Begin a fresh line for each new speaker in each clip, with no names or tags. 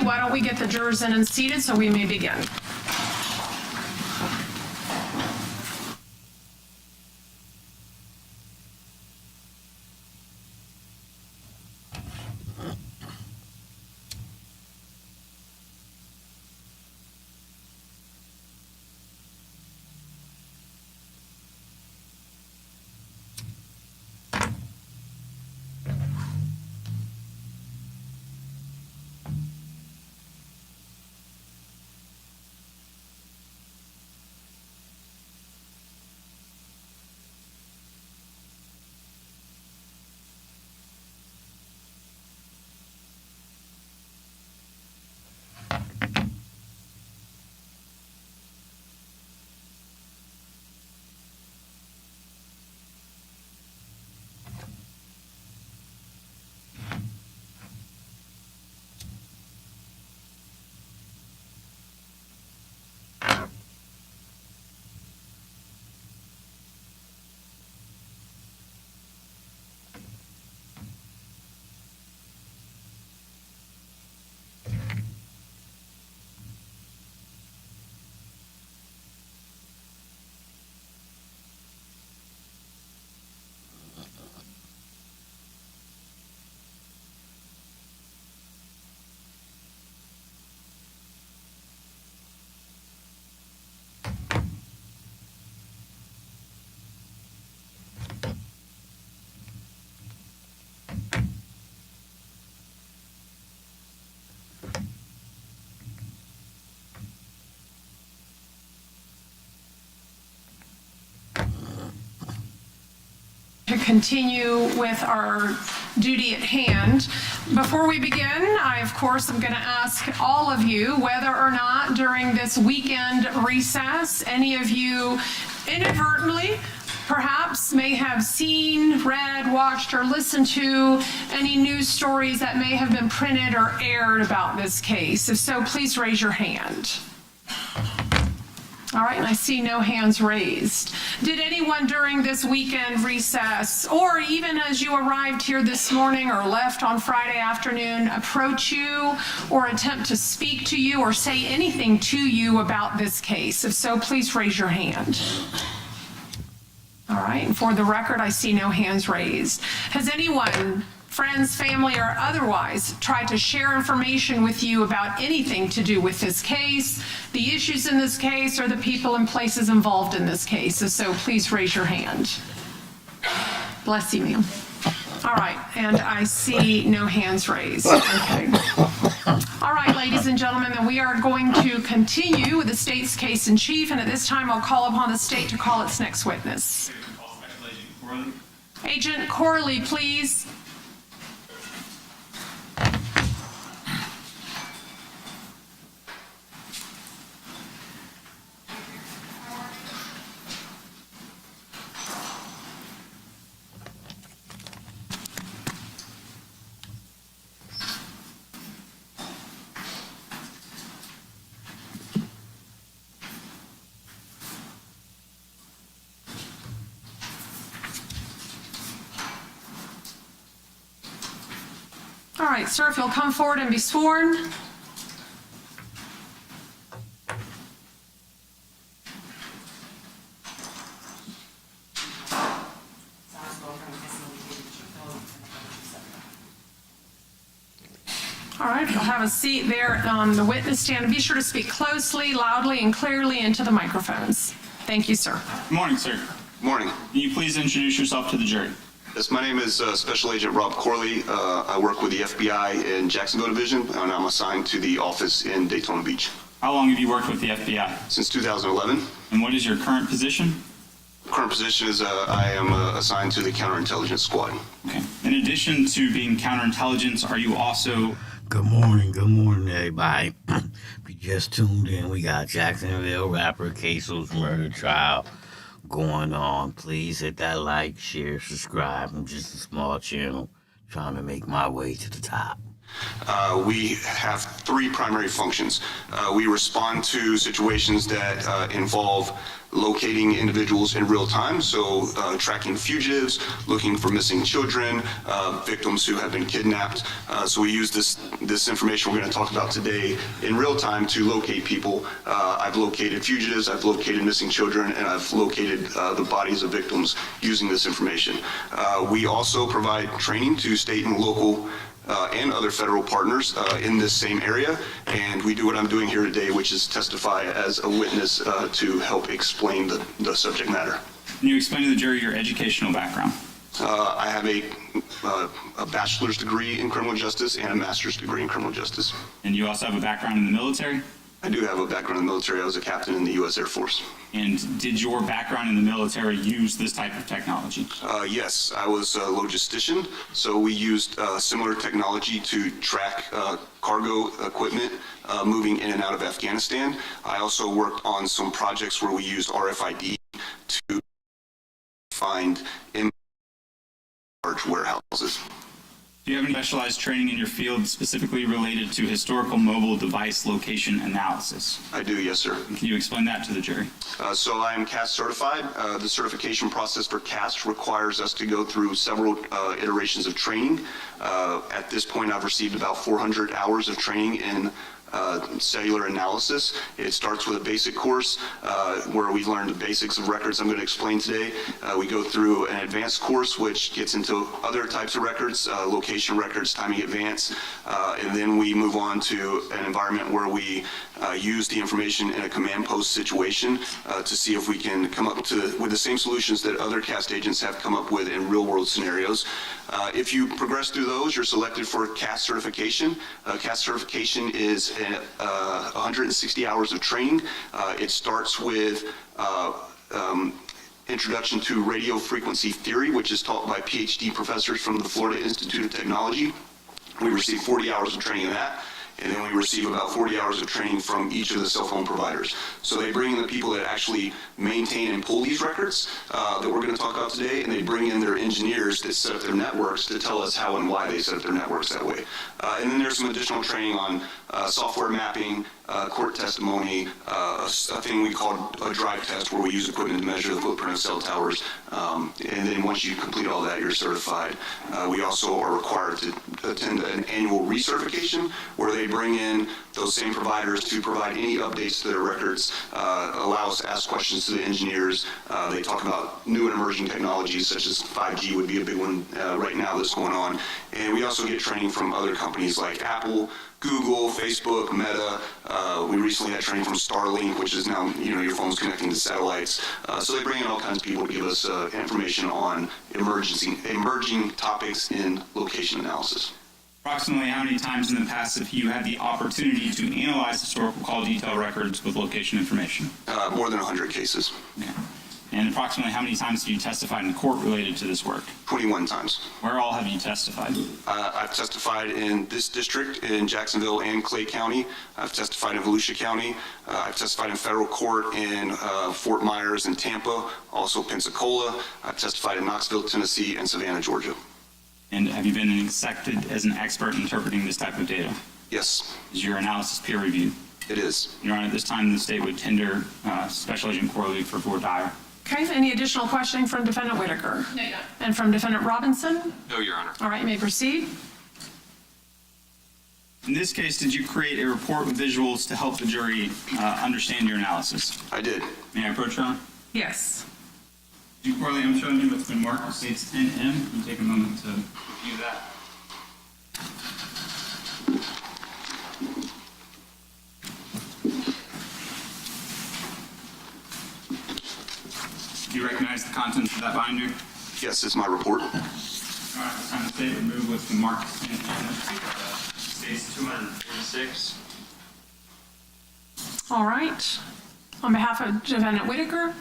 why don't we get the jurors in and seated so we may begin. To continue with our duty at hand. Before we begin, I of course am going to ask all of you whether or not during this weekend recess, any of you inadvertently perhaps may have seen, read, watched, or listened to any news stories that may have been printed or aired about this case. If so, please raise your hand. All right, and I see no hands raised. Did anyone during this weekend recess, or even as you arrived here this morning or left on Friday afternoon, approach you or attempt to speak to you or say anything to you about this case? If so, please raise your hand. All right, and for the record, I see no hands raised. Has anyone, friends, family, or otherwise, tried to share information with you about anything to do with this case, the issues in this case, or the people and places involved in this case? If so, please raise your hand. Bless you, ma'am. All right, and I see no hands raised. Okay. All right, ladies and gentlemen, then we are going to continue with the state's case in chief, and at this time I'll call upon the state to call its next witness. Agent Corley, please. All right, sir, if you'll come forward and be sworn. All right, you'll have a seat there on the witness stand. And be sure to speak closely, loudly, and clearly into the microphones. Thank you, sir.
Good morning, sir.
Good morning.
Can you please introduce yourself to the jury?
Yes, my name is Special Agent Rob Corley. I work with the FBI in Jacksonville Division, and I'm assigned to the office in Daytona Beach.
How long have you worked with the FBI?
Since 2011.
And what is your current position?
Current position is I am assigned to the Counterintelligence Squad.
Okay. In addition to being counterintelligence, are you also...
Good morning, everybody. If you just tuned in, we got Jacksonville rapper Ksoo's murder trial going on. Please hit that like, share, subscribe. I'm just a small channel trying to make my way to the top.
We have three primary functions. We respond to situations that involve locating individuals in real time, so tracking fugitives, looking for missing children, victims who have been kidnapped. So we use this information we're going to talk about today in real time to locate people. I've located fugitives, I've located missing children, and I've located the bodies of victims using this information. We also provide training to state and local and other federal partners in this same area, and we do what I'm doing here today, which is testify as a witness to help explain the subject matter.
Can you explain to the jury your educational background?
I have a bachelor's degree in criminal justice and a master's degree in criminal justice.
And you also have a background in the military?
I do have a background in the military. I was a captain in the U.S. Air Force.
And did your background in the military use this type of technology?
Yes, I was a logistician, so we used similar technology to track cargo equipment moving in and out of Afghanistan. I also worked on some projects where we used RFID to find in large warehouses.
Do you have any specialized training in your field specifically related to historical mobile device location analysis?
I do, yes, sir.
Can you explain that to the jury?
So I am CAST certified. The certification process for CAST requires us to go through several iterations of training. At this point, I've received about 400 hours of training in cellular analysis. It starts with a basic course where we learn the basics of records I'm going to explain today. We go through an advanced course which gets into other types of records, location records, timing advance, and then we move on to an environment where we use the information in a command post situation to see if we can come up with the same solutions that other CAST agents have come up with in real world scenarios. If you progress through those, you're selected for CAST certification. CAST certification is 160 hours of training. It starts with Introduction to Radio Frequency Theory, which is taught by PhD professors from the Florida Institute of Technology. We receive 40 hours of training in that. And then we receive about 40 hours of training from each of the cell phone providers. So they bring in the people that actually maintain and pull these records that we're going to talk about today, and they bring in their engineers that set up their networks to tell us how and why they set up their networks that way. And then there's some additional training on software mapping, court testimony, a thing we call a drive test where we use equipment to measure the footprint of cell towers. And then once you complete all that, you're certified. We also are required to attend an annual recertification where they bring in those same providers to provide any updates to their records, allow us to ask questions to the engineers. They talk about new and emerging technologies such as 5G would be a big one right now that's going on. And we also get training from other companies like Apple, Google, Facebook, Meta. We recently had training from Starlink, which is now, your phone's connecting to satellites. So they bring in all kinds of people to give us information on emerging topics in location analysis.
Approximately how many times in the past have you had the opportunity to analyze historical call detail records with location information?
More than 100 cases.
Yeah. And approximately how many times have you testified in court related to this work?
21 times.
Where all have you testified?
I've testified in this district in Jacksonville and Clay County. I've testified in Volusia County. I've testified in federal court in Fort Myers and Tampa, also Pensacola. I've testified in Knoxville, Tennessee, and Savannah, Georgia. And
have you been accepted as an expert interpreting this type of data?
Yes.
Is your analysis peer reviewed?
It is.
Your Honor, at this time, the state would tender Special Agent Corley for voir dire.
Okay, any additional questioning from Defendant Whitaker?
No, Your Honor.
And from Defendant Robinson?
No, Your Honor.
All right, you may proceed.
In this case, did you create a report with visuals to help the jury understand your analysis?
I did.
May I approach, Your Honor?
Yes.
Agent Corley, I'm showing you what's been marked with states 10M. Can you take a moment to review that? Do you recognize the contents of that binder?
Yes, it's my report.
All right, it's time to state remove what's been marked as 10M. States 246.
All right. On behalf of Defendant Whitaker,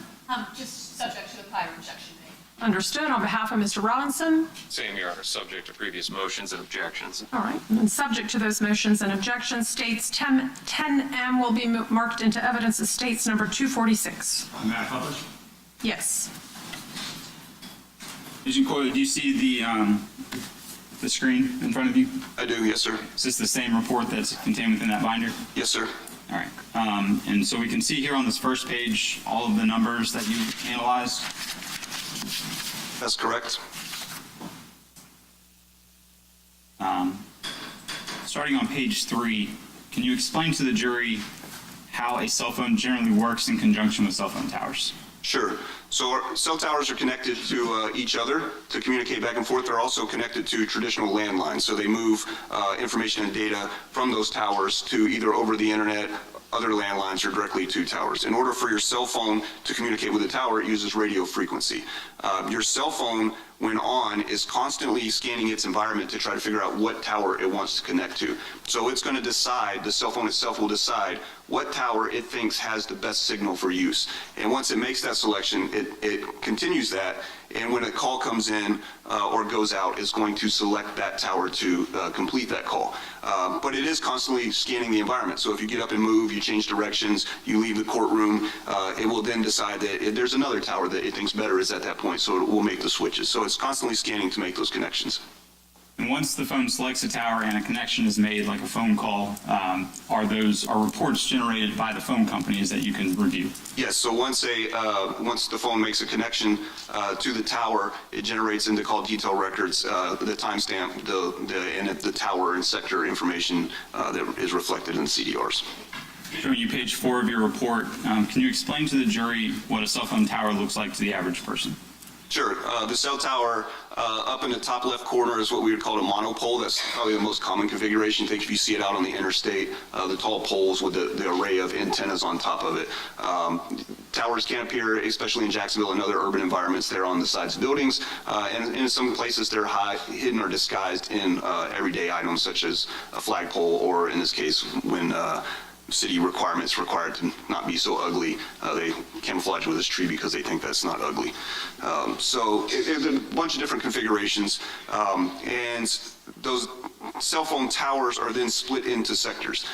Just subject to the prior objection made.
understood. On behalf of Mr. Robinson,
Same, Your Honor, subject to previous motions and objections.
all right. And subject to those motions and objections, states 10M will be marked into evidence as states number 246.
May I publish?
Yes.
Agent Corley, do you see the the screen in front of you?
I do, yes, sir.
Is this the same report that's contained within that binder?
Yes, sir.
All right. And so we can see here on this first page all of the numbers that you analyzed.
That's correct.
Starting on page 3, can you explain to the jury how a cell phone generally works in conjunction with cell phone towers?
Sure. So our cell towers are connected to each other to communicate back and forth. They're also connected to traditional landlines. So they move information and data from those towers to either over the internet, other landlines, or directly to towers. In order for your cell phone to communicate with the tower, it uses radio frequency. Your cell phone, when on, is constantly scanning its environment to try to figure out what tower it wants to connect to. So it's going to decide, the cell phone itself will decide what tower it thinks has the best signal for use. And once it makes that selection, it continues that, and when a call comes in or goes out, it's going to select that tower to complete that call. But it is constantly scanning the environment. So if you get up and move, you change directions, you leave the courtroom, it will then decide that there's another tower that it thinks better is at that point, so it will make the switches. So it's constantly scanning to make those connections.
And once the phone selects a tower and a connection is made, like a phone call, are reports generated by the phone companies that you can review?
Yes, so once the phone makes a connection to the tower, it generates into call detail records, the timestamp, and the tower and sector information that is reflected in the CDRs.
Showing you page 4 of your report, can you explain to the jury what a cell phone tower looks like to the average person?
Sure. The cell tower up in the top left corner is what we would call a monopole. That's probably the most common configuration. I think if you see it out on the interstate, the tall poles with the array of antennas on top of it. Towers can appear, especially in Jacksonville and other urban environments, they're on the sides of buildings. And in some places, they're hidden or disguised in everyday items such as a flagpole, or in this case, when city requirements required to not be so ugly, they camouflage with this tree because they think that's not ugly. So there's a bunch of different configurations, and those cell phone towers are then split into sectors.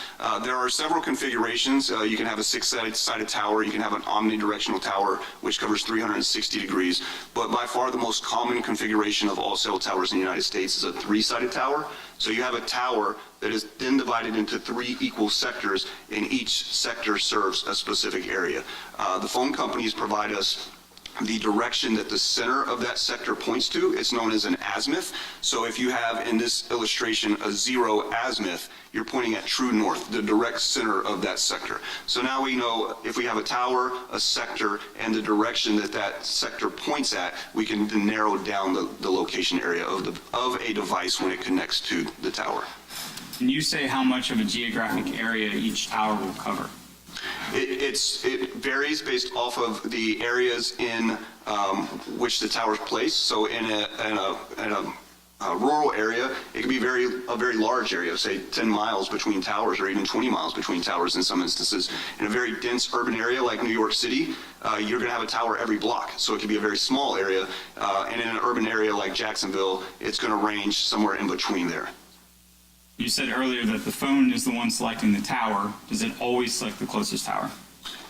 There are several configurations. You can have a 6-sided tower. You can have an omnidirectional tower, which covers 360 degrees. But by far the most common configuration of all cell towers in the United States is a 3-sided tower. So you have a tower that is then divided into 3 equal sectors, and each sector serves a specific area. The phone companies provide us the direction that the center of that sector points to. It's known as an azimuth. So if you have in this illustration a 0 azimuth, you're pointing at true north, the direct center of that sector. So now we know if we have a tower, a sector, and the direction that that sector points at, we can then narrow down the location area of a device when it connects to the tower.
Can you say how much of a geographic area each tower will cover?
It varies based off of the areas in which the tower's placed. So in a rural area, it can be a very large area, say 10 miles between towers, or even 20 miles between towers in some instances. In a very dense urban area like New York City, you're going to have a tower every block. So it can be a very small area. And in an urban area like Jacksonville, it's going to range somewhere in between there.
You said earlier that the phone is the one selecting the tower. Does it always select the closest tower?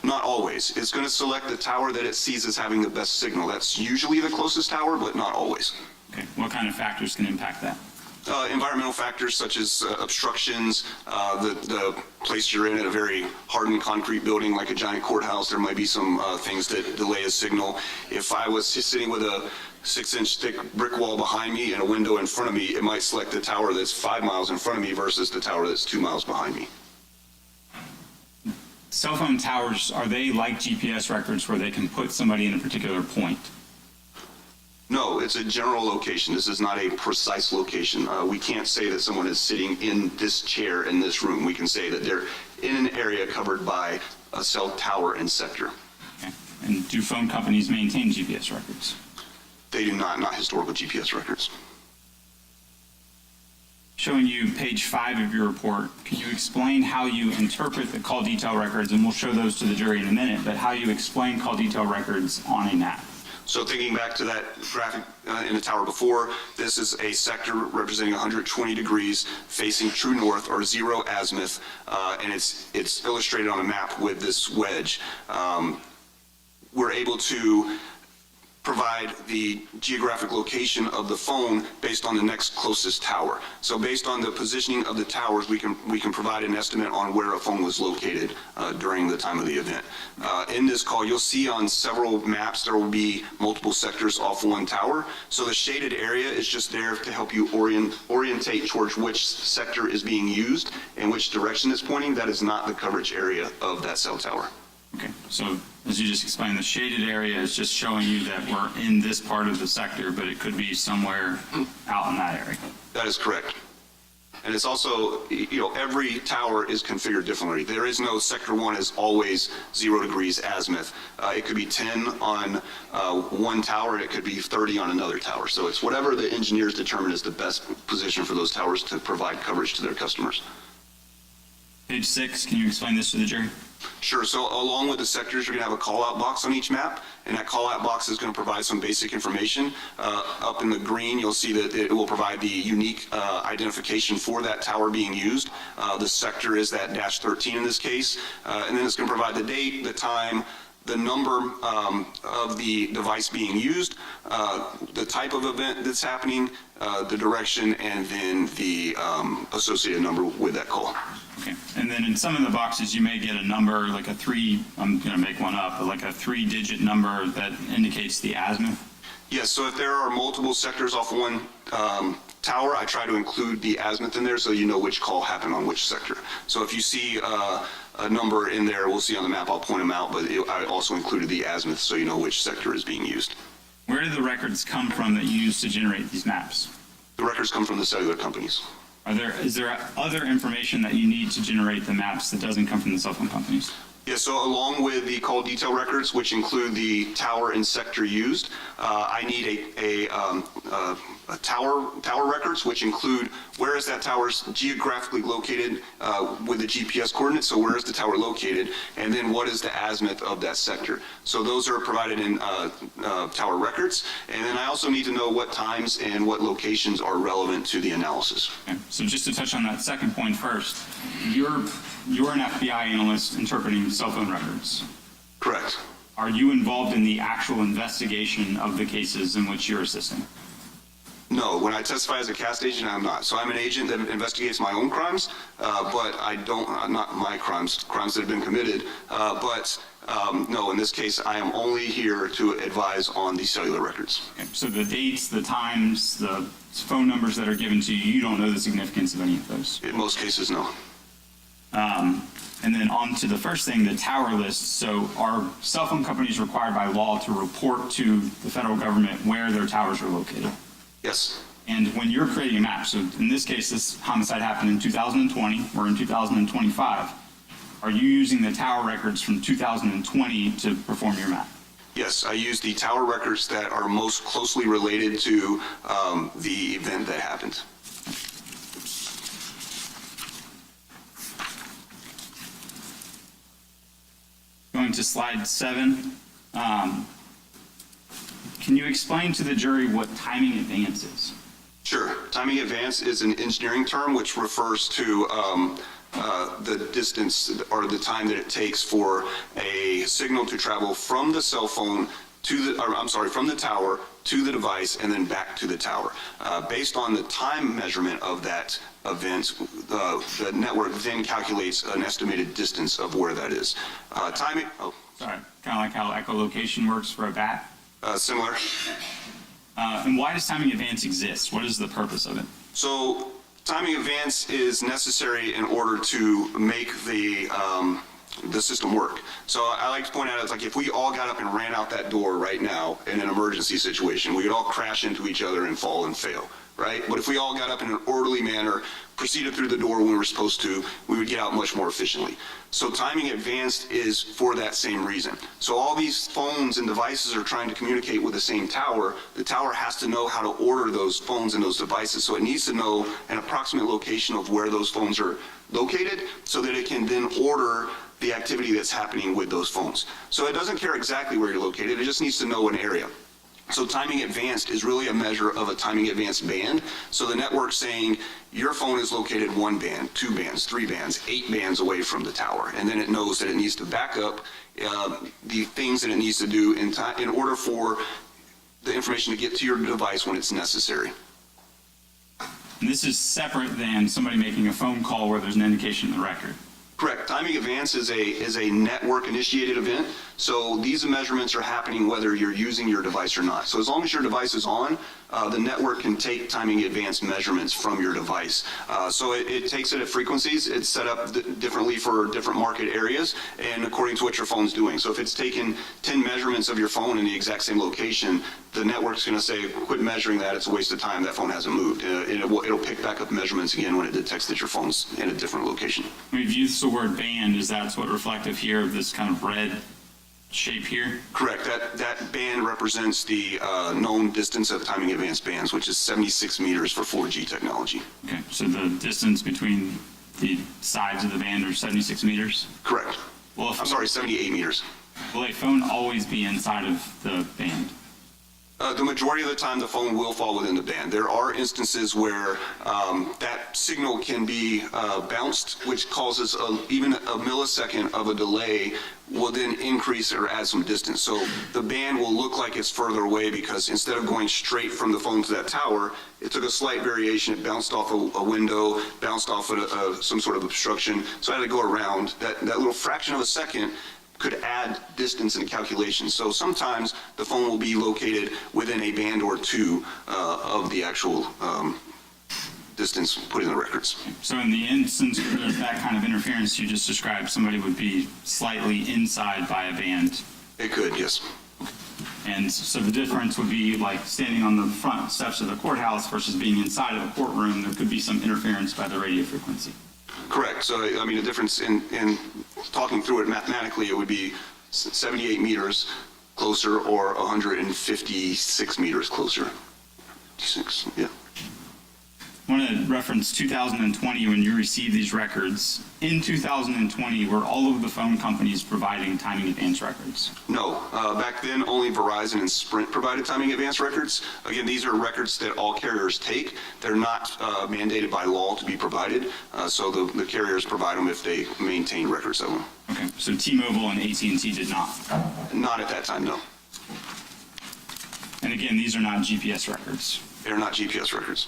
Not always. It's going to select the tower that it sees as having the best signal. That's usually the closest tower, but not always.
Okay. What kind of factors can impact that?
Environmental factors such as obstructions, the place you're in a very hardened concrete building like a giant courthouse, there might be some things that delay a signal. If I was sitting with a 6-inch thick brick wall behind me and a window in front of me, it might select the tower that's 5 miles in front of me versus the tower that's 2 miles behind me.
Cell phone towers, are they like GPS records where they can put somebody in a particular point?
No, it's a general location. This is not a precise location. We can't say that someone is sitting in this chair in this room. We can say that they're in an area covered by a cell tower and sector.
Okay. And do phone companies maintain GPS records?
They do not historical GPS records.
Showing you page 5 of your report, can you explain how you interpret the call detail records, and we'll show those to the jury in a minute, but how you explain call detail records on a map?
So thinking back to that graphic in the tower before, this is a sector representing 120 degrees facing true north, or 0 azimuth, and it's illustrated on a map with this wedge. We're able to provide the geographic location of the phone based on the next closest tower. So based on the positioning of the towers, we can provide an estimate on where a phone was located during the time of the event. In this call, you'll see on several maps there will be multiple sectors off one tower. So the shaded area is just there to help you orientate towards which sector is being used and which direction it's pointing. That is not the coverage area of that cell tower.
Okay, so as you just explained, the shaded area is just showing you that we're in this part of the sector, but it could be somewhere out in that area.
That is correct. And it's also, every tower is configured differently. There is no sector 1 is always 0 degrees azimuth. It could be 10 on one tower, and it could be 30 on another tower. So it's whatever the engineers determine is the best position for those towers to provide coverage to their customers.
Page 6, can you explain this to the jury?
Sure. So along with the sectors, you're going to have a call-out box on each map, and that call-out box is going to provide some basic information. Up in the green, you'll see that it will provide the unique identification for that tower being used. The sector is that -13 in this case, and then it's going to provide the date, the time, the number of the device being used, the type of event that's happening, the direction, and then the associated number with that call.
Okay, and then in some of the boxes, you may get a number, like a 3, I'm going to make one up, but like a 3-digit number that indicates the azimuth.
Yes, so if there are multiple sectors off one tower, I try to include the azimuth in there so you know which call happened on which sector. So if you see a number in there, we'll see on the map, I'll point them out, but I also included the azimuth so you know which sector is being used.
Where do the records come from that you use to generate these maps?
The records come from the cellular companies.
Is there other information that you need to generate the maps that doesn't come from the cell phone companies?
Yeah, so along with the call detail records, which include the tower and sector used, I need a tower records, which include where is that tower's geographically located with the GPS coordinates, so where is the tower located, and then what is the azimuth of that sector. So those are provided in tower records, and then I also need to know what times and what locations are relevant to the analysis.
Okay. So just to touch on that second point first, you're an FBI analyst interpreting cell phone records.
Correct.
Are you involved in the actual investigation of the cases in which you're assisting?
No, when I testify as a CAST agent, I'm not. So I'm an agent that investigates my own crimes, but not my crimes that have been committed. No, in this case, I am only here to advise on the cellular records.
Okay. So the dates, the times, the phone numbers that are given to you, you don't know the significance of any of those?
In most cases, no.
And then on to the first thing, the tower list. So are cell phone companies required by law to report to the federal government where their towers are located?
Yes.
And when you're creating a map, so in this case, this homicide happened in 2020, we're in 2025. Are you using the tower records from 2020 to perform your map?
Yes, I use the tower records that are most closely related to the event that happened.
Going to slide 7. Can you explain to the jury what timing advance is?
Sure. Timing advance is an engineering term which refers to the distance or the time that it takes for a signal to travel from the cell phone from the tower to the device and then back to the tower. Based on the time measurement of that event, the network then calculates an estimated distance of where that is. Timing,
Sorry, kind of like how echolocation works for a bat?
similar.
And why does timing advance exist? What is the purpose of it?
So timing advance is necessary in order to make the system work. So I like to point out, it's like if we all got up and ran out that door right now in an emergency situation, we could all crash into each other and fall and fail, right? But if we all got up in an orderly manner, proceeded through the door when we were supposed to, we would get out much more efficiently. So timing advanced is for that same reason. So all these phones and devices are trying to communicate with the same tower. The tower has to know how to order those phones and those devices. So it needs to know an approximate location of where those phones are located so that it can then order the activity that's happening with those phones. So it doesn't care exactly where you're located, it just needs to know an area. So timing advanced is really a measure of a timing advanced band. So the network's saying your phone is located 1 band, 2 bands, 3 bands, 8 bands away from the tower. And then it knows that it needs to back up the things that it needs to do in order for the information to get to your device when it's necessary.
And this is separate than somebody making a phone call where there's an indication in the record.
Correct. Timing advance is a network-initiated event, so these measurements are happening whether you're using your device or not. So as long as your device is on, the network can take timing advance measurements from your device. So it takes it at frequencies. It's set up differently for different market areas and according to what your phone's doing. So if it's taken 10 measurements of your phone in the exact same location, the network's going to say, quit measuring that, it's a waste of time, that phone hasn't moved. It'll pick back up measurements again when it detects that your phone's in a different location.
We've used the word band. Is that what reflective here of this kind of red shape here?
Correct. That band represents the known distance of timing advance bands, which is 76 meters for 4G technology.
Okay, so the distance between the sides of the band are 76 meters?
Correct.
Well,
I'm sorry, 78 meters.
Will a phone always be inside of the band?
The majority of the time, the phone will fall within the band. There are instances where that signal can be bounced, which causes even a millisecond of a delay will then increase or add some distance. So the band will look like it's further away because instead of going straight from the phone to that tower, it took a slight variation. It bounced off a window, bounced off some sort of obstruction. So I had to go around. That little fraction of a second could add distance in the calculation. So sometimes the phone will be located within a band or two of the actual distance put in the records.
So in the instance of that kind of interference you just described, somebody would be slightly inside by a band.
It could, yes.
And so the difference would be like standing on the front steps of the courthouse versus being inside of a courtroom. There could be some interference by the radio frequency.
Correct. So, I mean, the difference in talking through it mathematically, it would be 78 meters closer or 156 meters closer. 56, yeah.
I want to reference 2020 when you received these records. In 2020, were all of the phone companies providing timing advance records?
No. Back then, only Verizon and Sprint provided timing advance records. Again, these are records that all carriers take. They're not mandated by law to be provided, so the carriers provide them if they maintain records of them.
Okay, so T-Mobile and AT&T did not?
Not at that time, no.
And again, these are not GPS records?
They're not GPS records.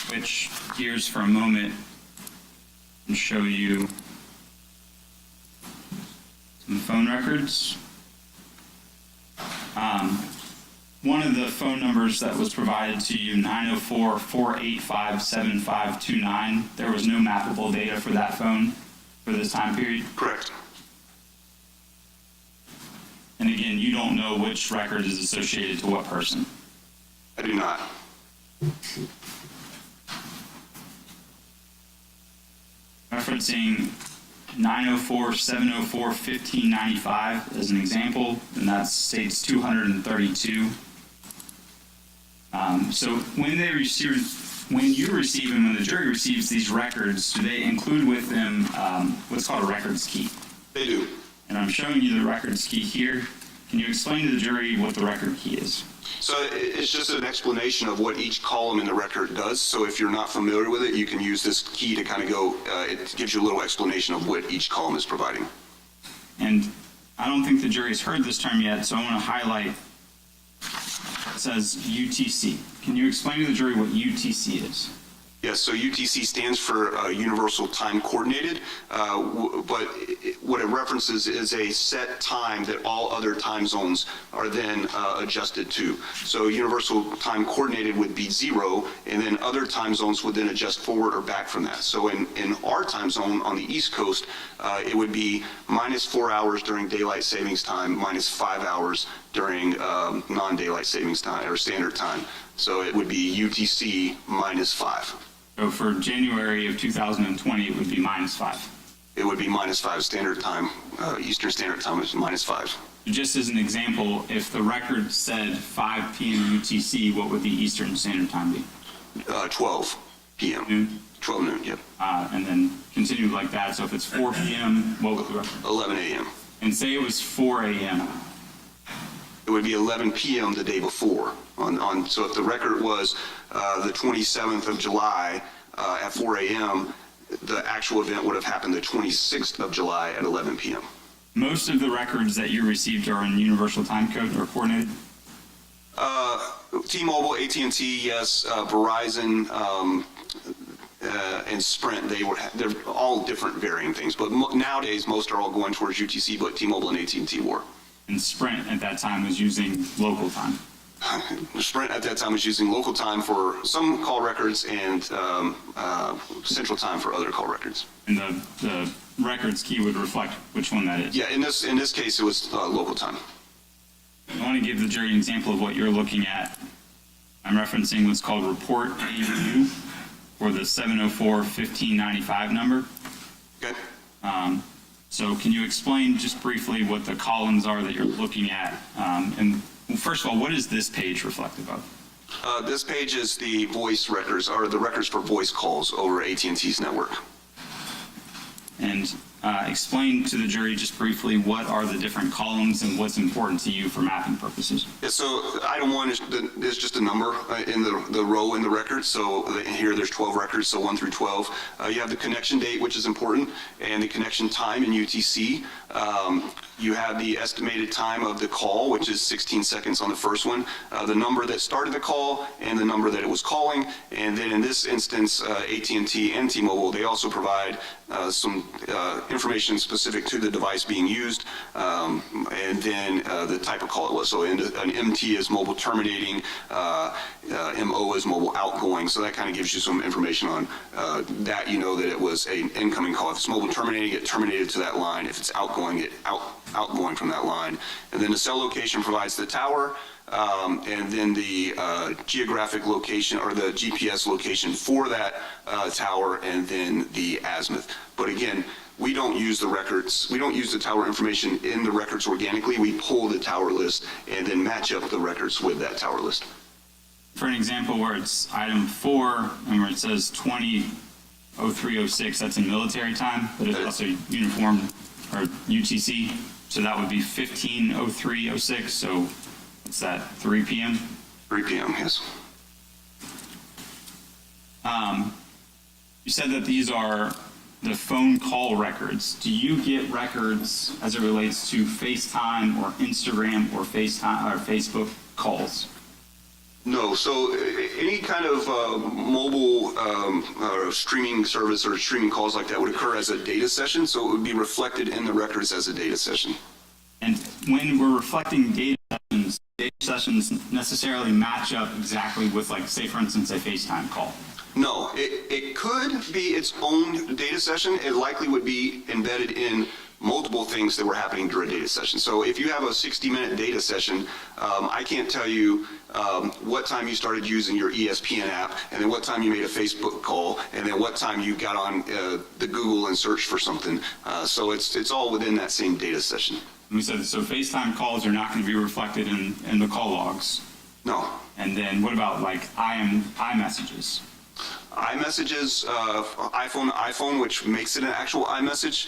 Switch gears for a moment and show you some phone records. One of the phone numbers that was provided to you, 904-485-7529, there was no mappable data for that phone for this time period?
Correct.
And again, you don't know which record is associated to what person?
I do not.
Referencing 904-704-1595 as an example, and that states 232. So when you receive and when the jury receives these records, do they include with them what's called a records key?
They do.
And I'm showing you the records key here. Can you explain to the jury what the record key is?
So it's just an explanation of what each column in the record does. So if you're not familiar with it, you can use this key to kind of go, it gives you a little explanation of what each column is providing.
And I don't think the jury's heard this term yet, so I want to highlight, it says UTC. Can you explain to the jury what UTC is?
Yes, so UTC stands for Universal Time Coordinated, but what it references is a set time that all other time zones are then adjusted to. So Universal Time Coordinated would be 0, and then other time zones would then adjust forward or back from that. So in our time zone on the East Coast, it would be -4 hours during daylight savings time, -5 hours during non-daylight savings time or standard time. So it would be UTC -5.
So for January of 2020, it would be -5.
It would be -5 standard time. Eastern Standard Time is -5.
Just as an example, if the record said 5 p.m. UTC, what would the Eastern Standard Time be?
12 p.m.
Noon?
12 noon, yep.
And then continue like that. So if it's 4 p.m., what would the record?
11 a.m.
And say it was 4 a.m.
It would be 11 p.m. the day before. So if the record was the 27th of July at 4 a.m., the actual event would have happened the 26th of July at 11 p.m.
Most of the records that you received are in universal time code or coordinated?
T-Mobile, AT&T, yes, Verizon, and Sprint, they're all different varying things, but nowadays most are all going towards UTC, but T-Mobile and AT&T were.
And Sprint at that time was using local time.
Sprint at that time was using local time for some call records and central time for other call records.
And the records key would reflect which one that is.
Yeah, in this case, it was local time.
I want to give the jury an example of what you're looking at. I'm referencing what's called Report AU or the 704-1595 number.
Okay.
So can you explain just briefly what the columns are that you're looking at? And first of all, what is this page reflective of?
This page is the voice records, or the records for voice calls over AT&T's network.
And explain to the jury just briefly what are the different columns and what's important to you for mapping purposes.
Yeah, so item 1 is just a number in the row in the record. So here there's 12 records, so 1 through 12. You have the connection date, which is important, and the connection time in UTC. You have the estimated time of the call, which is 16 seconds on the first one, the number that started the call, and the number that it was calling. And then in this instance, AT&T and T-Mobile, they also provide some information specific to the device being used, and then the type of call it was. So an MT is mobile terminating, MO is mobile outgoing. So that kind of gives you some information on that. You know that it was an incoming call. If it's mobile terminating, it terminated to that line. If it's outgoing, it outgoing from that line. And then the cell location provides the tower, and then the geographic location or the GPS location for that tower, and then the azimuth. But again, we don't use the records. We don't use the tower information in the records organically. We pull the tower list and then match up the records with that tower list.
For an example where it's item 4 and where it says 20:03:06, that's in military time, but it's also uniform or UTC. So that would be 15:03:06. So what's that, 3 p.m.?
3 p.m., yes.
You said that these are the phone call records. Do you get records as it relates to FaceTime or Instagram or FaceTime or Facebook calls?
No, so any kind of mobile streaming service or streaming calls like that would occur as a data session, so it would be reflected in the records as a data session.
And when we're reflecting data sessions necessarily match up exactly with, like, say, for instance, a FaceTime call.
No, it could be its own data session. It likely would be embedded in multiple things that were happening during a data session. So if you have a 60-minute data session, I can't tell you what time you started using your ESPN app, and then what time you made a Facebook call, and then what time you got on the Google and searched for something. So it's all within that same data session.
And we said, so FaceTime calls are not going to be reflected in the call logs.
No.
And then what about, like, iMessages?
iMessages, iPhone, which makes it an actual iMessage,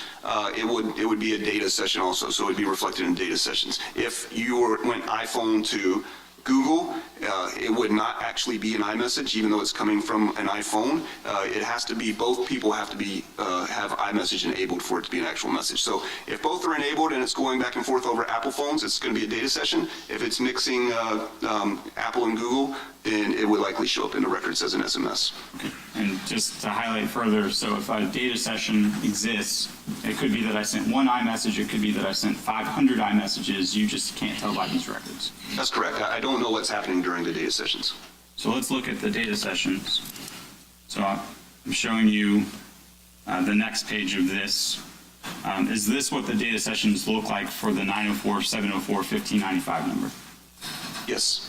it would be a data session also, so it would be reflected in data sessions. If you went iPhone to Google, it would not actually be an iMessage, even though it's coming from an iPhone. It has to be, both people have to be have iMessage enabled for it to be an actual message. So if both are enabled and it's going back and forth over Apple phones, it's going to be a data session. If it's mixing Apple and Google, then it would likely show up in the records as an SMS.
Okay. And just to highlight further, so if a data session exists, it could be that I sent one iMessage, it could be that I sent 500 iMessages, you just can't tell by these records.
That's correct. I don't know what's happening during the data sessions.
So let's look at the data sessions. So I'm showing you the next page of this. Is this what the data sessions look like for the 904-704-1595 number?
Yes.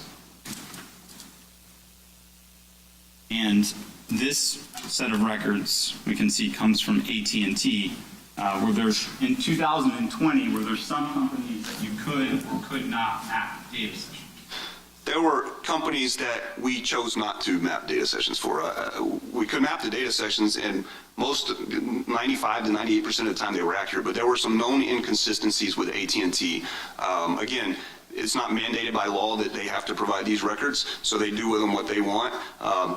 And this set of records we can see comes from AT&T, where there's, in 2020, where there's some companies that you could or could not map data sessions.
There were companies that we chose not to map data sessions for. We could map the data sessions, and 95 to 98% of the time they were accurate, but there were some known inconsistencies with AT&T. Again, it's not mandated by law that they have to provide these records, so they do with them what they want.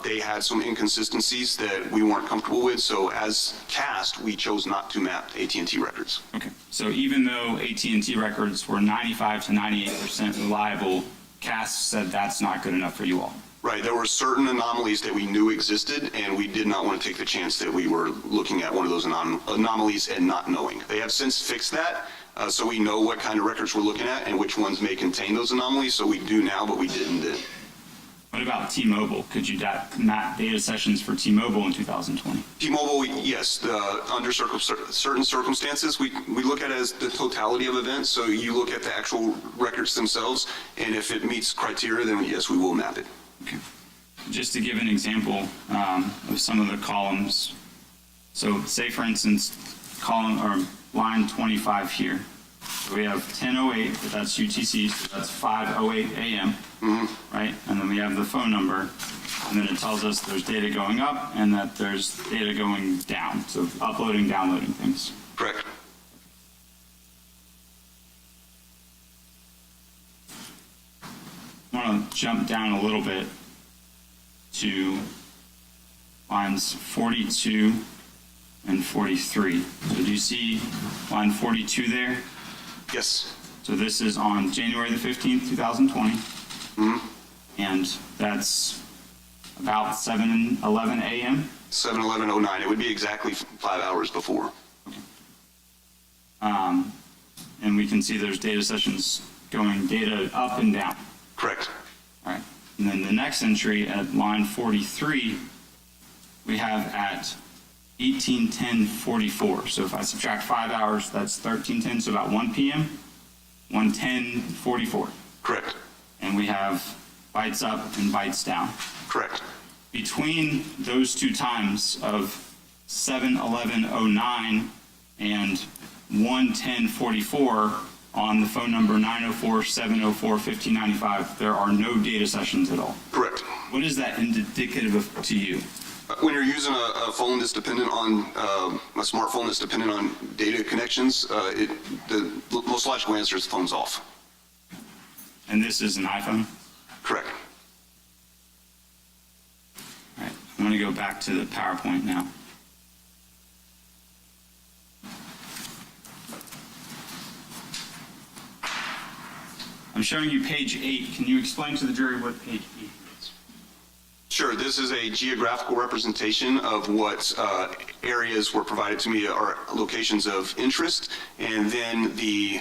They had some inconsistencies that we weren't comfortable with, so as CAST, we chose not to map AT&T records.
Okay, so even though AT&T records were 95 to 98% reliable, CAST said that's not good enough for you all.
Right, there were certain anomalies that we knew existed, and we did not want to take the chance that we were looking at one of those anomalies and not knowing. They have since fixed that, so we know what kind of records we're looking at and which ones may contain those anomalies, so we do now, but we didn't then.
What about T-Mobile? Could you map data sessions for T-Mobile in 2020?
T-Mobile, yes, under certain circumstances, we look at it as the totality of events, so you look at the actual records themselves, and if it meets criteria, then yes, we will map it.
Okay. Just to give an example of some of the columns. So say, for instance, column or line 25 here. So we have 10:08, but that's UTC, so that's 5:08 a.m., right? And then we have the phone number, and then it tells us there's data going up and that there's data going down. So uploading, downloading things.
Correct.
I want to jump down a little bit to lines 42 and 43. So do you see line 42 there?
Yes.
So this is on January the 15th, 2020. And that's about 7:11 a.m.
7/11/09, it would be exactly 5 hours before.
And we can see there's data sessions going data up and down.
Correct.
All right. And then the next entry at line 43, we have at 18:10:44. So if I subtract 5 hours, that's 13:10, so about 1 p.m., 1:10:44.
Correct.
And we have bytes up and bytes down.
Correct.
Between those two times of 7:11:09 and 1:10:44 on the phone number 904-704-1595, there are no data sessions at all.
Correct.
What is that indicative of to you?
When you're using a phone that's dependent on, a smartphone that's dependent on data connections, the most logical answer is the phone's off.
And this is an iPhone?
Correct.
All right, I'm going to go back to the PowerPoint now. I'm showing you page 8. Can you explain to the jury what page 8 is?
Sure, this is a geographical representation of what areas were provided to me are locations of interest, and then the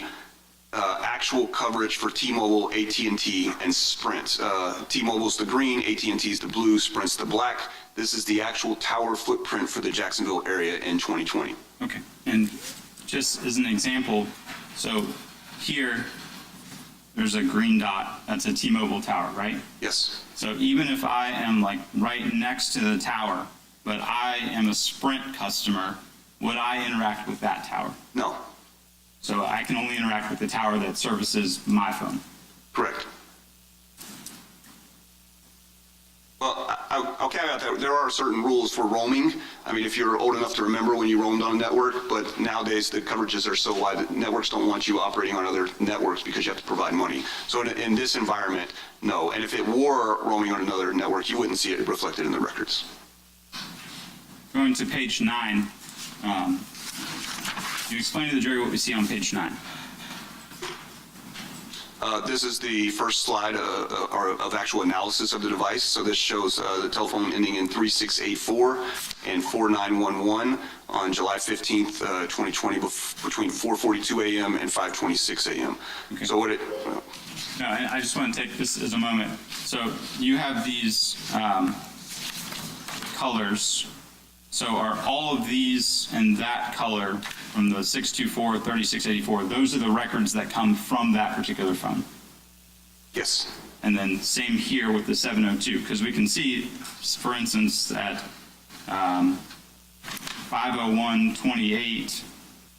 actual coverage for T-Mobile, AT&T, and Sprint. T-Mobile's the green, AT&T's the blue, Sprint's the black. This is the actual tower footprint for the Jacksonville area in 2020.
Okay, and just as an example, so here, there's a green dot, that's a T-Mobile tower, right?
Yes.
So even if I am like right next to the tower, but I am a Sprint customer, would I interact with that tower?
No.
So I can only interact with the tower that services my phone.
Correct. Well, I'll caveat that there are certain rules for roaming. I mean, if you're old enough to remember when you roamed on a network, but nowadays the coverages are so wide that networks don't want you operating on other networks because you have to provide money. So in this environment, no. And if it were roaming on another network, you wouldn't see it reflected in the records.
Going to page 9, you explain to the jury what we see on page 9.
This is the first slide of actual analysis of the device. So this shows the telephone ending in 3684 and 4911 on July 15th, 2020, between 4:42 a.m. and 5:26 a.m.
Okay.
So what it...
No, I just want to take this as a moment. So you have these colors. So are all of these and that color from the 624, 3684, those are the records that come from that particular phone?
Yes.
And then same here with the 702, because we can see, for instance, at 501.28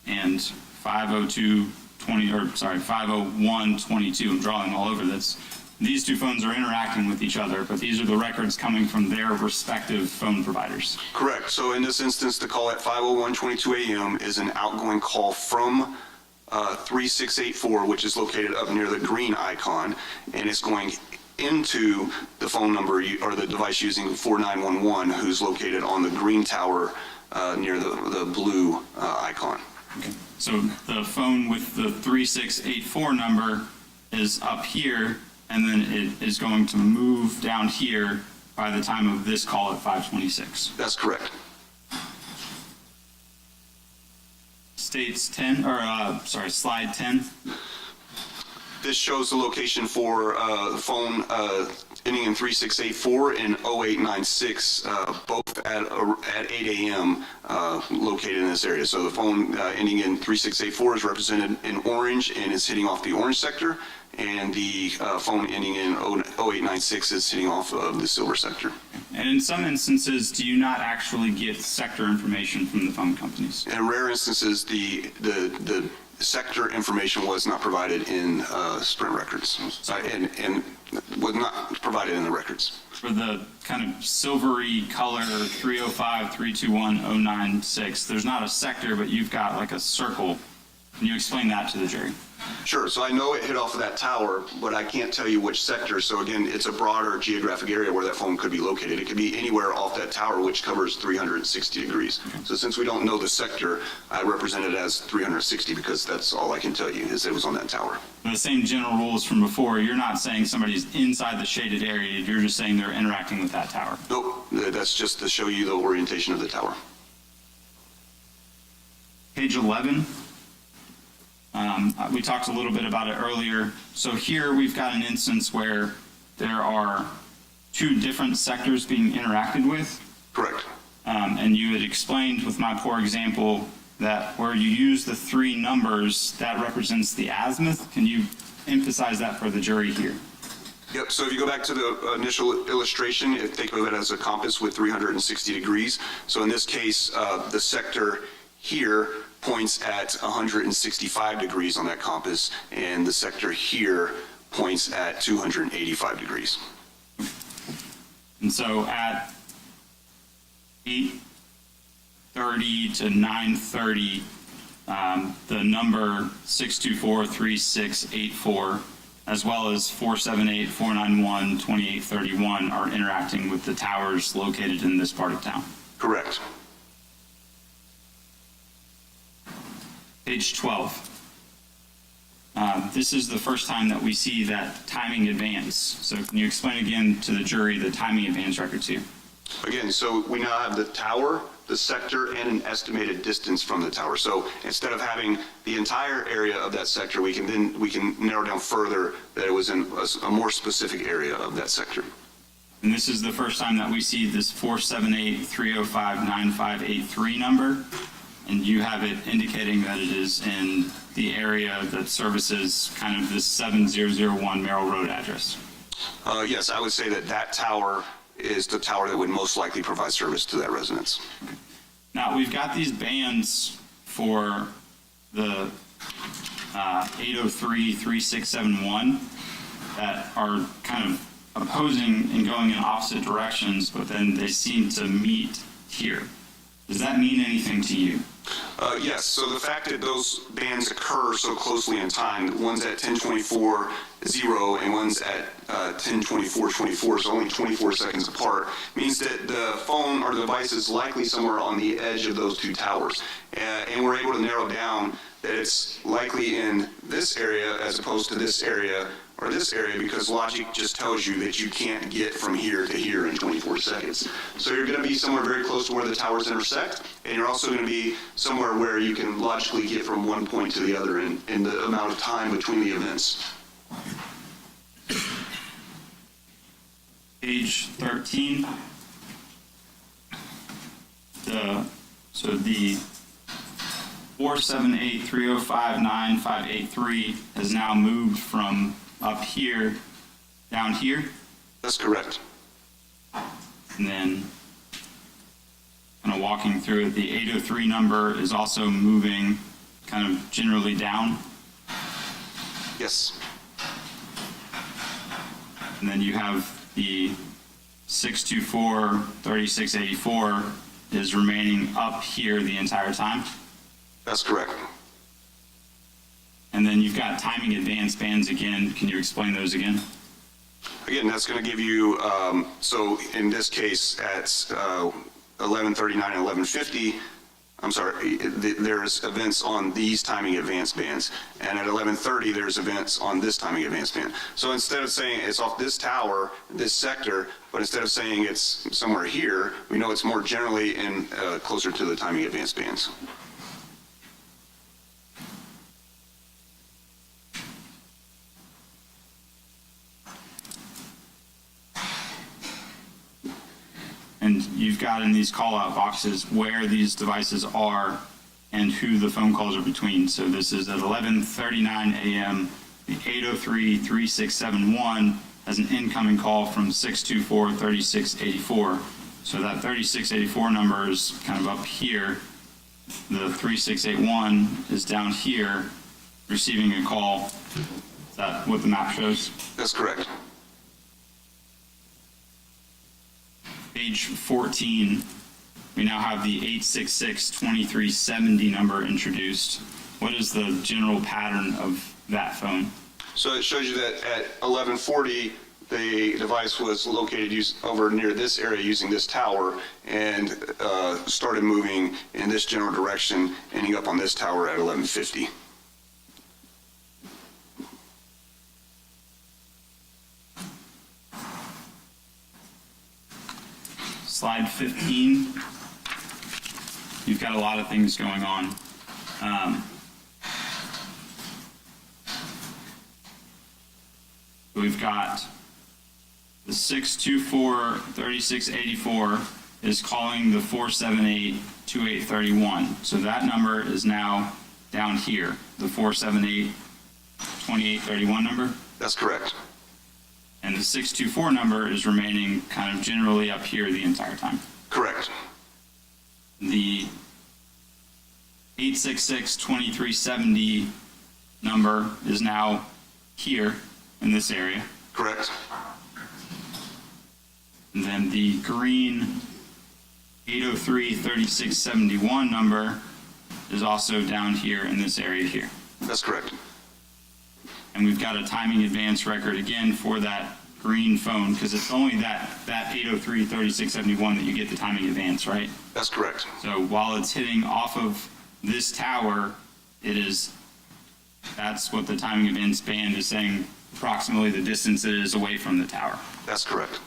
and 501.22, I'm drawing all over this. These two phones are interacting with each other, but these are the records coming from their respective phone providers.
Correct. So in this instance, the call at 5:01:22 a.m. is an outgoing call from 3684, which is located up near the green icon, and it's going into the phone number or the device using 4911, who's located on the green tower near the blue icon.
So the phone with the 3684 number is up here, and then it is going to move down here by the time of this call at 526.
That's correct.
States 10, or slide 10.
This shows the location for the phone ending in 3684 and 0896, both at 8 a.m. Located in this area. So the phone ending in 3684 is represented in orange and is hitting off the orange sector, and the phone ending in 0896 is hitting off of the silver sector.
And in some instances, do you not actually get sector information from the phone companies?
In rare instances, the sector information was not provided in Sprint records, and was not provided in the records.
For the kind of silvery color 305, 321, 096, there's not a sector, but you've got like a circle. Can you explain that to the jury?
Sure. So I know it hit off of that tower, but I can't tell you which sector. So again, it's a broader geographic area where that phone could be located. It could be anywhere off that tower, which covers 360 degrees. So since we don't know the sector, I represent it as 360 because that's all I can tell you is it was on that tower.
The same general rules from before. You're not saying somebody's inside the shaded area. You're just saying they're interacting with that tower.
Nope. That's just to show you the orientation of the tower.
Page 11. We talked a little bit about it earlier. So here we've got an instance where there are two different sectors being interacted with.
Correct.
And you had explained with my poor example that where you use the three numbers, that represents the azimuth. Can you emphasize that for the jury here?
Yep, so if you go back to the initial illustration, think of it as a compass with 360 degrees. So in this case, the sector here points at 165 degrees on that compass, and the sector here points at 285 degrees.
And so at 8:30 to 9:30, the number 6243684, as well as 478, 491, 2831 are interacting with the towers located in this part of town.
Correct.
Page 12. This is the first time that we see that timing advance. So can you explain again to the jury the timing advance records here?
Again, so we now have the tower, the sector, and an estimated distance from the tower. So instead of having the entire area of that sector, we can narrow down further that it was in a more specific area of that sector.
And this is the first time that we see this 478-305-9583 number. And you have it indicating that it is in the area that services kind of this 7001 Merrill Road address.
Yes, I would say that tower is the tower that would most likely provide service to that residence.
Okay. Now, we've got these bands for the 803-3671 that are kind of opposing and going in opposite directions, but then they seem to meet here. Does that mean anything to you?
Yes, so the fact that those bands occur so closely in time, one's at 10:24:0 and one's at 10:24:24, so only 24 seconds apart, means that the phone or the device is likely somewhere on the edge of those two towers. And we're able to narrow down that it's likely in this area as opposed to this area or this area because logic just tells you that you can't get from here to here in 24 seconds. So you're going to be somewhere very close to where the towers intersect, and you're also going to be somewhere where you can logically get from one point to the other in the amount of time between the events.
Page 13. The 478-305-9583 has now moved from up here down here.
That's correct.
And then kind of walking through it, the 803 number is also moving kind of generally down.
Yes.
And then you have the 624-3684 is remaining up here the entire time.
That's correct.
And then you've got timing advance bands again. Can you explain those again?
Again, that's going to give you, so in this case, at 11:39 and 11:50, I'm sorry, there's events on these timing advance bands. And at 11:30, there's events on this timing advance band. So instead of saying it's off this tower, this sector, but instead of saying it's somewhere here, we know it's more generally in closer to the timing advance bands.
And you've got in these call-out boxes where these devices are and who the phone calls are between. So this is at 11:39 a.m. The 803-3671 has an incoming call from 624-3684. So that 3684 number is kind of up here. The 3681 is down here, receiving a call. Is that what the map shows?
That's correct.
Page 14, we now have the 866-2370 number introduced. What is the general pattern of that phone?
So it shows you that at 11:40, the device was located over near this area using this tower and started moving in this general direction, ending up on this tower at 11:50.
Slide 15, you've got a lot of things going on. We've got the 624-3684 is calling the 478-2831. So that number is now down here, the 478-2831 number.
That's correct.
And the 624 number is remaining kind of generally up here the entire time.
Correct.
The 866-2370 number is now here in this area.
Correct.
And then the green 803-3671 number is also down here in this area here.
That's correct.
And we've got a timing advance record again for that green phone, because it's only that 803-3671 that you get the timing advance, right?
That's correct.
So while it's hitting off of this tower, that's what the timing advance band is saying, approximately the distance it is away from the tower.
That's correct.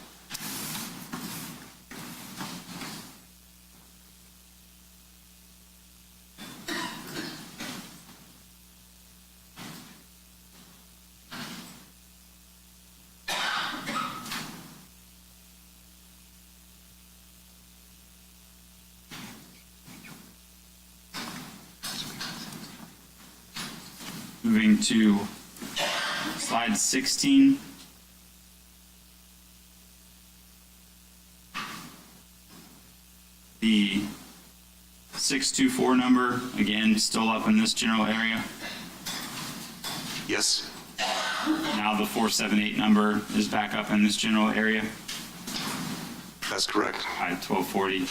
Moving to slide 16. The 624 number, again, still up in this general area.
Yes.
Now the 478 number is back up in this general area.
That's correct.
At 1240.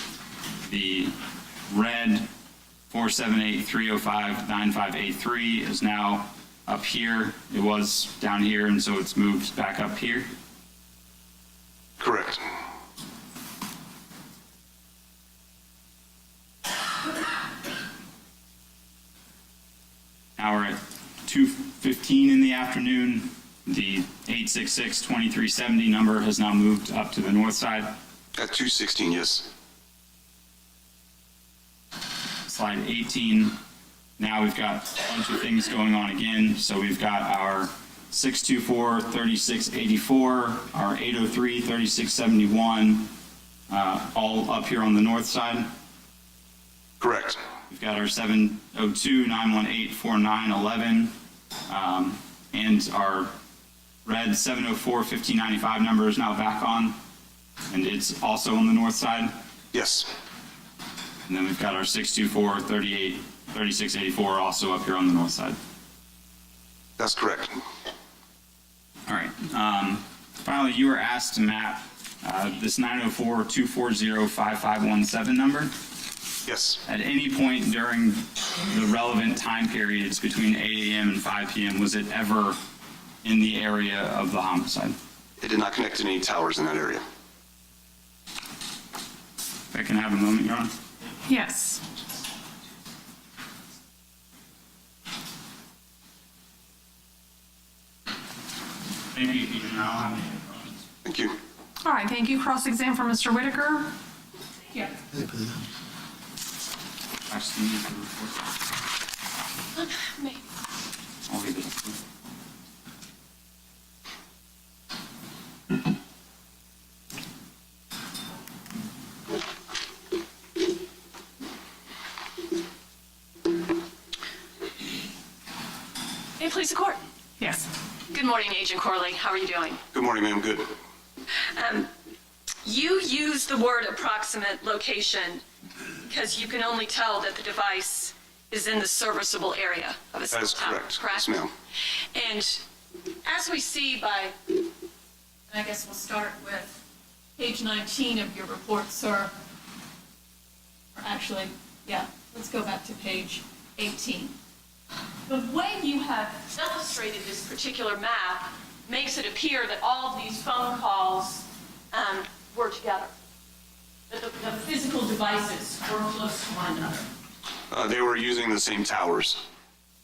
The red 478-305-9583 is now up here. It was down here, and so it's moved back up here.
Correct.
Now we're at 2:15 in the afternoon. The 866-2370 number has now moved up to the north side.
At 2:16, yes.
Slide 18. Now we've got a bunch of things going on again. So we've got our 624-3684, our 803-3671, all up here on the north side.
Correct.
We've got our 702-918-4911, and our red 704-1595 number is now back on, and it's also on the north side.
Yes.
And then we've got our 624-3684 also up here on the north side.
That's correct.
All right. Finally, you were asked to map this 904-240-5517 number.
Yes.
At any point during the relevant time periods between 8 a.m. and 5 p.m., was it ever in the area of the homicide?
It did not connect to any towers in that area.
If I can have a moment, Your Honor.
Yes.
Thank you, Your Honor. I don't have any other questions.
Thank you.
All right, thank you. Cross-exam for Mr. Whitaker. Yeah.
I just need the report. I'll leave it.
May it please the court.
Yes.
Good morning, Agent Corley. How are you doing?
Good morning, ma'am. Good.
You use the word approximate location because you can only tell that the device is in the serviceable area of a cell
That is
tower,
correct.
correct?
Yes, ma'am.
And as we see by, I guess we'll start with page 19 of your report, sir. Or actually, yeah, let's go back to page 18. The way you have illustrated this particular map makes it appear that all of these phone calls were together. That the physical devices were close to one another.
They were using the same towers.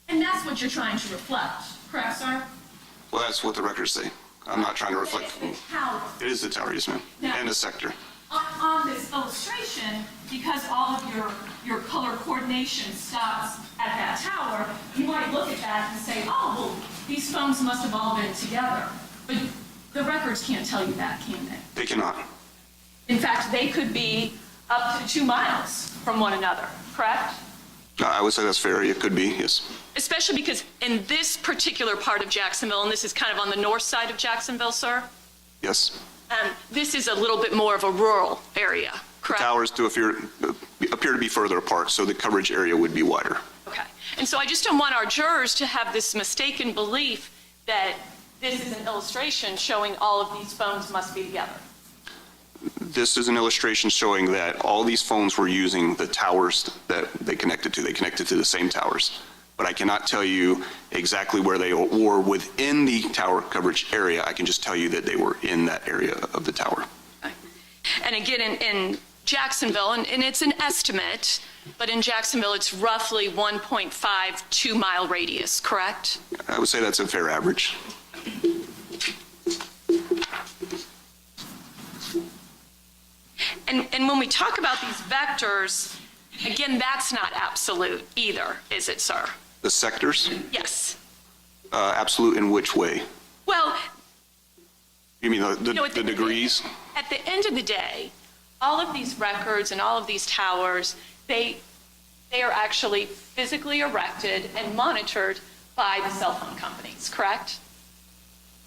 And that's what you're trying to reflect, correct, sir?
Well, that's what the records say. I'm not trying to reflect.
It's the tower.
It is the tower, yes, ma'am.
Now-
And a sector.
On this illustration, because all of your color coordination stops at that tower, you might look at that and say, oh, well, these phones must have all been together. But the records can't tell you that, can they?
They cannot.
In fact, they could be up to 2 miles from one another, correct?
I would say that's fair. It could be, yes.
Especially because in this particular part of Jacksonville, and this is kind of on the north side of Jacksonville, sir,
Yes.
this is a little bit more of a rural area, correct?
Towers do appear to be further apart, so the coverage area would be wider.
Okay. And so I just don't want our jurors to have this mistaken belief that this is an illustration showing all of these phones must be together.
This is an illustration showing that all these phones were using the towers that they connected to. They connected to the same towers. But I cannot tell you exactly where they were within the tower coverage area. I can just tell you that they were in that area of the tower.
Okay. And again, in Jacksonville, and it's an estimate, but in Jacksonville, it's roughly 1.5 2-mile radius, correct?
I would say that's a fair average.
And when we talk about these vectors, again, that's not absolute either, is it, sir?
The sectors,
Yes.
absolute in which way?
Well,
You mean
you know,
the degrees?
At the end of the day, all of these records and all of these towers, they are actually physically erected and monitored by the cell phone companies, correct?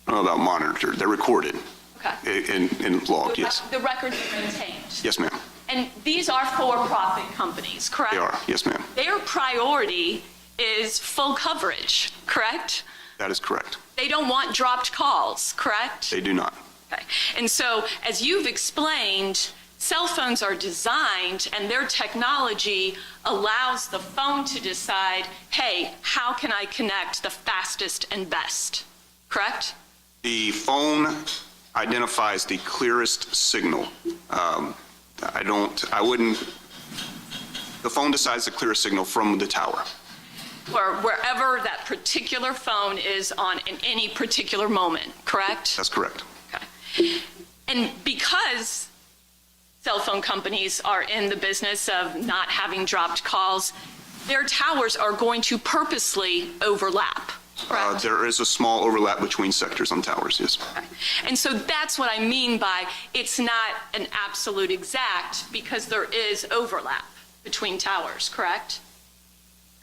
I don't know about monitored. They're recorded
Okay.
and logged, yes.
The records are maintained.
Yes, ma'am.
And these are for-profit companies, correct?
They are. Yes, ma'am.
Their priority is full coverage, correct?
That is correct.
They don't want dropped calls, correct?
They do not.
Okay. And so, as you've explained, cell phones are designed and their technology allows the phone to decide, hey, how can I connect the fastest and best, correct?
The phone identifies the clearest signal. The phone decides the clearest signal from the tower.
Or wherever that particular phone is on in any particular moment, correct?
That's correct.
Okay. And because cell phone companies are in the business of not having dropped calls, their towers are going to purposely overlap, correct?
There is a small overlap between sectors on towers, yes.
Okay. And so that's what I mean by it's not an absolute exact because there is overlap between towers, correct?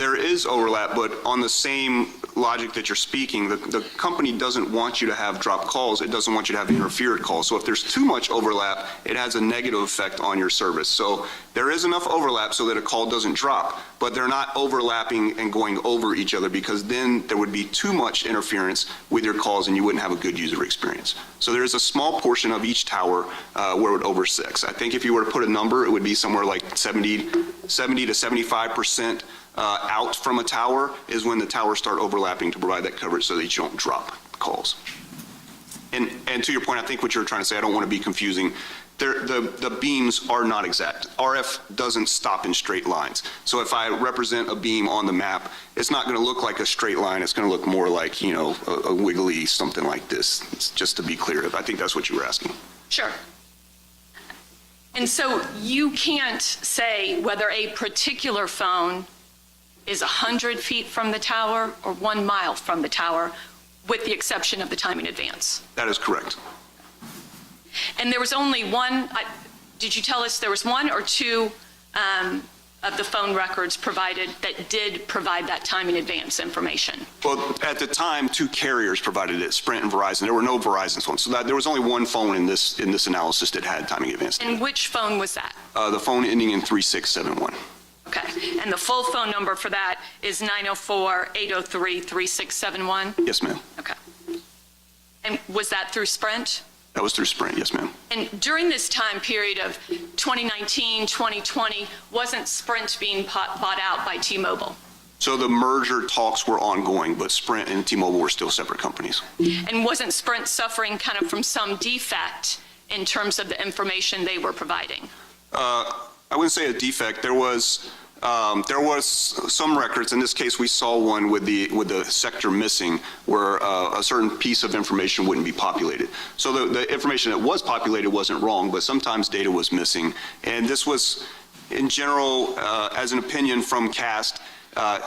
There is overlap, but on the same logic that you're speaking, the company doesn't want you to have dropped calls. It doesn't want you to have interfered calls. So if there's too much overlap, it has a negative effect on your service. So there is enough overlap so that a call doesn't drop, but they're not overlapping and going over each other, because then there would be too much interference with your calls and you wouldn't have a good user experience. So there is a small portion of each tower where it would oversix. I think if you were to put a number, it would be somewhere like 70 to 75% out from a tower is when the towers start overlapping to provide that coverage so that you don't drop calls. And to your point, I think what you're trying to say, I don't want to be confusing. The beams are not exact. RF doesn't stop in straight lines. So if I represent a beam on the map, it's not going to look like a straight line. It's going to look more like, you know, a wiggly something like this. It's just to be clear. I think that's what you were asking.
Sure. And so you can't say whether a particular phone is 100 feet from the tower or 1 mile from the tower, with the exception of the time in advance.
That is correct.
And there was only one, did you tell us there was one or two of the phone records provided that did provide that time in advance information?
Well, at the time, 2 carriers provided it, Sprint and Verizon. There were no Verizon phones. So there was only one phone in this analysis that had timing advance.
And which phone was that?
The phone ending in 3671.
Okay. And the full phone number for that is 904-803-3671?
Yes, ma'am.
Okay. And was that through Sprint?
That was through Sprint, yes, ma'am.
And during this time period of 2019, 2020, wasn't Sprint being bought out by T-Mobile?
So the merger talks were ongoing, but Sprint and T-Mobile were still separate companies.
And wasn't Sprint suffering kind of from some defect in terms of the information they were providing?
I wouldn't say a defect. There was some records. In this case, we saw one with the sector missing, where a certain piece of information wouldn't be populated. So the information that was populated wasn't wrong, but sometimes data was missing. And this was, in general, as an opinion from CAST,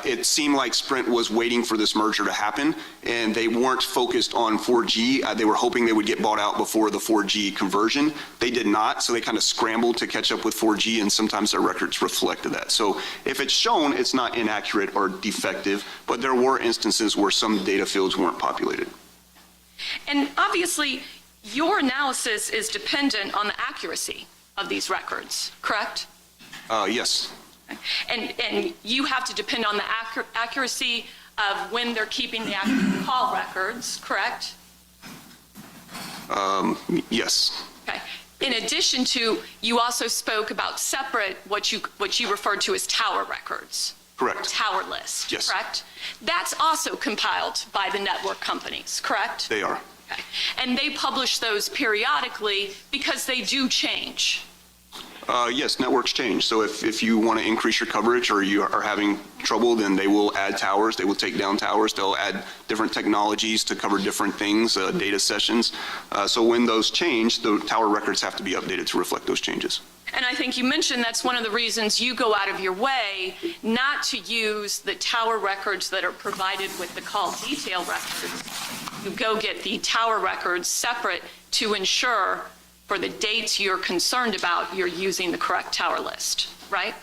it seemed like Sprint was waiting for this merger to happen, and they weren't focused on 4G. They were hoping they would get bought out before the 4G conversion. They did not, so they kind of scrambled to catch up with 4G, and sometimes their records reflected that. So if it's shown, it's not inaccurate or defective, but there were instances where some data fields weren't populated.
And obviously, your analysis is dependent on the accuracy of these records, correct?
Yes.
And you have to depend on the accuracy of when they're keeping the active call records, correct?
Yes.
Okay. In addition to, you also spoke about separate, what you referred to as tower records.
Correct.
Tower list,
Yes.
correct? That's also compiled by the network companies, correct?
They are.
Okay. And they publish those periodically because they do change.
Yes, networks change. So if you want to increase your coverage or you are having trouble, then they will add towers. They will take down towers. They'll add different technologies to cover different things, data sessions. So when those change, the tower records have to be updated to reflect those changes.
And I think you mentioned that's one of the reasons you go out of your way not to use the tower records that are provided with the call detail records. You go get the tower records separate to ensure for the dates you're concerned about, you're using the correct tower list, right?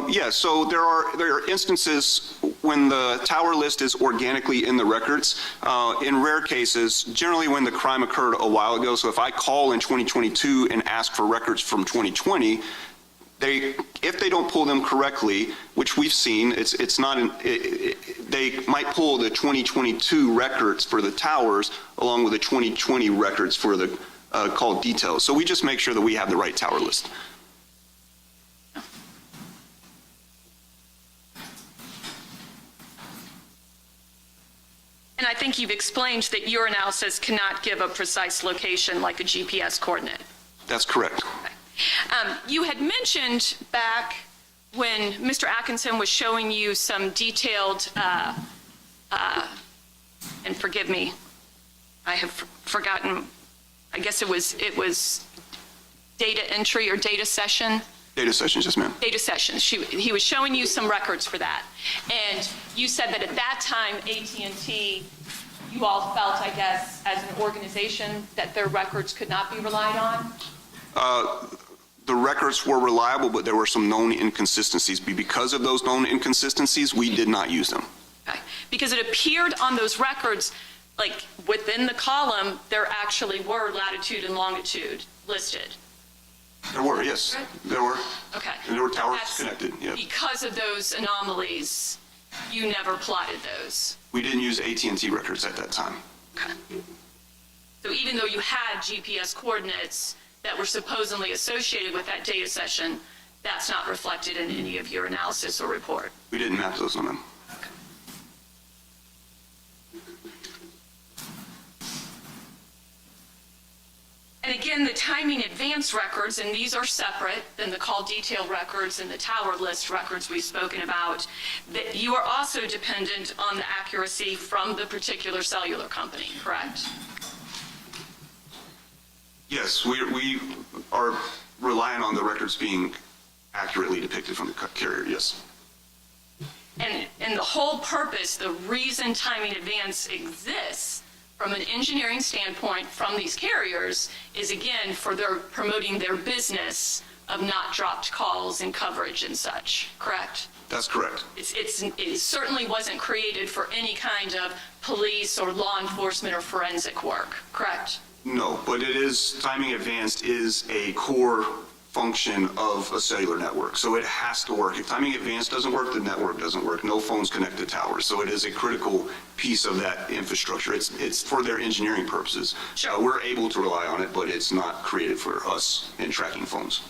Yeah, so there are instances when the tower list is organically in the records. In rare cases, generally when the crime occurred a while ago, so if I call in 2022 and ask for records from 2020, if they don't pull them correctly, which we've seen, they might pull the 2022 records for the towers along with the 2020 records for the call details. So we just make sure that we have the right tower list.
And I think you've explained that your analysis cannot give a precise location like a GPS coordinate.
That's correct.
You had mentioned back when Mr. Atkinson was showing you some detailed, and forgive me, I have forgotten, I guess it was data entry or data session?
Data sessions, yes, ma'am.
Data sessions. He was showing you some records for that. And you said that at that time, AT&T, you all felt, I guess, as an organization, that their records could not be relied on?
The records were reliable, but there were some known inconsistencies. Because of those known inconsistencies, we did not use them.
Okay. Because it appeared on those records, like within the column, there actually were latitude and longitude listed.
There were, yes, there were.
Okay.
And there were towers
That's
connected, yeah.
Because of those anomalies, you never plotted those.
We didn't use AT&T records at that time.
Okay. So even though you had GPS coordinates that were supposedly associated with that data session, that's not reflected in any of your analysis or report.
We didn't map those on them.
And again, the timing advance records, and these are separate than the call detail records and the tower list records we've spoken about, that you are also dependent on the accuracy from the particular cellular company, correct?
Yes, we are relying on the records being accurately depicted from the carrier, yes.
And the whole purpose, the reason timing advance exists from an engineering standpoint from these carriers is, again, for their promoting their business of not dropped calls and coverage and such, correct?
That's correct.
It certainly wasn't created for any kind of police or law enforcement or forensic work, correct?
No, but it is, timing advanced is a core function of a cellular network, so it has to work. If timing advanced doesn't work, the network doesn't work. No phones connect to towers, so it is a critical piece of that infrastructure. It's for their engineering purposes.
Sure.
We're able to rely on it, but it's not created for us in tracking phones.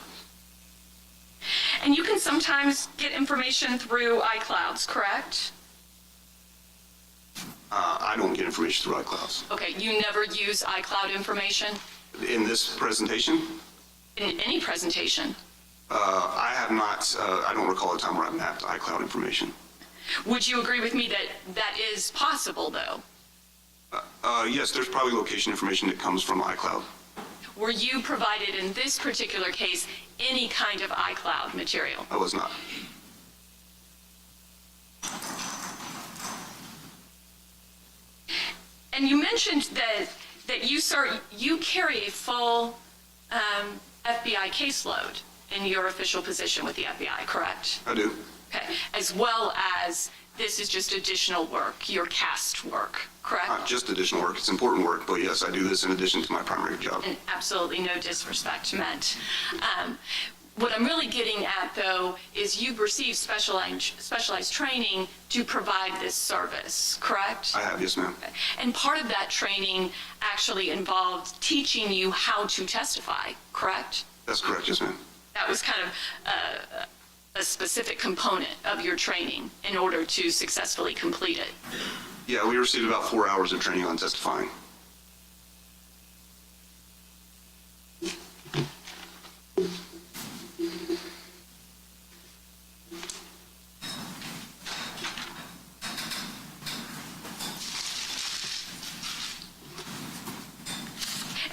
And you can sometimes get information through iClouds, correct?
I don't get information through iClouds.
Okay, you never use iCloud information
In this presentation,
in any presentation.
I have not, I don't recall a time where I mapped iCloud information.
Would you agree with me that that is possible, though?
Yes, there's probably location information that comes from iCloud.
Were you provided in this particular case any kind of iCloud material?
I was not.
And you mentioned that you, sir, you carry a full FBI caseload in your official position with the FBI, correct?
I do.
Okay, as well as this is just additional work, your cast work, correct?
Not just additional work, it's important work, but yes, I do this in addition to my primary job.
And absolutely no disrespect meant. What I'm really getting at, though, is you've received specialized training to provide this service, correct?
I have, yes, ma'am.
And part of that training actually involved teaching you how to testify, correct?
That's correct, yes, ma'am.
That was kind of a specific component of your training in order to successfully complete it.
Yeah, we received about 4 hours of training on testifying.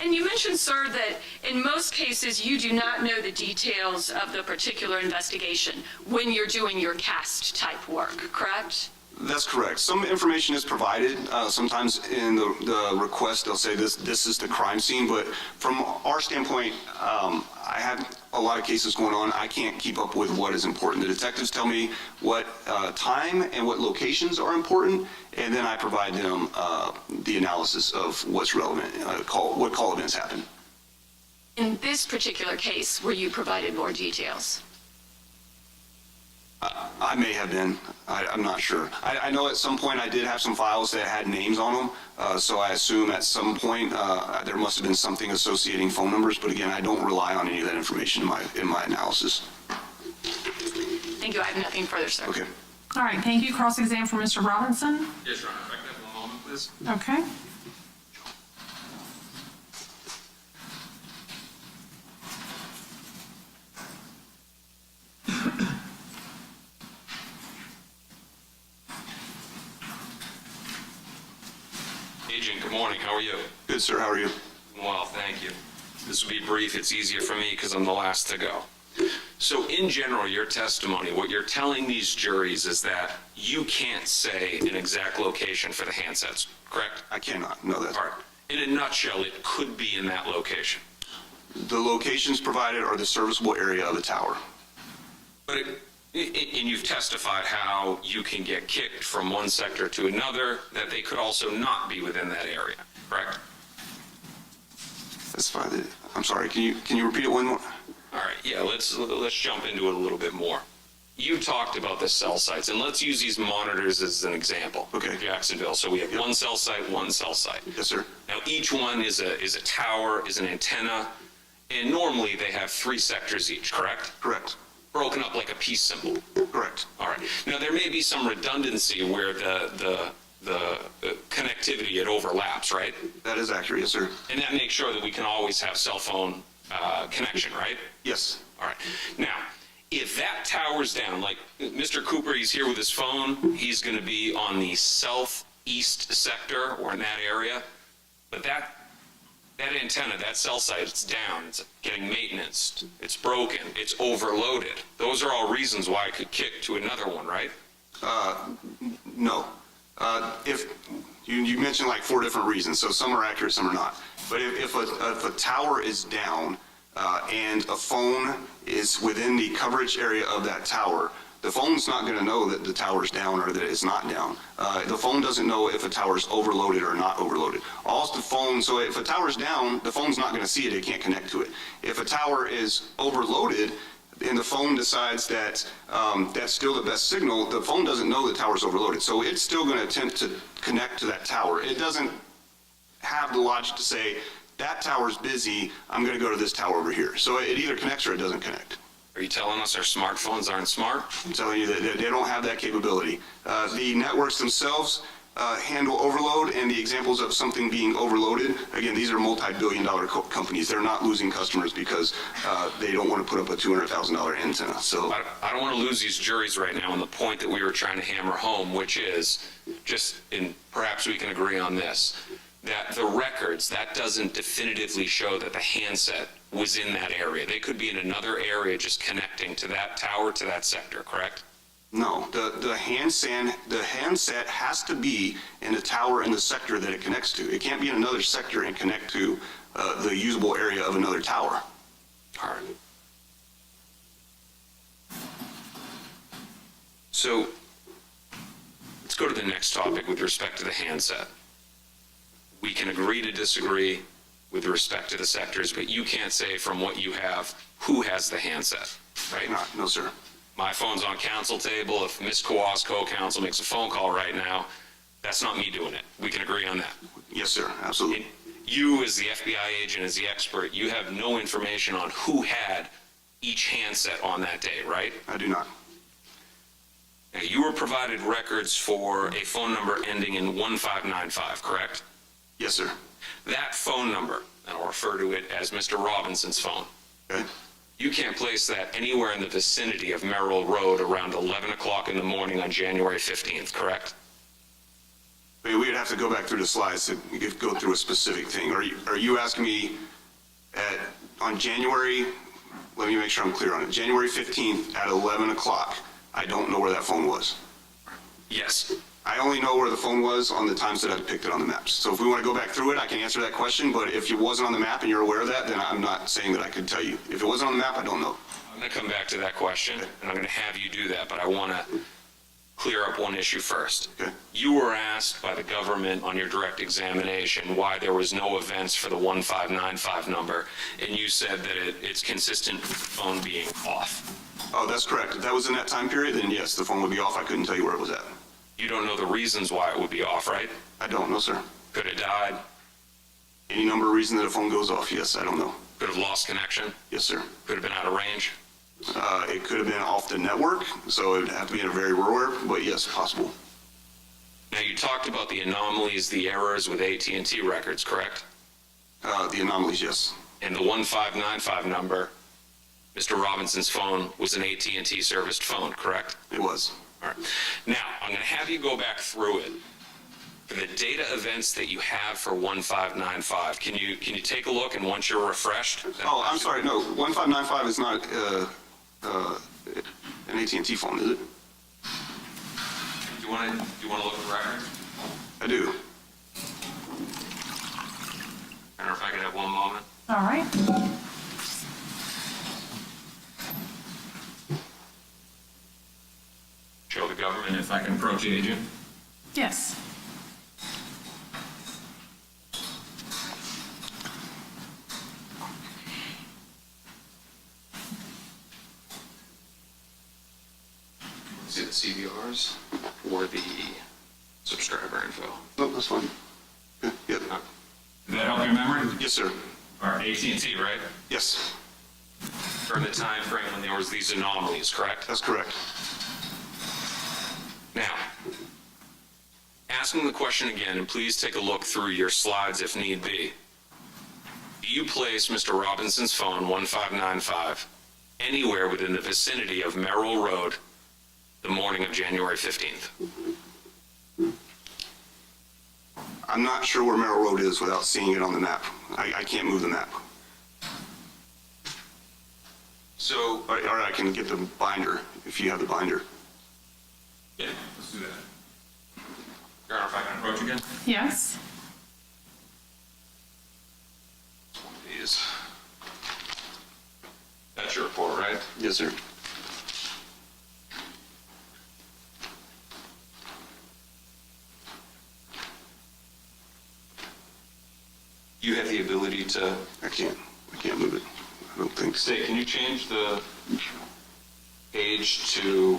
And you mentioned, sir, that in most cases you do not know the details of the particular investigation when you're doing your cast type work, correct?
That's correct. Some information is provided. Sometimes in the request, they'll say this is the crime scene, but from our standpoint, I have a lot of cases going on. I can't keep up with what is important. The detectives tell me what time and what locations are important, and then I provide them the analysis of what's relevant, what call events happen.
In this particular case, were you provided more details?
I may have been. I'm not sure. I know at some point I did have some files that had names on them, so I assume at some point there must have been something associating phone numbers, but again, I don't rely on any of that information in my analysis.
Thank you. I have nothing further, sir.
Okay.
All right, thank you. Cross-exam for Mr. Robinson.
Yes, Your Honor. If I could have 1 moment, please.
Okay.
Agent, good morning. How are you?
Good, sir. How are you?
Well, thank you. This will be brief. It's easier for me because I'm the last to go. So in general, your testimony, what you're telling these juries is that you can't say an exact location for the handsets, correct?
I cannot know that.
All right. In a nutshell, it could be in that location.
The locations provided are the serviceable area of the tower.
But and you've testified how you can get kicked from one sector to another, that they could also not be within that area, correct?
That's fine. I'm sorry, can you repeat it one more?
All right, yeah, let's jump into it a little bit more. You talked about the cell sites, and let's use these monitors as an example.
Okay.
Jacksonville. So we have one cell site, one cell site.
Yes, sir.
Now, each one is a tower, is an antenna, and normally they have 3 sectors each, correct?
Correct.
Broken up like a peace symbol.
Correct.
All right. Now, there may be some redundancy where the connectivity, it overlaps, right?
That is accurate, yes, sir.
And that makes sure that we can always have cell phone connection, right?
Yes.
All right. Now, if that tower's down, like Mr. Cooper, he's here with his phone, he's going to be on the southeast sector or in that area, but that antenna, that cell site, it's down, it's getting maintenance, it's broken, it's overloaded. Those are all reasons why I could kick to another one, right?
No. If you mentioned like 4 different reasons, so some are accurate, some are not. But if a tower is down and a phone is within the coverage area of that tower, the phone's not going to know that the tower's down or that it's not down. The phone doesn't know if a tower's overloaded or not overloaded. So if a tower's down, the phone's not going to see it, it can't connect to it. If a tower is overloaded, and the phone decides that that's still the best signal, the phone doesn't know the tower's overloaded. So it's still going to attempt to connect to that tower. It doesn't have the logic to say, that tower's busy, I'm going to go to this tower over here. So it either connects or it doesn't connect.
Are you telling us our smartphones aren't smart?
I'm telling you that they don't have that capability. The networks themselves handle overload, and the examples of something being overloaded, again, these are multi-billion-dollar companies. They're not losing customers because they don't want to put up a $200,000 antenna. So
I don't want to lose these juries right now on the point that we were trying to hammer home, which is and perhaps we can agree on this, that the records, that doesn't definitively show that the handset was in that area. They could be in another area just connecting to that tower, to that sector, correct?
no, the handset has to be in the tower in the sector that it connects to. It can't be in another sector and connect to the usable area of another tower.
All right. So let's go to the next topic with respect to the handset. We can agree to disagree with respect to the sectors, but you can't say from what you have who has the handset, right?
No, sir.
My phone's on counsel table. If Ms. Kawass, co-counsel, makes a phone call right now, that's not me doing it. We can agree on that.
Yes, sir. Absolutely.
And you, as the FBI agent, as the expert, you have no information on who had each handset on that day, right?
I do not.
Now, you were provided records for a phone number ending in 1595, correct?
Yes, sir.
That phone number, and I'll refer to it as Mr. Robinson's phone,
Okay.
you can't place that anywhere in the vicinity of Merrill Road around 11 o'clock in the morning on January 15th, correct?
We would have to go back through the slides to go through a specific thing. Are you asking me on January, let me make sure I'm clear on it, January 15th at 11 o'clock, I don't know where that phone was.
Yes.
I only know where the phone was on the times that I picked it on the maps. So if we want to go back through it, I can answer that question, but if it wasn't on the map and you're aware of that, then I'm not saying that I could tell you. If it wasn't on the map, I don't know.
I'm going to come back to that question, and I'm going to have you do that, but I want to clear up one issue first.
Okay.
You were asked by the government on your direct examination why there was no events for the 1595 number, and you said that it's consistent with the phone being off.
Oh, that's correct. If that was in that time period, then yes, the phone would be off. I couldn't tell you where it was at.
You don't know the reasons why it would be off, right?
I don't know, sir.
Could have died,
Any number of reasons that a phone goes off, yes, I don't know.
could have lost connection,
Yes, sir.
could have been out of range.
It could have been off the network, so it would have to be in a very rural area, but yes, possible.
Now, you talked about the anomalies, the errors with AT&T records, correct?
The anomalies, yes.
And the 1595 number, Mr. Robinson's phone was an AT&T serviced phone, correct?
It was.
All right. Now, I'm going to have you go back through it. For the data events that you have for 1595, can you take a look, and once you're refreshed?
Oh, I'm sorry, no, 1595 is not an AT&T phone, is it?
Do you want to look at the record?
I do.
I don't know if I could have one moment.
All right.
government, if I can approach the agent.
Yes.
See the CVRs or the subscriber info?
No, that's fine. Yeah, yeah.
Did that help your memory?
Yes, sir.
All right, AT&T, right?
Yes,
During the time frame when there was these anomalies, correct?
that's correct.
Now, asking the question again, and please take a look through your slides if need be. Do you place Mr. Robinson's phone, 1595, anywhere within the vicinity of Merrill Road the morning of January 15th?
I'm not sure where Merrill Road is without seeing it on the map. I can't move the map.
So,
Or I can get the binder, if you have the binder.
yeah, let's do that. Your Honor, if I can approach again?
Yes.
One of these. That's your report, right?
Yes, sir.
You have the ability to
I can't move it. I don't think so.
say, can you change the page to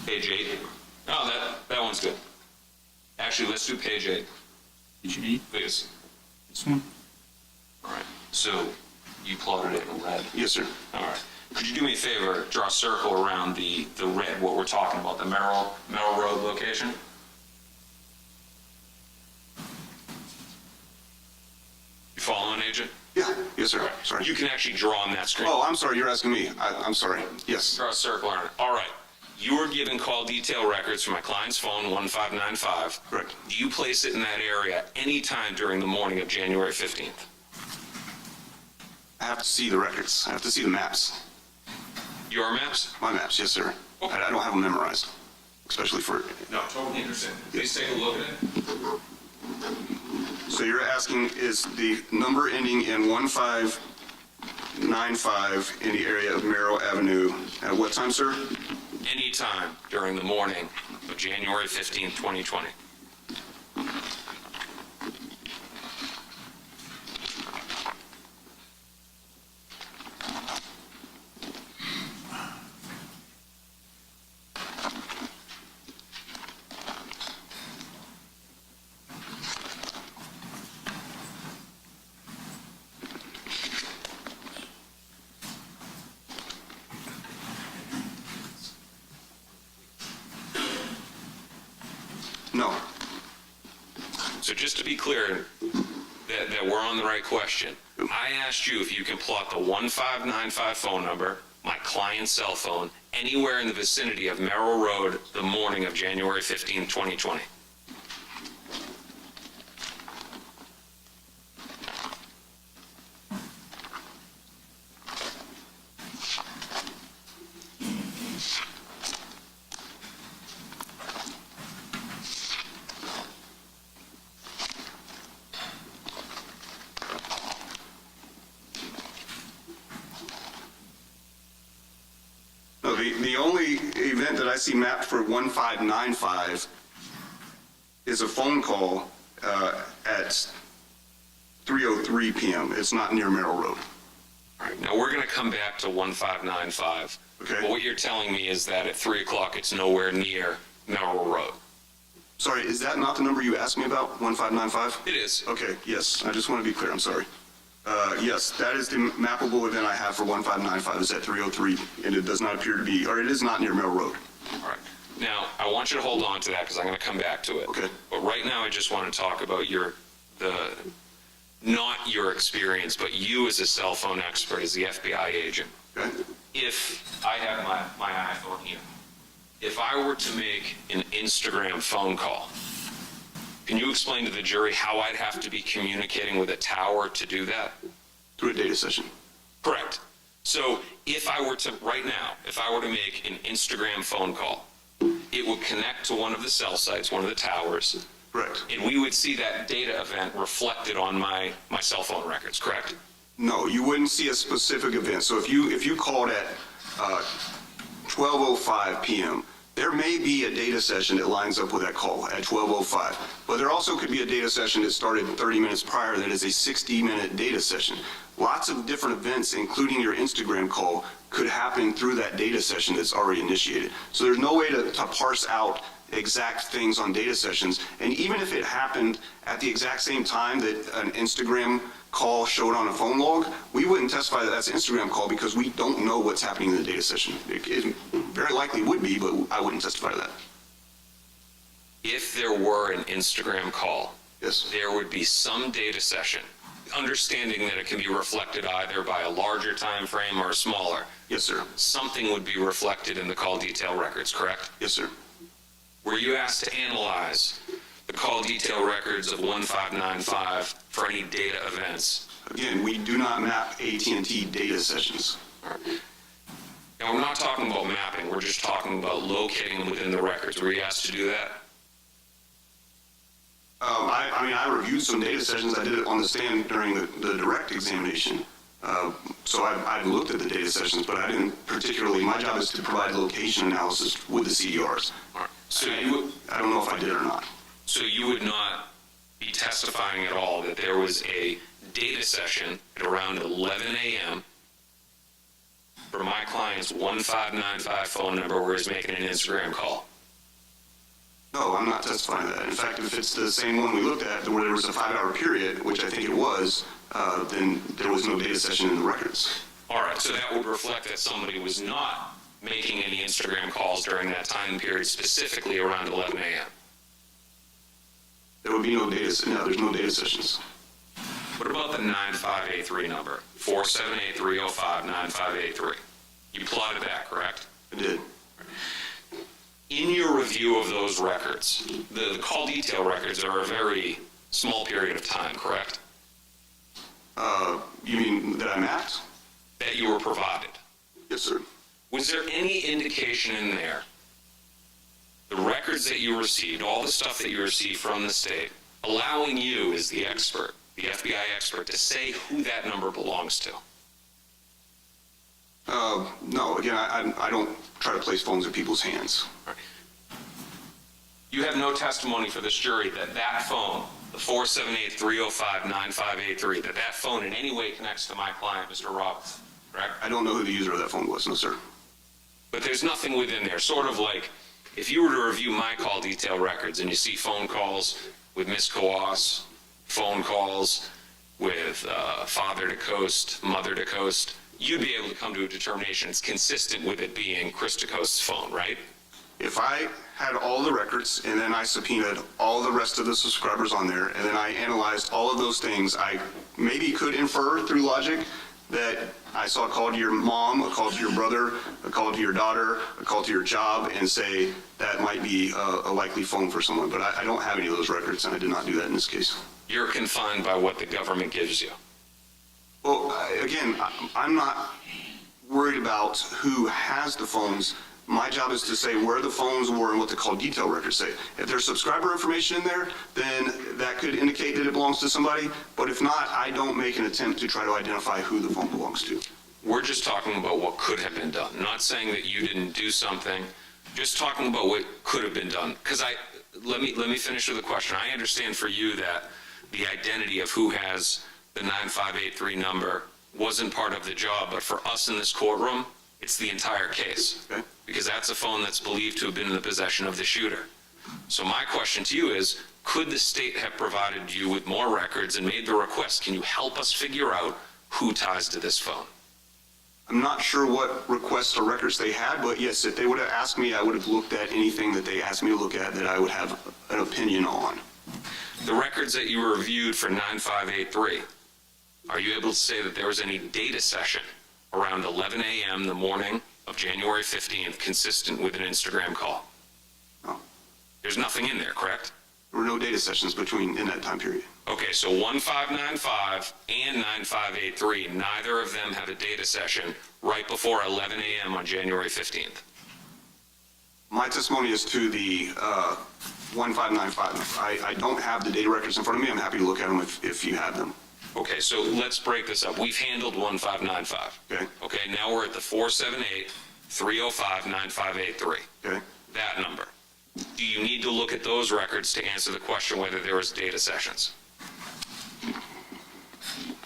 page 8? Oh, that one's good. Actually, let's do page 8,
Page 8,
please.
this one?
All right, so you plotted it in red.
Yes, sir.
All right. Could you do me a favor, draw a circle around the red, what we're talking about, the Merrill Road location? You following, Agent?
Yeah, yes, sir. Sorry.
You can actually draw on that screen.
Oh, I'm sorry. You're asking me. I'm sorry. Yes.
Draw a circle around it. All right. You were given call detail records from my client's phone, 1595.
Correct.
Do you place it in that area anytime during the morning of January 15th?
I have to see the records. I have to see the maps.
Your maps?
My maps, yes, sir.
Okay.
I don't have them memorized, especially for.
No, totally understand. Please take a look at it.
So you're asking, is the number ending in 1595 in the area of Merrill Avenue at what time, sir?
Anytime during the morning of January 15th, 2020.
No.
So just to be clear, that we're on the right question, I asked you if you can plot the 1595 phone number, my client's cell phone, anywhere in the vicinity of Merrill Road the morning of January 15, 2020.
No, the only event that I see mapped for 1595 is a phone call at 3:03 p.m. It's not near Merrill Road.
All right, now we're going to come back to 1595.
Okay.
But what you're telling me is that at 3 o'clock it's nowhere near Merrill Road.
Sorry, is that not the number you asked me about, 1595?
It is.
Okay, yes, I just want to be clear, I'm sorry. Yes, that is the mappable event I have for 1595, is at 3:03, and it does not appear to be, or it is not near Merrill Road.
All right. Now, I want you to hold on to that because I'm going to come back to it.
Okay.
But right now, I just want to talk about not your experience, but you as a cell phone expert, as the FBI agent.
Okay?
If I have my iPhone here, if I were to make an Instagram phone call, can you explain to the jury how I'd have to be communicating with a tower to do that?
Through a data session.
Correct. So if I were to, right now, if I were to make an Instagram phone call, it would connect to one of the cell sites, one of the towers,
Correct.
and we would see that data event reflected on my cell phone records, correct?
No, you wouldn't see a specific event. So if you called at 12:05 p.m., there may be a data session that lines up with that call at 12:05. But there also could be a data session that started 30 minutes prior that is a 60-minute data session. Lots of different events, including your Instagram call, could happen through that data session that's already initiated. So there's no way to parse out exact things on data sessions. And even if it happened at the exact same time that an Instagram call showed on a phone log, we wouldn't testify that that's an Instagram call because we don't know what's happening in the data session. It very likely would be, but I wouldn't testify to that.
If there were an Instagram call,
Yes.
there would be some data session, understanding that it can be reflected either by a larger time frame or a smaller.
Yes, sir.
Something would be reflected in the call detail records, correct?
Yes, sir.
Were you asked to analyze the call detail records of 1595 for any data events?
Again, we do not map AT&T data sessions.
Now, we're not talking about mapping, we're just talking about locating them within the records. Were you asked to do that?
I reviewed some data sessions. I did it on the stand during the direct examination. So I've looked at the data sessions, but I didn't particularly, my job is to provide location analysis with the CDRs.
All right. So
I don't know if I did or not.
So you would not be testifying at all that there was a data session at around 11 a.m. for my client's 1595 phone number where he's making an Instagram call?
No, I'm not testifying to that. In fact, if it's the same one we looked at where there was a 5-hour period, which I think it was, then there was no data session in the records.
All right, so that would reflect that somebody was not making any Instagram calls during that time period, specifically around 11 a.m.
There would be no data, no, there's no data sessions.
What about the 9583 number, 478-305-9583? You plotted that, correct?
I did.
In your review of those records, the call detail records are a very small period of time, correct?
You mean that I mapped?
That you were provided.
Yes, sir.
Was there any indication in there, the records that you received, all the stuff that you received from the state, allowing you as the expert, the FBI expert, to say who that number belongs to?
No, again, I don't try to place phones in people's hands.
You have no testimony for this jury that that phone, the 478-305-9583, that phone in any way connects to my client, Mr. Robinson, correct?
I don't know who the user of that phone was, no, sir.
But there's nothing within there, sort of like if you were to review my call detail records and you see phone calls with Miss Kawass, phone calls with father to coast, mother to coast, you'd be able to come to a determination it's consistent with it being Chris DeCoast's phone, right?
If I had all the records and then I subpoenaed all the rest of the subscribers on there and then I analyzed all of those things, I maybe could infer through logic that I saw a call to your mom, a call to your brother, a call to your daughter, a call to your job, and say that might be a likely phone for someone. But I don't have any of those records, and I did not do that in this case.
You're confined by what the government gives you.
Well, again, I'm not worried about who has the phones. My job is to say where the phones were and what the call detail records say. If there's subscriber information in there, then that could indicate that it belongs to somebody. But if not, I don't make an attempt to try to identify who the phone belongs to.
We're just talking about what could have been done. Not saying that you didn't do something, just talking about what could have been done. Because let me finish with a question. I understand for you that the identity of who has the 9583 number wasn't part of the job, but for us in this courtroom, it's the entire case.
Okay.
Because that's a phone that's believed to have been in the possession of the shooter. So my question to you is, could the state have provided you with more records and made the request? Can you help us figure out who ties to this phone?
I'm not sure what requests or records they had, but yes, if they would have asked me, I would have looked at anything that they asked me to look at that I would have an opinion on.
The records that you reviewed for 9583, are you able to say that there was any data session around 11 a.m. the morning of January 15th consistent with an Instagram call?
No.
There's nothing in there, correct?
There were no data sessions in that time period.
Okay, so 1595 and 9583, neither of them have a data session right before 11 a.m. on January 15th.
My testimony is to the 1595. I don't have the data records in front of me. I'm happy to look at them if you have them.
Okay, so let's break this up. We've handled 1595.
Okay.
Okay, now we're at the 478-305-9583.
Okay.
That number. Do you need to look at those records to answer the question whether there was data sessions?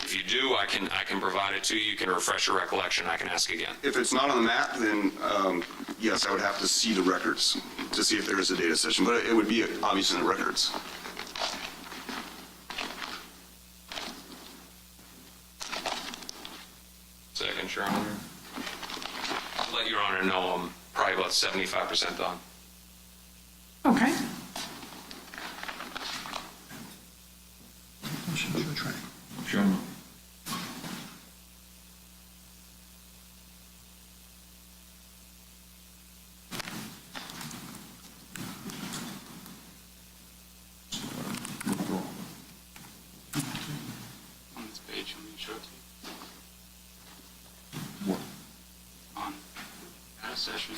If you do, I can provide it to you. You can refresh your recollection. I can ask again.
If it's not on the map, then yes, I would have to see the records to see if there is a data session, but it would be obvious in the records.
Second, Your Honor. I'll let Your Honor know I'm probably about 75% done.
Okay.
Sure.
On this page, let me show it to you. What? On data session.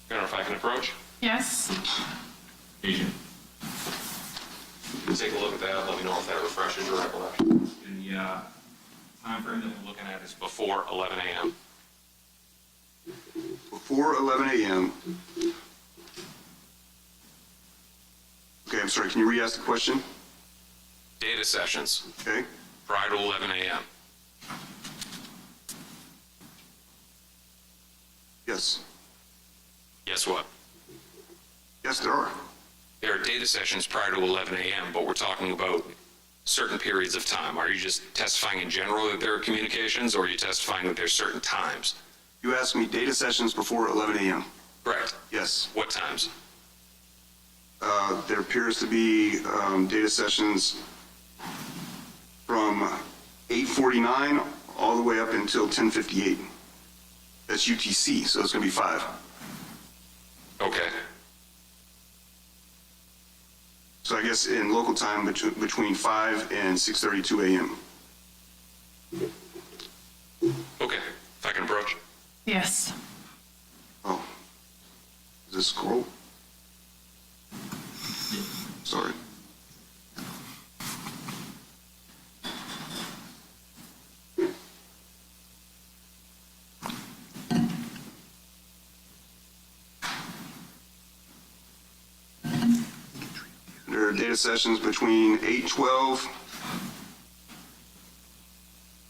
Your Honor, if I can approach?
Yes.
Agent. Take a look at that. Let me know if that refreshes your recollection. And the time frame that we're looking at is before 11 a.m.
Before 11 a.m. Okay, I'm sorry, can you re-ask the question?
Data sessions
Okay.
prior to 11 a.m.
Yes.
Guess what?
Yes, there are.
There are data sessions prior to 11 a.m., but we're talking about certain periods of time. Are you just testifying in general that there are communications, or are you testifying that there's certain times?
You asked me data sessions before 11 a.m.
Correct.
Yes.
What times?
There appears to be data sessions from 8:49 all the way up until 10:58. That's UTC, so it's going to be 5.
Okay.
So I guess in local time between 5 and 6:32 a.m.
Okay. If I can approach.
Yes.
Oh, is this scroll? Sorry. There are data sessions between 8:12.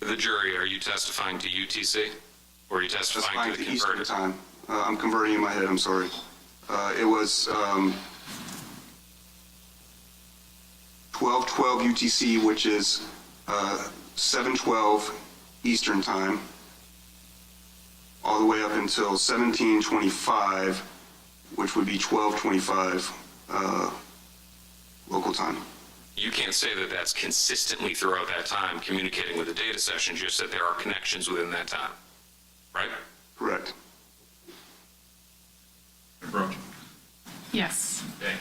The jury, are you testifying to UTC? Or are you testifying to the
Eastern
converted?
time. I'm converting in my head, I'm sorry. It was 12:12 UTC, which is 7:12 Eastern time, all the way up until 17:25, which would be 12:25 local time.
You can't say that that's consistently throughout that time communicating with the data session, just that there are connections within that time. Right?
Correct.
Approach.
Yes.
Okay.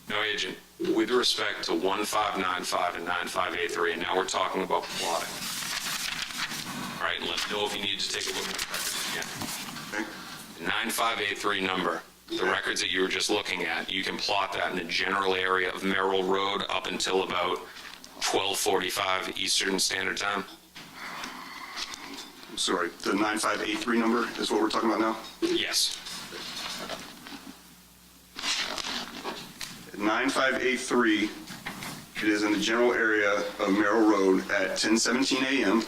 Now, Agent, with respect to 1595 and 9583, and now we're talking about plotting. All right, and let me know if you need to take a look at the records again.
Okay.
The 9583 number, the records that you were just looking at, you can plot that in the general area of Merrill Road up until about 12:45 Eastern Standard Time.
I'm sorry, the 9583 number is what we're talking about now?
Yes.
9583, it is in the general area of Merrill Road at 10:17 a.m.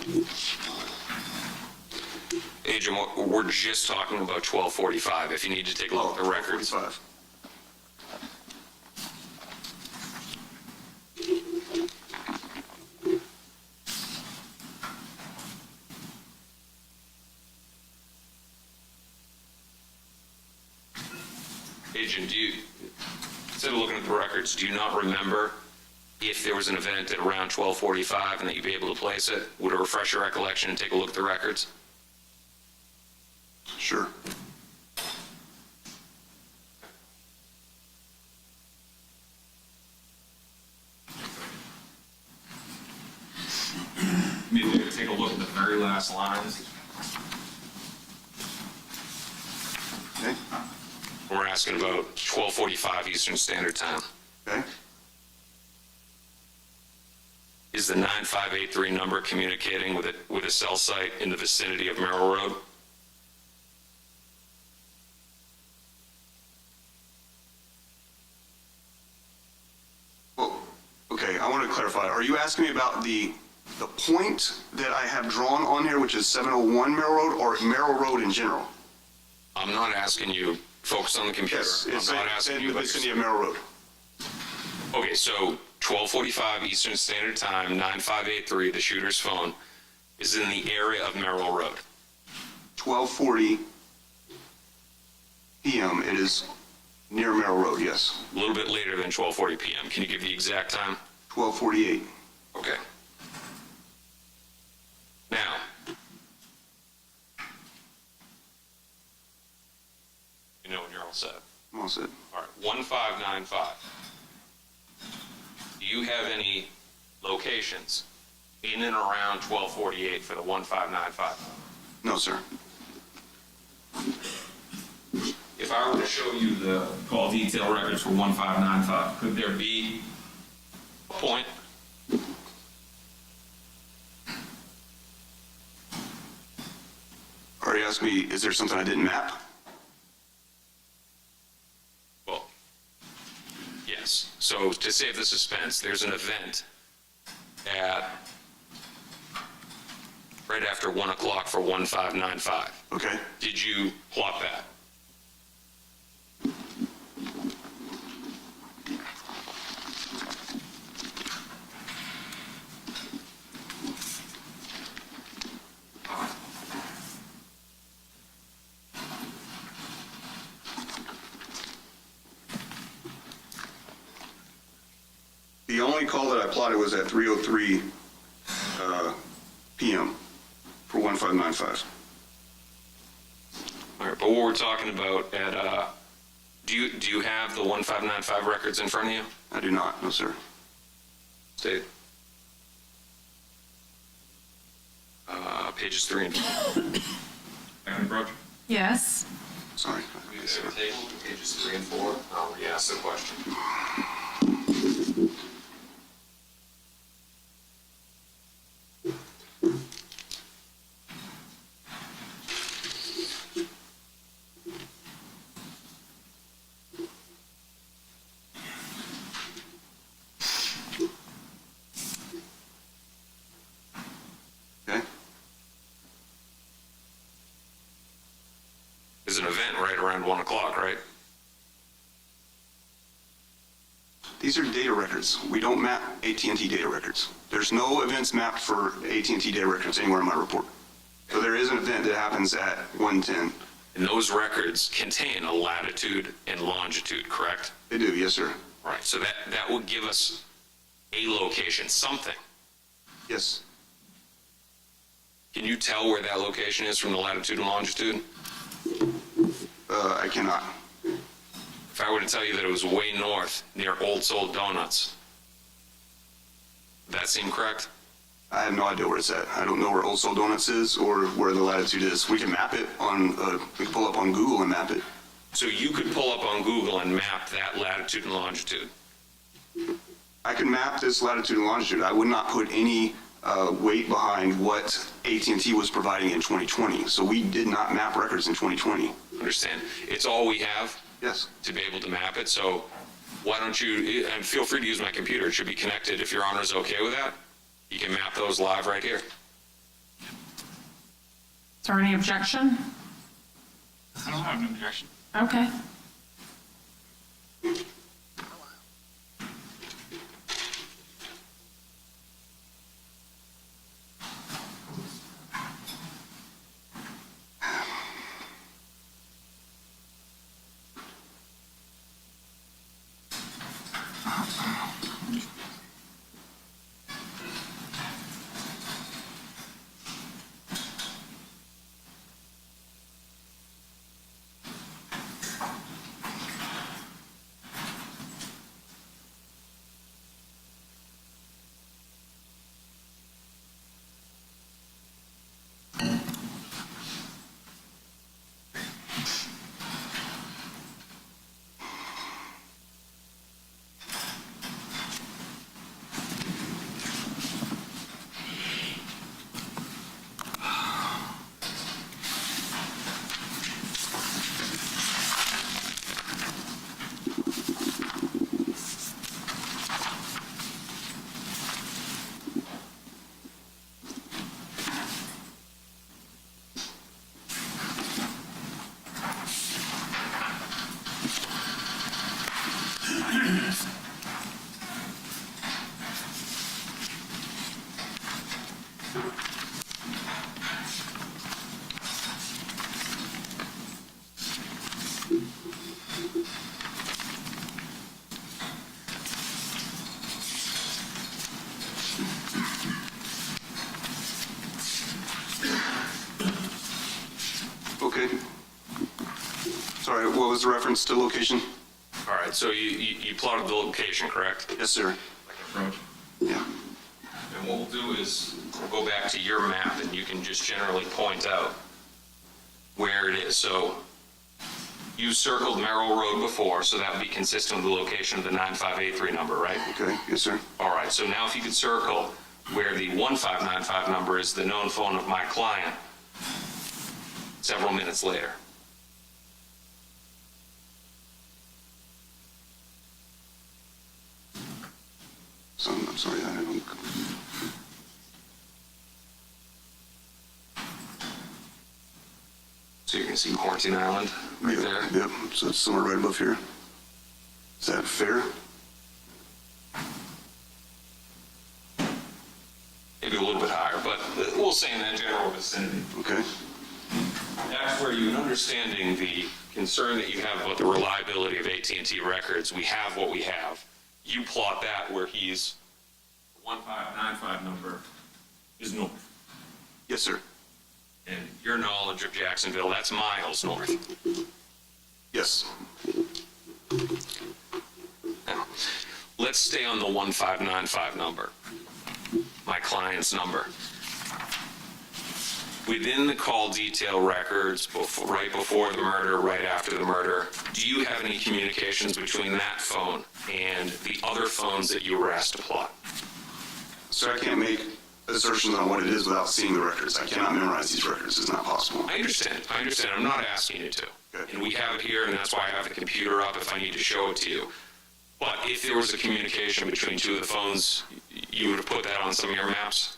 Agent, we're just talking about 12:45. If you need to take a look at the records.
45.
Agent, records, do you not remember if there was an event at around 12:45 and that you'd be able to place it? Would it refresh your recollection and take a look at the records?
Sure.
Maybe take a look at the very last lines.
Okay.
We're asking about 12:45 Eastern Standard Time.
Okay.
Is the 9583 number communicating with a cell site in the vicinity of Merrill Road?
Well, okay, I want to clarify. Are you asking me about the point that I have drawn on here, which is 701 Merrill Road, or Merrill Road in general?
I'm not asking you, focus on the computer.
Yes,
I'm
it's
not asking you
in the
about
vicinity of Merrill Road.
Okay, so 12:45 Eastern Standard Time, 9583, the shooter's phone, is in the area of Merrill Road.
12:40 p.m. It is near Merrill Road, yes.
A little bit later than 12:40 p.m. Can you give the exact time?
12:48.
Okay. Now, you know when you're all set.
I'm all set.
All right, 1595. Do you have any locations in and around 1248 for the 1595?
No, sir.
If I were to show you the call detail records for 1595, could there be a point?
Are you asking me, is there something I didn't map?
Well, yes. So to save the suspense, there's an event at right after 1 o'clock for 1595.
Okay.
Did you plot that?
The only call that I plotted was at 3:03 p.m. for 1595.
All right, but what we're talking about at, do you have the 1595 records in front of you?
I do not, no, sir.
State. Pages 3 and 4. Second approach.
Yes.
Sorry.
Pages 3 and 4. I'll re-ask the question.
Okay.
There's an event right around 1 o'clock, right?
These are data records. We don't map AT&T data records. There's no events mapped for AT&T data records anywhere in my report. So there is an event that happens at 1:10.
And those records contain a latitude and longitude, correct?
They do, yes, sir.
Right, so that would give us a location, something.
Yes.
Can you tell where that location is from the latitude and longitude?
I cannot.
If I were to tell you that it was way north, near Old Soul Donuts, that seem correct?
I have no idea where it's at. I don't know where Old Soul Donuts is or where the latitude is. We can map it on, we can pull up on Google and map it.
So you could pull up on Google and map that latitude and longitude.
I can map this latitude and longitude. I would not put any weight behind what AT&T was providing in 2020. So we did not map records in 2020.
Understand? It's all we have
Yes.
to be able to map it, so why don't you, and feel free to use my computer, it should be connected if your honor's okay with that. You can map those live right here.
Is there any objection?
I don't have an objection.
Okay.
Okay. Sorry, what was the reference to location?
All right, so you plotted the location, correct?
Yes, sir.
Approach.
Yeah.
And what we'll do is we'll go back to your map and you can just generally point out where it is. So you circled Merrill Road before, so that would be consistent with the location of the 9583 number, right?
Okay, yes, sir.
All right, so now if you could circle where the 1595 number is, the known phone of my client, several minutes later.
So, I'm sorry, I don't...
So you can see Quarantine Island right there.
Yep, so it's somewhere right above here. Is that fair?
Maybe a little bit higher, but we'll say in that general vicinity.
Okay.
That's where you, in understanding the concern that you have about the reliability of AT&T records, we have what we have. You plot that where he's, the 1595 number is north.
Yes, sir.
And your knowledge of Jacksonville, that's miles north.
Yes.
Now, let's stay on the 1595 number, my client's number. Within the call detail records, right before the murder, right after the murder, do you have any communications between that phone and the other phones that you were asked to plot?
Sir, I can't make assertions on what it is without seeing the records. I cannot memorize these records. It's not possible.
I understand. I'm not asking you to.
Okay.
And we have it here, and that's why I have the computer up if I need to show it to you. But if there was a communication between two of the phones, you would have put that on some of your maps?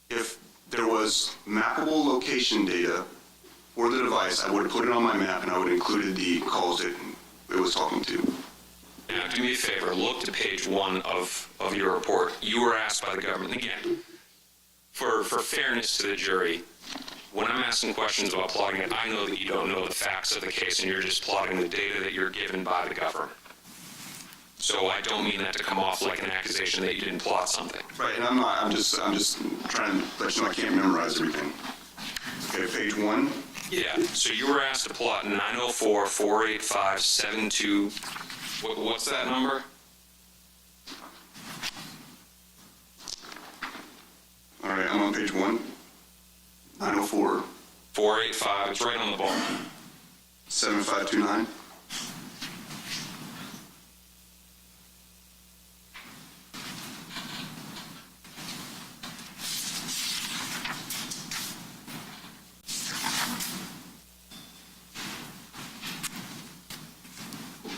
If there was mappable location data for the device, I would have put it on my map and I would have included the calls that it was talking to.
Now, do me a favor, look to page 1 of your report. You were asked by the government, again, for fairness to the jury, when I'm asking questions about plotting it, I know that you don't know the facts of the case and you're just plotting the data that you're given by the government. So I don't mean that to come off like an accusation that you didn't plot something.
Right, and I'm not. I'm just trying to let you know I can't memorize everything. Okay, page 1.
Yeah, so you were asked to plot 904-485-72. What's that number?
All right, I'm on page 1. 904
485, it's right on the ball.
7529.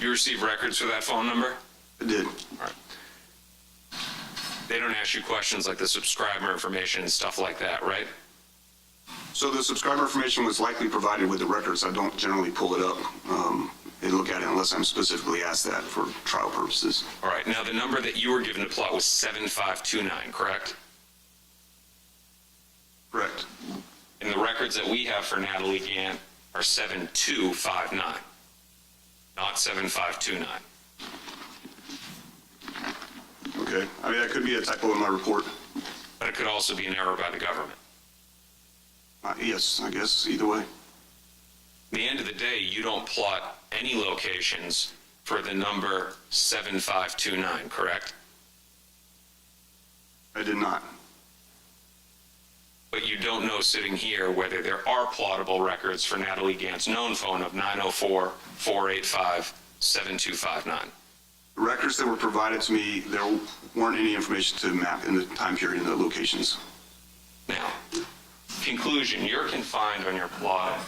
You receive records for that phone number?
I did.
All right. They don't ask you questions like the subscriber information and stuff like that, right?
So the subscriber information was likely provided with the records. I don't generally pull it up and look at it unless I'm specifically asked that for trial purposes.
All right, now the number that you were given to plot was 7529, correct?
Correct.
And the records that we have for Natalie Gant are 7259, not 7529.
Okay, I mean, that could be a typo in my report.
But it could also be an error by the government.
Yes, I guess, either way.
At the end of the day, you don't plot any locations for the number 7529, correct?
I did not.
But you don't know sitting here whether there are plottable records for Natalie Gant's known phone of 904-485-7259.
The records that were provided to me, there weren't any information to map in the time period and the locations.
Now, conclusion, you're confined on your plot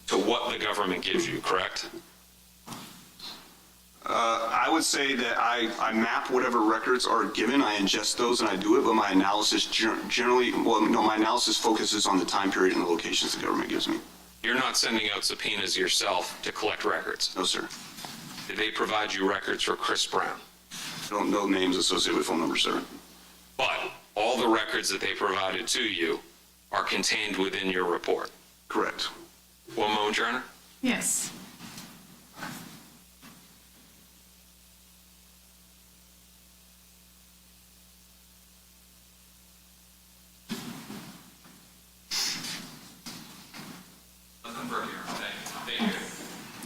to what the government gives you, correct?
I would say that I map whatever records are given, I ingest those and I do it, but my analysis my analysis focuses on the time period and the locations the government gives me.
You're not sending out subpoenas yourself to collect records.
No, sir.
Did they provide you records for Chris Brown?
I don't know names associated with phone numbers, sir.
But all the records that they provided to you are contained within your report.
Correct.
One moment, Your Honor.
Yes.
Thank you.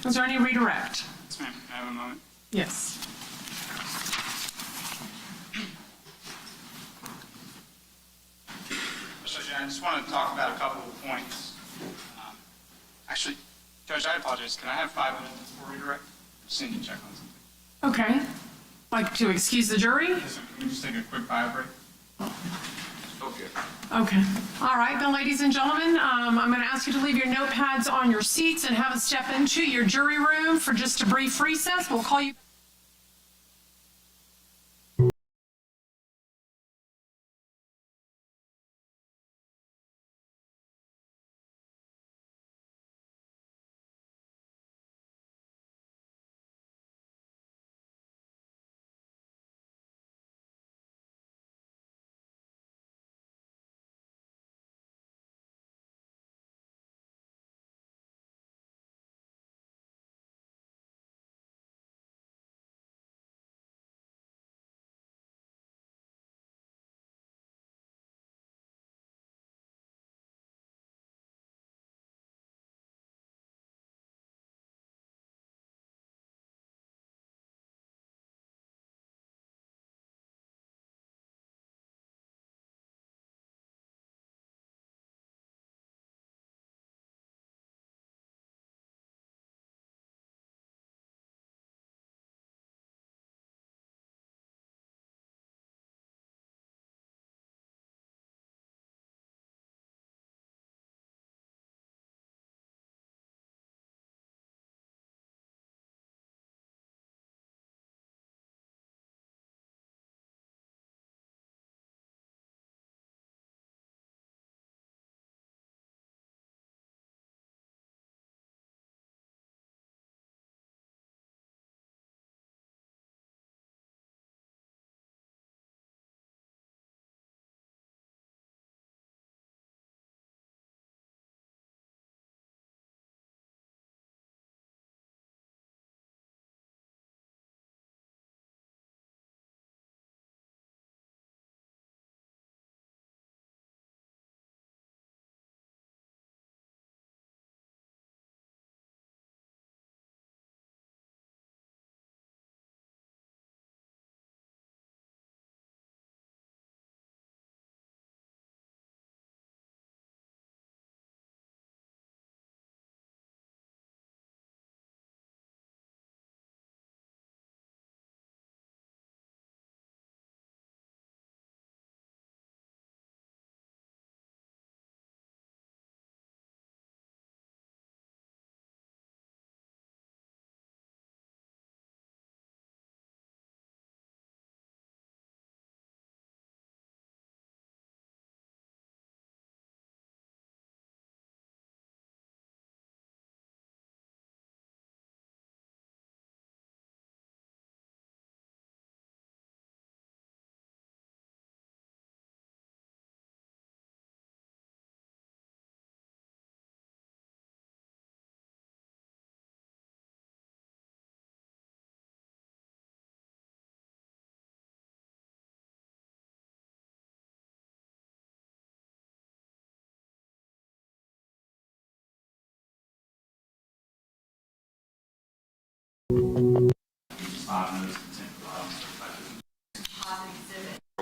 Is there any redirect?
Yes, ma'am. I have a moment.
Yes.
So, Jen, I just want to talk about a couple of points. Actually, Judge, I apologize. Can I have 5 minutes before redirect? Just need to check on something.
Okay. Like to excuse the jury?
Yes, sir. Can we just take a quick bio break?
Okay.
Okay. All right, then, ladies and gentlemen, I'm going to ask you to leave your notepads on your seats and have us step into your jury room for just a brief recess. We'll call you.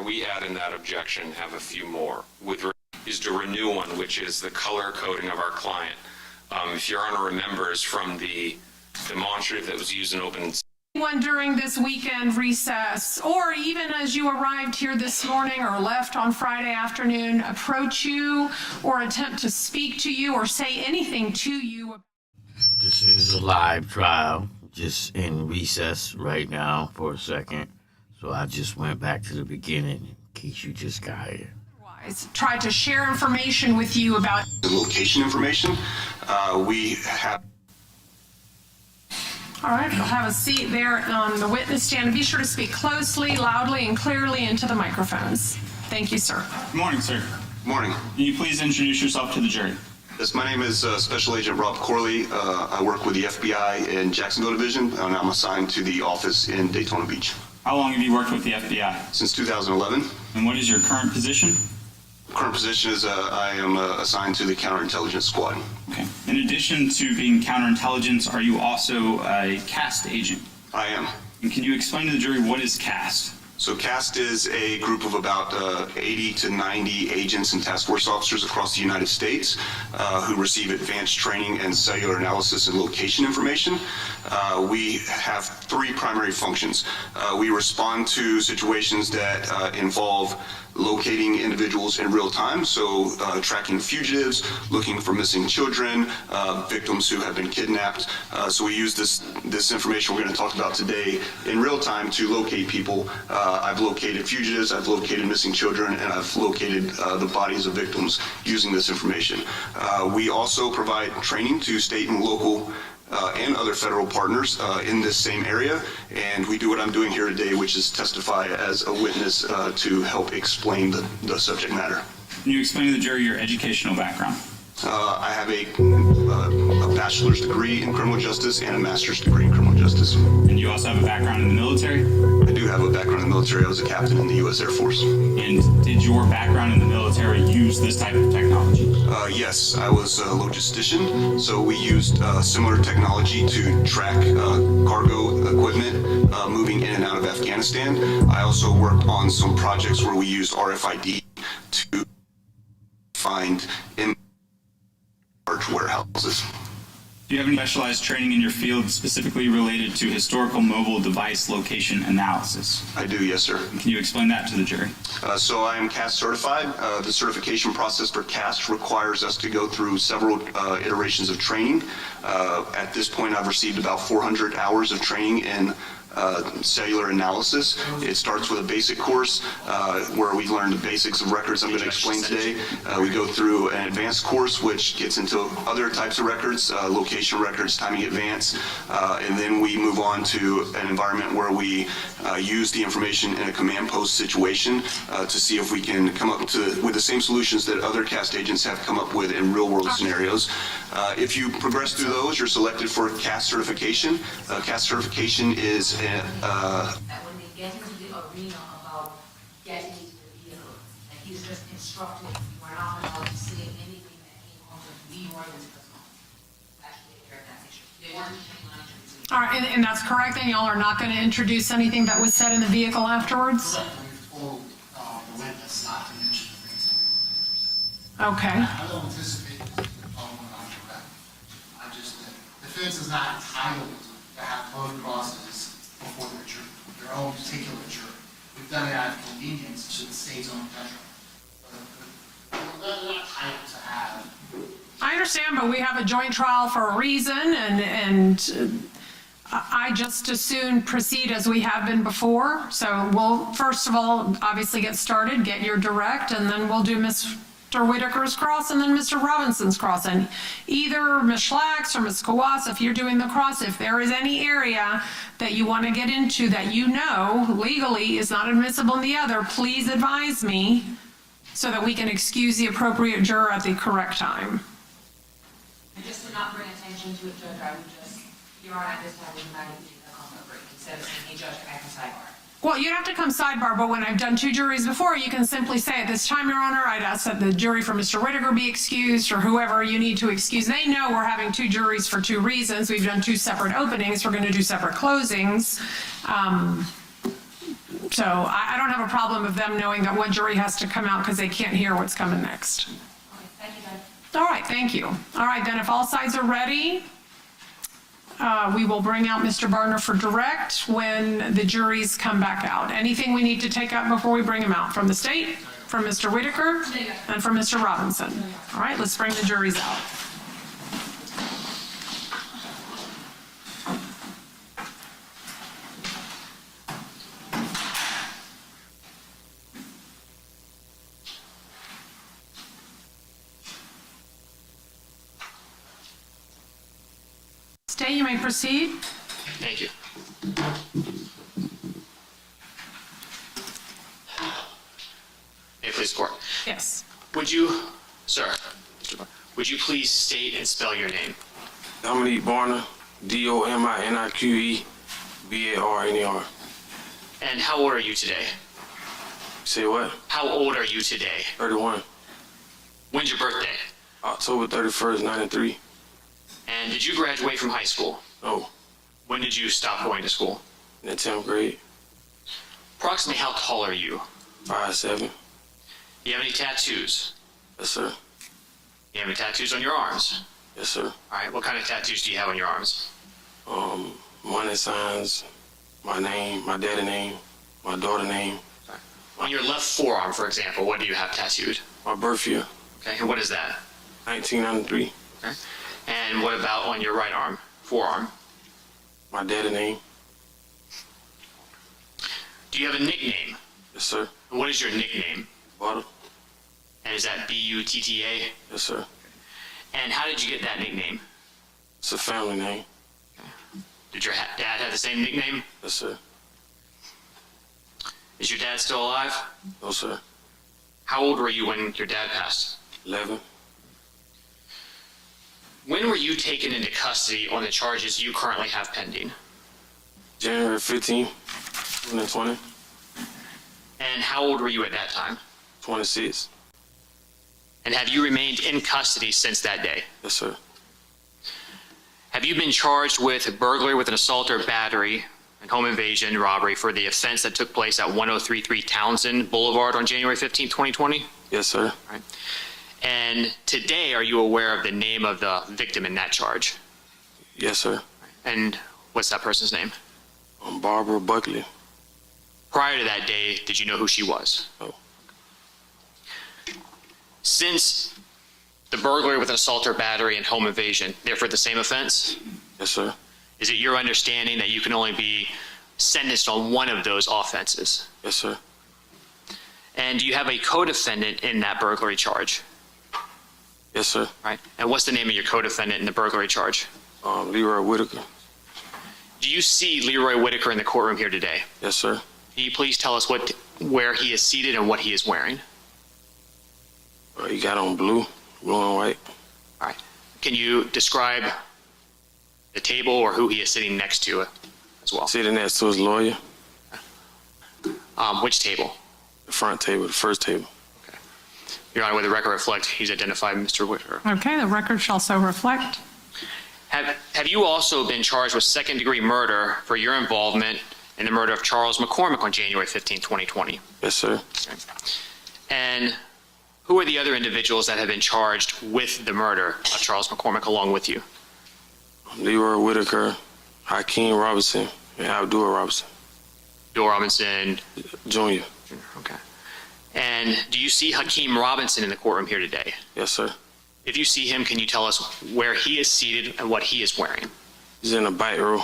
we add in that objection, have a few more, is to renew one, which is the color coding of our client. If Your Honor remembers from the demonstrative that was used in open
Anyone during this weekend recess, or even as you arrived here this morning or left on Friday afternoon, approach you or attempt to speak to you or say anything to you?
This is a live trial, just in recess right now for a second. So I just went back to the beginning in case you just got here.
Otherwise, try to share information with you about
The location information, we have
All right, you'll have a seat there on the witness stand. And be sure to speak closely, loudly, and clearly into the microphones. Thank you, sir.
Good morning, sir.
morning.
Can you please introduce yourself to the jury?
Yes, my name is Special Agent Rob Corley. I work with the FBI in Jacksonville Division, and I'm assigned to the office in Daytona Beach.
How long have you worked with the FBI?
Since 2011.
And what is your current position?
Current position is I am assigned to the Counterintelligence Squad.
Okay. In addition to being counterintelligence, are you also a CAST agent?
I am.
And can you explain to the jury what is CAST?
So CAST is a group of about 80 to 90 agents and task force officers across the United States who receive advanced training in cellular analysis and location information. We have three primary functions. We respond to situations that involve locating individuals in real time, so tracking fugitives, looking for missing children, victims who have been kidnapped. So we use this information we're going to talk about today in real time to locate people. I've located fugitives, I've located missing children, and I've located the bodies of victims using this information. We also provide training to state and local and other federal partners in this same area, and we do what I'm doing here today, which is testify as a witness to help explain the subject matter.
Can you explain to the jury your educational background?
I have a bachelor's degree in criminal justice and a master's degree in criminal justice.
And you also have a background in the military?
I do have a background in the military. I was a captain in the U.S. Air Force.
And did your background in the military use this type of technology?
Yes, I was a logistician, so we used similar technology to track cargo equipment moving in and out of Afghanistan. I also worked on some projects where we used RFID to find in large warehouses.
Do you have any specialized training in your field specifically related to historical mobile device location analysis?
I do, yes, sir.
Can you explain that to the jury?
So I am CAST certified. The certification process for CAST requires us to go through several iterations of training. At this point, I've received about 400 hours of training in cellular analysis. It starts with a basic course where we learn the basics of records I'm going to explain today. We go through an advanced course which gets into other types of records, location records, timing advance, and then we move on to an environment where we use the information in a command post situation to see if we can come up with the same solutions that other CAST agents have come up with in real world scenarios. If you progress through those, you're selected for CAST certification. CAST certification is
that when they get into the arena about getting into the vehicle, that he's just instructed, you are not allowed to say anything that came out of me or this person. Actually, they're that issue. They weren't planning on introducing.
All right, and that's correct, and y'all are not going to introduce anything that was said in the vehicle afterwards?
We've told the witness not to mention the things that we
Okay.
I don't anticipate this following on correct. I just, the defense is not entitled to have both crosses before their jury, their own particular jury. We've done it out of convenience to the state's own detriment. But they're not entitled to have.
I understand, but we have a joint trial for a reason, and I just as soon proceed as we have been before. So we'll, first of all, obviously get started, get your direct, and then we'll do Mr. Whitaker's cross and then Mr. Robinson's cross. And either Ms. Schlacks or Ms. Kawass, if you're doing the cross, if there is any area that you want to get into that you know legally is not admissible in the other, please advise me so that we can excuse the appropriate juror at the correct time.
And just to not bring attention to it, Judge, I would just, Your Honor, at this time, would not even take a comment break. Instead of saying, hey, Judge, can I come sidebar?
Well, you don't have to come sidebar, but when I've done two juries before, you can simply say, at this time, Your Honor, I'd ask that the jury for Mr. Whitaker be excused, or whoever you need to excuse. They know we're having two juries for two reasons. We've done two separate openings. We're going to do separate closings. So I don't don't have a problem of them knowing that one jury has to come out because they can't hear what's coming next.
Okay, thank you, Judge.
All right, thank you. All right, then if all sides are ready, we will bring out Mr. Gardner for direct when the juries come back out. Anything we need to take up before we bring them out? From the state, from Mr. Whitaker, and from Mr. Robinson. All right, let's bring the juries out. State, you may proceed.
Thank you. May it please the court.
Yes.
Would you, sir, would you please state and spell your name?
Dominique Barner, Dominiquebarner.
And how old are you today?
Say what?
How old are you today?
31.
When's your birthday?
October 31st, 93.
And did you graduate from high school?
No,
When did you stop going to school?
in the 10th grade.
Approximately how tall are you?
5'7".
Do you have any tattoos?
Yes, sir.
Do you have any tattoos on your arms?
Yes, sir.
All right, what kind of tattoos do you have on your arms?
Money signs, my name, my daddy name, my daughter name,
On your left forearm, for example, what do you have tattooed?
my birth year,
Okay, and what is that?
1993,
Okay. And what about on your right arm, forearm?
my daddy name.
Do you have a nickname?
Yes, sir.
And what is your nickname?
Butter.
And is that Butta?
Yes, sir.
And how did you get that nickname?
It's a family name.
Did your dad have the same nickname?
Yes, sir.
Is your dad still alive?
No, sir.
How old were you when your dad passed?
11.
When were you taken into custody on the charges you currently have pending?
January 15, 2020,
And how old were you at that time?
26.
And have you remained in custody since that day?
Yes, sir.
Have you been charged with burglary with an assault or battery and home invasion robbery for the offense that took place at 1033 Townsend Boulevard on January 15, 2020?
Yes, sir.
Right. And today, are you aware of the name of the victim in that charge?
Yes, sir.
And what's that person's name?
I'm Barbara Buckley.
Prior to that day, did you know who she was?
No.
Since the burglary with an assault or battery and home invasion, therefore the same offense,
Yes, sir.
is it your understanding that you can only be sentenced on one of those offenses?
Yes, sir.
And do you have a co-defendant in that burglary charge?
Yes, sir.
Right. And what's the name of your co-defendant in the burglary charge?
Leroy Whitaker.
Do you see Leroy Whitaker in the courtroom here today?
Yes, sir.
Can you please tell us where he is seated and what he is wearing?
He got on blue and white.
All right. Can you describe the table or who he is sitting next to as well?
Sitting next to his lawyer.
Which table?
The front table, the first table.
Your Honor, with the record reflect, he's identified Mr. Whitaker.
Okay, the record shall so reflect.
Have you also been charged with second-degree murder for your involvement in the murder of Charles McCormick on January 15, 2020?
Yes, sir.
And who are the other individuals that have been charged with the murder of Charles McCormick along with you?
Leroy Whitaker, Hakeem Robinson, and Abdul Robinson,
Bill Robinson.
Jr.
Okay. And do you see Hakeem Robinson in the courtroom here today?
Yes, sir.
If you see him, can you tell us where he is seated and what he is wearing?
He's in the back row.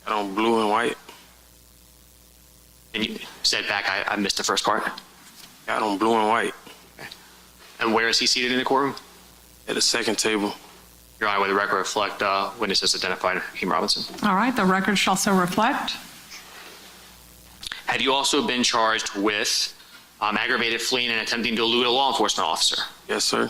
Got on blue and white.
And you said back, I missed the first part.
Got on blue and white.
And where is he seated in the courtroom?
At the second table.
Your Honor, with the record reflect, witnesses identified Hakeem Robinson.
All right, the record shall so reflect.
Had you also been charged with aggravated fleeing and attempting to elude a law enforcement officer?
Yes, sir.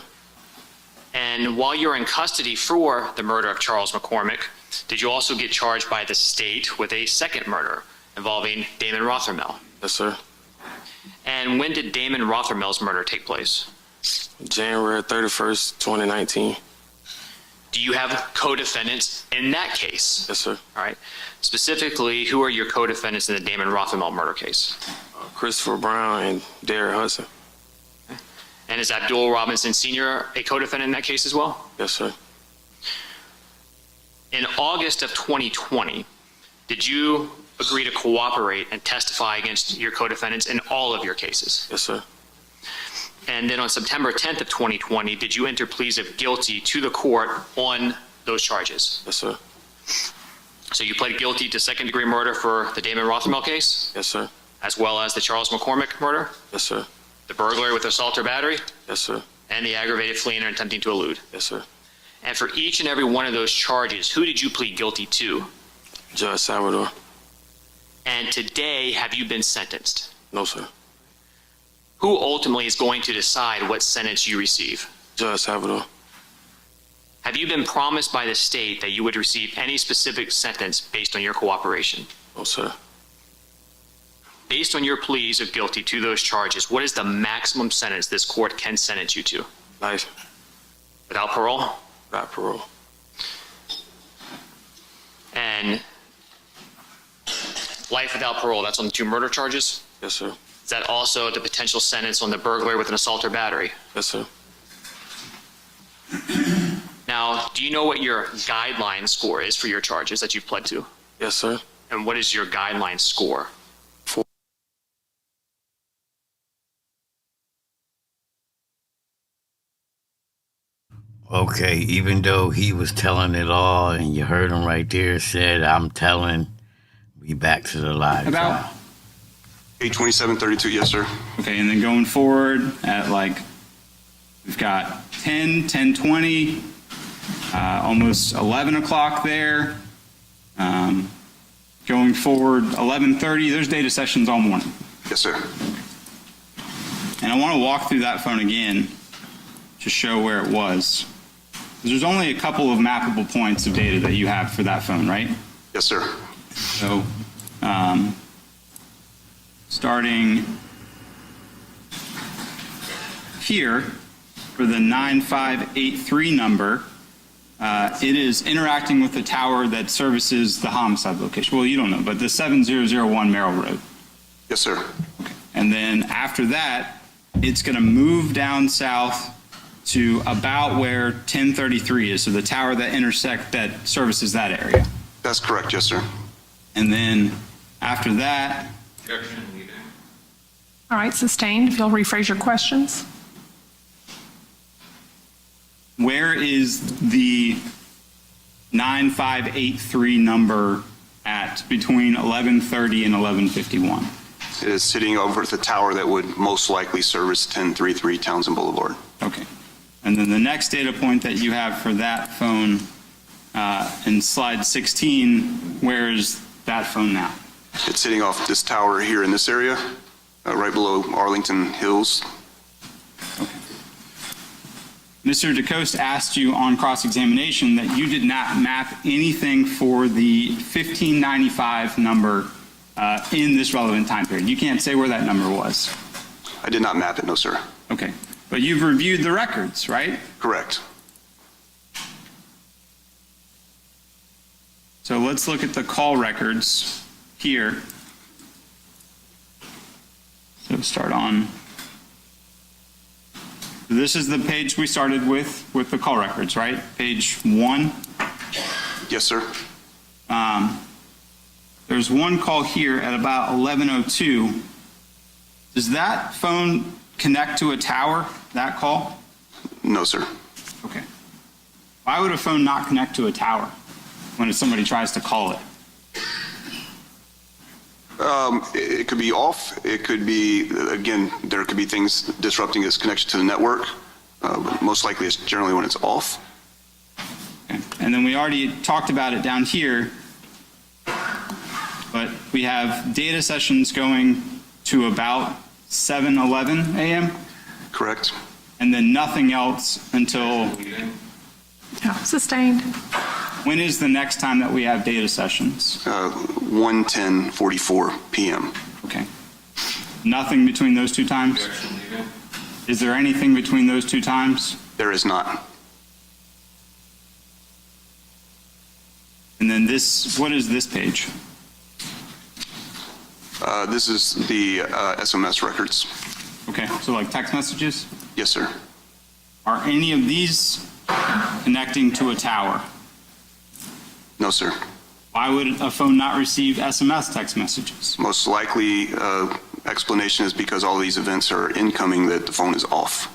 And while you're in custody for the murder of Charles McCormick, did you also get charged by the state with a second murder involving Damon Rothermel?
Yes, sir.
And when did Damon Rothermel's murder take place?
January 31st, 2019.
Do you have co-defendants in that case?
Yes, sir.
All right. Specifically, who are your co-defendants in the Damon Rothermel murder case?
Christopher Brown and Derek Hudson.
And is Abdul Robinson Sr. a co-defendant in that case as well?
Yes, sir.
In August of 2020, did you agree to cooperate and testify against your co-defendants in all of your cases?
Yes, sir.
And then on September 10th of 2020, did you enter pleas of guilty to the court on those charges?
Yes, sir.
So you pled guilty to second-degree murder for the Damon Rothermel case,
Yes, sir.
as well as the Charles McCormick murder,
Yes, sir.
the burglary with assault or battery,
Yes, sir.
and the aggravated fleeing and attempting to elude.
Yes, sir.
And for each and every one of those charges, who did you plead guilty to?
Judge Salvador.
And today, have you been sentenced?
No, sir.
Who ultimately is going to decide what sentence you receive?
Judge Salvador.
Have you been promised by the state that you would receive any specific sentence based on your cooperation?
No, sir.
Based on your pleas of guilty to those charges, what is the maximum sentence this court can sentence you to?
Life.
Without parole?
Without parole.
And life without parole, that's on the 2 murder charges?
Yes, sir.
Is that also the potential sentence on the burglary with an assault or battery?
Yes, sir.
Now, do you know what your guideline score is for your charges that you've pled to?
Yes, sir.
And what is your guideline score?
4.
Okay, even though he was telling it all, and you heard him right there, said, I'm telling, we back to the live.
About?
82732, yes, sir.
Okay, and then going forward at like, we've got 10, 10:20, almost 11 o'clock there. Going forward, 11:30, there's data sessions all morning.
Yes, sir.
And I want to walk through that phone again to show where it was. 'Cause there's only a couple of mappable points of data that you have for that phone, right?
Yes, sir.
So, starting here for the 9583 number, it is interacting with the tower that services the homicide location. Well, you don't know, but the 7001 Merrill Road.
Yes, sir.
And then after that, it's going to move down south to about where 1033 is, so the tower that services that area.
That's correct, yes, sir.
And then after that,
All right, sustained. If you'll rephrase your questions.
where is the 9583 number at between 1130 and 1151?
It is sitting over at the tower that would most likely service 1033 Townsend Boulevard.
Okay. And then the next data point that you have for that phone in slide 16, where is that phone now?
It's sitting off this tower here in this area, right below Arlington Hills.
Mr. DeCoste asked you on cross-examination that you did not map anything for the 1595 number in this relevant time period. You can't say where that number was.
I did not map it, no, sir.
Okay. But you've reviewed the records, right?
Correct.
So let's look at the call records here. So start on. This is the page we started with the call records, right? Page 1.
Yes, sir.
There's one call here at about 11:02. Does that phone connect to a tower, that call?
No, sir.
Okay. Why would a phone not connect to a tower when somebody tries to call it?
It could be off. It could be, again, there could be things disrupting its connection to the network. But most likely it's generally when it's off.
Okay. And then we already talked about it down here, but we have data sessions going to about 7:11 a.m.
Correct.
and then nothing else until,
Yeah, sustained.
when is the next time that we have data sessions?
1:10:44 p.m.
Okay. Nothing between those two times? Is there anything between those two times?
There is not.
And then this, what is this page?
This is the SMS records.
Okay, so like text messages?
Yes, sir.
Are any of these connecting to a tower?
No, sir.
Why would a phone not receive SMS text messages?
Most likely explanation is because all these events are incoming, that the phone is off.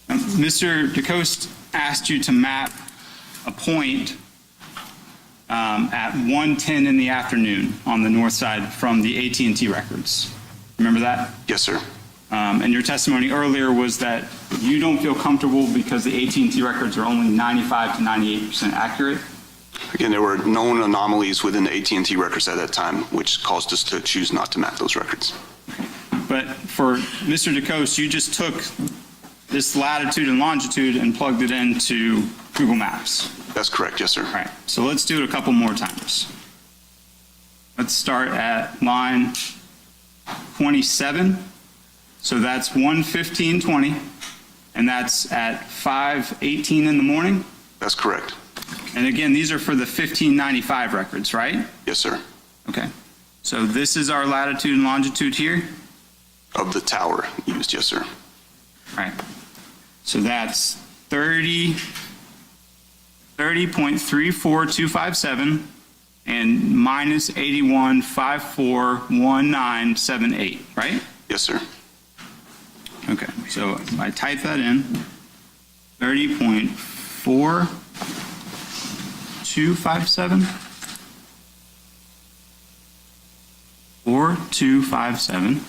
Mr. DeCoste asked you to map a point at 1:10 in the afternoon on the north side from the AT&T records. Remember that?
Yes, sir.
And your testimony earlier was that you don't feel comfortable because the AT&T records are only 95 to 98% accurate.
Again, there were known anomalies within the AT&T records at that time, which caused us to choose not to map those records.
But for Mr. DeCoste, you just took this latitude and longitude and plugged it into Google Maps.
That's correct, yes, sir.
All right, so let's do it a couple more times. Let's start at line 27. So that's 1:15:20, and that's at 5:18 in the morning.
That's correct.
And again, these are for the 1595 records, right?
Yes, sir.
Okay. So this is our latitude and longitude here?
Of the tower used, yes, sir.
All right. So that's 30.34257 and minus 81541978, right?
Yes, sir.
Okay, so if I type that in, 30.4257, 4257.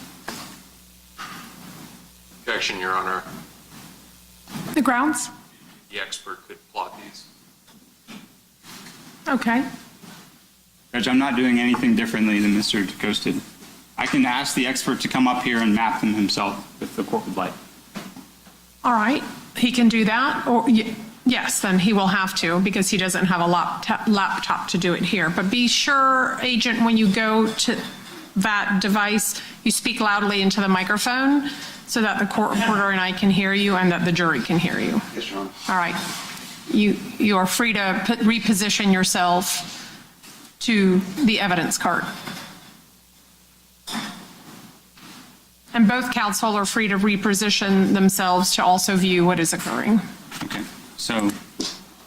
Objection, Your Honor.
The grounds?
The expert could plot these.
Okay.
Judge, I'm not doing anything differently than Mr. DeCoste did. I can ask the expert to come up here and map them himself if the court would like.
All right, he can do that, or yes, then he will have to because he doesn't have a laptop to do it here. But be sure, Agent, when you go to that device, you speak loudly into the microphone so that the court reporter and I can hear you and that the jury can hear you.
Yes, Your Honor.
All right, you are free to reposition yourself to the evidence cart. And both counsel are free to reposition themselves to also view what is occurring.
Okay, so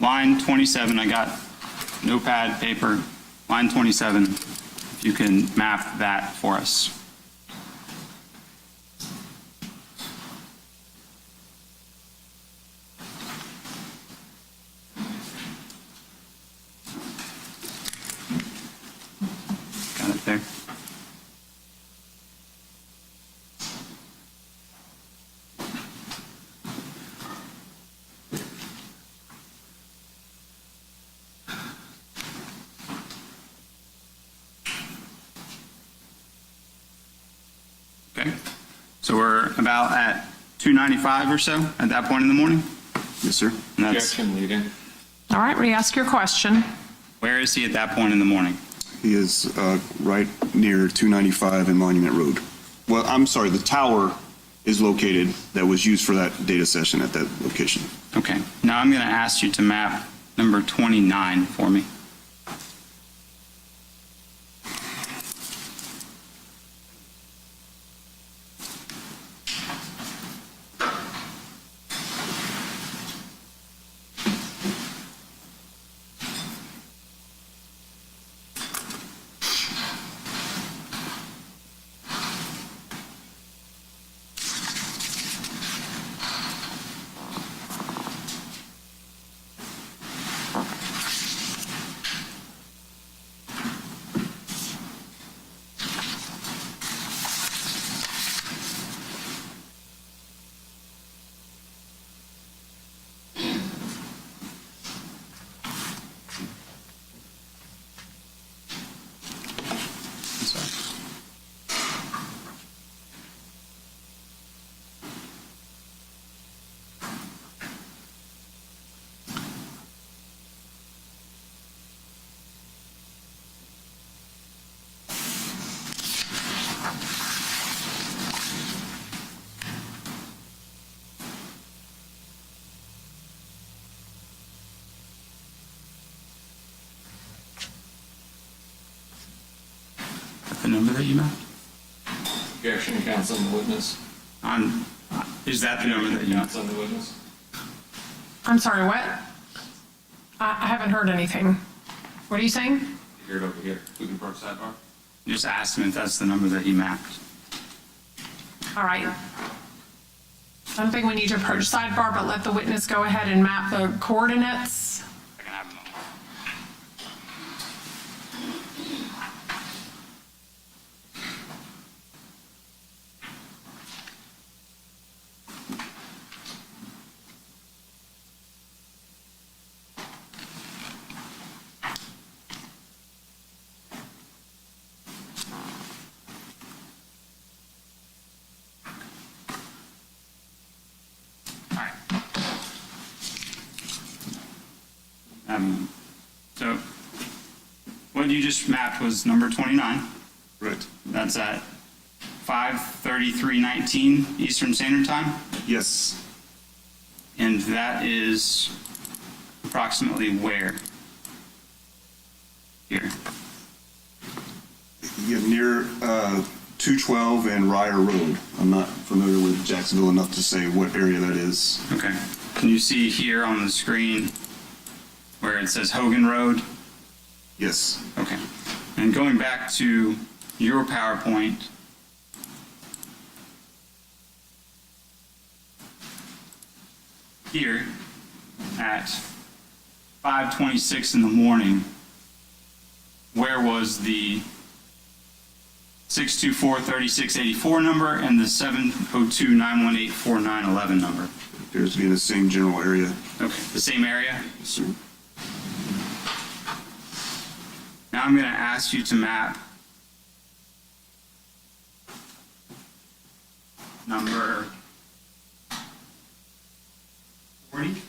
line 27, I got notepad, paper, line 27, if you can map that for us. Got it there. Okay, so we're about at 295 or so at that point in the morning?
Yes, sir.
And that's,
Objection, leading.
All right, re-ask your question.
where is he at that point in the morning?
He is right near 295 and Monument Road. Well, I'm sorry, the tower is located that was used for that data session at that location.
Okay, now I'm going to ask you to map number 29 for me. the number that you mapped?
Objection, counsel and the witness.
Is that the number that you mapped?
Counsel and the witness.
I'm sorry, what? I haven't heard anything. What are you saying?
Hear it over here. We can approach sidebar.
Just asked him if that's the number that he mapped.
All right. I don't think we need to approach sidebar, but let the witness go ahead and map the coordinates.
I can have him. So what you just mapped was number 29.
Right.
That's at 5:33:19 Eastern Standard Time.
Yes.
And that is approximately where? Here.
Yeah, near 212 and Ryer Road. I'm not familiar with Jacksonville enough to say what area that is.
Okay. Can you see here on the screen where it says Hogan Road?
Yes.
Okay. And going back to your PowerPoint, here at 5:26 in the morning, where was the 624-3684 number and the 702-918-4911 number?
Appears to be in the same general area.
Okay, the same area?
Yes, sir.
Now I'm going to ask you to map number 40.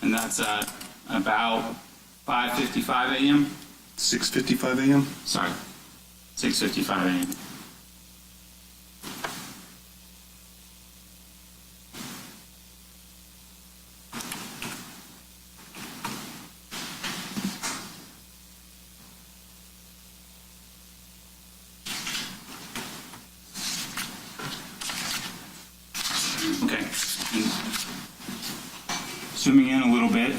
And that's at about 5:55 a.m.
6:55 a.m.
Sorry, 6:55 a.m. Okay. And zooming in a little bit.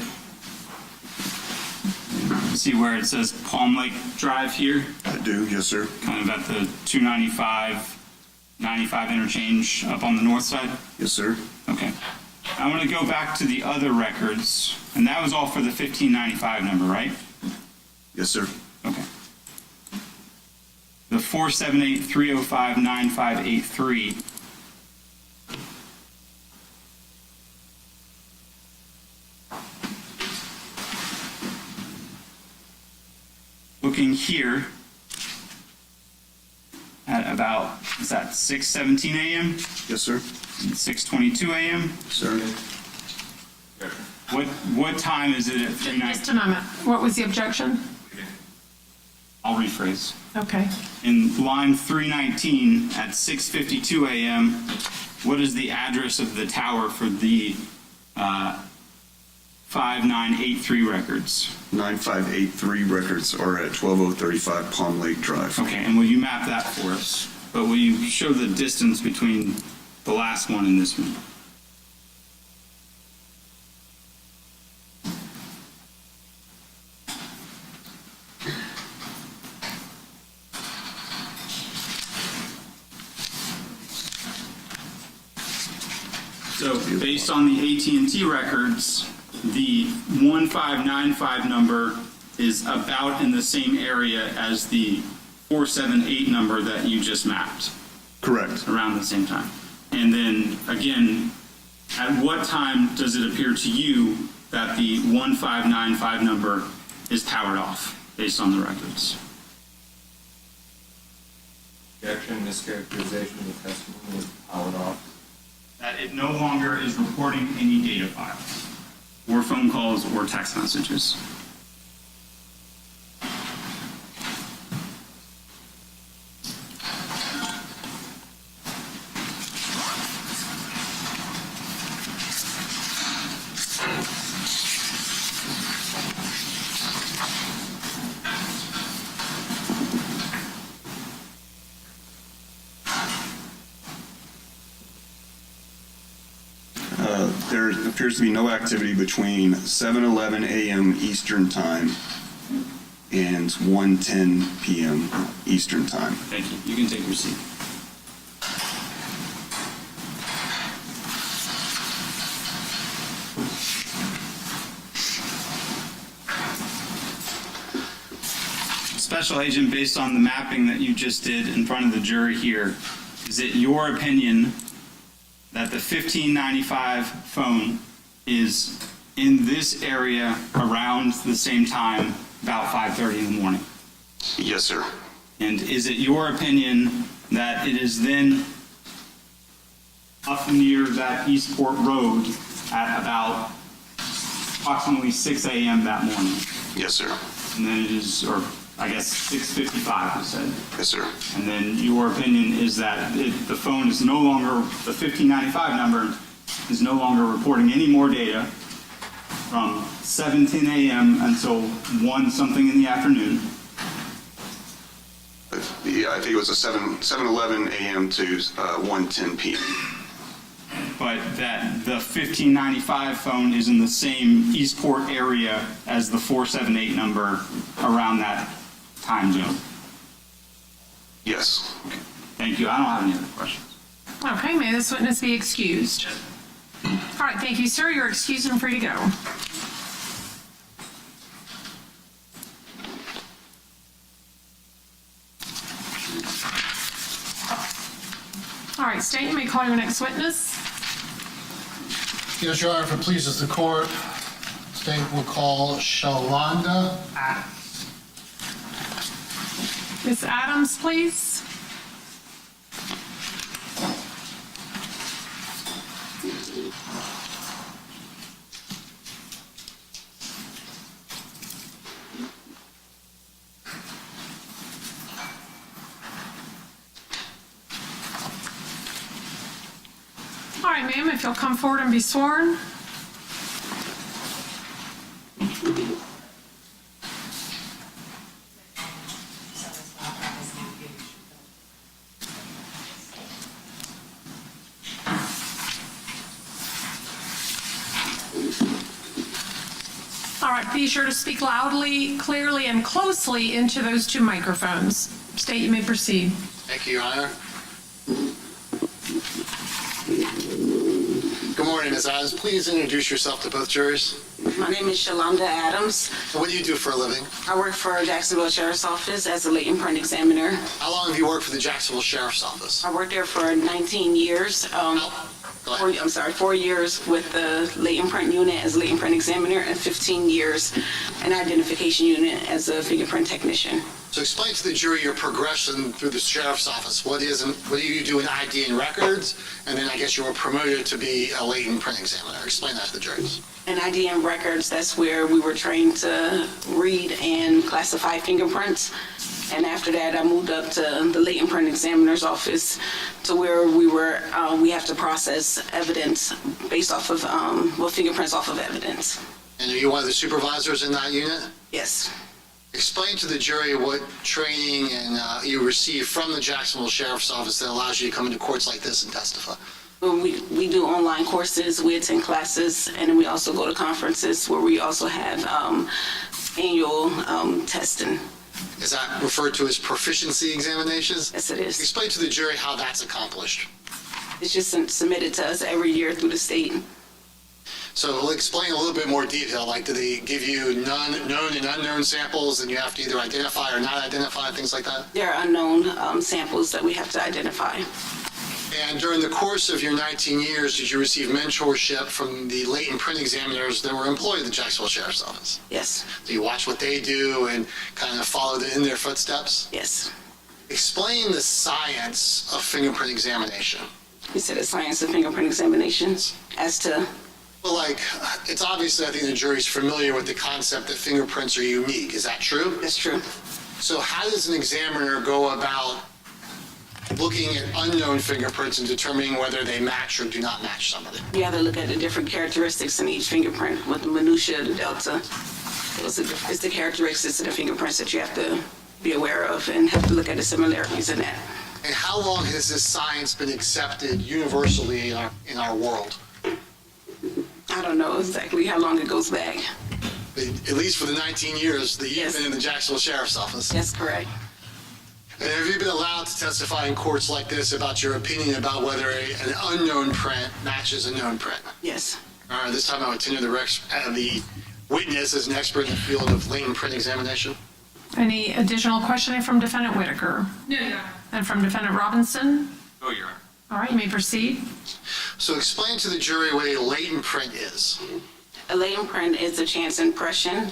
See where it says Palm Lake Drive here?
I do, yes, sir.
Kind of at the 295 interchange up on the north side?
Yes, sir.
Okay. I want to go back to the other records, and that was all for the 1595 number, right?
Yes, sir.
Okay. The 478-305-9583. Looking here at about, is that 6:17 a.m.?
Yes, sir.
6:22 a.m.?
Sir.
What time is it at 3:19?
Just a moment. What was the objection?
I'll rephrase.
Okay.
In line 319 at 6:52 a.m., what is the address of the tower for the 5983 records?
9583 records are at 12035 Palm Lake Drive.
Okay, and will you map that for us? But will you show the distance between the last one and this one? So based on the AT&T records, the 1595 number is about in the same area as the 478 number that you just mapped,
Correct.
around the same time. And then again, at what time does it appear to you that the 1595 number is powered off based on the records?
Objection, mischaracterization of the testimony was powered off.
That it no longer is reporting any data files, or phone calls, or text messages.
There appears to be no activity between 7:11 a.m. Eastern Time and 1:10 p.m. Eastern Time.
Thank you. You can take your seat. Special Agent, based on the mapping that you just did in front of the jury here, is it your opinion that the 1595 phone is in this area around the same time, about 5:30 in the morning?
Yes, sir.
And is it your opinion that it is then up near that Eastport Road at about approximately 6 a.m. that morning?
Yes, sir.
And then it is, or I guess 6:55, you said.
Yes, sir.
And then your opinion is that the phone is no longer, the 1595 number is no longer reporting any more data from 7:10 a.m. until 1 something in the afternoon.
Yeah, I think it was a 7:11 a.m. to 1:10 p.m.
But that the 1595 phone is in the same Eastport area as the 478 number around that time zone.
Yes.
Thank you. I don't have any other questions.
Okay, may this witness be excused? All right, thank you, sir. You're excused and free to go. All right, State, you may call your next witness.
Yes, Your Honor, if it pleases the court, State will call Shalonda Adams.
Ms. Adams, please. All right, ma'am, if you'll come forward and be sworn. All right, be sure to speak loudly, clearly, and closely into those two microphones. State, you may proceed.
Thank you, Your Honor. Good morning, Ms. Adams. Please introduce yourself to both juries.
My name is Shalonda Adams.
What do you do for a living?
I work for Jacksonville Sheriff's Office as a latent print examiner.
How long have you worked for the Jacksonville Sheriff's Office?
I worked there for 19 years.
Go ahead.
4 years with the latent print unit as latent print examiner and 15 years in identification unit as a fingerprint technician.
So explain to the jury your progression through the Sheriff's Office. What do you do in ID and records? And then I guess you were promoted to be a latent print examiner. Explain that to the juries.
In ID and records, that's where we were trained to read and classify fingerprints. And after that, I moved up to the latent print examiner's office to where we have to process evidence based off of, fingerprints off of evidence.
And are you one of the supervisors in that unit?
Yes.
Explain to the jury what training and you received from the Jacksonville Sheriff's Office that allows you to come into courts like this and testify.
We do online courses, we attend classes, and then we also go to conferences where we also have annual testing.
Is that referred to as proficiency examinations?
Yes, it is.
Explain to the jury how that's accomplished.
It's just submitted to us every year through the state.
So explain a little bit more detail, like do they give you known and unknown samples and you have to either identify or not identify, things like that?
There are unknown samples that we have to identify.
And during the course of your 19 years, did you receive mentorship from the latent print examiners that were employed at the Jacksonville Sheriff's Office?
Yes.
Do you watch what they do and kind of follow in their footsteps?
Yes.
Explain the science of fingerprint examination.
You said the science of fingerprint examinations as to?
Well, it's obviously, I think the jury's familiar with the concept that fingerprints are unique. Is that true?
That's true.
So how does an examiner go about looking at unknown fingerprints and determining whether they match or do not match somebody?
You have to look at the different characteristics in each fingerprint with the minutia, the delta. It's the characteristics of the fingerprints that you have to be aware of and have to look at the similarities in that.
And how long has this science been accepted universally in our world?
I don't know exactly how long it goes back.
At least for the 19 years that you've been in the Jacksonville Sheriff's Office.
That's correct.
And have you been allowed to testify in courts like this about your opinion about whether an unknown print matches a known print?
Yes.
All right, this time I would tenure the witness as an expert in the field of latent print examination.
Any additional questioning from Defendant Whitaker?
No, Your Honor.
And from Defendant Robinson?
Oh, Your Honor.
All right, you may proceed.
So explain to the jury what a latent print is.
A latent print is a chance impression.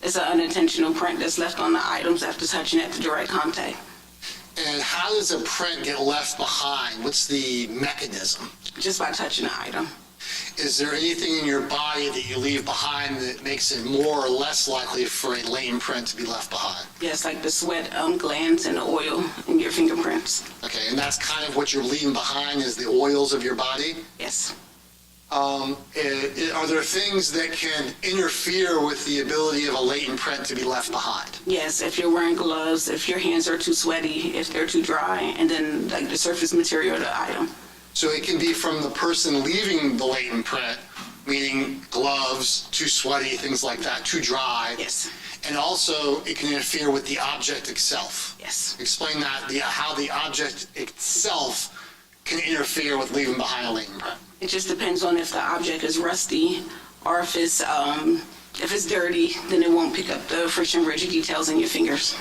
It's an unintentional print that's left on the items after touching after direct contact.
And how does a print get left behind? What's the mechanism?
Just by touching the item.
Is there anything in your body that you leave behind that makes it more or less likely for a latent print to be left behind?
Yes, like the sweat glands and the oil in your fingerprints.
Okay, and that's kind of what you're leaving behind is the oils of your body?
Yes.
Are there things that can interfere with the ability of a latent print to be left behind?
Yes, if you're wearing gloves, if your hands are too sweaty, if they're too dry, and then like the surface material of the item.
So it can be from the person leaving the latent print, meaning gloves, too sweaty, things like that, too dry.
Yes.
And also it can interfere with the object itself.
Yes.
Explain that, how the object itself can interfere with leaving behind a latent print.
It just depends on if the object is rusty or if it's dirty, then it won't pick up the friction rigid details in your fingers.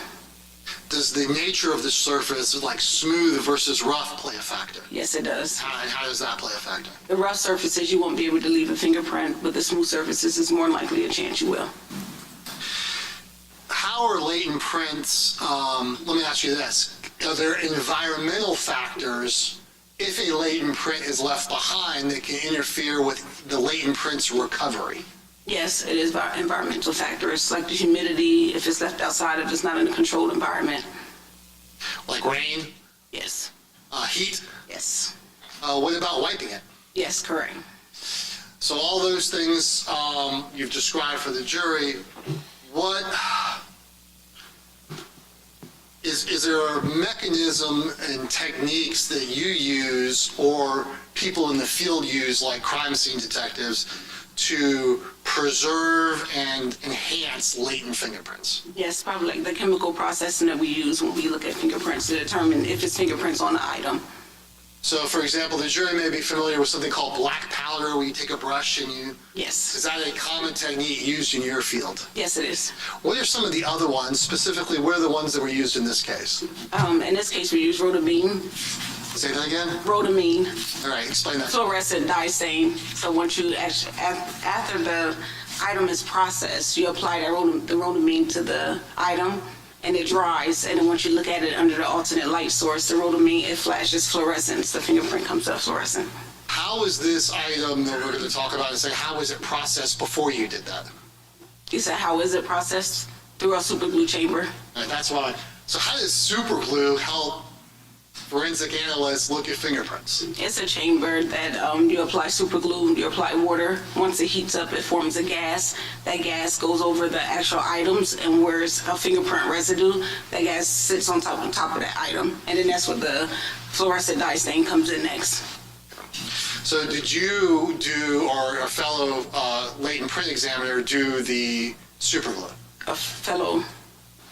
Does the nature of the surface, like smooth versus rough, play a factor?
Yes, it does.
How does that play a factor?
The rough surfaces, you won't be able to leave a fingerprint, but the smooth surfaces is more likely a chance you will.
How are latent prints, let me ask you this, are there environmental factors, if a latent print is left behind, that can interfere with the latent print's recovery?
Yes, it is environmental factors, like the humidity, if it's left outside, if it's not in a controlled environment.
Like rain?
Yes.
Heat?
Yes.
What about wiping it?
Yes, correct.
So all those things you've described for the jury, what is there a mechanism and techniques that you use or people in the field use, like crime scene detectives, to preserve and enhance latent fingerprints?
Yes, probably like the chemical processing that we use when we look at fingerprints to determine if it's fingerprints on the item.
So, for example, the jury may be familiar with something called black powder, where you take a brush and you...
Yes.
Is that a common technique used in your field?
Yes, it is.
What are some of the other ones? Specifically, what are the ones that were used in this case?
In this case, we use rhodamine.
Say that again?
Rhodamine.
All right, explain that.
Fluorescent dye stain. So once you actually, after the item is processed, you apply the rhodamine to the item, and it dries. And then once you look at it under the alternate light source, the rhodamine, it flashes fluorescence. The fingerprint comes up fluorescent.
How is this item that we're going to talk about and say, how was it processed before you did that?
You said, how is it processed? Through a super glue chamber.
All right, that's why. So how does super glue help forensic analysts look at fingerprints?
It's a chamber that you apply super glue, you apply water. Once it heats up, it forms a gas. That gas goes over the actual items, and where it's a fingerprint residue, that gas sits on top of that item. And then that's what the fluorescent dye stain comes in next.
So did you do, or a fellow latent print examiner do the super glue?
A fellow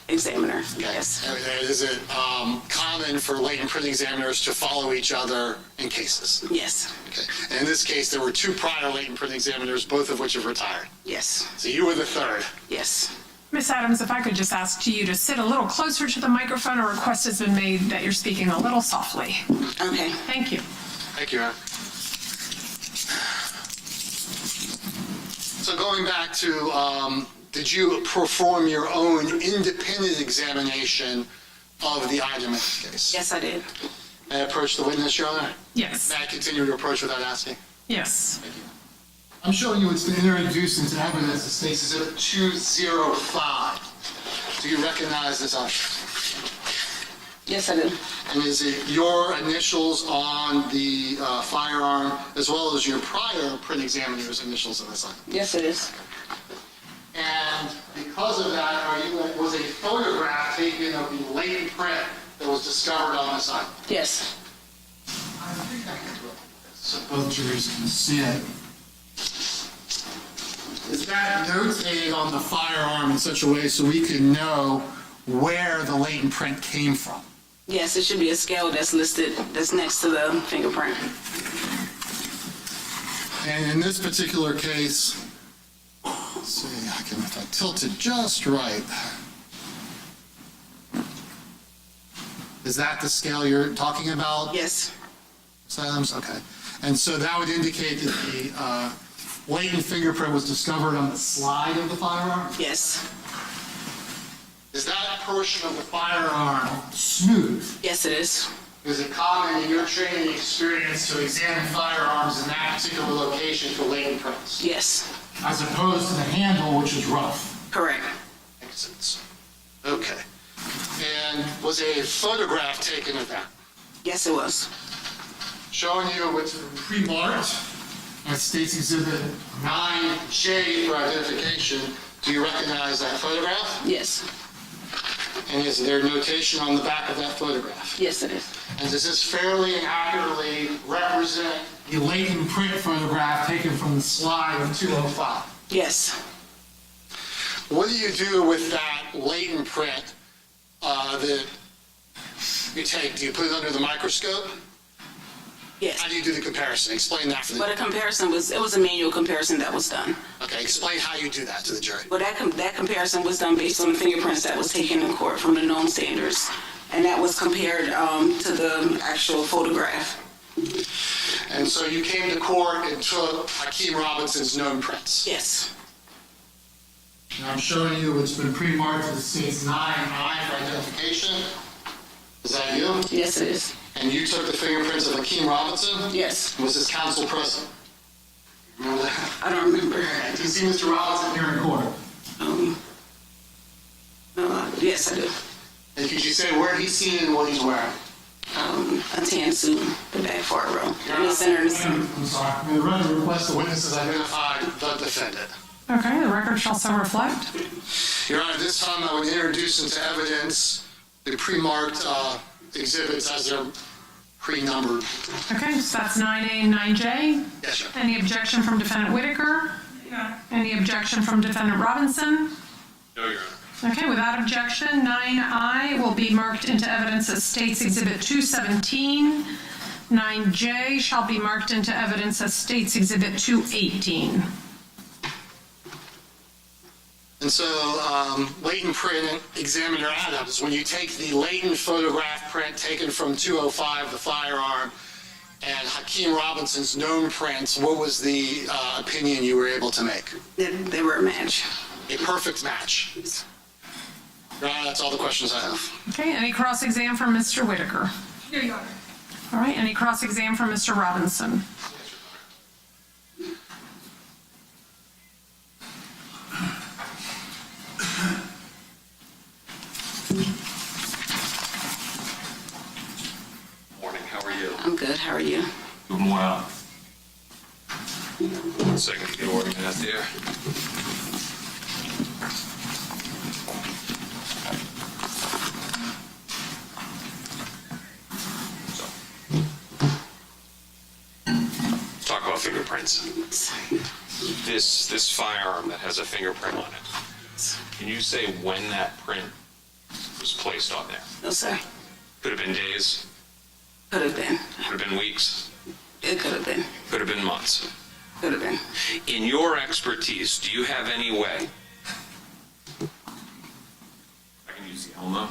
examiner, yes.
Is it common for latent print examiners to follow each other in cases?
Yes.
Okay. And in this case, there were 2 prior latent print examiners, both of which have retired.
Yes.
So you were the 3rd.
Yes.
Ms. Adams, if I could just ask you to sit a little closer to the microphone, a request has been made that you're speaking a little softly.
Okay.
Thank you.
Thank you, Aaron. So going back to, did you perform your own independent examination of the item in this case?
Yes, I did.
May I approach the witness, Your Honor?
Yes.
May I continue to approach without asking?
Yes.
Thank you. I'm showing you what's been introduced into evidence as States Exhibit 205. Do you recognize this item?
Yes, I do.
And is it your initials on the firearm as well as your prior print examiner's initials on this item?
Yes, it is.
And because of that, was a photograph taken of the latent print that was discovered on this item?
Yes.
So both juries consent Is that notated on the firearm in such a way so we can know where the latent print came from?
Yes, it should be a scale that's listed, that's next to the fingerprint.
And in this particular case, let's see, if I tilt it just right. Is that the scale you're talking about?
Yes.
Silems, okay. And so that would indicate that the latent fingerprint was discovered on the slide of the firearm?
Yes.
Is that portion of the firearm smooth?
Yes, it is.
Is it common in your training experience to examine firearms in that particular location for latent prints?
Yes.
As opposed to the handle, which is rough?
Correct.
Makes sense. Okay. And was a photograph taken of that?
Yes, it was.
Showing you what's pre-marked as State's Exhibit 9J for identification. Do you recognize that photograph?
Yes.
And is there notation on the back of that photograph?
Yes, it is.
And does this fairly and accurately represent the latent print photograph taken from the slide of 205?
Yes.
What do you do with that latent print that you take? Do you put it under the microscope?
Yes.
How do you do the comparison? Explain that for the...
But a comparison it was a manual comparison that was done.
Okay, explain how you do that to the jury.
But that comparison was done based on the fingerprints that was taken in court from the known standards. And that was compared to the actual photograph.
And so you came to court and took Hakeem Robinson's known prints?
Yes.
Now I'm showing you what's been pre-marked as State's 9I for identification. Is that you?
Yes, it is.
And you took the fingerprints of Hakeem Robinson?
Yes.
Was his counsel present? Remember that?
I don't remember.
Do you see Mr. Robinson here in court?
Yes, I do.
And could you say where he's seen and what he's wearing?
A tan suit, the back far row.
I'm sorry. The record requests the witnesses identify the defendant.
Okay, the record shall so reflect.
Your Honor, this time I would introduce into evidence the pre-marked exhibits as they're pre-numbered.
Okay, so that's 9A and 9J.
Yes, sir.
Any objection from Defendant Whitaker? No. Any objection from Defendant Robinson?
No, Your Honor.
Okay, without objection, 9I will be marked into evidence as State's Exhibit 217. 9J shall be marked into evidence as State's Exhibit 218.
And so, latent print examiner Adams, when you take the latent photograph print taken from 205, the firearm, and Hakeem Robinson's known prints, what was the opinion you were able to make?
They were a match.
A perfect match. Your Honor, that's all the questions I have.
Okay, any cross-exam from Mr. Whitaker?
Here you are.
All right, any cross-exam from Mr. Robinson?
Morning, how are you?
I'm good. How are you?
Doing well. 1 second to get working out there. Let's talk about fingerprints. This firearm that has a fingerprint on it, can you say when that print was placed on there?
No, sir.
Could have been days,
Could have been.
could have been weeks,
It could have been.
could have been months.
Could have been.
In your expertise, do you have any way? I can use the Elmo.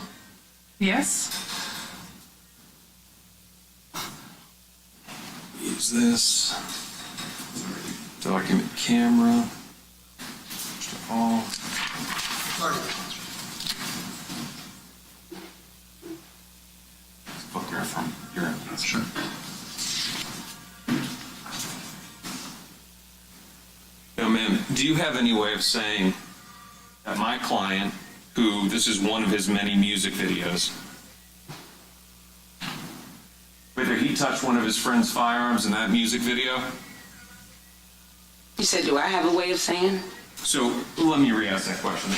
Yes?
Use this. Document camera. First of all. Photograph from your evidence. Sure.
Now, ma'am, do you have any way of saying that my client, who this is one of his many music videos, whether he touched one of his friend's firearms in that music video?
You said, do I have a way of saying?
So let me re-ask that question.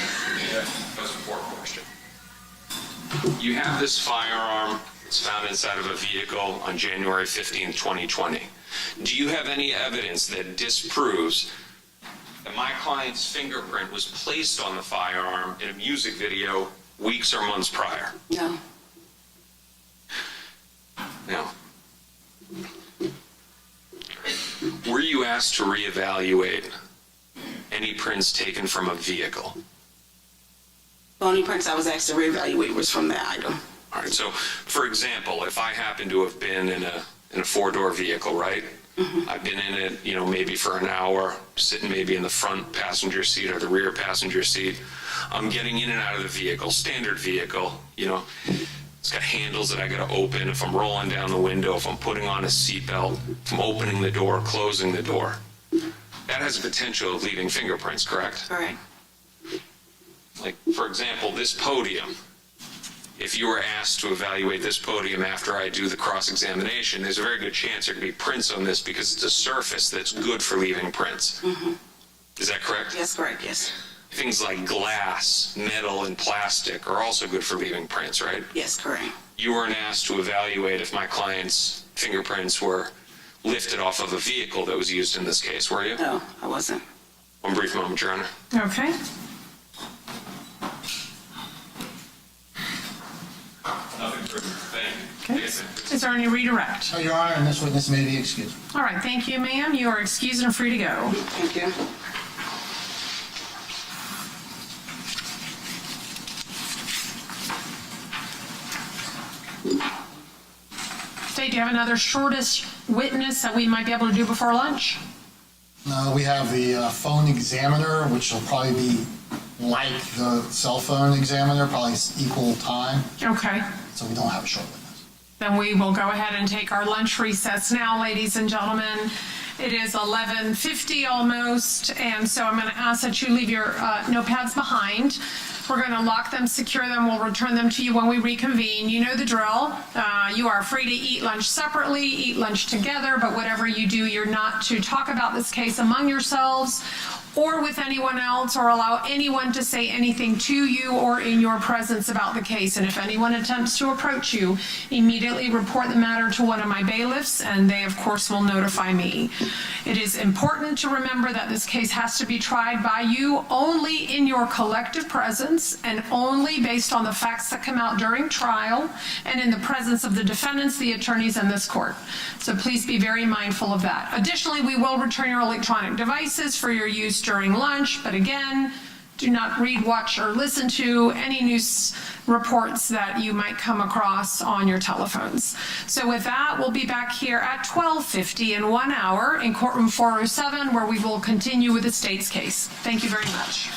That's an important question. You have this firearm that's found inside of a vehicle on January 15, 2020. Do you have any evidence that disproves that my client's fingerprint was placed on the firearm in a music video weeks or months prior?
No.
Now, were you asked to reevaluate any prints taken from a vehicle?
The only prints I was asked to reevaluate was from that item.
All right, so for example, if I happen to have been in a four-door vehicle, right? I've been in it, maybe for an hour, sitting maybe in the front passenger seat or the rear passenger seat. I'm getting in and out of the vehicle, standard vehicle, it's got handles that I gotta open if I'm rolling down the window, if I'm putting on a seatbelt, if I'm opening the door, closing the door. That has a potential of leaving fingerprints, correct?
Correct.
Like, for example, this podium. If you were asked to evaluate this podium after I do the cross-examination, there's a very good chance there could be prints on this because it's a surface that's good for leaving prints. Is that correct?
Yes, correct, yes.
Things like glass, metal, and plastic are also good for leaving prints, right?
Yes, correct.
You weren't asked to evaluate if my client's fingerprints were lifted off of a vehicle that was used in this case, were you?
No, I wasn't.
One brief moment, Your Honor.
Okay.
Nothing further. Thank you.
Okay. Is there any redirect?
No, Your Honor, and this witness may be excused.
All right, thank you, ma'am. You are excused and free to go.
Thank you.
State, do you have another shortest witness that we might be able to do before lunch?
No, we have the phone examiner, which will probably be like the cell phone examiner, probably equal time,
Okay.
so we don't have a short witness.
Then we will go ahead and take our lunch recess now, ladies and gentlemen. It is 11:50 almost, and so I'm going to ask that you leave your notepads behind. We're going to lock them, secure them. We'll return them to you when we reconvene. You know the drill. You are free to eat lunch separately, eat lunch together, but whatever you do, you're not to talk about this case among yourselves or with anyone else, or allow anyone to say anything to you or in your presence about the case. And if anyone attempts to approach you, immediately report the matter to one of my bailiffs, and they, of course, will notify me. It is important to remember that this case has to be tried by you only in your collective presence and only based on the facts that come out during trial and in the presence of the defendants, the attorneys, and this court. So please be very mindful of that. Additionally, we will return your electronic devices for your use during lunch, but again, do not read, watch, or listen to any news reports that you might come across on your telephones. So with that, we'll be back here at 12:50 in 1 hour in courtroom 407, where we will continue with the state's case. Thank you very much.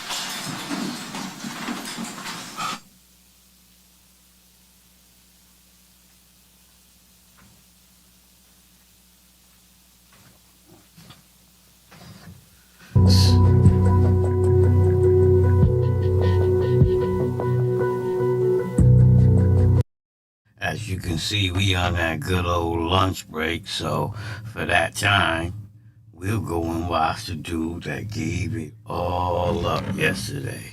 As you can see, we on that good old lunch break, so for that time, we'll go and watch the dude that gave it all up yesterday.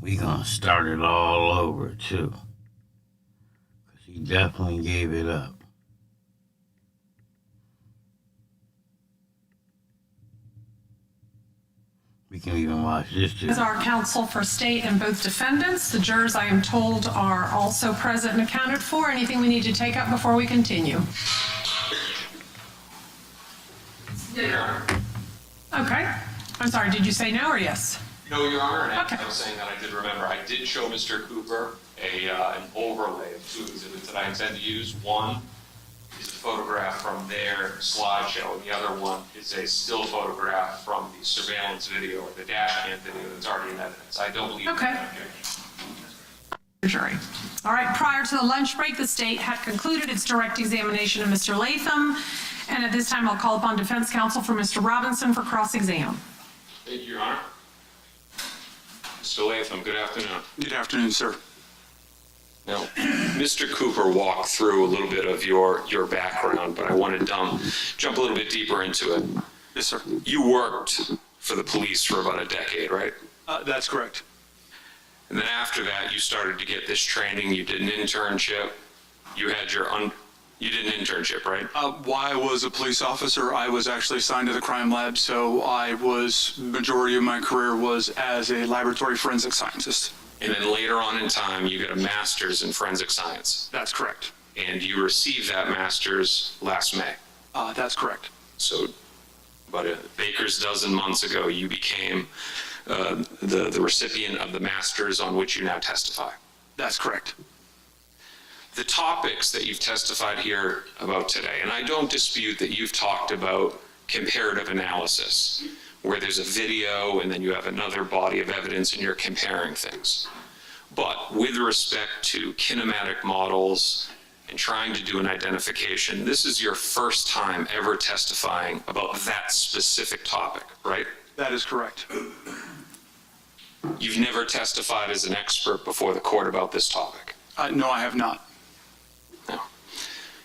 We gonna start it all over, too. 'Cause he definitely gave it up. We can even watch this, too.
As our counsel for state and both defendants, the jurors, I am told, are also present and accounted for. Anything we need to take up before we continue? Okay. I'm sorry, did you say no or yes?
No, Your Honor, and
Okay.
I was saying that I did remember, I did show Mr. Cooper an overlay of two exhibits that I intend to use. One is a photograph from their slideshow, and the other one is a still photograph from the surveillance video or the dashcam video that's already in evidence. I don't believe
Okay. Jury. All right, prior to the lunch break, the state had concluded its direct examination of Mr. Latham, and at this time, I'll call upon defense counsel for Mr. Robinson for cross-exam.
Thank you, Your Honor. Mr. Latham, good afternoon.
Good afternoon, sir.
Now, Mr. Cooper walked through a little bit of your background, but I want to jump a little bit deeper into it.
Yes, sir.
You worked for the police for about a decade, right?
That's correct.
And then after that, you started to get this training. You did an internship. You had your You did an internship, right?
While I was a police officer, I was actually assigned to the crime lab, so majority of my career was as a laboratory forensic scientist.
And then later on in time, you get a master's in forensic science.
That's correct.
And you received that master's last May.
That's correct.
So about a baker's dozen months ago, you became the recipient of the master's on which you now testify.
That's correct.
The topics that you've testified here about today, and I don't dispute that you've talked about comparative analysis, where there's a video and then you have another body of evidence and you're comparing things. But with respect to kinematic models and trying to do an identification, this is your first time ever testifying about that specific topic, right?
That is correct.
You've never testified as an expert before the court about this topic?
No, I have not.
No.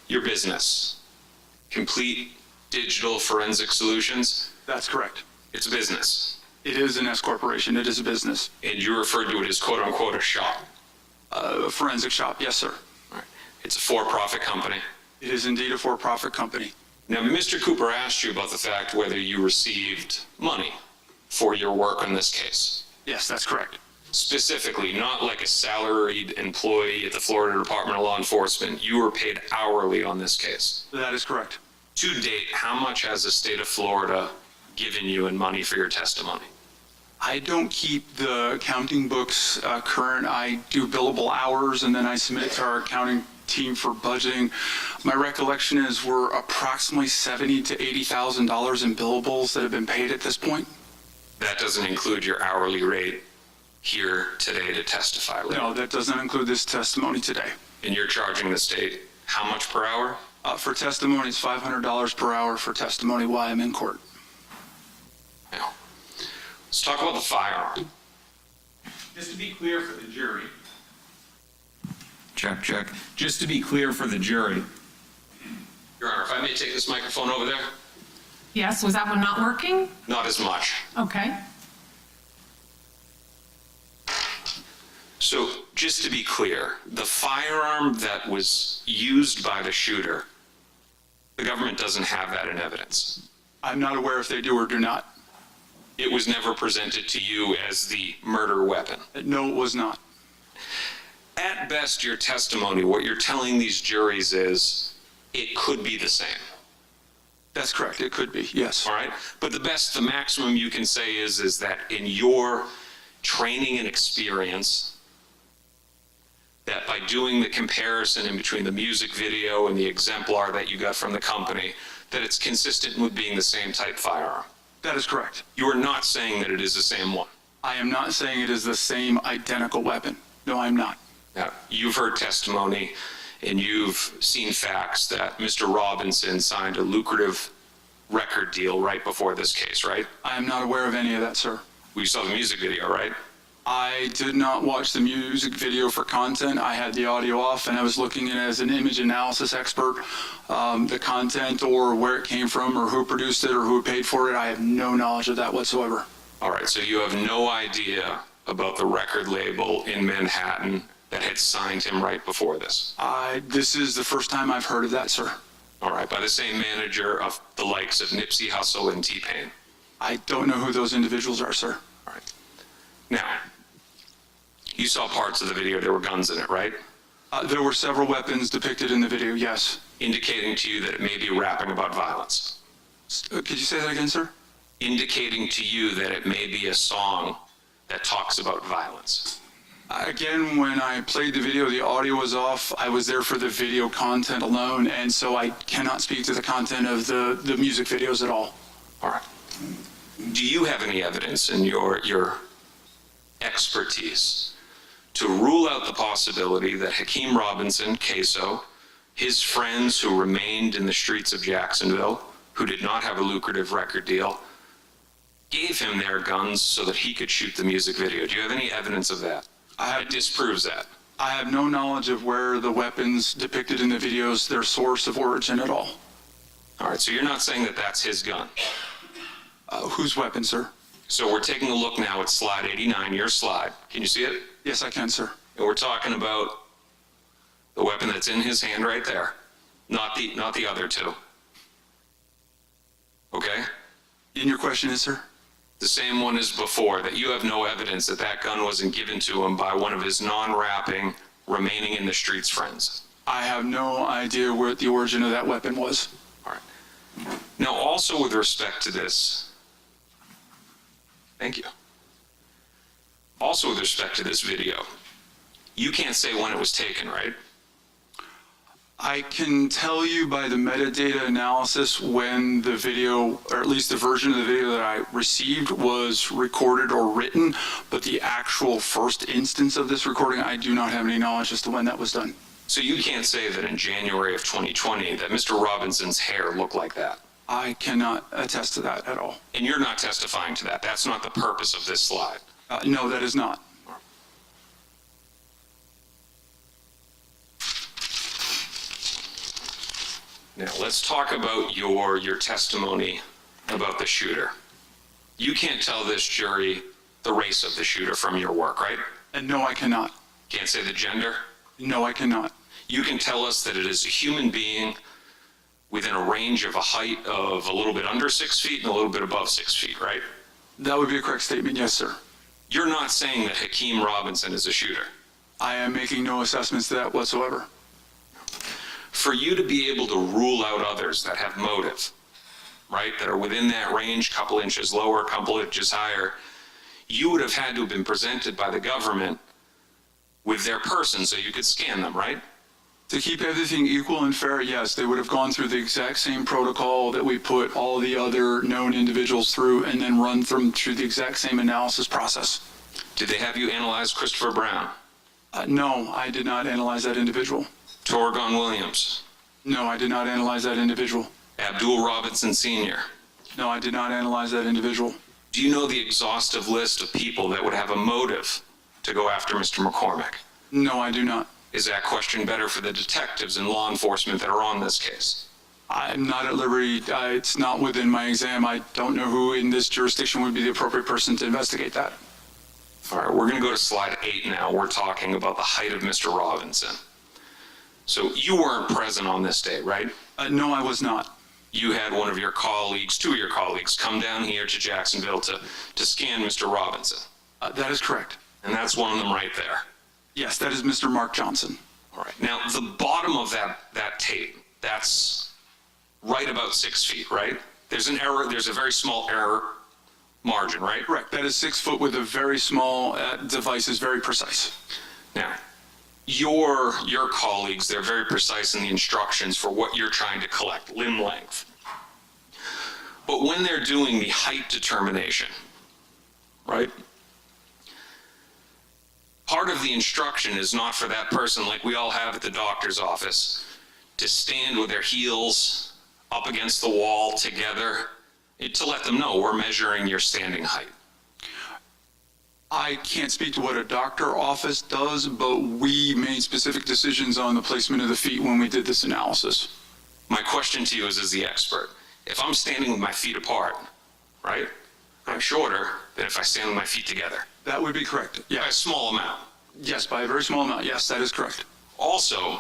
Your business, Complete Digital Forensic Solutions?
That's correct.
It's a business.
It is an S corporation. It is a business.
And you referred to it as quote unquote a shop?
A forensic shop, yes, sir.
All right. It's a for-profit company?
It is indeed a for-profit company.
Now, Mr. Cooper asked you about the fact whether you received money for your work on this case.
Yes, that's correct.
Specifically, not like a salaried employee at the Florida Department of Law Enforcement. You were paid hourly on this case.
That is correct.
To date, how much has the state of Florida given you in money for your testimony?
I don't keep the accounting books current. I do billable hours, and then I submit to our accounting team for budgeting. My recollection is we're approximately $70,000 to $80,000 in billables that have been paid at this point.
That doesn't include your hourly rate here today to testify later?
No, that does not include this testimony today.
And you're charging the state how much per hour?
For testimony, it's $500 per hour for testimony while I'm in court.
Now, let's talk about the firearm.
Just to be clear for the jury. Check, check. Just to be clear for the jury.
Your Honor, if I may take this microphone over there?
Yes, was that one not working?
Not as much.
Okay.
So just to be clear, the firearm that was used by the shooter, the government doesn't have that in evidence.
I'm not aware if they do or do not.
It was never presented to you as the murder weapon.
No, it was not.
At best, your testimony, what you're telling these juries is it could be the same.
That's correct. It could be, yes.
All right. But the maximum you can say is that in your training and experience, that by doing the comparison in between the music video and the exemplar that you got from the company, that it's consistent with being the same type firearm.
That is correct.
You are not saying that it is the same one.
I am not saying it is the same identical weapon. No, I'm not.
Now, you've heard testimony and you've seen facts that Mr. Robinson signed a lucrative record deal right before this case, right?
I am not aware of any of that, sir.
We saw the music video, right?
I did not watch the music video for content. I had the audio off and I was looking at it as an image analysis expert. The content or where it came from or who produced it or who paid for it, I have no knowledge of that whatsoever.
All right, so you have no idea about the record label in Manhattan that had signed him right before this?
This is the first time I've heard of that, sir.
All right, by the same manager of the likes of Nipsey Hussle and T-Pain?
I don't know who those individuals are, sir.
All right. Now, you saw parts of the video, there were guns in it, right?
There were several weapons depicted in the video, yes.
Indicating to you that it may be rapping about violence.
Could you say that again, sir?
Indicating to you that it may be a song that talks about violence.
Again, when I played the video, the audio was off. I was there for the video content alone, and so I cannot speak to the content of the music videos at all.
All right. Do you have any evidence in your expertise to rule out the possibility that Hakeem Robinson, Ksoo, his friends who remained in the streets of Jacksonville, who did not have a lucrative record deal, gave him their guns so that he could shoot the music video? Do you have any evidence of that? That disproves that.
I have no knowledge of where the weapons depicted in the videos, their source of origin at all.
All right, so you're not saying that that's his gun?
Whose weapon, sir?
So we're taking a look now at slide 89, your slide. Can you see it?
Yes, I can, sir.
And we're talking about the weapon that's in his hand right there. Not the other two. Okay?
And your question is, sir?
The same one as before, that you have no evidence that that gun wasn't given to him by one of his non-rapping, remaining in the streets friends.
I have no idea where the origin of that weapon was.
All right. Now, also with respect to this, thank you. Also with respect to this video, you can't say when it was taken, right?
I can tell you by the metadata analysis when the video, or at least the version of the video that I received, was recorded or written, but the actual first instance of this recording, I do not have any knowledge as to when that was done.
So you can't say that in January of 2020 that Mr. Robinson's hair looked like that?
I cannot attest to that at all.
And you're not testifying to that? That's not the purpose of this slide?
No, that is not.
Now, let's talk about your testimony about the shooter. You can't tell this jury the race of the shooter from your work, right?
And no, I cannot.
Can't say the gender?
No, I cannot.
You can tell us that it is a human being within a range of a height of a little bit under 6 feet and a little bit above 6 feet, right?
That would be a correct statement, yes, sir.
You're not saying that Hakeem Robinson is a shooter?
I am making no assessments to that whatsoever.
For you to be able to rule out others that have motive, right, that are within that range, couple inches lower, couple inches higher, you would have had to have been presented by the government with their person so you could scan them, right?
To keep everything equal and fair, yes, they would have gone through the exact same protocol that we put all the other known individuals through and then run them through the exact same analysis process.
Did they have you analyze Christopher Brown?
No, I did not analyze that individual.
Torgon Williams?
No, I did not analyze that individual.
Abdul Robinson Sr.?
No, I did not analyze that individual.
Do you know the exhaustive list of people that would have a motive to go after Mr. McCormick?
No, I do not.
Is that question better for the detectives and law enforcement that are on this case?
I'm not at liberty. It's not within my exam. I don't know who in this jurisdiction would be the appropriate person to investigate that.
All right, we're going to go to slide 8 now. We're talking about the height of Mr. Robinson. So you weren't present on this day, right?
No, I was not.
You had one of your colleagues, 2 of your colleagues, come down here to Jacksonville to scan Mr. Robinson.
That is correct.
And that's one of them right there.
Yes, that is Mr. Mark Johnson.
All right. Now, the bottom of that tape, that's right about 6 feet, right? There's an error, there's a very small error margin, right?
Correct. That is 6 foot with a very small device, is very precise.
Now, your colleagues, they're very precise in the instructions for what you're trying to collect, limb length. But when they're doing the height determination, right? Part of the instruction is not for that person, like we all have at the doctor's office, to stand with their heels up against the wall together, to let them know we're measuring your standing height.
I can't speak to what a doctor office does, but we made specific decisions on the placement of the feet when we did this analysis.
My question to you is as the expert. If I'm standing with my feet apart, right, I'm shorter than if I stand with my feet together.
That would be correct. Yeah.
By a small amount.
Yes, by a very small amount. Yes, that is correct.
Also,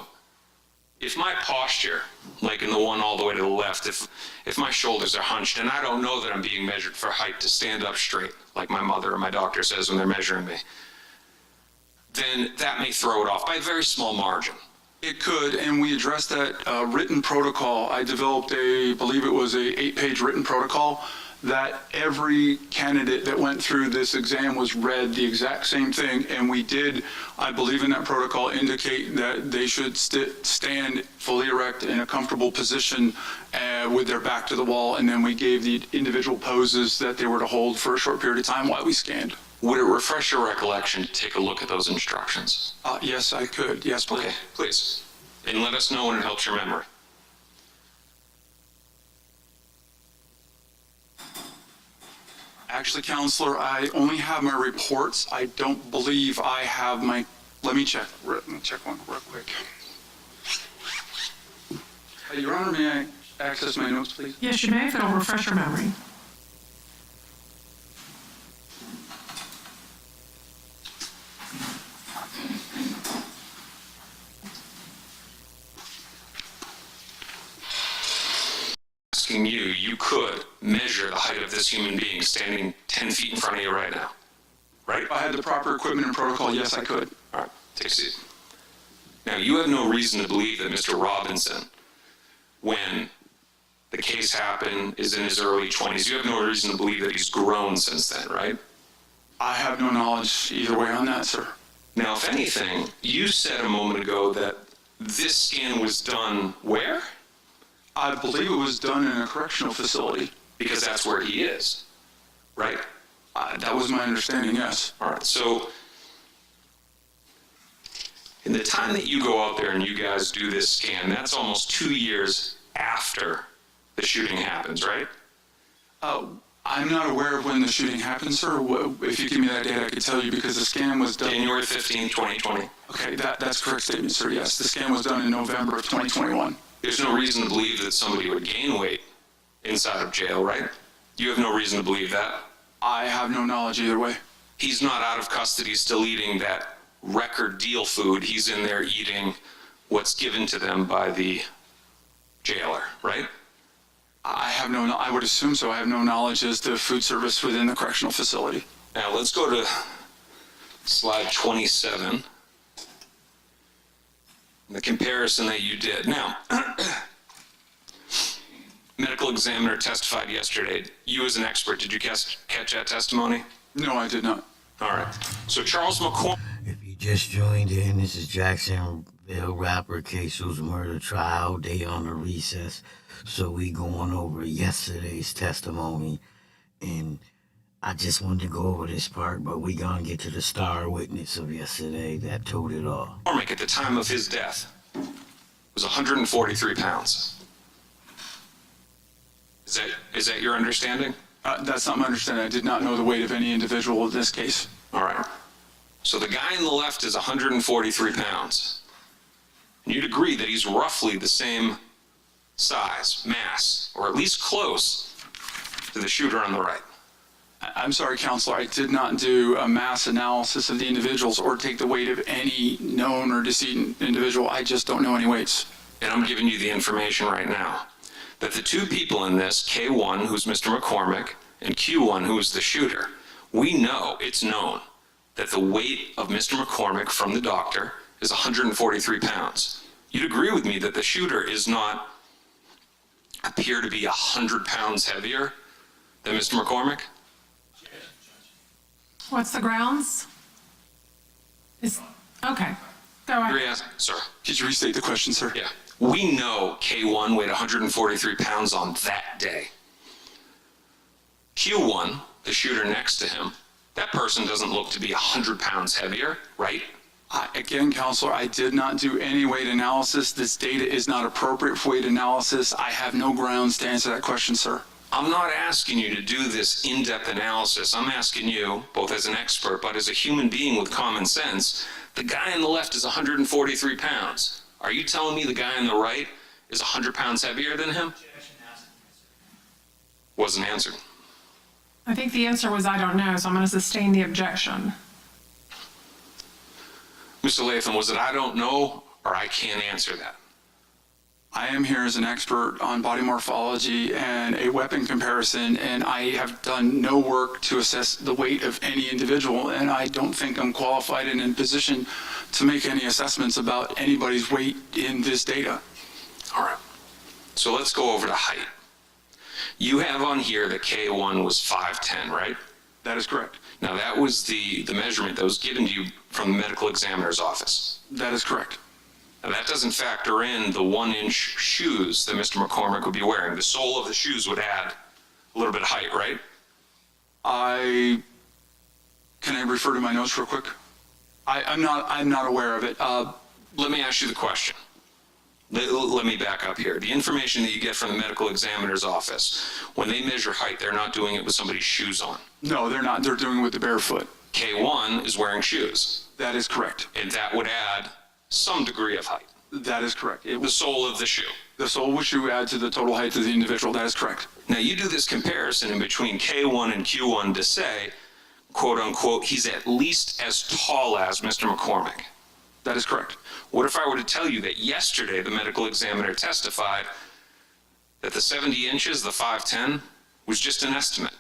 if my posture, like in the one all the way to the left, if my shoulders are hunched and I don't know that I'm being measured for height to stand up straight, like my mother or my doctor says when they're measuring me, then that may throw it off by a very small margin.
It could, and we addressed that written protocol. I developed I believe it was a 8-page written protocol that every candidate that went through this exam was read the exact same thing, and we did, I believe in that protocol, indicate that they should stand fully erect in a comfortable position with their back to the wall, and then we gave the individual poses that they were to hold for a short period of time while we scanned.
Would it refresh your recollection to take a look at those instructions?
Yes, I could. Yes, please.
Okay, please. And let us know when it helps your memory.
Actually, Counselor, I only have my reports. I don't believe I have my, let me check. Let me check one real quick. Your Honor, may I access my notes, please?
Yes, you may, if it'll refresh your memory.
asking you, you could measure the height of this human being standing 10 feet in front of you right now, right?
If I had the proper equipment and protocol, yes, I could.
All right, take a seat. Now, you have no reason to believe that Mr. Robinson, when the case happened, is in his early 20s. You have no reason to believe that he's grown since then, right?
I have no knowledge either way on that, sir.
Now, if anything, you said a moment ago that this scan was done where?
I believe it was done in a correctional facility.
Because that's where he is, right?
That was my understanding, yes.
All right, so in the time that you go out there and you guys do this scan, that's almost 2 years after the shooting happens, right?
I'm not aware of when the shooting happened, sir. If you give me that date, I could tell you because the scan was done.
January 15, 2020.
Okay, that's correct statement, sir. Yes, the scan was done in November of 2021.
There's no reason to believe that somebody would gain weight inside of jail, right? You have no reason to believe that.
I have no knowledge either way.
He's not out of custody, still eating that record deal food. He's in there eating what's given to them by the jailer, right?
I would assume so. I have no knowledge as to food service within the correctional facility.
Now let's go to slide 27. The comparison that you did. Now, medical examiner testified yesterday. You as an expert, did you catch that testimony?
No, I did not.
All right. So Charles McCormick.
If you just joined in, this is Jacksonville rapper Ksoo's murder trial. Day on a recess. So we going over yesterday's testimony. And I just wanted to go over this part, but we gonna get to the star witness of yesterday that told it all.
McCormick at the time of his death was 143 pounds. Is that your understanding?
That's not my understanding. I did not know the weight of any individual in this case.
All right. So the guy on the left is 143 pounds. And you'd agree that he's roughly the same size, mass, or at least close to the shooter on the right.
I'm sorry, counselor. I did not do a mass analysis of the individuals or take the weight of any known or deceased individual. I just don't know any weights.
And I'm giving you the information right now. That the two people in this, K1, who's Mr. McCormick, and Q1, who is the shooter, we know, it's known, that the weight of Mr. McCormick from the doctor is 143 pounds. You'd agree with me that the shooter is not appear to be 100 pounds heavier than Mr. McCormick?
What's the grounds? Okay, go ahead.
Yes, sir.
Could you restate the question, sir?
Yeah. We know K1 weighed 143 pounds on that day. Q1, the shooter next to him, that person doesn't look to be 100 pounds heavier, right?
Again, counselor, I did not do any weight analysis. This data is not appropriate for weight analysis. I have no grounds to answer that question, sir.
I'm not asking you to do this in-depth analysis. I'm asking you, both as an expert, but as a human being with common sense, the guy on the left is 143 pounds. Are you telling me the guy on the right is 100 pounds heavier than him? Wasn't answered.
I think the answer was I don't know, so I'm going to sustain the objection.
Mr. Latham, was it I don't know or I can't answer that?
I am here as an expert on body morphology and a weapon comparison, and I have done no work to assess the weight of any individual, and I don't think I'm qualified and in position to make any assessments about anybody's weight in this data.
All right. So let's go over to height. You have on here that K1 was 5'10", right?
That is correct.
Now that was the measurement that was given to you from the medical examiner's office.
That is correct.
Now that doesn't factor in the 1-inch shoes that Mr. McCormick would be wearing. The sole of the shoes would add a little bit of height, right?
Can I refer to my notes real quick? I'm not aware of it.
Let me ask you the question. Let me back up here. The information that you get from the medical examiner's office, when they measure height, they're not doing it with somebody's shoes on.
No, they're not. They're doing it with the bare foot.
K1 is wearing shoes.
That is correct.
And that would add some degree of height.
That is correct.
The sole of the shoe.
The sole of the shoe adds to the total height of the individual. That is correct.
Now you do this comparison in between K1 and Q1 to say, quote unquote, he's at least as tall as Mr. McCormick.
That is correct.
What if I were to tell you that yesterday the medical examiner testified that the 70 inches, the 5'10", was just an estimate?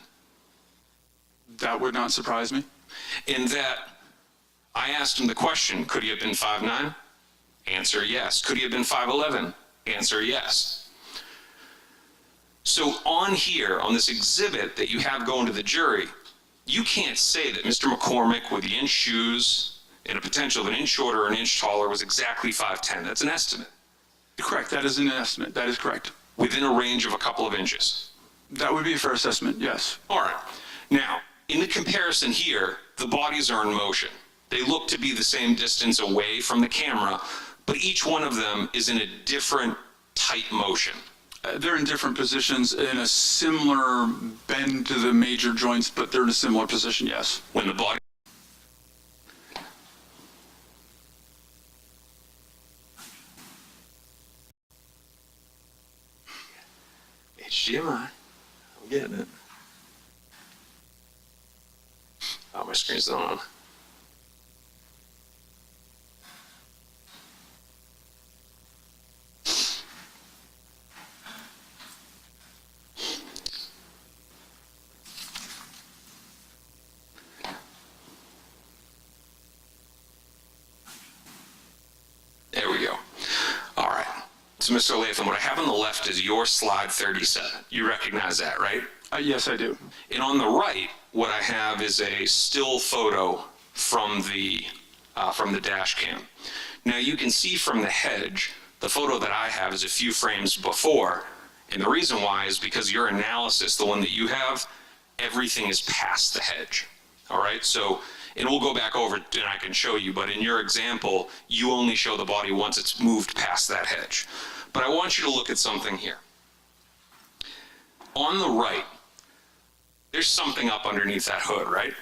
That would not surprise me.
In that I asked him the question, could he have been 5'9"? Answer, yes. Could he have been 5'11"? Answer, yes. So on here, on this exhibit that you have going to the jury, you can't say that Mr. McCormick with the inch shoes and a potential of an inch shorter or an inch taller was exactly 5'10". That's an estimate.
Correct, that is an estimate, that is correct.
Within a range of a couple of inches.
That would be a fair assessment, yes.
All right. Now, in the comparison here, the bodies are in motion. They look to be the same distance away from the camera, but each one of them is in a different tight motion.
They're in different positions in a similar bend to the major joints, but they're in a similar position, yes.
When the body... HDMI. I'm getting it. Oh, my screen's not on. There we go. All right. So, Mr. Latham, what I have on the left is your slide 37. You recognize that, right?
Yes, I do.
And on the right, what I have is a still photo from the dash cam. Now, you can see from the hedge, the photo that I have is a few frames before, and the reason why is because your analysis, the one that you have, everything is past the hedge. All right? So, and we'll go back over and I can show you, but in your example, you only show the body once it's moved past that hedge. But I want you to look at something here. On the right, there's something up underneath that hood, right?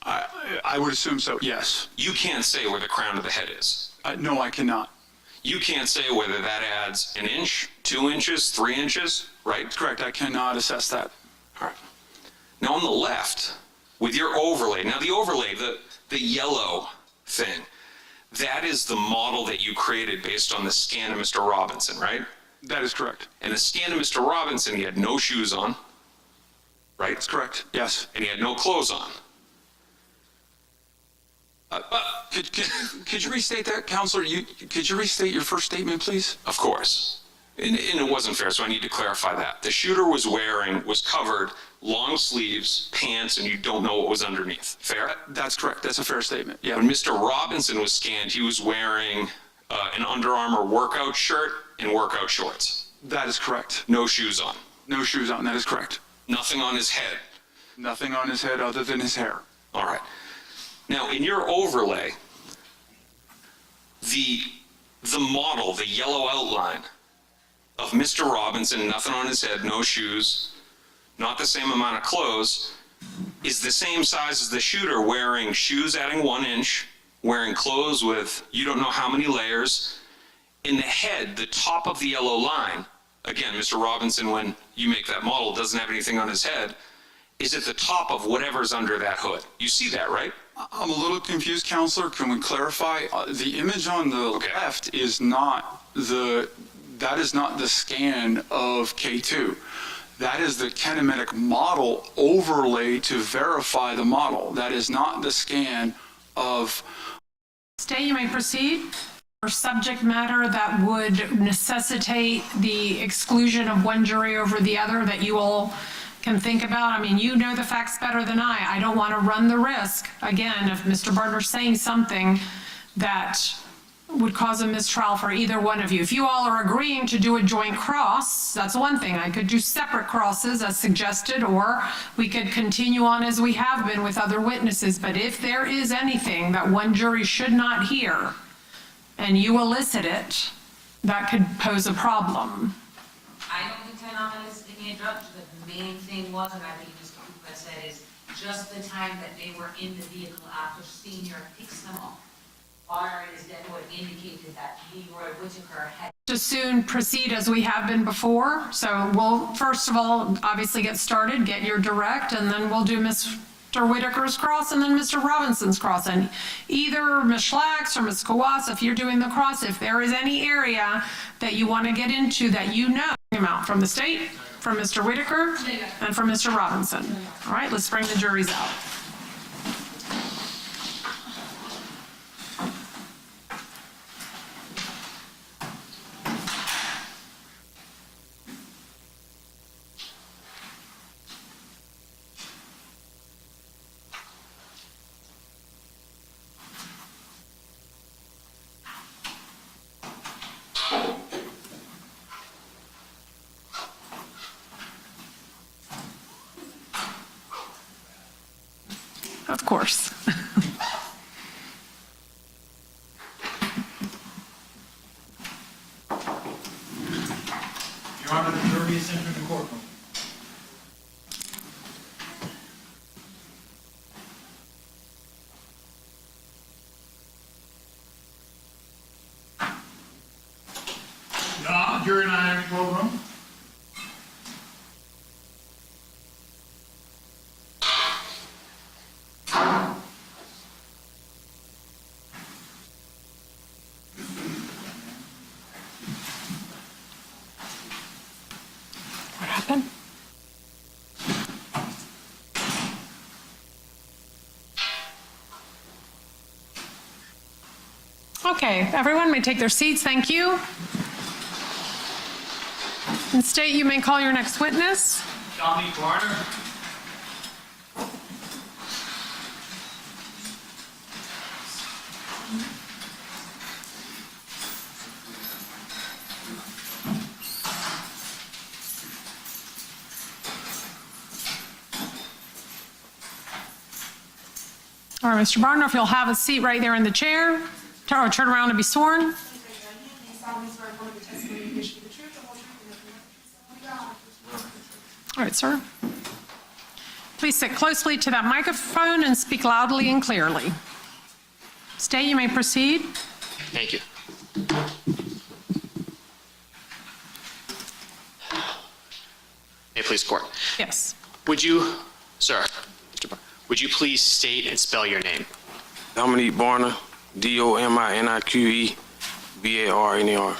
I would assume so, yes.
You can't say where the crown of the head is.
No, I cannot.
You can't say whether that adds an inch, 2 inches, 3 inches, right?
Correct, I cannot assess that.
All right. Now on the left, with your overlay, now the overlay, the yellow thing, that is the model that you created based on the scan of Mr. Robinson, right?
That is correct.
And the scan of Mr. Robinson, he had no shoes on, right?
That's correct, yes.
And he had no clothes on.
Could you restate that, Counselor? Could you restate your first statement, please?
Of course. And it wasn't fair, so I need to clarify that. The shooter was covered, long sleeves, pants, and you don't know what was underneath. Fair?
That's correct. That's a fair statement, yeah.
When Mr. Robinson was scanned, he was wearing an Under Armour workout shirt and workout shorts.
That is correct.
No shoes on.
No shoes on, that is correct.
Nothing on his head.
Nothing on his head other than his hair.
All right. Now, in your overlay, the model, the yellow outline of Mr. Robinson, nothing on his head, no shoes, not the same amount of clothes, is the same size as the shooter, wearing shoes adding 1 inch, wearing clothes with you don't know how many layers. In the head, the top of the yellow line, again, Mr. Robinson, when you make that model, doesn't have anything on his head, is at the top of whatever's under that hood. You see that, right?
I'm a little confused, Counselor. Can we clarify? The image on the left is not that is not the scan of K2. That is the kinematic model overlay to verify the model. That is not the scan of...
Stay, you may proceed. Or subject matter that would necessitate the exclusion of one jury over the other that you all can think about? I mean, you know the facts better than I don't want to run the risk, again, of Mr. Barner saying something that would cause a mistrial for either one of you. If you all are agreeing to do a joint cross, that's one thing. I could do separate crosses as suggested, or we could continue on as we have been with other witnesses. But if there is anything that one jury should not hear, and you elicit it, that could pose a problem.
I don't intend on eliciting a judge. The main thing was, and I think Mr. Cooper said, is just the time that they were in the vehicle after Senior picks them up. Barner and his dad would have indicated that Leroy Whitaker had
To soon proceed as we have been before. So we'll, first of all, obviously get started, get your direct, and then we'll do Ms. Mr. Whitaker's cross and then Mr. Robinson's cross. And either Ms. Schlacks or Ms. Kawass, if you're doing the cross, if there is any area that you want to get into that you know out from the state, from Mr. Whitaker, and from Mr. Robinson. All right, let's bring the juries out. Of course.
Your Honor, the jury is entered the courtroom. Your Honor, jury and I are in the courtroom.
What happened? Okay, everyone may take their seats. Thank you. And state, you may call your next witness.
Dominique Warner.
All right, Mr. Barner, if you'll have a seat right there in the chair, or turn around to be sworn. All right, sir. Please sit closely to that microphone and speak loudly and clearly. State, you may proceed.
Thank you. May it please the court.
Yes.
Would you, sir, Mr. Barner, would you please state and spell your name?
Dominique Barner, DOMINIQUE, BARNER.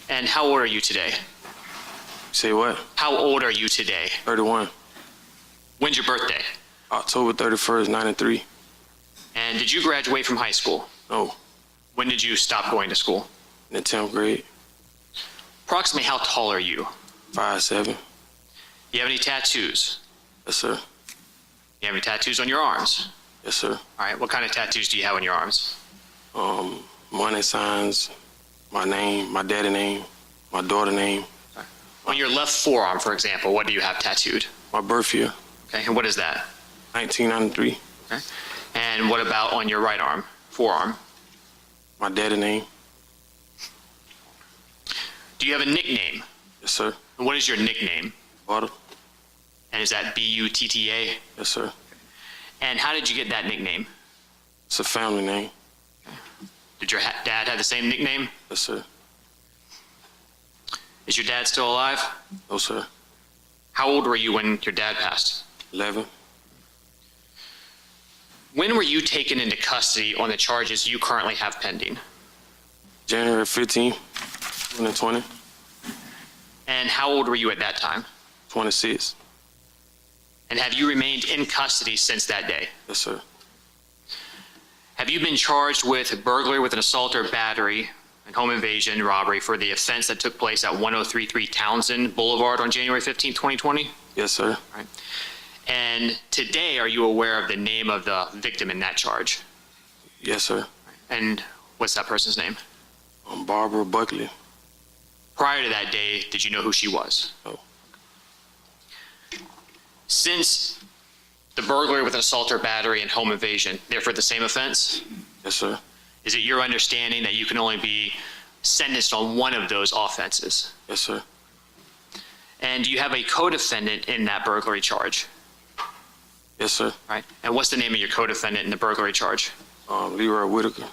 And how old are you today?
Say what?
How old are you today?
31.
When's your birthday?
October 31st, 93.
And did you graduate from high school?
No,
When did you stop going to school?
in the 10th grade.
Approximately how tall are you?
5'7".
Do you have any tattoos?
Yes, sir.
Do you have any tattoos on your arms?
Yes, sir.
All right, what kind of tattoos do you have on your arms?
Money signs, my name, my daddy name, my daughter name,
On your left forearm, for example, what do you have tattooed?
my birth year,
Okay, and what is that?
1993,
Okay. And what about on your right arm, forearm?
my daddy name.
Do you have a nickname?
Yes, sir.
And what is your nickname?
Butter.
And is that Butta?
Yes, sir.
And how did you get that nickname?
It's a family name.
Did your dad have the same nickname?
Yes, sir.
Is your dad still alive?
No, sir.
How old were you when your dad passed?
11.
When were you taken into custody on the charges you currently have pending?
January 15, 2020,
And how old were you at that time?
26.
And have you remained in custody since that day?
Yes, sir.
Have you been charged with burglary with an assault or battery and home invasion robbery for the offense that took place at 1033 Townsend Boulevard on January 15, 2020?
Yes, sir.
Right. And today, are you aware of the name of the victim in that charge?
Yes, sir.
And what's that person's name?
Barbara Buckley.
Prior to that day, did you know who she was?
No.
Since the burglary with an assault or battery and home invasion, they're for the same offense?
Yes, sir.
Is it your understanding that you can only be sentenced on one of those offenses?
Yes, sir.
And do you have a co-defendant in that burglary charge?
Yes, sir.
Right. And what's the name of your co-defendant in the burglary charge?
Leroy Whitaker.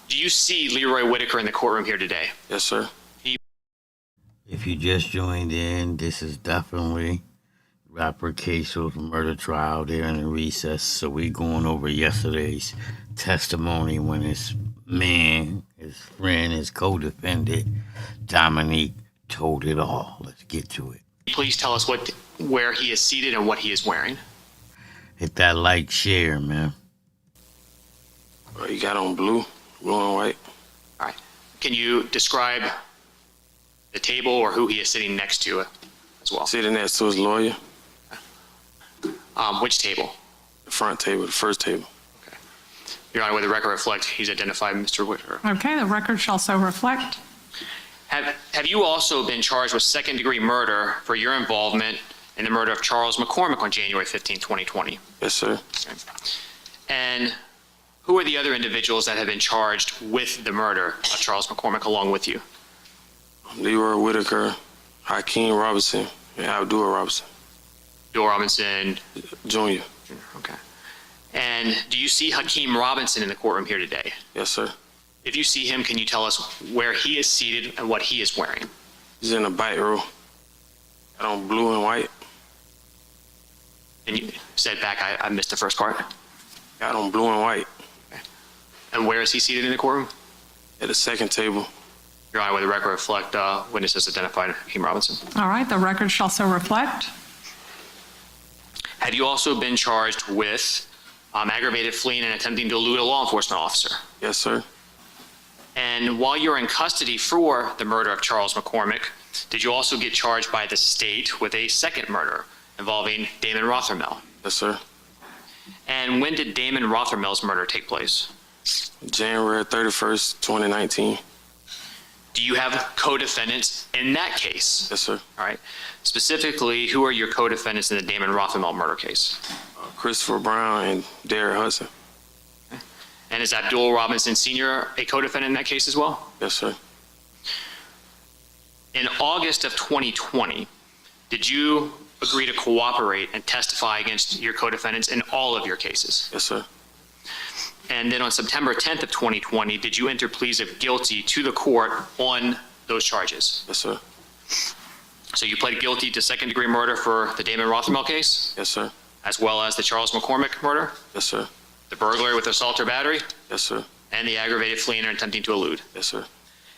Do you see Leroy Whitaker in the courtroom here today?
Yes, sir.
If you just joined in, this is definitely rapper Ksoo's murder trial there in the recess. So we going over yesterday's testimony when his man, his friend, his co-defendant, Dominique, told it all. Let's get to it.
Please tell us where he is seated and what he is wearing.
Hit that like, share, man.
You got on blue and white.
All right. Can you describe the table or who he is sitting next to as well?
Sitting next to his lawyer.
Which table?
The front table, the first table.
Okay. Your Honor, with the record reflect, he's identified Mr. Whitaker.
Okay, the record shall so reflect.
Have you also been charged with second-degree murder for your involvement in the murder of Charles McCormick on January 15, 2020?
Yes, sir.
Okay. And who are the other individuals that have been charged with the murder of Charles McCormick along with you?
Leroy Whitaker, Hakeem Robinson, and Abdul Robinson.
Abdul Robinson
Jr.
Okay. And do you see Hakeem Robinson in the courtroom here today?
Yes, sir.
If you see him, can you tell us where he is seated and what he is wearing?
He's in the back row. Got on blue and white.
And you said back, I missed the first part.
Got on blue and white.
Okay. And where is he seated in the courtroom?
At the second table.
Your Honor, with the record reflect, witnesses identified Hakeem Robinson.
All right, the record shall so reflect.
Have you also been charged with aggravated fleeing and attempting to elude a law enforcement officer?
Yes, sir.
And while you're in custody for the murder of Charles McCormick, did you also get charged by the state with a second murder involving Damon Rothermel?
Yes, sir.
And when did Damon Rothermel's murder take place?
January 31st, 2019.
Do you have co-defendants in that case?
Yes, sir.
All right. Specifically, who are your co-defendants in the Damon Rothermel murder case?
Christopher Brown and Derek Hudson.
And is Abdul Robinson Sr. a co-defendant in that case as well?
Yes, sir.
In August of 2020, did you agree to cooperate and testify against your co-defendants in all of your cases?
Yes, sir.
And then on September 10th of 2020, did you enter pleas of guilty to the court on those charges?
Yes, sir.
So you pled guilty to second-degree murder for the Damon Rothermel case?
Yes, sir.
As well as the Charles McCormick murder?
Yes, sir.
The burglary with assault or battery?
Yes, sir.
And the aggravated fleeing or attempting to elude?
Yes, sir.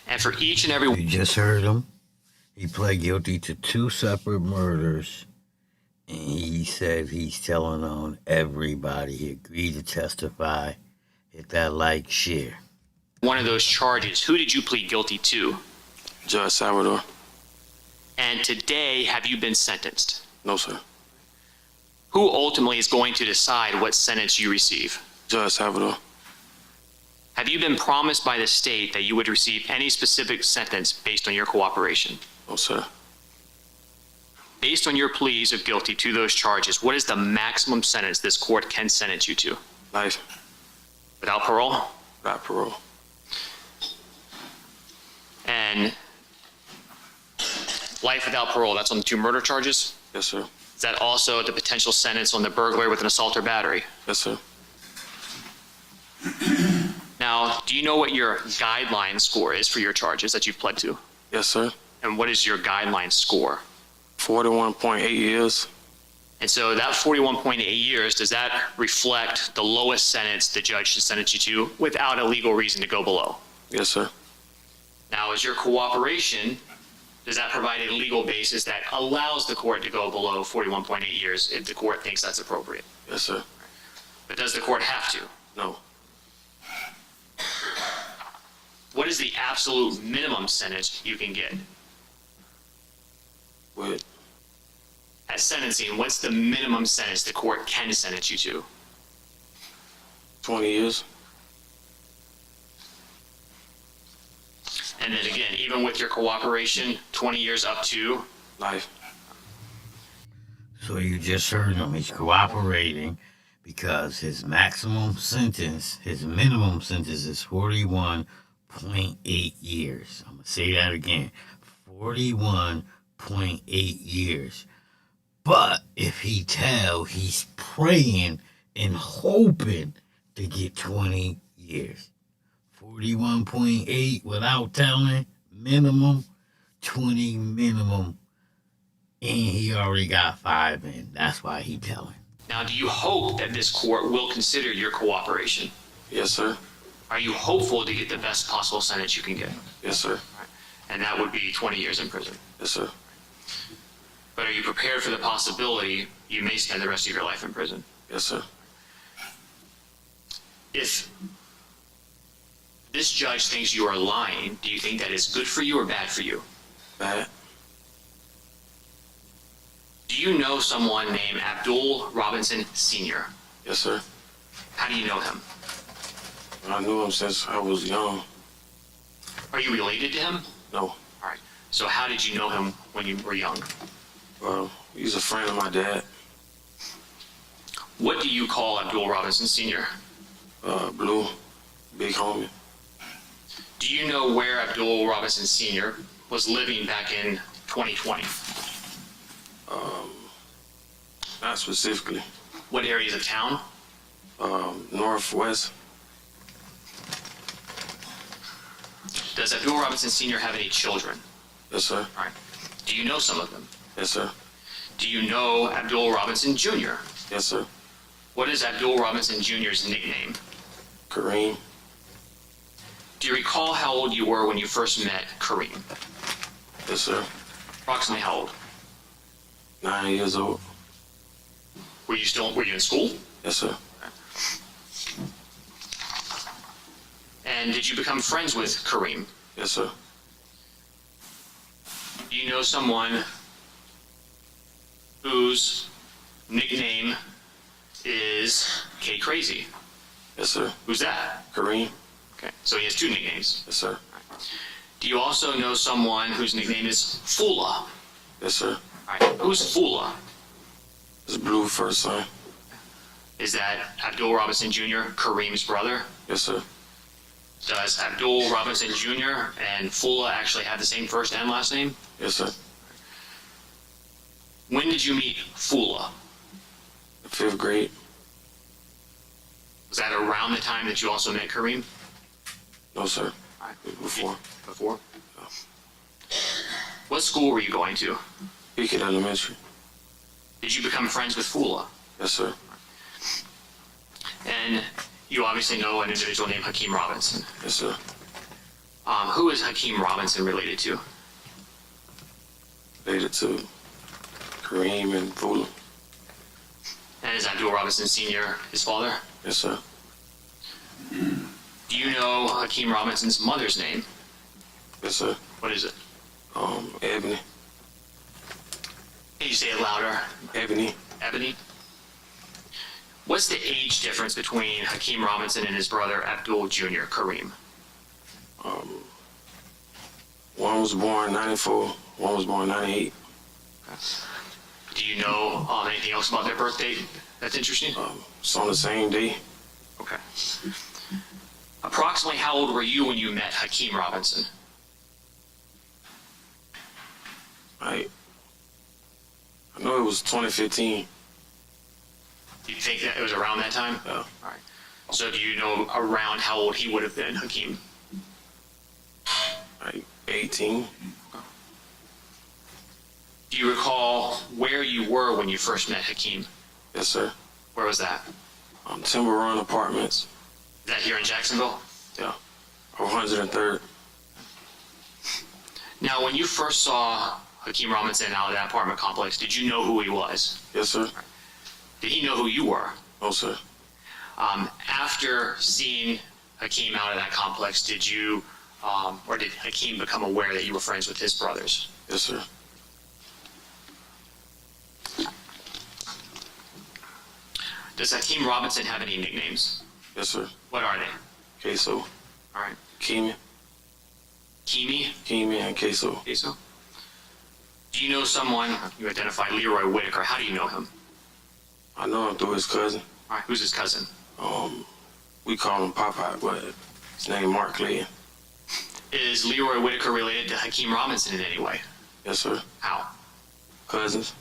And for each and every...
You just heard him. He pled guilty to 2 separate murders. And he said he's telling on everybody. He agreed to testify. Hit that like, share.
One of those charges, who did you plead guilty to?
Judge Salvador.
And today, have you been sentenced?
No, sir.
Who ultimately is going to decide what sentence you receive?
Judge Salvador.
Have you been promised by the state that you would receive any specific sentence based on your cooperation?
No, sir.
Based on your pleas of guilty to those charges, what is the maximum sentence this court can sentence you to?
Life.
Without parole?
Without parole.
And life without parole, that's on the 2 murder charges?
Yes, sir.
Is that also the potential sentence on the burglary with an assault or battery?
Yes, sir.
Now, do you know what your guideline score is for your charges that you've pled to?
Yes, sir.
And what is your guideline score?
41.8 years.
And so that 41.8 years, does that reflect the lowest sentence the judge should sentence you to without a legal reason to go below?
Yes, sir.
Now, is your cooperation, does that provide a legal basis that allows the court to go below 41.8 years if the court thinks that's appropriate?
Yes, sir.
But does the court have to?
No.
What is the absolute minimum sentence you can get?
What?
At sentencing, what's the minimum sentence the court can sentence you to?
20 years.
And then again, even with your cooperation, 20 years up to?
Life.
So you just heard him. He's cooperating because his maximum sentence, his minimum sentence is 41.8 years. I'm going to say that again. 41.8 years. But if he he's praying and hoping to get 20 years. 41.8 without telling, minimum, 20 minimum He already got 5 in. That's why he telling.
Now, do you hope that this court will consider your cooperation?
Yes, sir.
Are you hopeful to get the best possible sentence you can get?
Yes, sir.
And that would be 20 years in prison.
Yes, sir.
But are you prepared for the possibility you may spend the rest of your life in prison?
Yes, sir.
If this judge thinks you are lying, do you think that is good for you or bad for you?
Bad.
Do you know someone named Abdul Robinson Sr.?
Yes, sir.
How do you know him?
I knew him since I was young.
Are you related to him?
No.
All right. So how did you know him when you were young?
He's a friend of my dad.
What do you call Abdul Robinson Sr.?
Blue. Big homie.
Do you know where Abdul Robinson Sr. was living back in 2020?
Not specifically.
What areas of town?
Northwest.
Does Abdul Robinson Sr. have any children?
Yes, sir.
All right. Do you know some of them?
Yes, sir.
Do you know Abdul Robinson Jr.?
Yes, sir.
What is Abdul Robinson Jr.'s nickname?
Kareem.
Do you recall how old you were when you first met Kareem?
Yes, sir.
Approximately how old?
9 years old.
Were you in school?
Yes, sir.
And did you become friends with Kareem?
Yes, sir.
Do you know someone whose nickname is K Crazy?
Yes, sir.
Who's that?
Kareem.
Okay, so he has 2 nicknames.
Yes, sir.
Do you also know someone whose nickname is Fula?
Yes, sir.
All right, who's Fula?
It's Blue first son.
Is that Abdul Robinson Jr., Kareem's brother?
Yes, sir.
Does Abdul Robinson Jr. and Fula actually have the same first and last name?
Yes, sir.
When did you meet Fula?
5th grade.
Was that around the time that you also met Kareem?
No, sir.
All right.
Before.
Before? What school were you going to?
Beacon Elementary.
Did you become friends with Fula?
Yes, sir.
And you obviously know an individual named Hakeem Robinson.
Yes, sir.
Who is Hakeem Robinson related to?
Related to Kareem and Fula.
And is Abdul Robinson Sr. his father?
Yes, sir.
Do you know Hakeem Robinson's mother's name?
Yes, sir.
What is it?
Ebony.
Can you say it louder?
Ebony.
Ebony? What's the age difference between Hakeem Robinson and his brother Abdul Jr., Kareem?
One was born 94, one was born 98.
Do you know anything else about their birth date that's interesting?
It's on the same day.
Okay. Approximately how old were you when you met Hakeem Robinson?
I know it was 2015.
Do you think that it was around that time?
Yeah.
All right. So do you know around how old he would have been, Hakeem?
Like 18.
Do you recall where you were when you first met Hakeem?
Yes, sir.
Where was that?
Timber Run Apartments.
Is that here in Jacksonville?
Yeah. 103rd.
Now, when you first saw Hakeem Robinson out of that apartment complex, did you know who he was?
Yes, sir.
Did he know who you were?
No, sir.
After seeing Hakeem out of that complex, did you, or did Hakeem become aware that you were friends with his brothers?
Yes, sir.
Does Hakeem Robinson have any nicknames?
Yes, sir.
What are they?
Ksoo.
All right.
Kimi.
Kimi?
Kimi and Ksoo.
Ksoo? Do you know someone, you identify Leroy Whitaker, how do you know him?
I know him through his cousin.
All right, who's his cousin?
We call him Popeye, but his name Mark Clayton.
Is Leroy Whitaker related to Hakeem Robinson in any way?
Yes, sir.
How?
Cousins.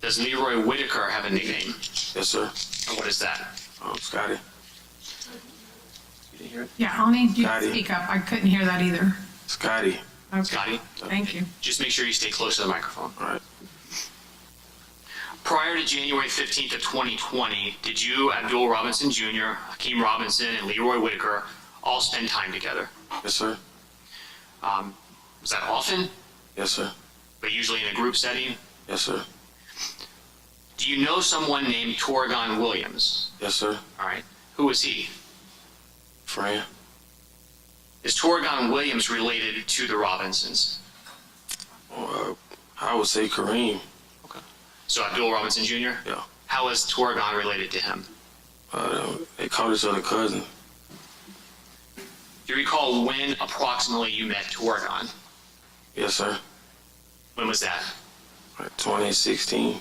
Does Leroy Whitaker have a nickname?
Yes, sir.
And what is that?
Scotty.
You didn't hear it?
Yeah, I'll need you to
Scotty.
speak up. I couldn't hear that either.
Scotty.
Okay.
Scotty,
Thank you.
just make sure you stay close to the microphone.
All right.
Prior to January 15th of 2020, did you, Abdul Robinson Jr., Hakeem Robinson, and Leroy Whitaker all spend time together?
Yes, sir.
Was that often,
Yes, sir.
but usually in a group setting?
Yes, sir.
Do you know someone named Torgon Williams?
Yes, sir.
All right. Who was he?
Friend.
Is Torgon Williams related to the Robinsons?
I would say Kareem.
So Abdul Robinson Jr.?
Yeah.
How is Torgon related to him?
They call each other cousin.
Do you recall when approximately you met Torgon?
Yes, sir.
When was that?
2016.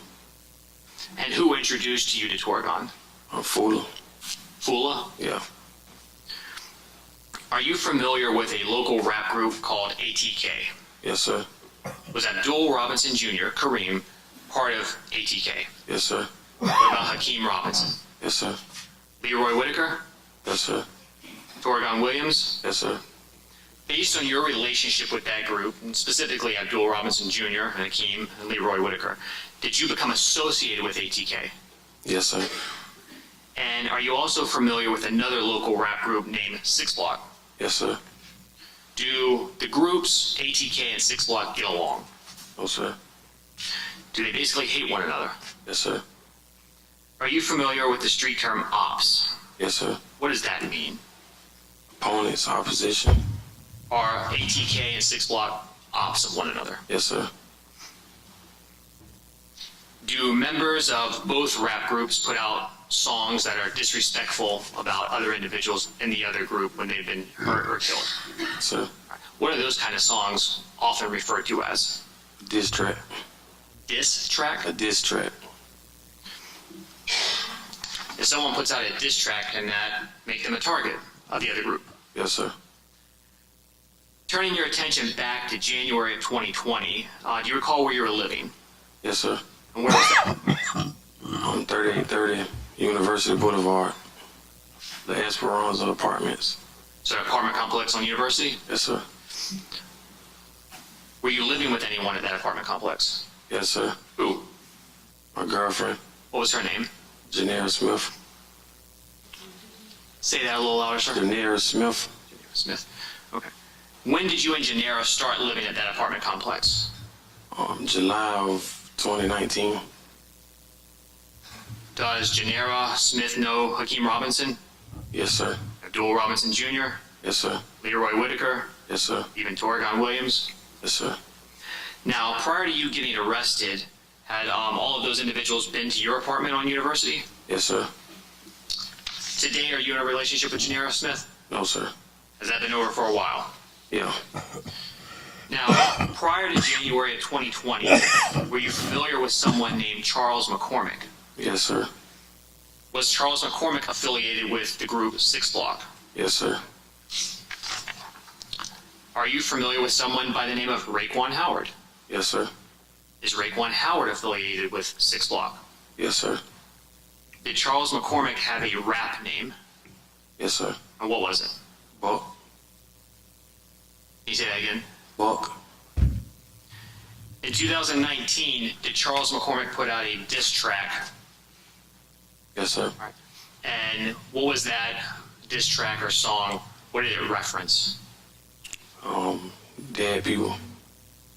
And who introduced you to Torgon?
Fula.
Fula?
Yeah.
Are you familiar with a local rap group called ATK?
Yes, sir.
Was Abdul Robinson Jr., Kareem, part of ATK?
Yes, sir.
What about Hakeem Robinson?
Yes, sir.
Leroy Whitaker?
Yes, sir.
Torgon Williams?
Yes, sir.
Based on your relationship with that group, and specifically Abdul Robinson Jr., and Hakeem, and Leroy Whitaker, did you become associated with ATK?
Yes, sir.
And are you also familiar with another local rap group named Six Block?
Yes, sir.
Do the groups ATK and Six Block get along?
No, sir.
Do they basically hate one another?
Yes, sir.
Are you familiar with the street term ops?
Yes, sir.
What does that mean?
Opponents, opposition.
Are ATK and Six Block ops of one another?
Yes, sir.
Do members of both rap groups put out songs that are disrespectful about other individuals in the other group when they've been hurt or killed?
Yes, sir.
What are those kind of songs often referred to as?
Diss track.
Diss track?
A diss track.
If someone puts out a diss track, can that make them a target of the other group?
Yes, sir.
Turning your attention back to January of 2020, do you recall where you were living?
Yes, sir.
And where was that?
On 3830 University Boulevard. The Esperanza Apartments.
So an apartment complex on University?
Yes, sir.
Were you living with anyone at that apartment complex?
Yes, sir.
Who?
My girlfriend.
What was her name?
Janera Smith.
Say that a little louder, sir.
Janera Smith.
Smith. Okay. When did you and Janera start living at that apartment complex?
July of 2019.
Does Janera Smith know Hakeem Robinson?
Yes, sir.
Abdul Robinson Jr.?
Yes, sir.
Leroy Whitaker?
Yes, sir.
Even Torgon Williams?
Yes, sir.
Now, prior to you getting arrested, had all of those individuals been to your apartment on University?
Yes, sir.
Today, are you in a relationship with Janera Smith?
No, sir.
Has that been over for a while?
Yeah.
Now, prior to January of 2020, were you familiar with someone named Charles McCormick?
Yes, sir.
Was Charles McCormick affiliated with the group Six Block?
Yes, sir.
Are you familiar with someone by the name of Raekwon Howard?
Yes, sir.
Is Raekwon Howard affiliated with Six Block?
Yes, sir.
Did Charles McCormick have a rap name?
Yes, sir.
And what was it?
Buck.
Can you say that again?
Buck.
In 2019, did Charles McCormick put out a diss track?
Yes, sir.
And what was that diss track or song? What did it reference?
Dead people.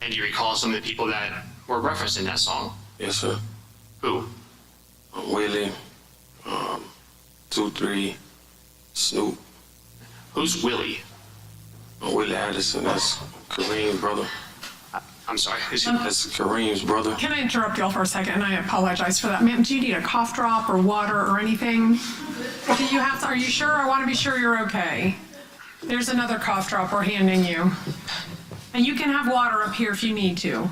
And do you recall some of the people that were referenced in that song?
Yes, sir.
Who?
Willie, 2-3, Snoop.
Who's Willie?
Willie Addison, that's Kareem's brother.
I'm sorry.
That's Kareem's brother.
Can I interrupt y'all for a second? And I apologize for that. Ma'am, do you need a cough drop or water or anything? Do you have to, are you sure? I want to be sure you're okay. There's another cough drop we're handing you. And you can have water up here if you need to.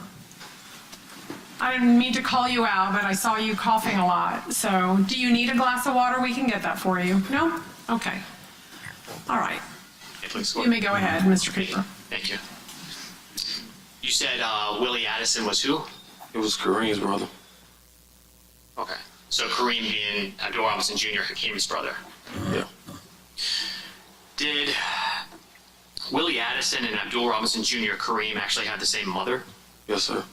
I didn't mean to call you out, but I saw you coughing a lot. So do you need a glass of water? We can get that for you. No? Okay. All right. You may go ahead, Mr. Cooper.
Thank you. You said Willie Addison was who?
It was Kareem's brother.
Okay. So Kareem being Abdul Robinson Jr., Hakeem's brother.
Yeah.
Did Willie Addison and Abdul Robinson Jr., Kareem, actually had the same mother?
Yes, sir.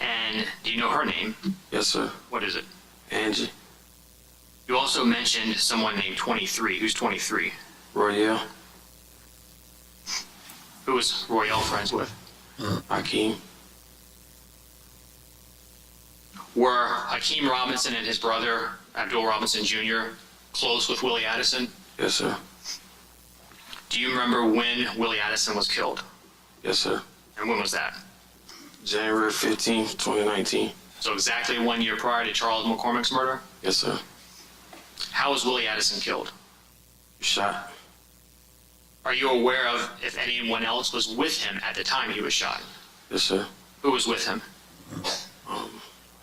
And do you know her name?
Yes, sir.
What is it?
Angie.
You also mentioned someone named 23. Who's 23?
Royale.
Who was Royale friends with?
Hakeem.
Were Hakeem Robinson and his brother, Abdul Robinson Jr., close with Willie Addison?
Yes, sir.
Do you remember when Willie Addison was killed?
Yes, sir.
And when was that?
January 15th, 2019.
So exactly 1 year prior to Charles McCormick's murder?
Yes, sir.
How was Willie Addison killed?
Shot.
Are you aware of if anyone else was with him at the time he was shot?
Yes, sir.
Who was with him?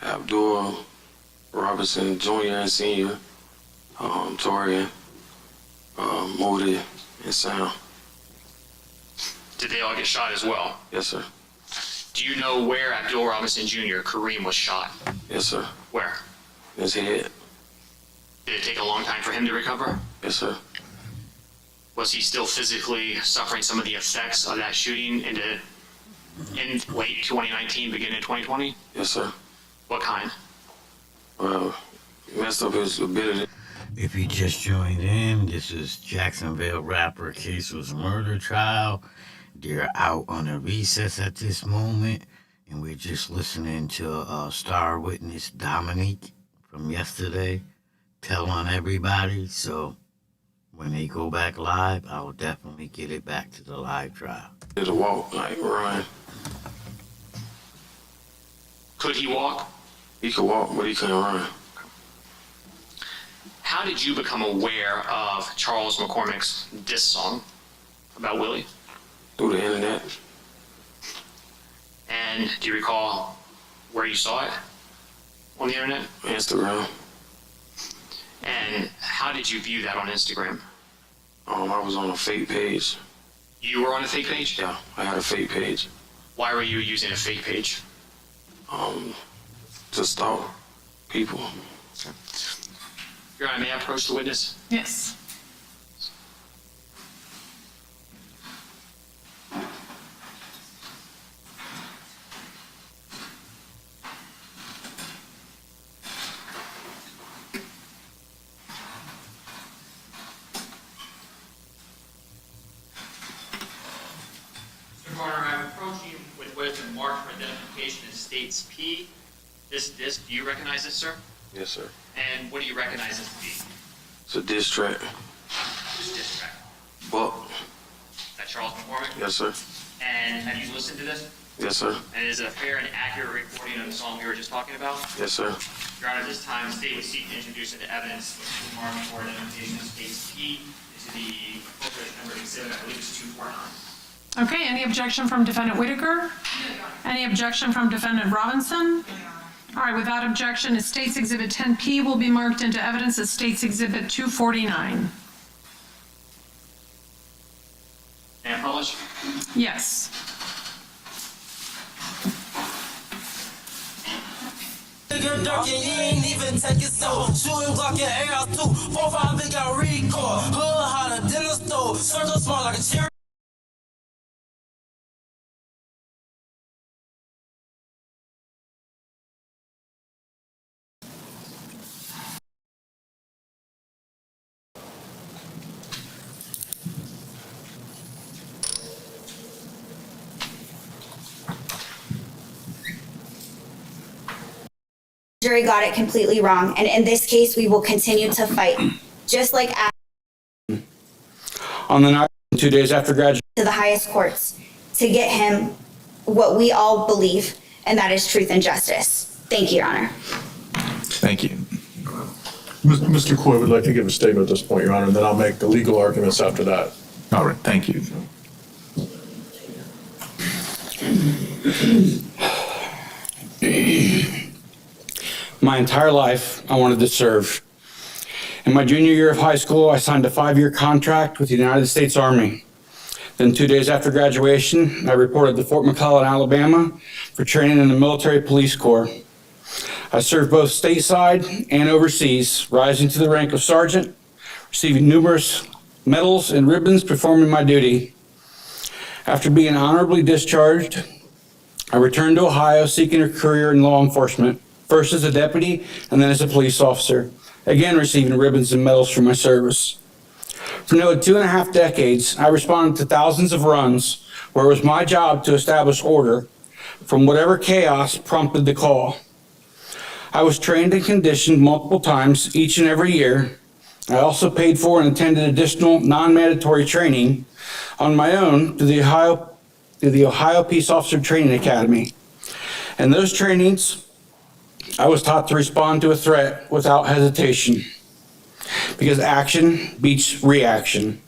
Abdul Robinson Jr. and Sr., Torian, Moody, and Sam.
Did they all get shot as well?
Yes, sir.
Do you know where Abdul Robinson Jr., Kareem, was shot?
Yes, sir.
Where?
In his head.
Did it take a long time for him to recover?
Yes, sir.
Was he still physically suffering some of the effects of that shooting in late 2019, beginning of 2020?
Yes, sir.
What kind?
Well, messed up his ability.
If you just joined in, this is Jacksonville rapper Ksoo's murder trial. They're out on a recess at this moment, and we're just listening to star witness Dominique from yesterday tell on everybody. So when they go back live, I'll definitely get it back to the live trial.
Did a walk, like run.
Could he walk?
He could walk, but he couldn't run.
How did you become aware of Charles McCormick's diss song about Willie?
Through the internet.
And do you recall where you saw it on the internet?
Instagram.
And how did you view that on Instagram?
I was on a fake page.
You were on a fake page?
Yeah, I had a fake page.
Why were you using a fake page?
To stalk people.
Your Honor, may I approach the witness?
Yes.
Mr. Garner, I'm approaching you with what has been marked for identification as States P. This disc, do you recognize this, sir?
Yes, sir.
And what do you recognize this to be?
It's a diss track.
This disc track.
Buck.
Is that Charles McCormick?
Yes, sir.
And have you listened to this?
Yes, sir.
And is it a fair and accurate recording of the song we were just talking about?
Yes, sir.
Your Honor, at this time, the state would seek to introduce into evidence the mark for identification of States P into the appropriate number exhibit, I believe it's 249.
Okay, any objection from Defendant Whitaker? Any objection from Defendant Robinson? All right, without objection, State's Exhibit 10P will be marked into evidence as State's Exhibit 249.
And publish?
Yes.
Nigga dark and you ain't even take it so. Shooting Glock in air too. 4-5 big got record. Hood hotter than the stove. Circle small like a cherry.
Jury got it completely wrong, and in this case, we will continue to fight, just like
on the night 2 days after graduation
to the highest courts to get him what we all believe, and that is truth and justice. Thank you, Your Honor.
Thank you. Mr. Coy would like to give a statement at this point, Your Honor, and then I'll make the legal arguments after that. All right, thank you.
My entire life, I wanted to serve. In my junior year of high school, I signed a 5-year contract with the United States Army. Then 2 days after graduation, I reported to Fort McClellan, Alabama for training in the Military Police Corps. I served both stateside and overseas, rising to the rank of sergeant, receiving numerous medals and ribbons performing my duty. After being honorably discharged, I returned to Ohio seeking a career in law enforcement, first as a deputy and then as a police officer, again receiving ribbons and medals for my service. For nearly 2.5 decades, I responded to thousands of runs where it was my job to establish order from whatever chaos prompted the call. I was trained and conditioned multiple times each and every year. I also paid for and attended additional non-mandatory training on my own to the Ohio Peace Officer Training Academy. In those trainings, I was taught to respond to a threat without hesitation, because action beats reaction.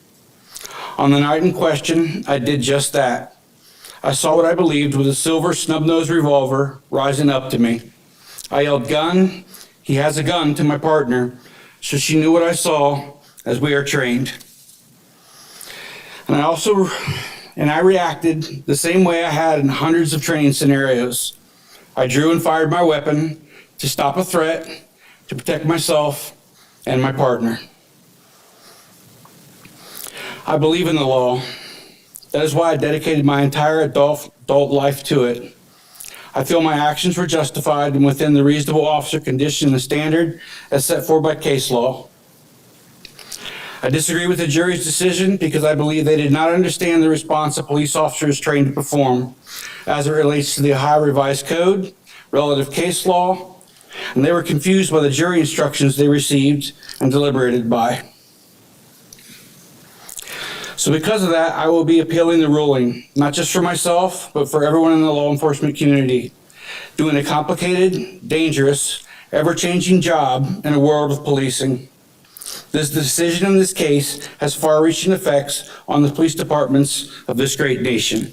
On the night in question, I did just that. I saw what I believed was a silver snub-nosed revolver rising up to me. I yelled, "Gun!" "He has a gun," to my partner, so she knew what I saw, as we are trained. And I reacted the same way I had in hundreds of training scenarios. I drew and fired my weapon to stop a threat, to protect myself and my partner. I believe in the law. That is why I dedicated my entire adult life to it. I feel my actions were justified and within the reasonable officer condition and standard as set forth by case law. I disagree with the jury's decision because I believe they did not understand the response a police officer is trained to perform as it relates to the Ohio Revised Code, relative case law, and they were confused by the jury instructions they received and deliberated by. So because of that, I will be appealing the ruling, not just for myself, but for everyone in the law enforcement community, doing a complicated, dangerous, ever-changing job in a world of policing. This decision in this case has far-reaching effects on the police departments of this great nation.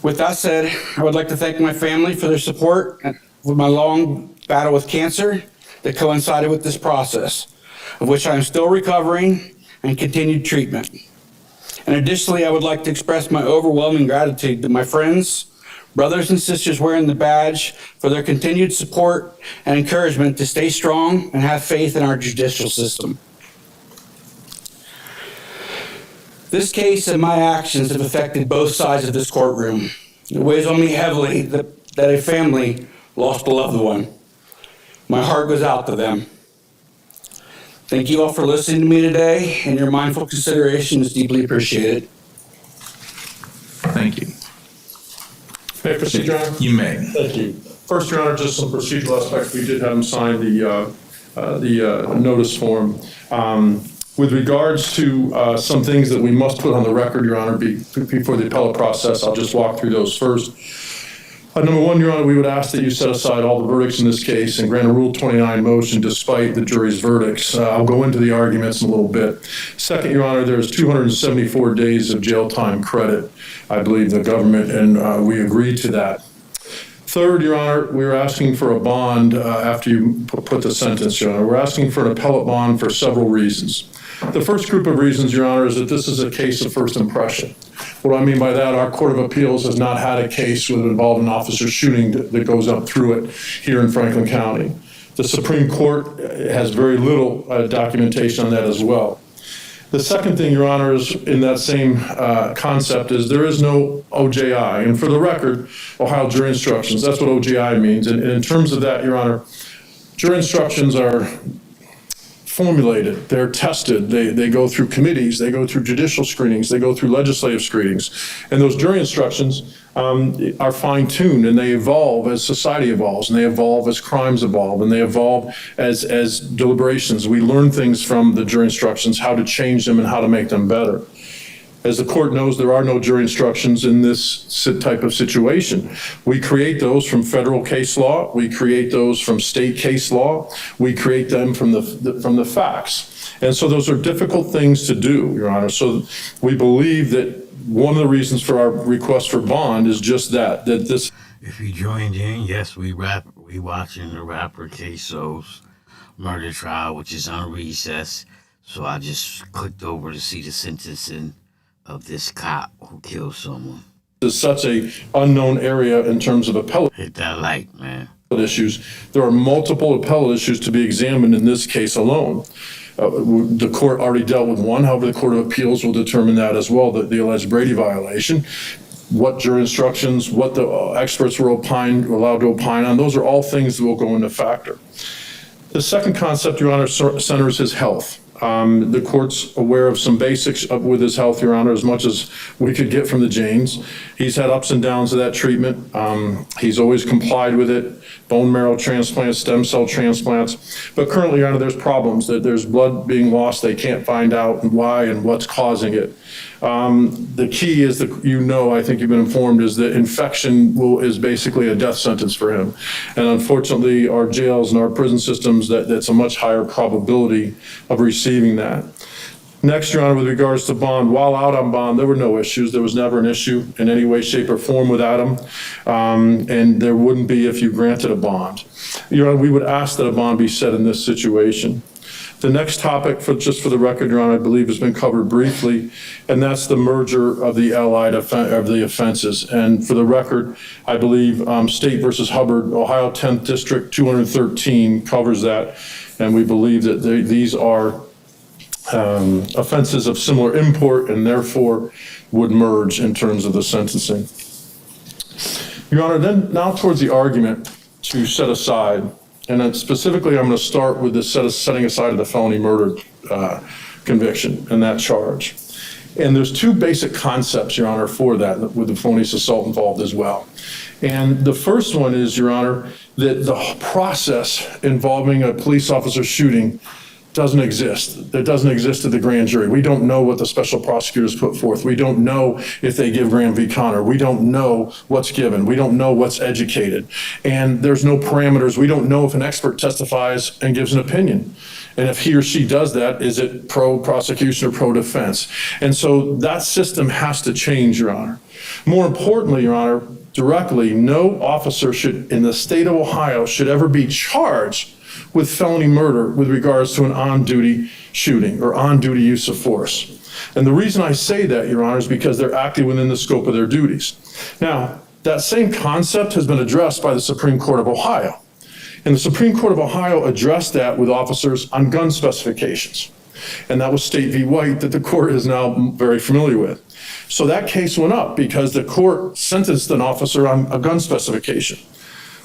With that said, I would like to thank my family for their support with my long battle with cancer that coincided with this process, of which I am still recovering and continued treatment. And additionally, I would like to express my overwhelming gratitude to my friends, brothers and sisters wearing the badge for their continued support and encouragement to stay strong and have faith in our judicial system. This case and my actions have affected both sides of this courtroom. It weighs on me heavily that a family lost a loved one. My heart goes out to them. Thank you all for listening to me today, and your mindful consideration is deeply appreciated.
Thank you.
May I proceed, Your Honor?
You may.
Thank you. First, Your Honor, just some procedural aspects. We did have him sign the notice form. With regards to some things that we must put on the record, Your Honor, before the appellate process, I'll just walk through those first. Number one, Your Honor, we would ask that you set aside all the verdicts in this case and grant a Rule 29 motion despite the jury's verdicts. I'll go into the arguments in a little bit. Second, Your Honor, there's 274 days of jail time credit, I believe, the government, and we agreed to that. Third, Your Honor, we were asking for a bond after you put the sentence, Your Honor. We're asking for an appellate bond for several reasons. The first group of reasons, Your Honor, is that this is a case of first impression. What I mean by that, our Court of Appeals has not had a case that involved an officer shooting that goes up through it here in Franklin County. The Supreme Court has very little documentation on that as well. The second thing, Your Honor, is in that same concept is there is no OJI. And for the record, Ohio jury instructions, that's what OJI means. And in terms of that, Your Honor, jury instructions are formulated, they're tested, they go through committees, they go through judicial screenings, they go through legislative screenings. And those jury instructions are fine-tuned and they evolve as society evolves, and they evolve as crimes evolve, and they evolve as deliberations. We learn things from the jury instructions, how to change them and how to make them better. As the court knows, there are no jury instructions in this type of situation. We create those from federal case law. We create those from state case law. We create them from the facts. And so those are difficult things to do, Your Honor. So we believe that one of the reasons for our request for bond is just that this.
If you joined in, yes, we watching the rapper Ksoo's murder trial, which is on recess. So I just clicked over to see the sentencing of this cop who killed someone.
It's such a unknown area in terms of appellate.
Hit that like, man.
issues. There are multiple appellate issues to be examined in this case alone. The court already dealt with one, however, the Court of Appeals will determine that as well, the alleged Brady violation. What jury instructions, what the experts were allowed to opine on, those are all things that will go into factor. The second concept, Your Honor, centers his health. The court's aware of some basics with his health, Your Honor, as much as we could get from the Janes. He's had ups and downs of that treatment. He's always complied with it, bone marrow transplants, stem cell transplants. But currently, Your Honor, there's problems, that there's blood being lost. They can't find out why and what's causing it. The key is that, I think you've been informed, is that infection is basically a death sentence for him. And unfortunately, our jails and our prison systems, that's a much higher probability of receiving that. Next, Your Honor, with regards to bond, while out on bond, there were no issues. There was never an issue in any way, shape, or form with Adam. And there wouldn't be if you granted a bond. Your Honor, we would ask that a bond be set in this situation. The next topic, just for the record, Your Honor, I believe has been covered briefly, and that's the merger of the allied of the offenses. And for the record, I believe State versus Hubbard, Ohio 10th District 213 covers that, and we believe that these are offenses of similar import and therefore would merge in terms of the sentencing. Your Honor, then now towards the argument to set aside. And then specifically, I'm going to start with the setting aside of the felony murder conviction and that charge. And there's two basic concepts, Your Honor, for that, with the felonious assault involved as well. And the first one is, Your Honor, that the process involving a police officer shooting doesn't exist. It doesn't exist at the grand jury. We don't know what the special prosecutors put forth. We don't know if they give Graham v. Connor. We don't know what's given. We don't know what's educated. And there's no parameters. We don't know if an expert testifies and gives an opinion. And if he or she does that, is it pro-prosecution or pro-defense? And so that system has to change, Your Honor. More importantly, Your Honor, directly, no officer in the state of Ohio should ever be charged with felony murder with regards to an on-duty shooting or on-duty use of force. And the reason I say that, Your Honor, is because they're acting within the scope of their duties. Now, that same concept has been addressed by the Supreme Court of Ohio. And the Supreme Court of Ohio addressed that with officers on gun specifications. And that was State v. White that the court is now very familiar with. So that case went up because the court sentenced an officer on a gun specification.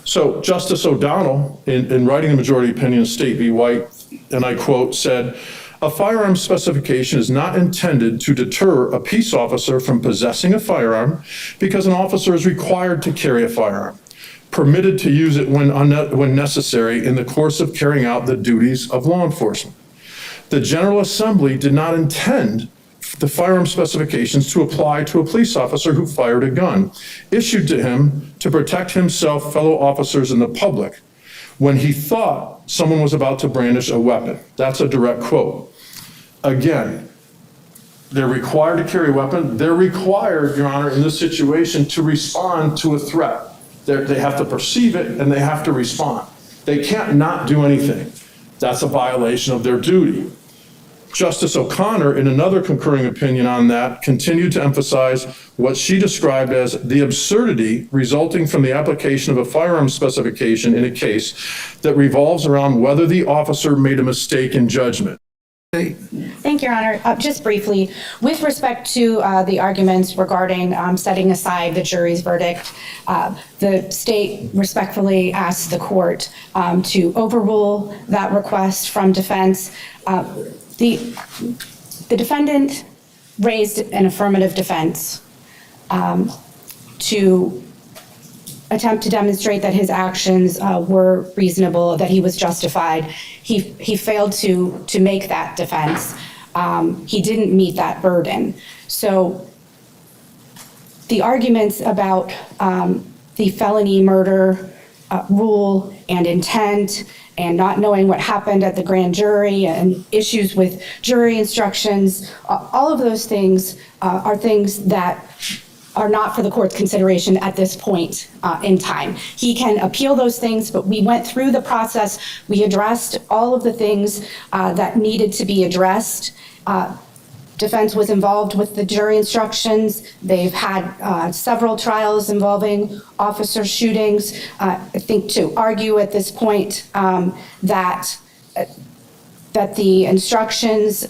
So Justice O'Donnell, in writing the majority opinion of State v. White, and I quote, said, "A firearm specification is not intended to deter a peace officer from possessing a firearm because an officer is required to carry a firearm, permitted to use it when necessary in the course of carrying out the duties of law enforcement. The General Assembly did not intend the firearm specifications to apply to a police officer who fired a gun, issued to him to protect himself, fellow officers, and the public when he thought someone was about to brandish a weapon." That's a direct quote. Again, they're required to carry a weapon. They're required, Your Honor, in this situation to respond to a threat. They have to perceive it and they have to respond. They can't not do anything. That's a violation of their duty. Justice O'Connor, in another concurring opinion on that, continued to emphasize what she described as the absurdity resulting from the application of a firearm specification in a case that revolves around whether the officer made a mistake in judgment.
Thank you, Your Honor. Just briefly, with respect to the arguments regarding setting aside the jury's verdict, the state respectfully asks the court to overrule that request from defense. The defendant raised an affirmative defense to attempt to demonstrate that his actions were reasonable, that he was justified. He failed to make that defense. He didn't meet that burden. So the arguments about the felony murder rule and intent and not knowing what happened at the grand jury and issues with jury instructions, all of those things are things that are not for the court's consideration at this point in time. He can appeal those things, but we went through the process. We addressed all of the things that needed to be addressed. defense was involved with the jury instructions. They've had several trials involving officer shootings. I think to argue at this point that the instructions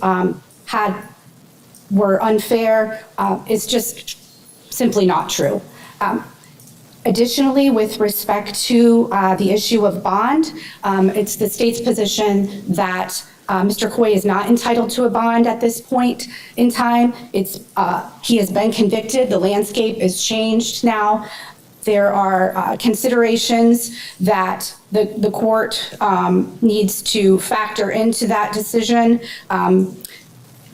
were unfair is just simply not true. Additionally, with respect to the issue of bond, it's the state's position that Mr. Coy is not entitled to a bond at this point in time. He has been convicted. The landscape is changed now. There are considerations that the court needs to factor into that decision.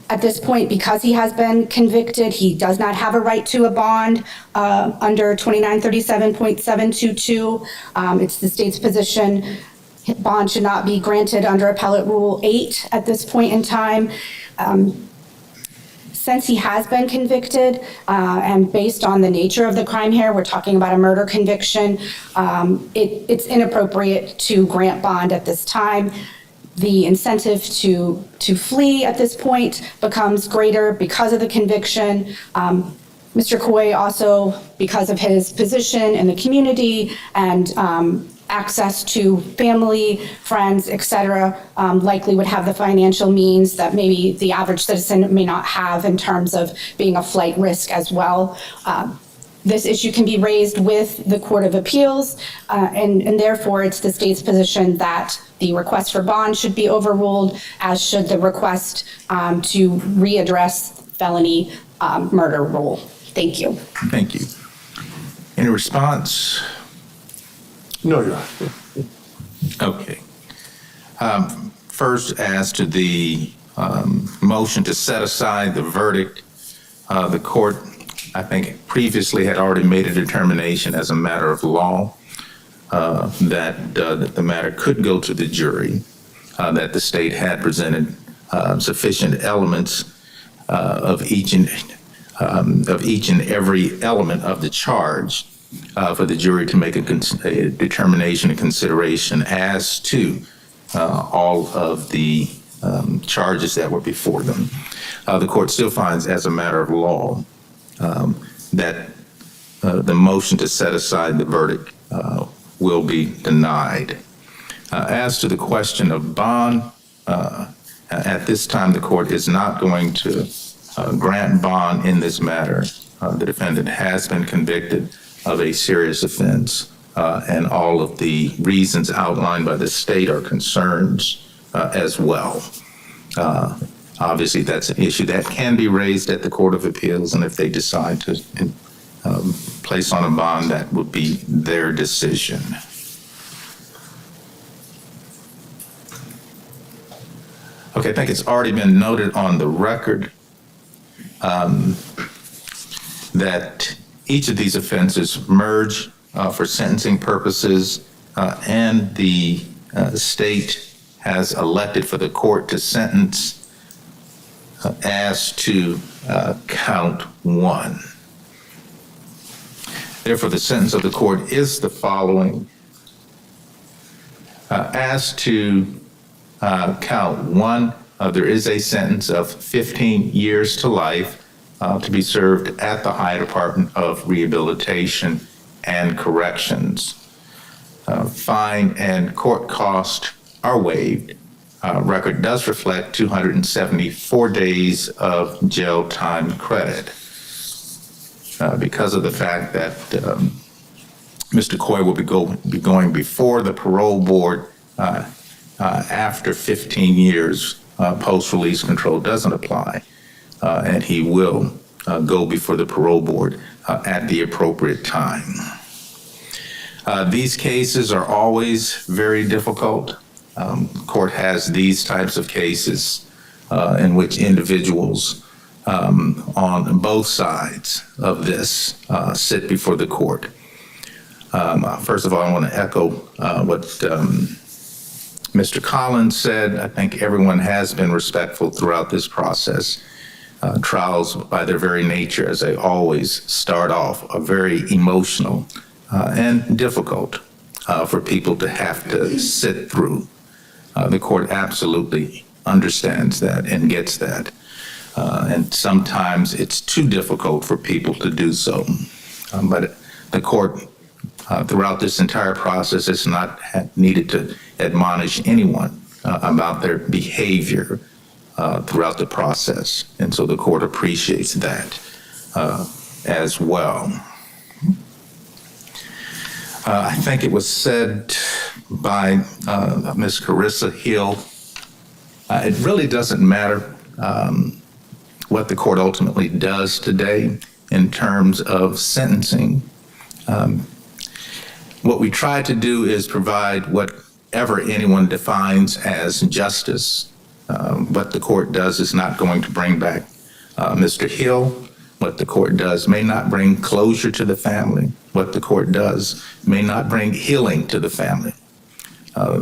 At this point, because he has been convicted, he does not have a right to a bond under 2937.722. It's the state's position bond should not be granted under Appellate Rule 8 at this point in time. Since he has been convicted, and based on the nature of the crime here, we're talking about a murder conviction, it's inappropriate to grant bond at this time. The incentive to flee at this point becomes greater because of the conviction. Mr. Coy also, because of his position in the community and access to family, friends, etc., likely would have the financial means that maybe the average citizen may not have in terms of being a flight risk as well. This issue can be raised with the Court of Appeals, and therefore it's the state's position that the request for bond should be overruled, as should the request to readdress felony murder rule. Thank you.
Thank you. Any response?
No, Your Honor.
Okay. First, as to the motion to set aside the verdict, the court, I think, previously had already made a determination as a matter of law that the matter could go to the jury, that the state had presented sufficient elements of each and every element of the charge for the jury to make a determination and consideration as to all of the charges that were before them. The court still finds, as a matter of law, that the motion to set aside the verdict will be denied. As to the question of bond, at this time the court is not going to grant bond in this matter. The defendant has been convicted of a serious offense, and all of the reasons outlined by the state are concerns as well. Obviously, that's an issue that can be raised at the Court of Appeals, and if they decide to place on a bond, that would be their decision. Okay, I think it's already been noted on the record that each of these offenses merge for sentencing purposes, and the state has elected for the court to sentence as to count one. Therefore, the sentence of the court is the following. As to count one, there is a sentence of 15 years to life to be served at the Ohio Department of Rehabilitation and Corrections. Fine and court costs are waived. Record does reflect 274 days of jail time credit. Because of the fact that Mr. Coy will be going before the parole board after 15 years, post-release control doesn't apply, and he will go before the parole board at the appropriate time. These cases are always very difficult. Court has these types of cases in which individuals on both sides of this sit before the court. First of all, I want to echo what Mr. Collins said. I think everyone has been respectful throughout this process. Trials, by their very nature, as they always start off, are very emotional and difficult for people to have to sit through. The court absolutely understands that and gets that. And sometimes it's too difficult for people to do so. But the court, throughout this entire process, has not needed to admonish anyone about their behavior throughout the process. And so the court appreciates that as well. I think it was said by Ms. Carissa Hill, it really doesn't matter what the court ultimately does today in terms of sentencing. What we try to do is provide whatever anyone defines as justice. What the court does is not going to bring back Mr. Hill. What the court does may not bring closure to the family. What the court does may not bring healing to the family. I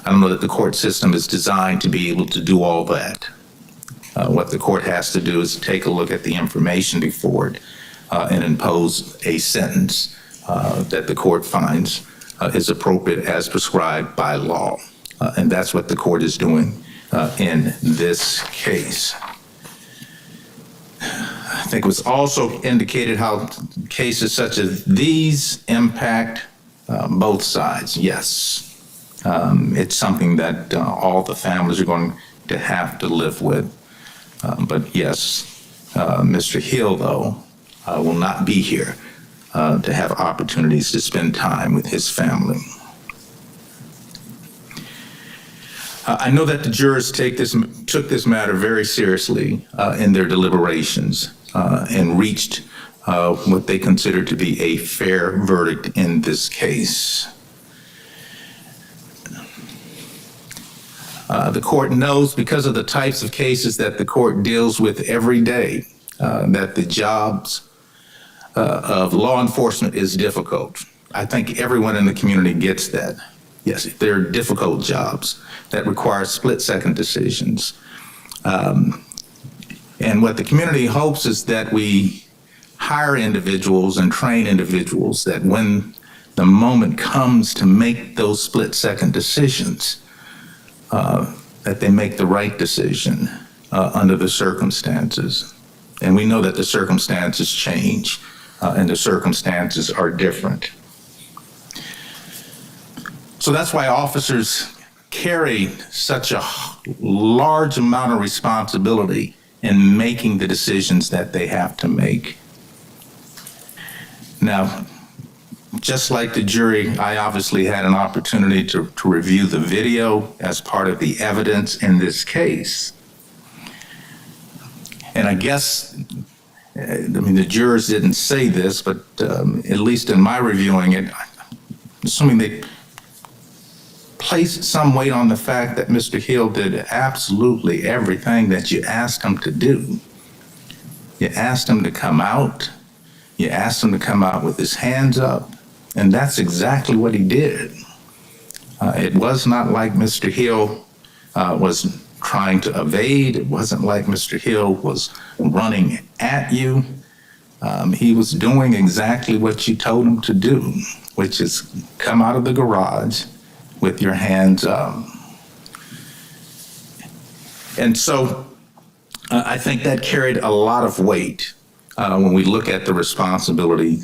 don't know that the court system is designed to be able to do all that. What the court has to do is take a look at the information before it and impose a sentence that the court finds is appropriate as prescribed by law. And that's what the court is doing in this case. I think it was also indicated how cases such as these impact both sides. Yes, it's something that all the families are going to have to live with. But yes, Mr. Hill, though, will not be here to have opportunities to spend time with his family. I know that the jurors took this matter very seriously in their deliberations and reached what they considered to be a fair verdict in this case. The court knows, because of the types of cases that the court deals with every day, that the jobs of law enforcement is difficult. I think everyone in the community gets that. Yes, they're difficult jobs that require split-second decisions. And what the community hopes is that we hire individuals and train individuals that when the moment comes to make those split-second decisions, that they make the right decision under the circumstances. And we know that the circumstances change and the circumstances are different. So that's why officers carry such a large amount of responsibility in making the decisions that they have to make. Now, just like the jury, I obviously had an opportunity to review the video as part of the evidence in this case. And I guess, the jurors didn't say this, but at least in my reviewing it, assuming they placed some weight on the fact that Mr. Hill did absolutely everything that you asked him to do. You asked him to come out. You asked him to come out with his hands up. And that's exactly what he did. It was not like Mr. Hill was trying to evade. It wasn't like Mr. Hill was running at you. He was doing exactly what you told him to do, which is come out of the garage with your hands up. And so I think that carried a lot of weight when we look at the responsibility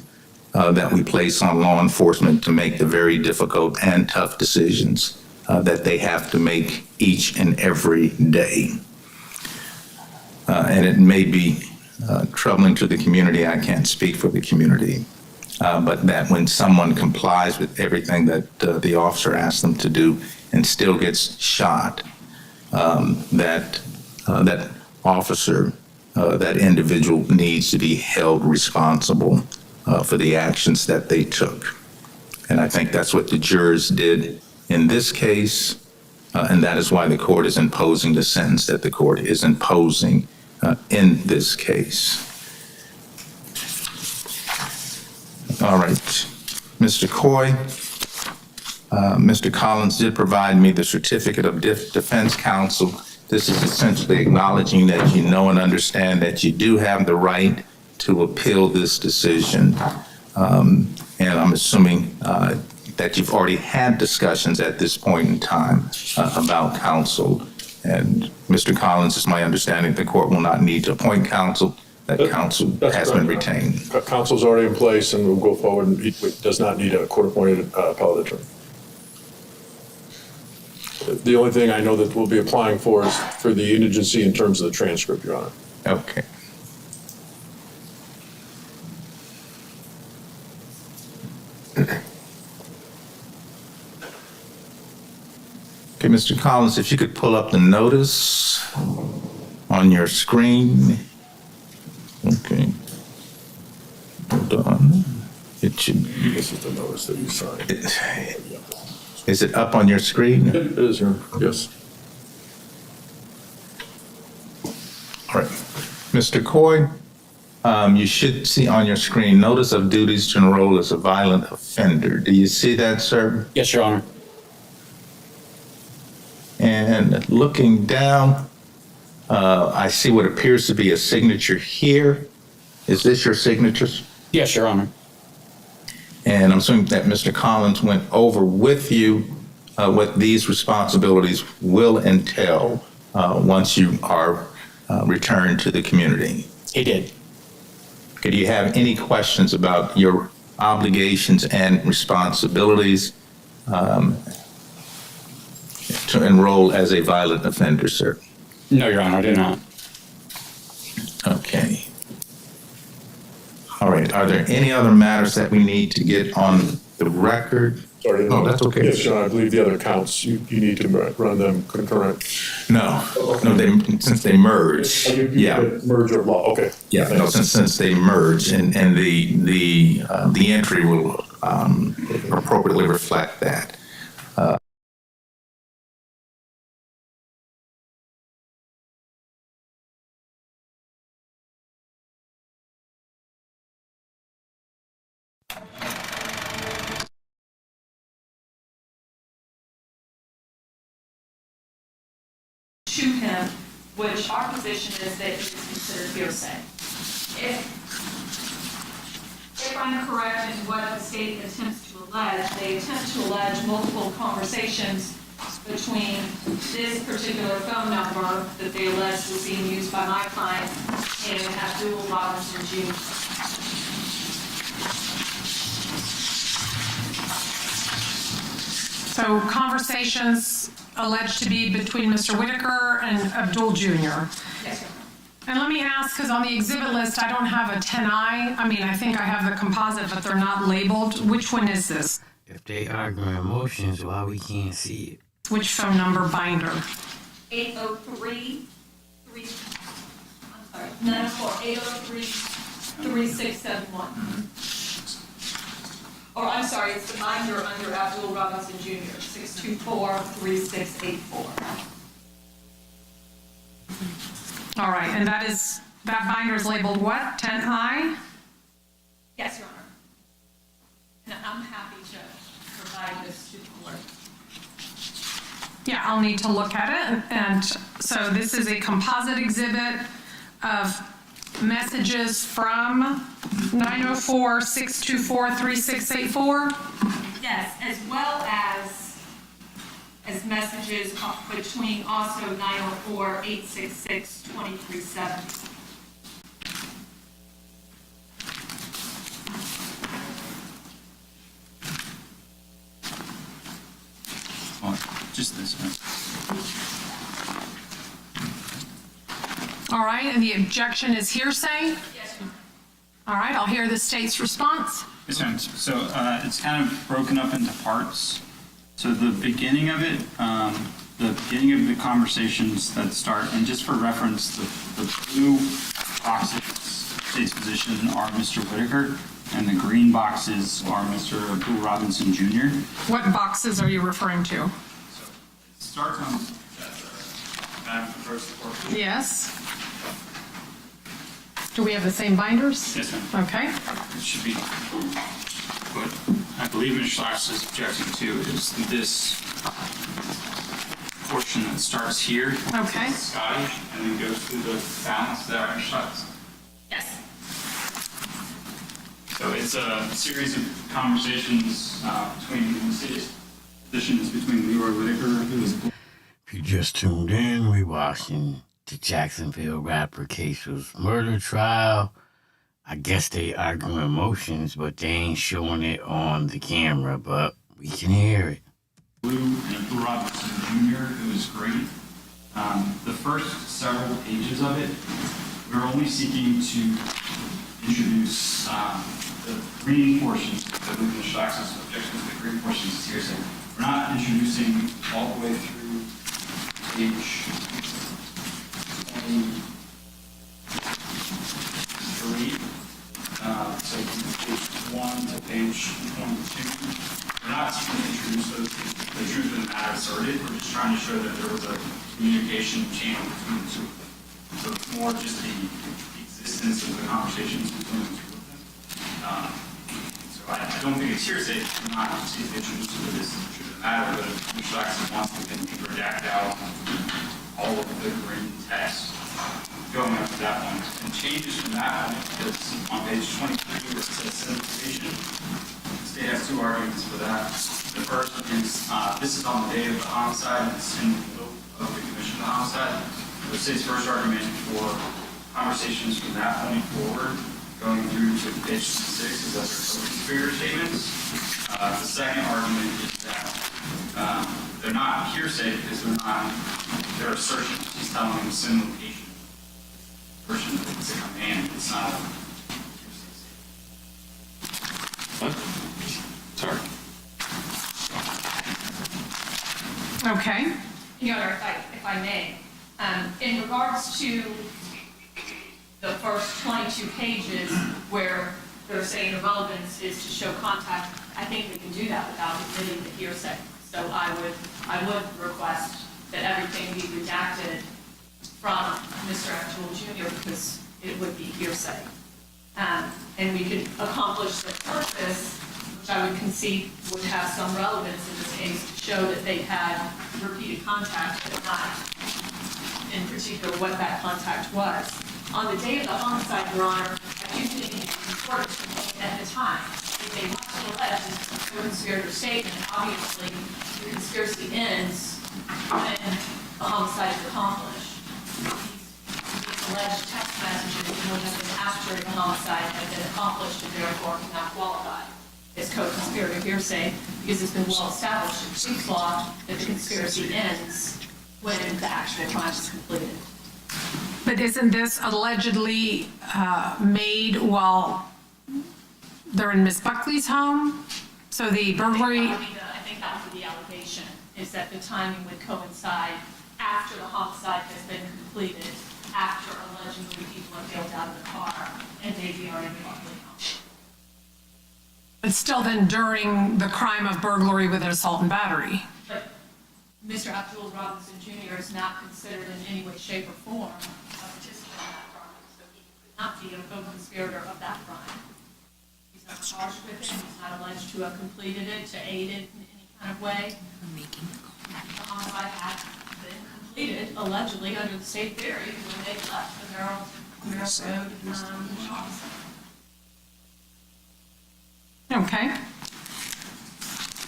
that we place on law enforcement to make the very difficult and tough decisions that they have to make each and every day. And it may be troubling to the community. I can't speak for the community. But that when someone complies with everything that the officer asks them to do and still gets shot, that officer, that individual needs to be held responsible for the actions that they took. And I think that's what the jurors did in this case, and that is why the court is imposing the sentence that the court is imposing in this case. All right, Mr. Coy, Mr. Collins did provide me the certificate of defense counsel. This is essentially acknowledging that you know and understand that you do have the right to appeal this decision. And I'm assuming that you've already had discussions at this point in time about counsel. And Mr. Collins, it's my understanding the court will not need to appoint counsel. That counsel has been retained.
Counsel's already in place and will go forward and it does not need a court-appointed appellate attorney. The only thing I know that we'll be applying for is for the indigency in terms of the transcript, Your Honor.
Okay. Okay, Mr. Collins, if you could pull up the notice on your screen. Okay. Hold on. It should.
This is the notice that you signed.
Is it up on your screen?
It is, Your Honor. Yes.
All right. Mr. Coy, you should see on your screen, notice of duties to enroll as a violent offender. Do you see that, sir?
Yes, Your Honor.
And looking down, I see what appears to be a signature here. Is this your signature?
Yes, Your Honor.
And I'm assuming that Mr. Collins went over with you what these responsibilities will entail once you are returned to the community.
He did.
Okay, do you have any questions about your obligations and responsibilities to enroll as a violent offender, sir?
No, Your Honor, I do not.
Okay. All right, are there any other matters that we need to get on the record?
Sorry.
Oh, that's okay.
Yes, Your Honor, I believe the other counts, you need to run them concurrent.
No, since they merge. Yeah.
Merge of law, okay.
Yeah, no, since they merge and the entry will appropriately reflect that.
To him, which our position is that it is considered hearsay. If I'm correct in what the state attempts to allege, they attempt to allege multiple conversations between this particular phone number that they allege was being used by my client and Abdul Robinson Jr.
So conversations alleged to be between Mr. Whitaker and Abdul Jr.
Yes, sir.
And let me ask, because on the exhibit list, I don't have a 10I. I mean, I think I have the composite, but they're not labeled. Which one is this?
If they arguing motions, why we can't see it?
Which phone number binder?
904-803-3671. Or I'm sorry, it's the binder under Abdul Robinson Jr., 624-3684.
All right, and that binder is labeled what, 10I?
Yes, Your Honor. And I'm happy to provide this to the court.
Yeah, I'll need to look at it. And so this is a composite exhibit of messages from 904-624-3684?
Yes, as well as messages between also 904-866-2370.
Just this one.
All right, and the objection is hearsay?
Yes, Your Honor.
All right, I'll hear the state's response.
Yes, ma'am. So it's kind of broken up into parts. So the beginning of it, the beginning of the conversations that start, and just for reference, the blue boxes, state's position, are Mr. Whitaker, and the green boxes are Mr. Abdul Robinson Jr.
What boxes are you referring to?
So it starts on that first report.
Yes. Do we have the same binders?
Yes, ma'am.
Okay.
It should be what I believe Mr. Slash is objecting to is this portion that starts here.
Okay.
Sky, and then goes through the balance that are shots.
Yes.
So it's a series of conversations between the city's positions between Leroy Whitaker, who is
you just tuned in, we watching the Jacksonville rapper Ksoo's murder trial. I guess they arguing emotions, but they ain't showing it on the camera, but we can hear it.
Blue and Blue Robinson Jr., it was great. The first several pages of it, we were only seeking to introduce the green portions, the legal access objections, the green portions is hearsay. We're not introducing all the way through page 23. So from page 1 to page 22. We're not seeking to introduce those. The truth of the matter asserted. We're just trying to show that there was a communication channel between the two of them. So it's more just the existence of the conversations between the two of them. So I don't think it's hearsay. We're not seeking to introduce it to this truth of the matter, but if Mr. Jackson wants to, then we can redact out all of the green text going up to that one. And changes from that one, because on page 23 where it says simplification, the state has two arguments for that. The first is, this is on the day of the homicide, and it's in the middle of the commission of the homicide. The state's first argument for conversations from that point forward, going through to page 26, is that they're co-conspirator statements. The second argument is that they're not hearsay because they're assertions. He's telling them similar location. Version of it's a command, it's not a
What? Sorry.
Okay.
Your Honor, if I may, in regards to the first 22 pages where they're saying the relevance is to show contact, I think we can do that without admitting the hearsay. So I would request that everything be redacted from Mr. Abdul Jr. because it would be hearsay. And we could accomplish the purpose, which I would concede would have some relevance in this case, to show that they had repeated contact, but not in particular what that contact was. On the day of the homicide, Your Honor, I do think it's important to look at the time. If they want to allege a co-conspirator statement, obviously the conspiracy ends when the homicide is accomplished. These alleged text messages would have been after the homicide had been accomplished and therefore cannot qualify as co-conspirator hearsay because it's been well established in case law that the conspiracy ends when the actual crime is completed.
But isn't this allegedly made while they're in Ms. Buckley's home? So the burglary...
I think that would be the allegation, is that the timing would coincide after the homicide has been completed, after allegedly people are bailed out of the car, and maybe are in Buckley home.
But still then during the crime of burglary with an assault and battery.
But Mr. Abdul Robinson Jr. is not considered in any way, shape, or form a participant in that crime, so he could not be a co-conspirator of that crime. He's not charged with it, he's not alleged to have completed it, to aid it in any kind of way. The homicide had been completed, allegedly, under the state theory, when they left the Merrill Road
Okay.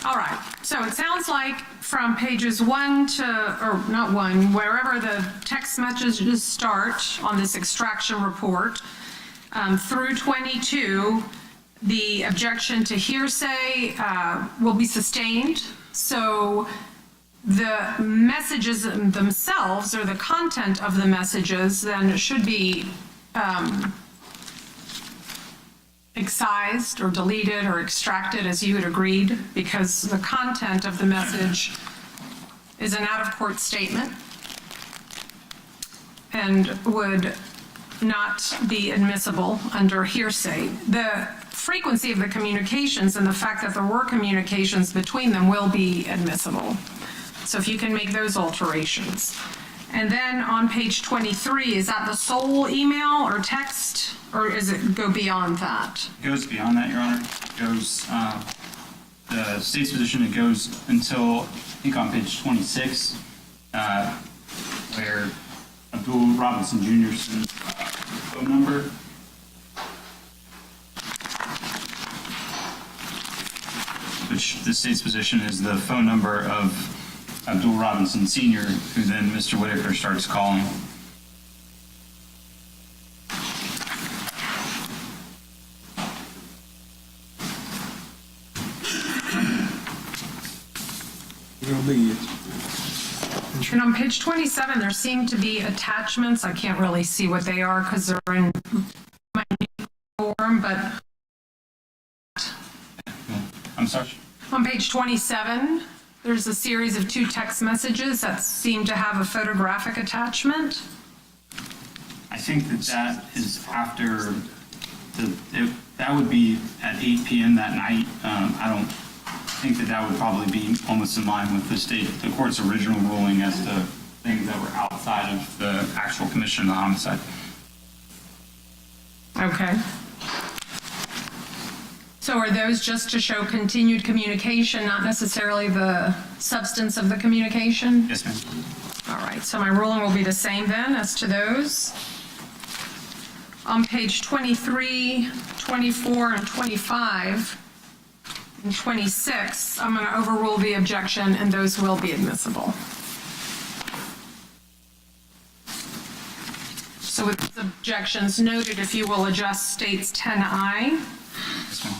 All right. So it sounds like from pages 1 to, or not 1, wherever the text messages start on this extraction report, through 22, the objection to hearsay will be sustained. So the messages themselves, or the content of the messages, then should be excised or deleted or extracted, as you had agreed, because the content of the message is an out-of-court statement and would not be admissible under hearsay. The frequency of the communications and the fact that there were communications between them will be admissible. So if you can make those alterations. And then on page 23, is that the sole email or text, or does it go beyond that?
It goes beyond that, Your Honor. It goes, the state's position, it goes until, I think on page 26, where Abdul Robinson Jr.'s phone number. Which the state's position is the phone number of Abdul Robinson Sr., who then Mr. Whitaker starts calling.
And on page 27, there seem to be attachments. I can't really see what they are because they're in my form, but
I'm sorry?
on page 27, there's a series of 2 text messages that seem to have a photographic attachment.
I think that is after, that would be at 8 p.m. that night. I don't think that would probably be almost in line with the court's original ruling as to things that were outside of the actual commission of the homicide.
Okay. So are those just to show continued communication, not necessarily the substance of the communication?
Yes, ma'am.
All right, so my ruling will be the same then as to those. On page 23, 24, and 25, and 26, I'm going to overrule the objection, and those will be admissible. So with the objections noted, if you will adjust states 10I.
Yes, ma'am.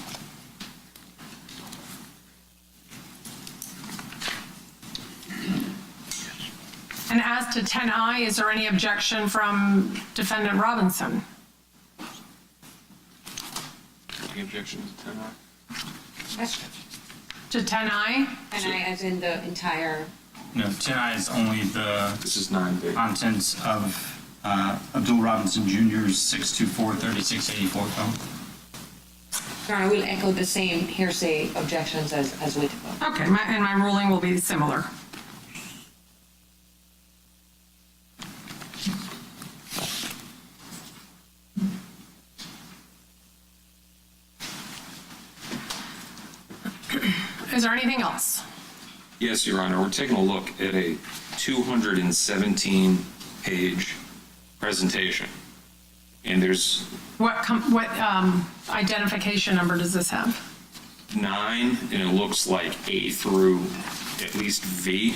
And as to 10I, is there any objection from Defendant Robinson?
Any objection to 10I?
To 10I?
And I, as in the entire,
No, 10I is only the
This is 9B.
contents of Abdul Robinson Jr.'s 624-3684 phone.
Your Honor, we'll echo the same hearsay objections as Whitaker.
Okay, and my ruling will be similar. Is there anything else?
Yes, Your Honor, we're taking a look at a 217-page presentation. And there's
What identification number does this have?
9, and it looks like A through at least V.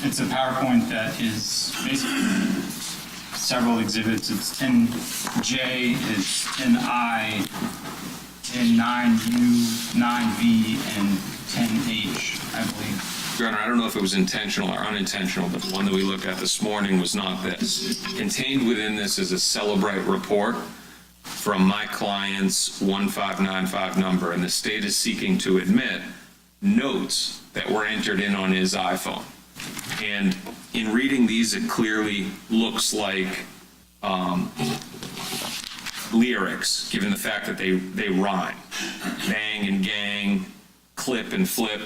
It's a PowerPoint that is basically several exhibits. It's 10J, it's 10I, 10-9U, 9V, and 10H, I believe.
Your Honor, I don't know if it was intentional or unintentional, but the one that we looked at this morning was not this. Contained within this is a Celebrite report from my client's 1595 number, and the state is seeking to admit notes that were entered in on his iPhone. And in reading these, it clearly looks like lyrics, given the fact that they rhyme. Bang and gang, clip and flip.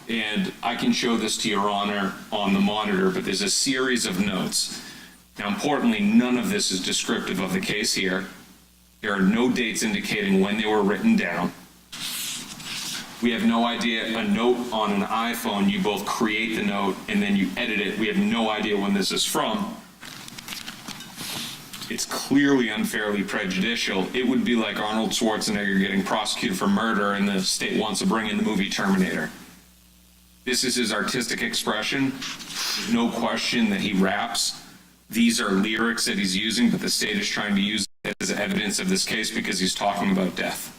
And I can show this to Your Honor on the monitor, but there's a series of notes. Now, importantly, none of this is descriptive of the case here. There are no dates indicating when they were written down. We have no idea. A note on an iPhone, you both create the note and then you edit it. We have no idea when this is from. It's clearly unfairly prejudicial. It would be like Arnold Schwarzenegger getting prosecuted for murder and the state wants to bring in the movie Terminator. This is his artistic expression. There's no question that he raps. These are lyrics that he's using, but the state is trying to use it as evidence of this case because he's talking about death.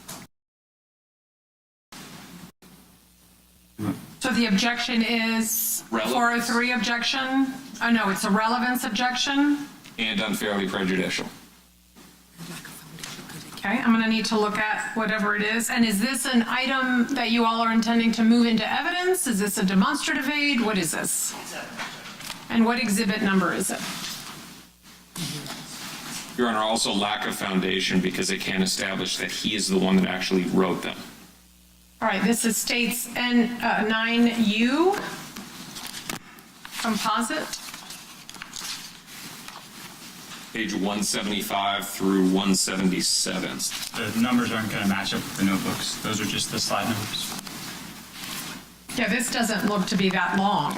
So the objection is
Relevance.
403 objection? Oh, no, it's a relevance objection?
And unfairly prejudicial.
Okay, I'm going to need to look at whatever it is. And is this an item that you all are intending to move into evidence? Is this a demonstrative aid? What is this? And what exhibit number is it?
Your Honor, also lack of foundation because they can't establish that he is the one that actually wrote them.
All right, this is states N9U composite.
Page 175 through 177.
The numbers aren't going to match up with the notebooks. Those are just the slide numbers.
Yeah, this doesn't look to be that long.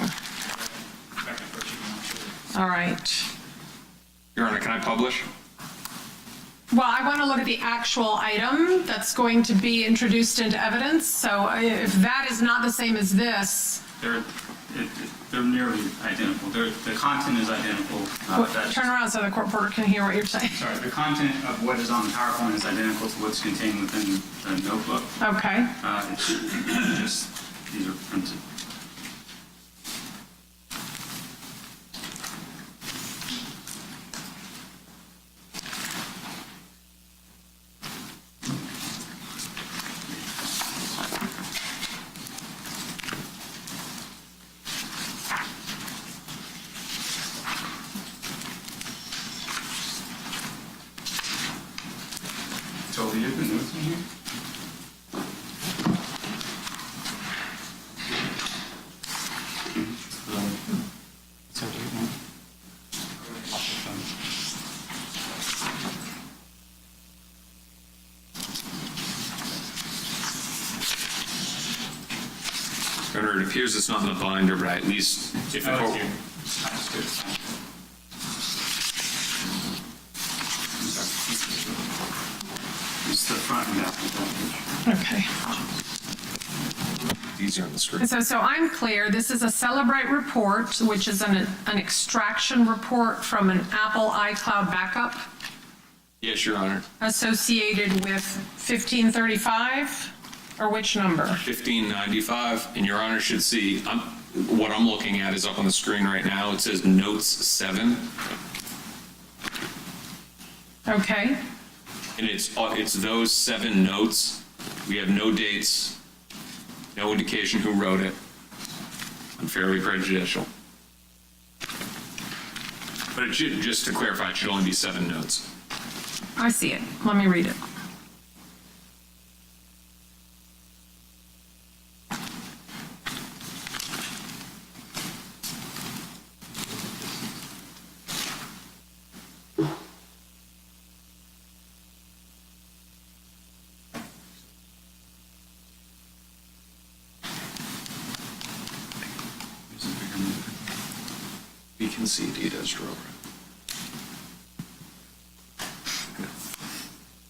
All right.
Your Honor, can I publish?
Well, I want to look at the actual item that's going to be introduced into evidence. So if that is not the same as this,
They're nearly identical. The content is identical.
Turn around so the court reporter can hear what you're saying.
Sorry, the content of what is on the PowerPoint is identical to what's contained within the notebook.
Okay.
It's just, these are printed. So you have the notes in here?
Governor, it appears it's not in the binder, but at least if the court...
It's the front and back.
Okay.
These are on the screen.
So I'm clear, this is a Celebrate report, which is an extraction report from an Apple iCloud backup
Yes, Your Honor.
associated with 1535, or which number?
1595, and Your Honor should see, what I'm looking at is up on the screen right now. It says Notes 7,
Okay,
and it's those 7 notes. We have no dates, no indication who wrote it. Unfairly prejudicial. But it should, just to clarify, it should only be 7 notes.
I see it. Let me read it.
We can see it as drawer.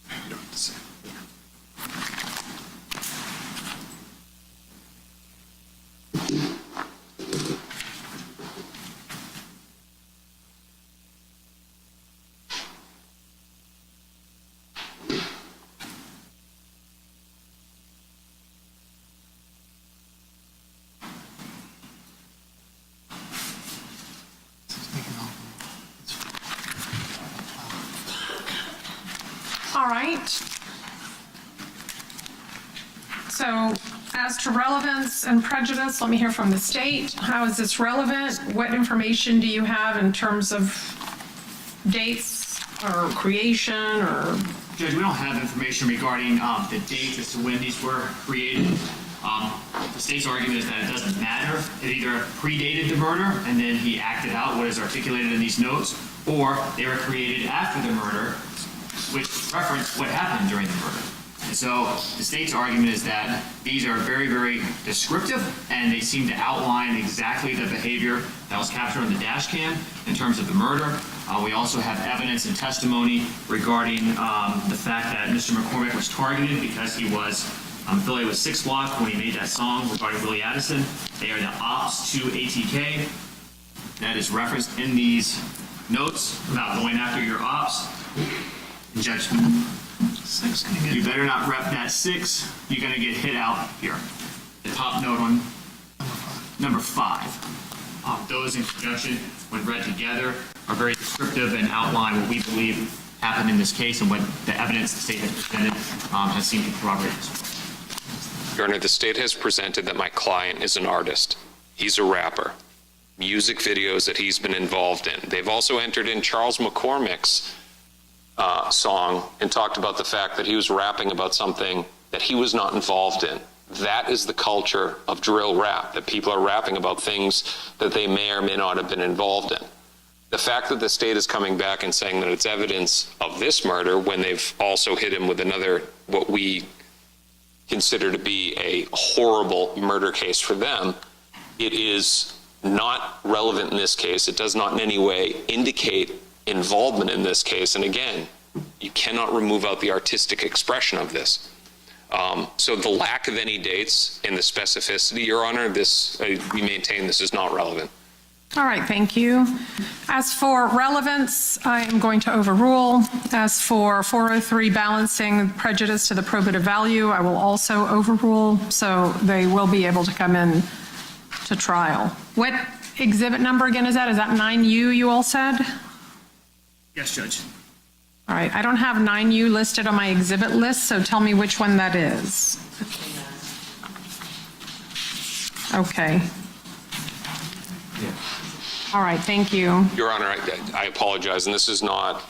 You don't have to say it.
All right. So as to relevance and prejudice, let me hear from the state. How is this relevant? What information do you have in terms of dates or creation or?
Judge, we don't have information regarding the dates as to when these were created. The state's argument is that it doesn't matter. It either predated the murder and then he acted out what is articulated in these notes, or they were created after the murder, which reference what happened during the murder. And so the state's argument is that these are very, very descriptive, and they seem to outline exactly the behavior that was captured on the dash cam in terms of the murder. We also have evidence and testimony regarding the fact that Mr. McCormick was targeted because he was affiliated with 6 Block when he made that song regarding Willie Addison. They are the ops to ATK. That is referenced in these notes about going after your ops. Judge, you better not rep that 6. You're going to get hit out here. The top note on number 5. Those in conjunction, when read together, are very descriptive and outline what we believe happened in this case and what the evidence the state has presented has seemed to corroborate this.
Your Honor, the state has presented that my client is an artist. He's a rapper. Music videos that he's been involved in. They've also entered in Charles McCormick's song and talked about the fact that he was rapping about something that he was not involved in. That is the culture of drill rap, that people are rapping about things that they may or may not have been involved in. The fact that the state is coming back and saying that it's evidence of this murder when they've also hit him with another, what we consider to be a horrible murder case for them, it is not relevant in this case. It does not in any way indicate involvement in this case. And again, you cannot remove out the artistic expression of this. So the lack of any dates and the specificity, Your Honor, we maintain this is not relevant.
All right, thank you. As for relevance, I am going to overrule. As for 403 balancing prejudice to the probative value, I will also overrule, so they will be able to come in to trial. What exhibit number again is that? Is that 9U you all said?
Yes, Judge.
All right, I don't have 9U listed on my exhibit list, so tell me which one that is. Okay. All right, thank you.
Your Honor, I apologize, and this is not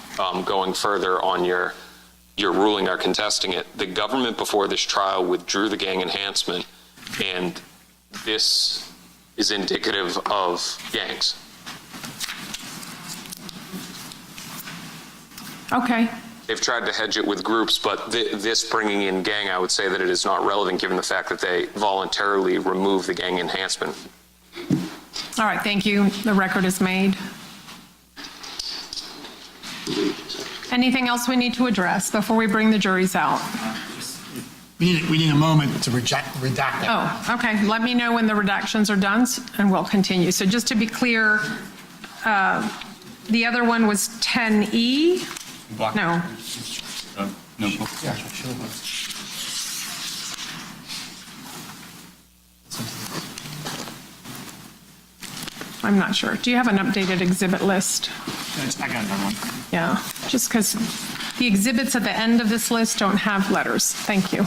going further on your ruling or contesting it. The government before this trial withdrew the gang enhancement, and this is indicative of gangs.
Okay.
They've tried to hedge it with groups, but this bringing in gang, I would say that it is not relevant given the fact that they voluntarily removed the gang enhancement.
All right, thank you. The record is made. Anything else we need to address before we bring the juries out?
We need a moment to redact that.
Oh, okay. Let me know when the redactions are done, and we'll continue. So just to be clear, the other one was 10E? No.
No.
I'm not sure. Do you have an updated exhibit list?
I got another one.
Yeah, just because the exhibits at the end of this list don't have letters. Thank you.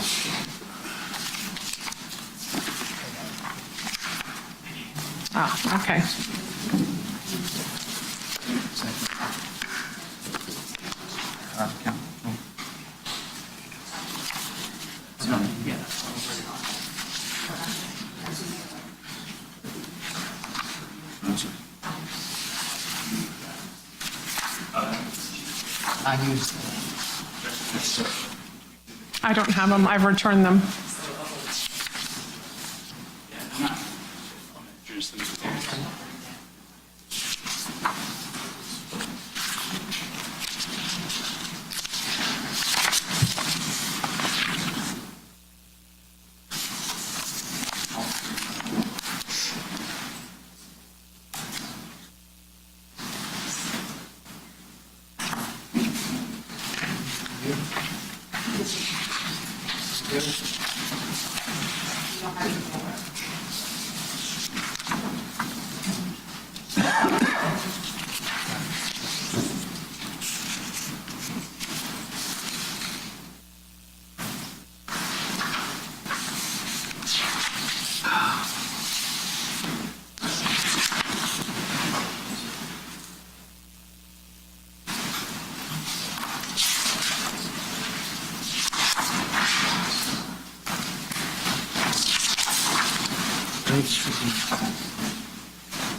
Ah, okay. I don't have them. I've returned them.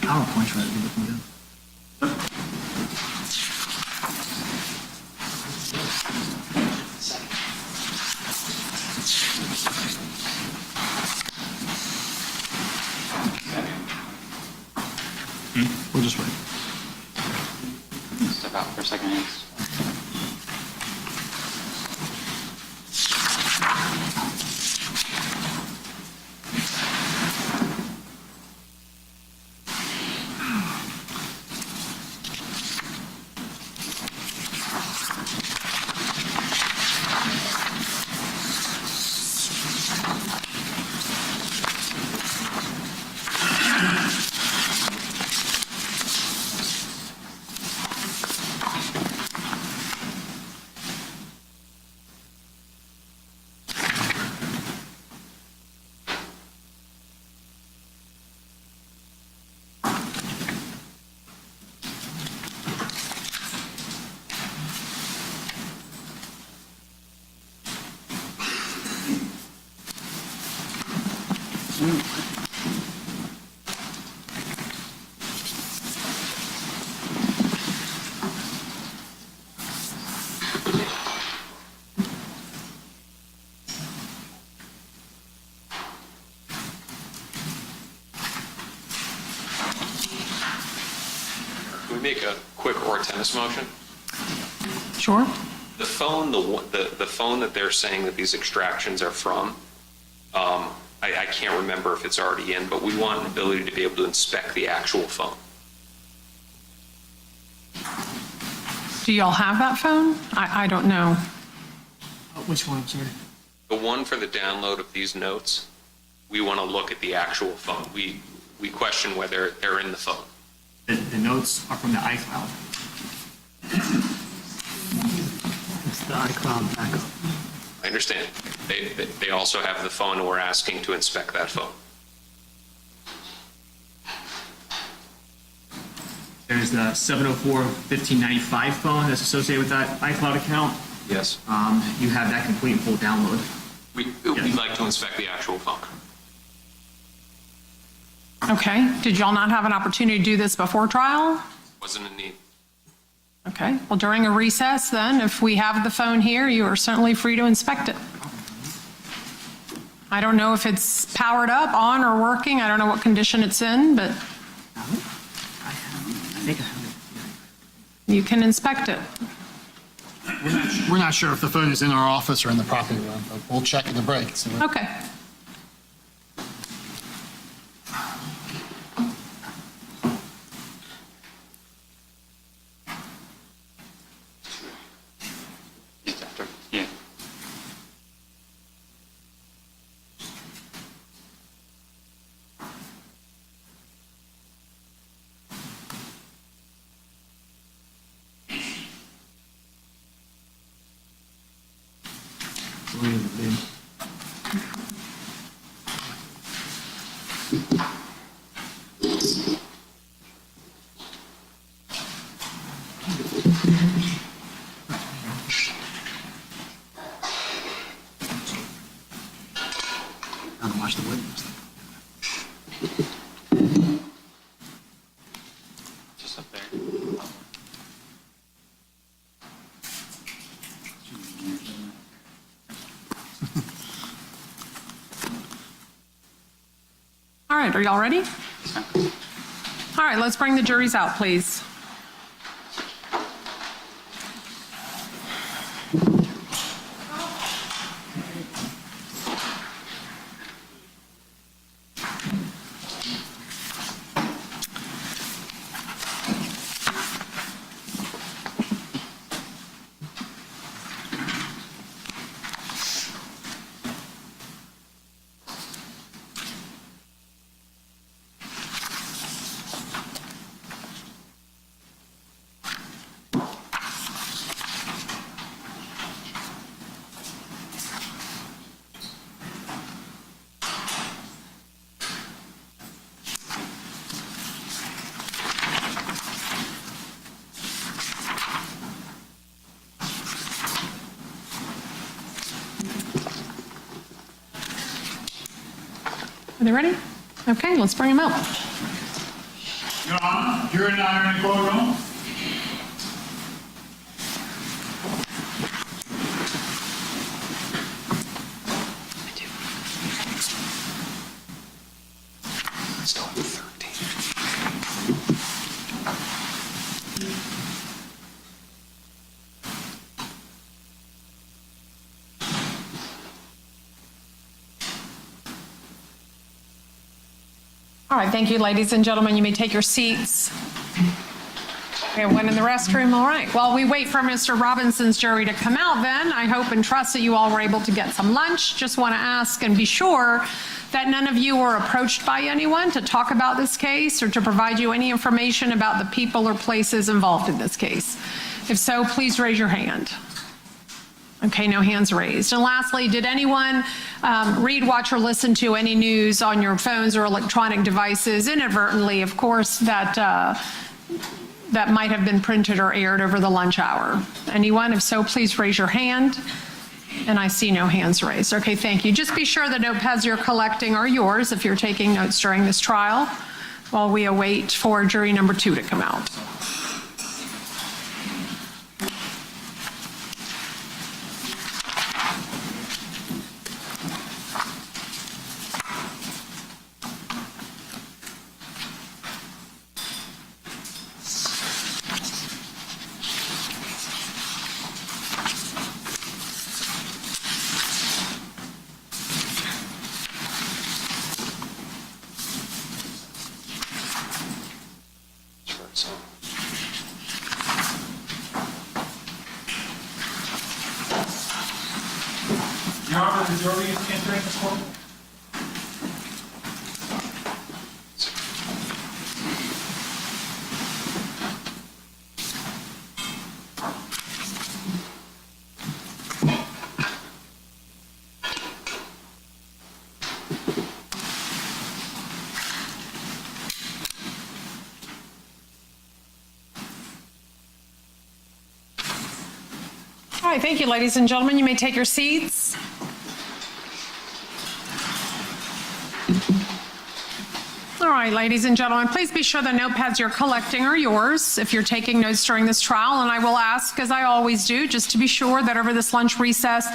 PowerPoint's right. You're looking good. We'll just wait.
Step out for a second.
Can we make a quick or tennis motion?
Sure.
The phone, the phone that they're saying that these extractions are from, I can't remember if it's already in, but we want an ability to be able to inspect the actual phone.
Do y'all have that phone? I don't know.
Which one, I'm sorry?
The one for the download of these notes, we want to look at the actual phone. We question whether they're in the phone.
The notes are from the iCloud. It's the iCloud backup.
I understand. They also have the phone, and we're asking to inspect that phone.
There's the 704-1595 phone that's associated with that iCloud account.
Yes.
You have that complete and full download.
We'd like to inspect the actual phone.
Okay. Did y'all not have an opportunity to do this before trial?
Wasn't a need.
Okay. Well, during a recess, then, if we have the phone here, you are certainly free to inspect it. I don't know if it's powered up, on, or working. I don't know what condition it's in, but you can inspect it.
We're not sure if the phone is in our office or in the property room, but we'll check at the break. So
Okay.
Yeah.
I'm watch the witness.
Just up there.
All right, are y'all ready? All right, let's bring the juries out, please. Are they ready? Okay, let's bring them out.
Your Honor, jury now in the courtroom.
Still have 13.
All right, thank you, ladies and gentlemen. You may take your seats. We have one in the restroom. All right. While we wait for Mr. Robinson's jury to come out, then, I hope and trust that you all were able to get some lunch. Just want to ask and be sure that none of you were approached by anyone to talk about this case or to provide you any information about the people or places involved in this case. If so, please raise your hand. Okay, no hands raised. And lastly, did anyone read, watch, or listen to any news on your phones or electronic devices inadvertently, of course, that might have been printed or aired over the lunch hour? Anyone? If so, please raise your hand. And I see no hands raised. Okay, thank you. Just be sure the notepads you're collecting are yours if you're taking notes during this trial while we await for jury number 2 to come out.
Your Honor, the jury is entering the court.
All right, thank you, ladies and gentlemen. You may take your seats. All right, ladies and gentlemen, please be sure the notepads you're collecting are yours if you're taking notes during this trial. And I will ask, as I always do, just to be sure that over this lunch recess,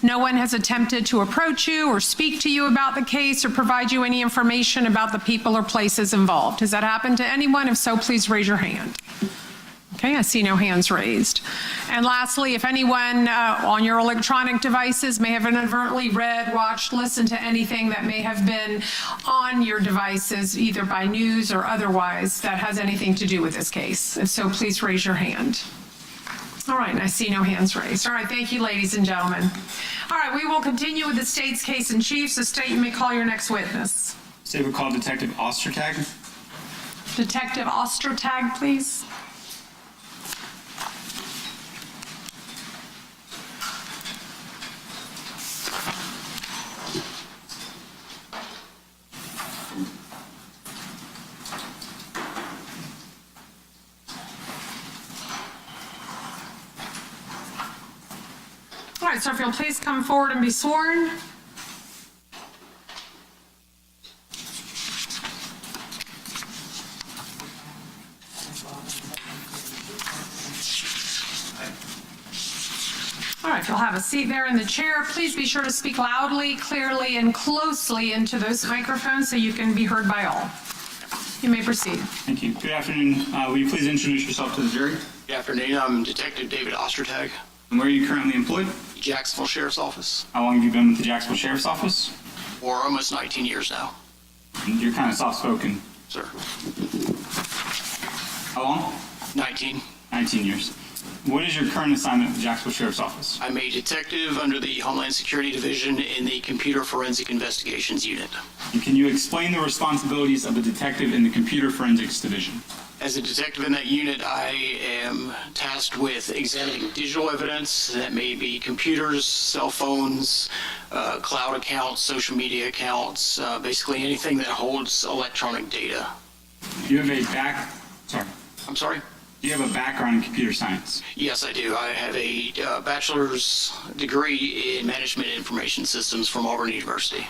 no one has attempted to approach you or speak to you about the case or provide you any information about the people or places involved. Has that happened to anyone? If so, please raise your hand. Okay, I see no hands raised. And lastly, if anyone on your electronic devices may have inadvertently read, watched, listened to anything that may have been on your devices, either by news or otherwise, that has anything to do with this case. If so, please raise your hand. All right, and I see no hands raised. All right, thank you, ladies and gentlemen. All right, we will continue with the state's case in chief. So, State, you may call your next witness.
State will call Detective Ostertag.
Detective Ostertag, please. All right, sir, if you'll please come forward and be sworn. All right, if you'll have a seat there in the chair, please be sure to speak loudly, clearly, and closely into those microphones so you can be heard by all. You may proceed.
Thank you. Good afternoon. Will you please introduce yourself to the jury?
Good afternoon. I'm Detective David Ostertag.
And where are you currently employed?
Jacksonville Sheriff's Office.
How long have you been with the Jacksonville Sheriff's Office?
For almost 19 years now.
And you're kind of soft-spoken.
Sir.
How long?
19.
19 years. What is your current assignment with the Jacksonville Sheriff's Office?
I'm a detective under the Homeland Security Division in the Computer Forensic Investigations Unit.
And can you explain the responsibilities of a detective in the Computer Forensics Division?
As a detective in that unit, I am tasked with examining digital evidence that may be computers, cell phones, cloud accounts, social media accounts, basically anything that holds electronic data.
Do you have a
I'm sorry?
Do you have a background in computer science?
Yes, I do. I have a bachelor's degree in management and information systems from Auburn University.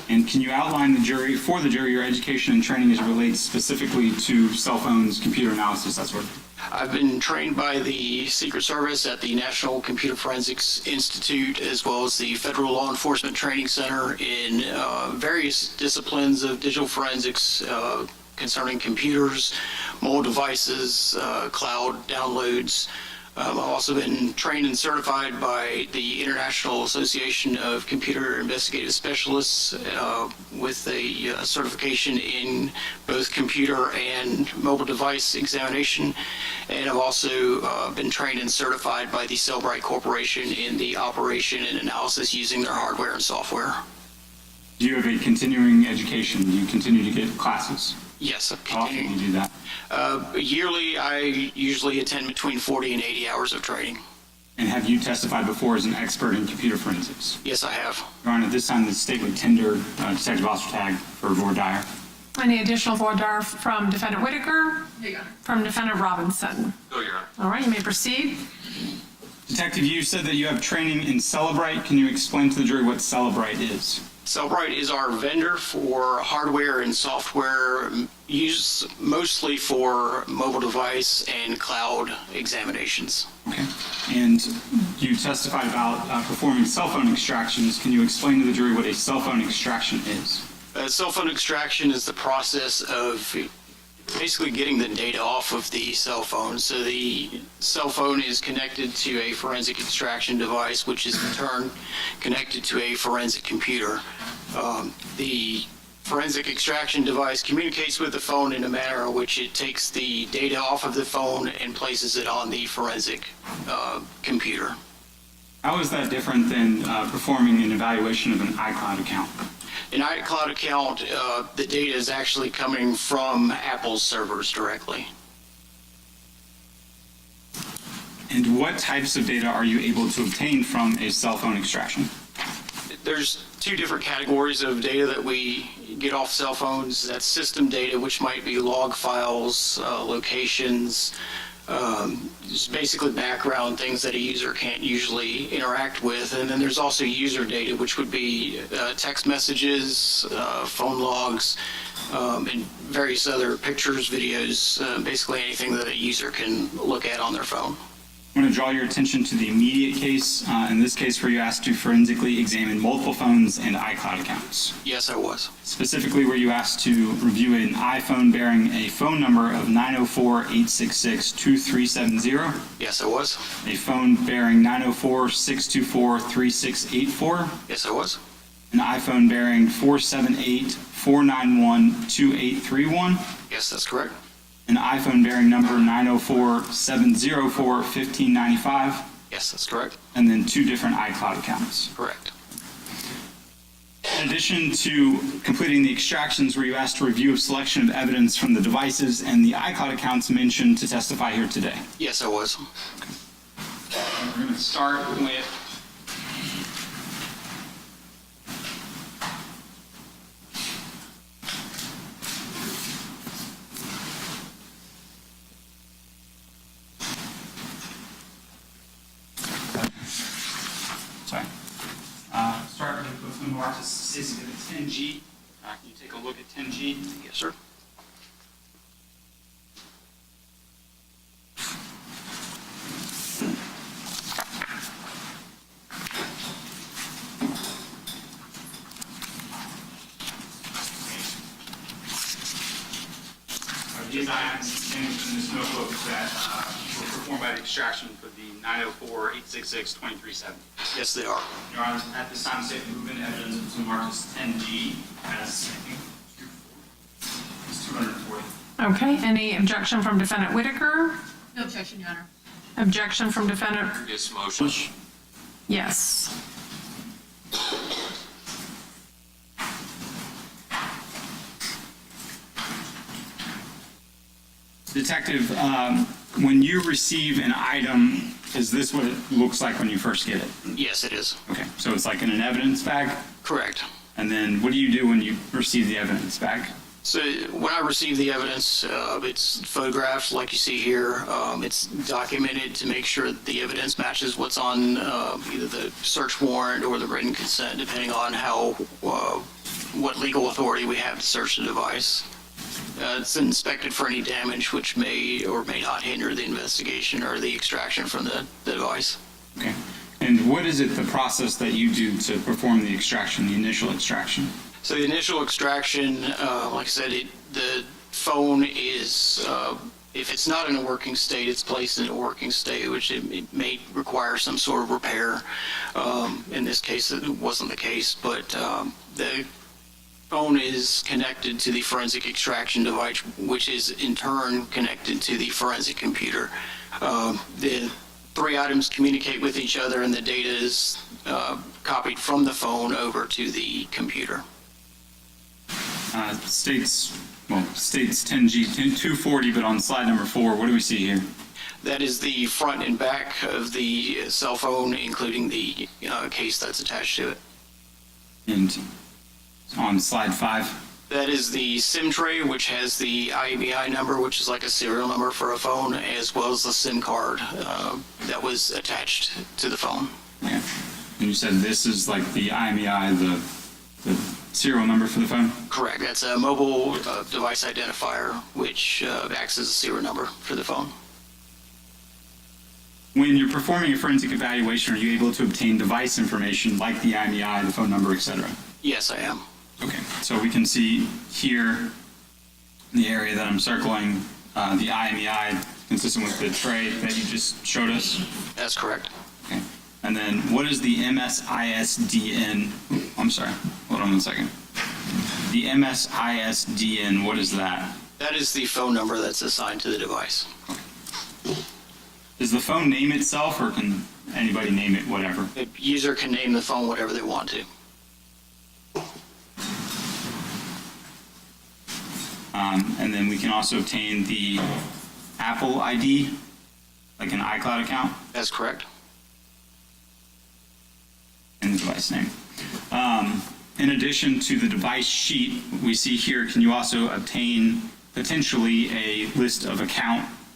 And can you outline for the jury your education and training as it relates specifically to cell phones, computer analysis, that sort of thing?
I've been trained by the Secret Service at the National Computer Forensics Institute, as well as the Federal Law Enforcement Training Center in various disciplines of digital forensics concerning computers, mobile devices, cloud downloads. I've also been trained and certified by the International Association of Computer Investigative Specialists with a certification in both computer and mobile device examination. And I've also been trained and certified by the Cellbrite Corporation in the operation and analysis using their hardware and software.
Do you have a continuing education? Do you continue to get classes?
Yes, I'm
How often do you do that?
Yearly, I usually attend between 40 and 80 hours of training.
And have you testified before as an expert in computer forensics?
Yes, I have.
Your Honor, at this time, the state would tender Detective Ostertag for voir dire.
Any additional voir dire from Defendant Whitaker? From Defendant Robinson?
Go, Your Honor.
All right, you may proceed.
Detective, you said that you have training in Cellbrite. Can you explain to the jury what Cellbrite is?
Cellbrite is our vendor for hardware and software used mostly for mobile device and cloud examinations.
Okay. And you testified about performing cell phone extractions. Can you explain to the jury what a cell phone extraction is?
Cell phone extraction is the process of basically getting the data off of the cell phone. So the cell phone is connected to a forensic extraction device, which is in turn connected to a forensic computer. The forensic extraction device communicates with the phone in a manner in which it takes the data off of the phone and places it on the forensic computer.
How is that different than performing an evaluation of an iCloud account?
An iCloud account, the data is actually coming from Apple's servers directly.
And what types of data are you able to obtain from a cell phone extraction?
There's two different categories of data that we get off cell phones. That's system data, which might be log files, locations, just basically background things that a user can't usually interact with. And then there's also user data, which would be text messages, phone logs, and various other pictures, videos, basically anything that a user can look at on their phone.
I'm going to draw your attention to the immediate case, in this case where you asked to forensically examine multiple phones and iCloud accounts.
Yes, I was.
Specifically, were you asked to review an iPhone bearing a phone number of 904-866-2370?
Yes, I was.
A phone bearing 904-624-3684?
Yes, I was.
An iPhone bearing 478-491-2831?
Yes, that's correct.
An iPhone bearing number 904-704-1595?
Yes, that's correct.
And then 2 different iCloud accounts.
Correct.
In addition to completing the extractions, were you asked to review a selection of evidence from the devices and the iCloud accounts mentioned to testify here today?
Yes, I was.
We're going to start with start with what's been marked as statistic of 10G. Can you take a look at 10G?
Yes, sir.
These items contained in this notebook that were performed by the extraction for the 904-866-2370.
Yes, they are.
Your Honor, at this time, state the movement evidence was marked as 10G as, I think, it's 240.
Okay, any objection from Defendant Whitaker?
No objection, Your Honor.
Objection from Defendant?
Yes, motion.
Yes.
Detective, when you receive an item, is this what it looks like when you first get it?
Yes, it is.
Okay, so it's like in an evidence bag?
Correct.
And then what do you do when you receive the evidence bag?
So when I receive the evidence, it's photographed like you see here. It's documented to make sure that the evidence matches what's on either the search warrant or the written consent, depending on how what legal authority we have to search the device. It's inspected for any damage which may or may not hinder the investigation or the extraction from the device.
Okay. And what is it, the process that you do to perform the extraction, the initial extraction?
So the initial extraction, like I said, the phone is, if it's not in a working state, it's placed in a working state, which it may require some sort of repair. In this case, it wasn't the case, but the phone is connected to the forensic extraction device, which is in turn connected to the forensic computer. The 3 items communicate with each other, and the data is copied from the phone over to the computer.
States 10G, 240, but on slide number 4, what do we see here?
That is the front and back of the cell phone, including the case that's attached to it.
And on slide 5?
That is the SIM tray, which has the IMEI number, which is like a serial number for a phone, as well as the SIM card that was attached to the phone.
Yeah. And you said this is like the IMEI, the serial number for the phone?
Correct. That's a mobile device identifier, which acts as a serial number for the phone.
When you're performing a forensic evaluation, are you able to obtain device information like the IMEI, the phone number, etc.?
Yes, I am.
Okay, so we can see here in the area that I'm circling the IMEI consistent with the tray that you just showed us?
That's correct.
Okay, and then what is the MSISDN? I'm sorry, hold on 1 second. The MSISDN, what is that?
That is the phone number that's assigned to the device.
Does the phone name itself, or can anybody name it whatever?
The user can name the phone whatever they want to.
And then we can also obtain the Apple ID, like an iCloud account.
That's correct.
And the device name. In addition to the device sheet we see here, can you also obtain potentially a list of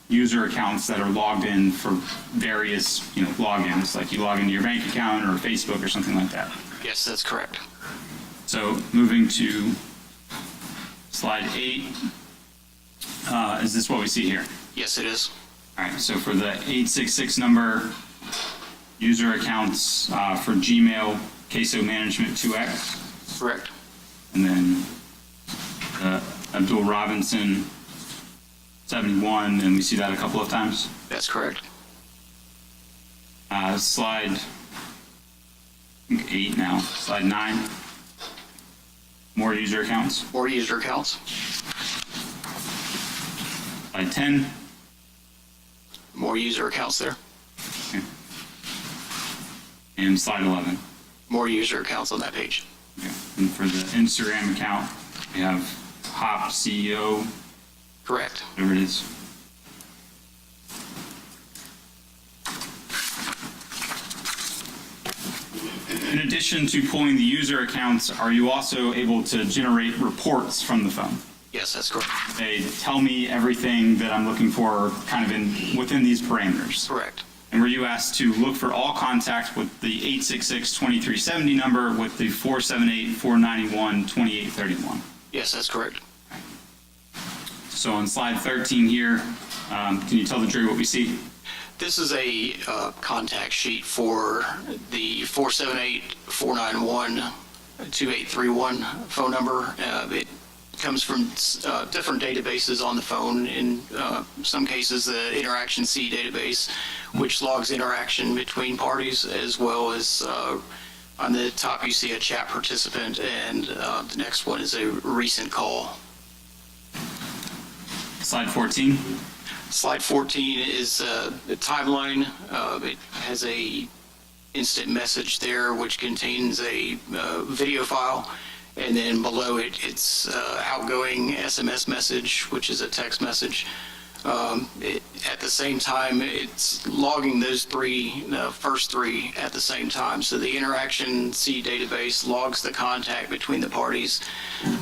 user accounts that are logged in for various, logins, like you log into your bank account or Facebook or something like that?
Yes, that's correct.
So moving to slide 8, is this what we see here?
Yes, it is.
All right, so for the 866 number, user accounts for Gmail, Ksoo Management 2X.
Correct.
And then Abdul Robinson 71, and we see that a couple of times.
That's correct.
Slide, I think 8 now, slide 9. More user accounts.
More user accounts.
Slide 10.
More user accounts there.
Okay. And slide 11.
More user accounts on that page.
Okay. And for the Instagram account, we have Hop CEO.
Correct.
Whatever it is. In addition to pulling the user accounts, are you also able to generate reports from the phone?
Yes, that's correct.
They tell me everything that I'm looking for kind of within these parameters.
Correct.
And were you asked to look for all contact with the 866-2370 number with the 478-491-2831?
Yes, that's correct.
So on slide 13 here, can you tell the jury what we see?
This is a contact sheet for the 478-491-2831 phone number. It comes from different databases on the phone. In some cases, the Interaction C database, which logs interaction between parties, as well as on the top you see a chat participant, and the next one is a recent call.
Slide 14.
Slide 14 is the timeline. It has a instant message there, which contains a video file, and then below it, it's outgoing SMS message, which is a text message. At the same time, it's logging those first three at the same time. So the Interaction C database logs the contact between the parties,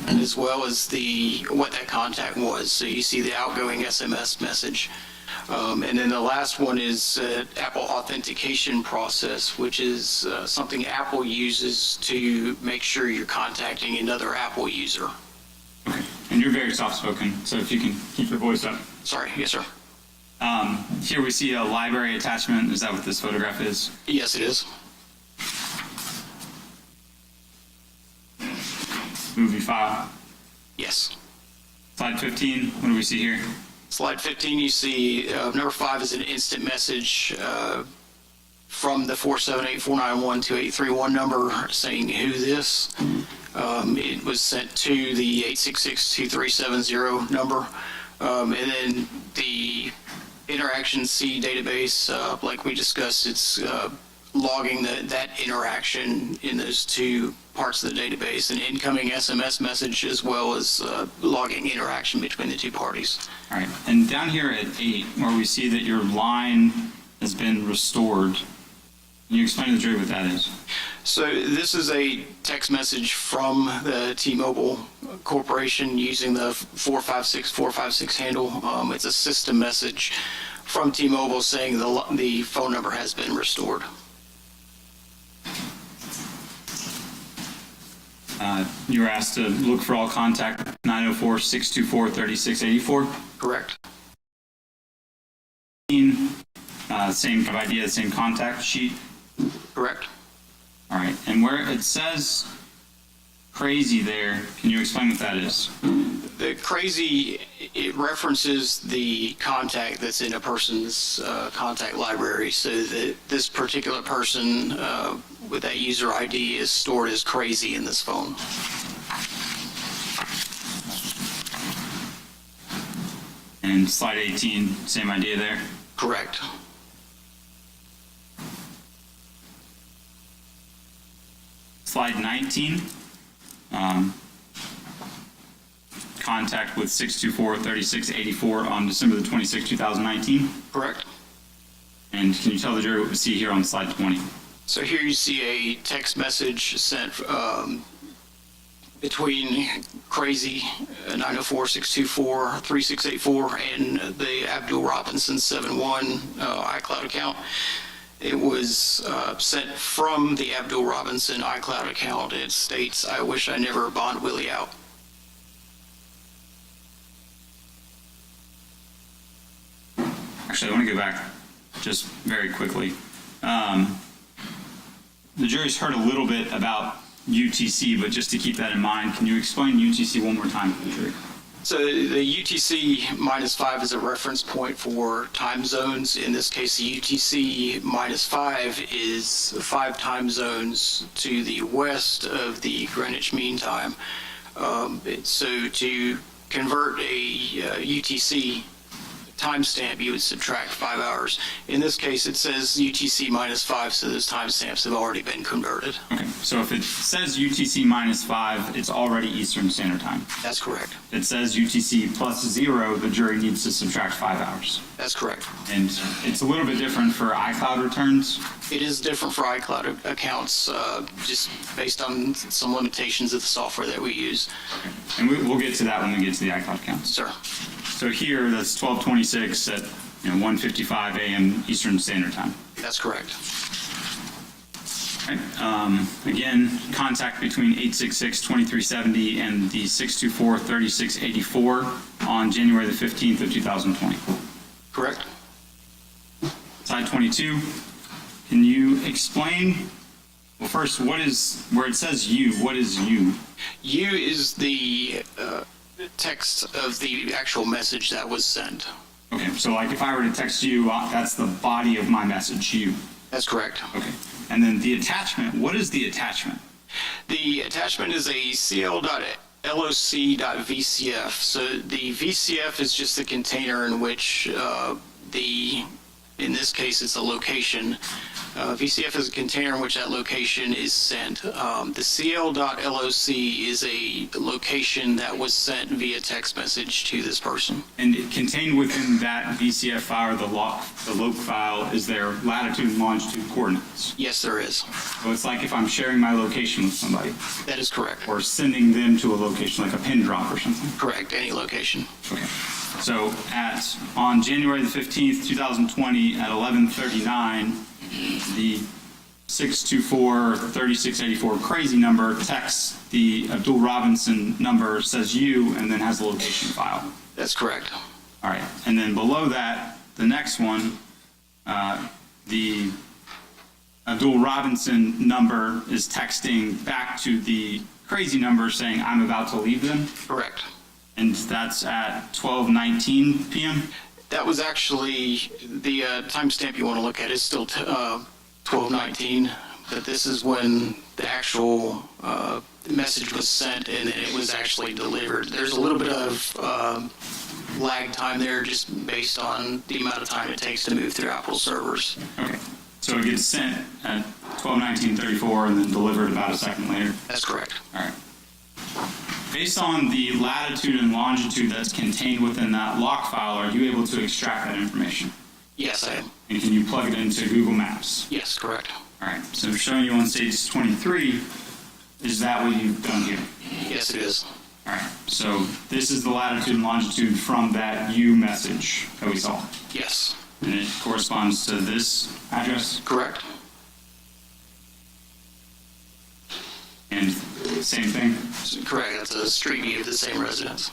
as well as what that contact was. So you see the outgoing SMS message. And then the last one is Apple authentication process, which is something Apple uses to make sure you're contacting another Apple user.
Okay. And you're very soft-spoken, so if you can keep your voice up.
Sorry, yes, sir.
Here we see a library attachment. Is that what this photograph is?
Yes, it is.
Movie file.
Yes.
Slide 15, what do we see here?
Slide 15, you see number 5 is an instant message from the 478-491-2831 number saying who this. It was sent to the 866-2370 number. And then the Interaction C database, like we discussed, it's logging that interaction in those two parts of the database, an incoming SMS message, as well as logging interaction between the two parties.
All right, and down here at 8, where we see that your line has been restored, can you explain to the jury what that is?
So this is a text message from the T-Mobile Corporation using the 456 handle. It's a system message from T-Mobile saying the phone number has been restored.
You were asked to look for all contact 904-624-3684.
Correct.
Same kind of idea, the same contact sheet.
Correct.
All right, and where it says crazy there, can you explain what that is?
The crazy, it references the contact that's in a person's contact library, so that this particular person with that user ID is stored as crazy in this phone.
And slide 18, same idea there?
Correct.
slide 19, contact with 624-3684 on December the 26th, 2019.
Correct.
And can you tell the jury what we see here on slide 20?
So here you see a text message sent between Crazy 904-624-3684 and the Abdul Robinson 71 iCloud account. It was sent from the Abdul Robinson iCloud account. It states, "I wish I never bond Willie out."
Actually, I want to go back just very quickly. The jury's heard a little bit about UTC, but just to keep that in mind, can you explain UTC one more time to the jury?
So the UTC -5 is a reference point for time zones. In this case, the UTC -5 is 5 time zones to the west of the Greenwich Mean Time. So to convert a UTC timestamp, you would subtract 5 hours. In this case, it says UTC -5, so those timestamps have already been converted.
Okay, so if it says UTC -5, it's already Eastern Standard Time.
That's correct.
If it says UTC +0, the jury needs to subtract 5 hours.
That's correct.
And it's a little bit different for iCloud returns.
It is different for iCloud accounts, just based on some limitations of the software that we use.
Okay. And we'll get to that when we get to the iCloud accounts.
Sir.
So here, that's 12:26 at 1:55 a.m. Eastern Standard Time.
That's correct.
Right. Again, contact between 866-2370 and the 624-3684 on January the 15th of 2020.
Correct.
Slide 22. Can you explain, well, first, what is, where it says you, what is you?
You is the text of the actual message that was sent.
Okay, so like if I were to text you, that's the body of my message, you.
That's correct.
Okay. And then the attachment, what is the attachment?
The attachment is a cl.loc.vcf. So the VCF is just the container in which in this case, it's a location. VCF is a container in which that location is sent. The cl.loc is a location that was sent via text message to this person.
And contained within that VCF file or the loc file, is there latitude and longitude coordinates?
Yes, there is.
So it's like if I'm sharing my location with somebody.
That is correct.
Or sending them to a location, like a pin drop or something.
Correct, any location.
Okay. So on January the 15th, 2020 at 11:39, the 624-3684 crazy number texts the Abdul Robinson number, says you, and then has the location file.
That's correct.
All right. And then below that, the next one, the Abdul Robinson number is texting back to the crazy number saying, "I'm about to leave them."
Correct.
And that's at 12:19 p.m.?
That was actually, the timestamp you want to look at is still 12:19, but this is when the actual message was sent and it was actually delivered. There's a little bit of lag time there just based on the amount of time it takes to move through Apple servers.
Okay. So it gets sent at 12:19:34 and then delivered about a second later?
That's correct.
All right. Based on the latitude and longitude that's contained within that lock file, are you able to extract that information?
Yes, I am.
And can you plug it into Google Maps?
Yes, correct.
All right. So showing you on stage 23, is that what you've done here?
Yes, it is.
All right. So this is the latitude and longitude from that you message that we saw?
Yes.
And it corresponds to this address?
Correct.
And same thing?
Correct. That's a street view of the same residence.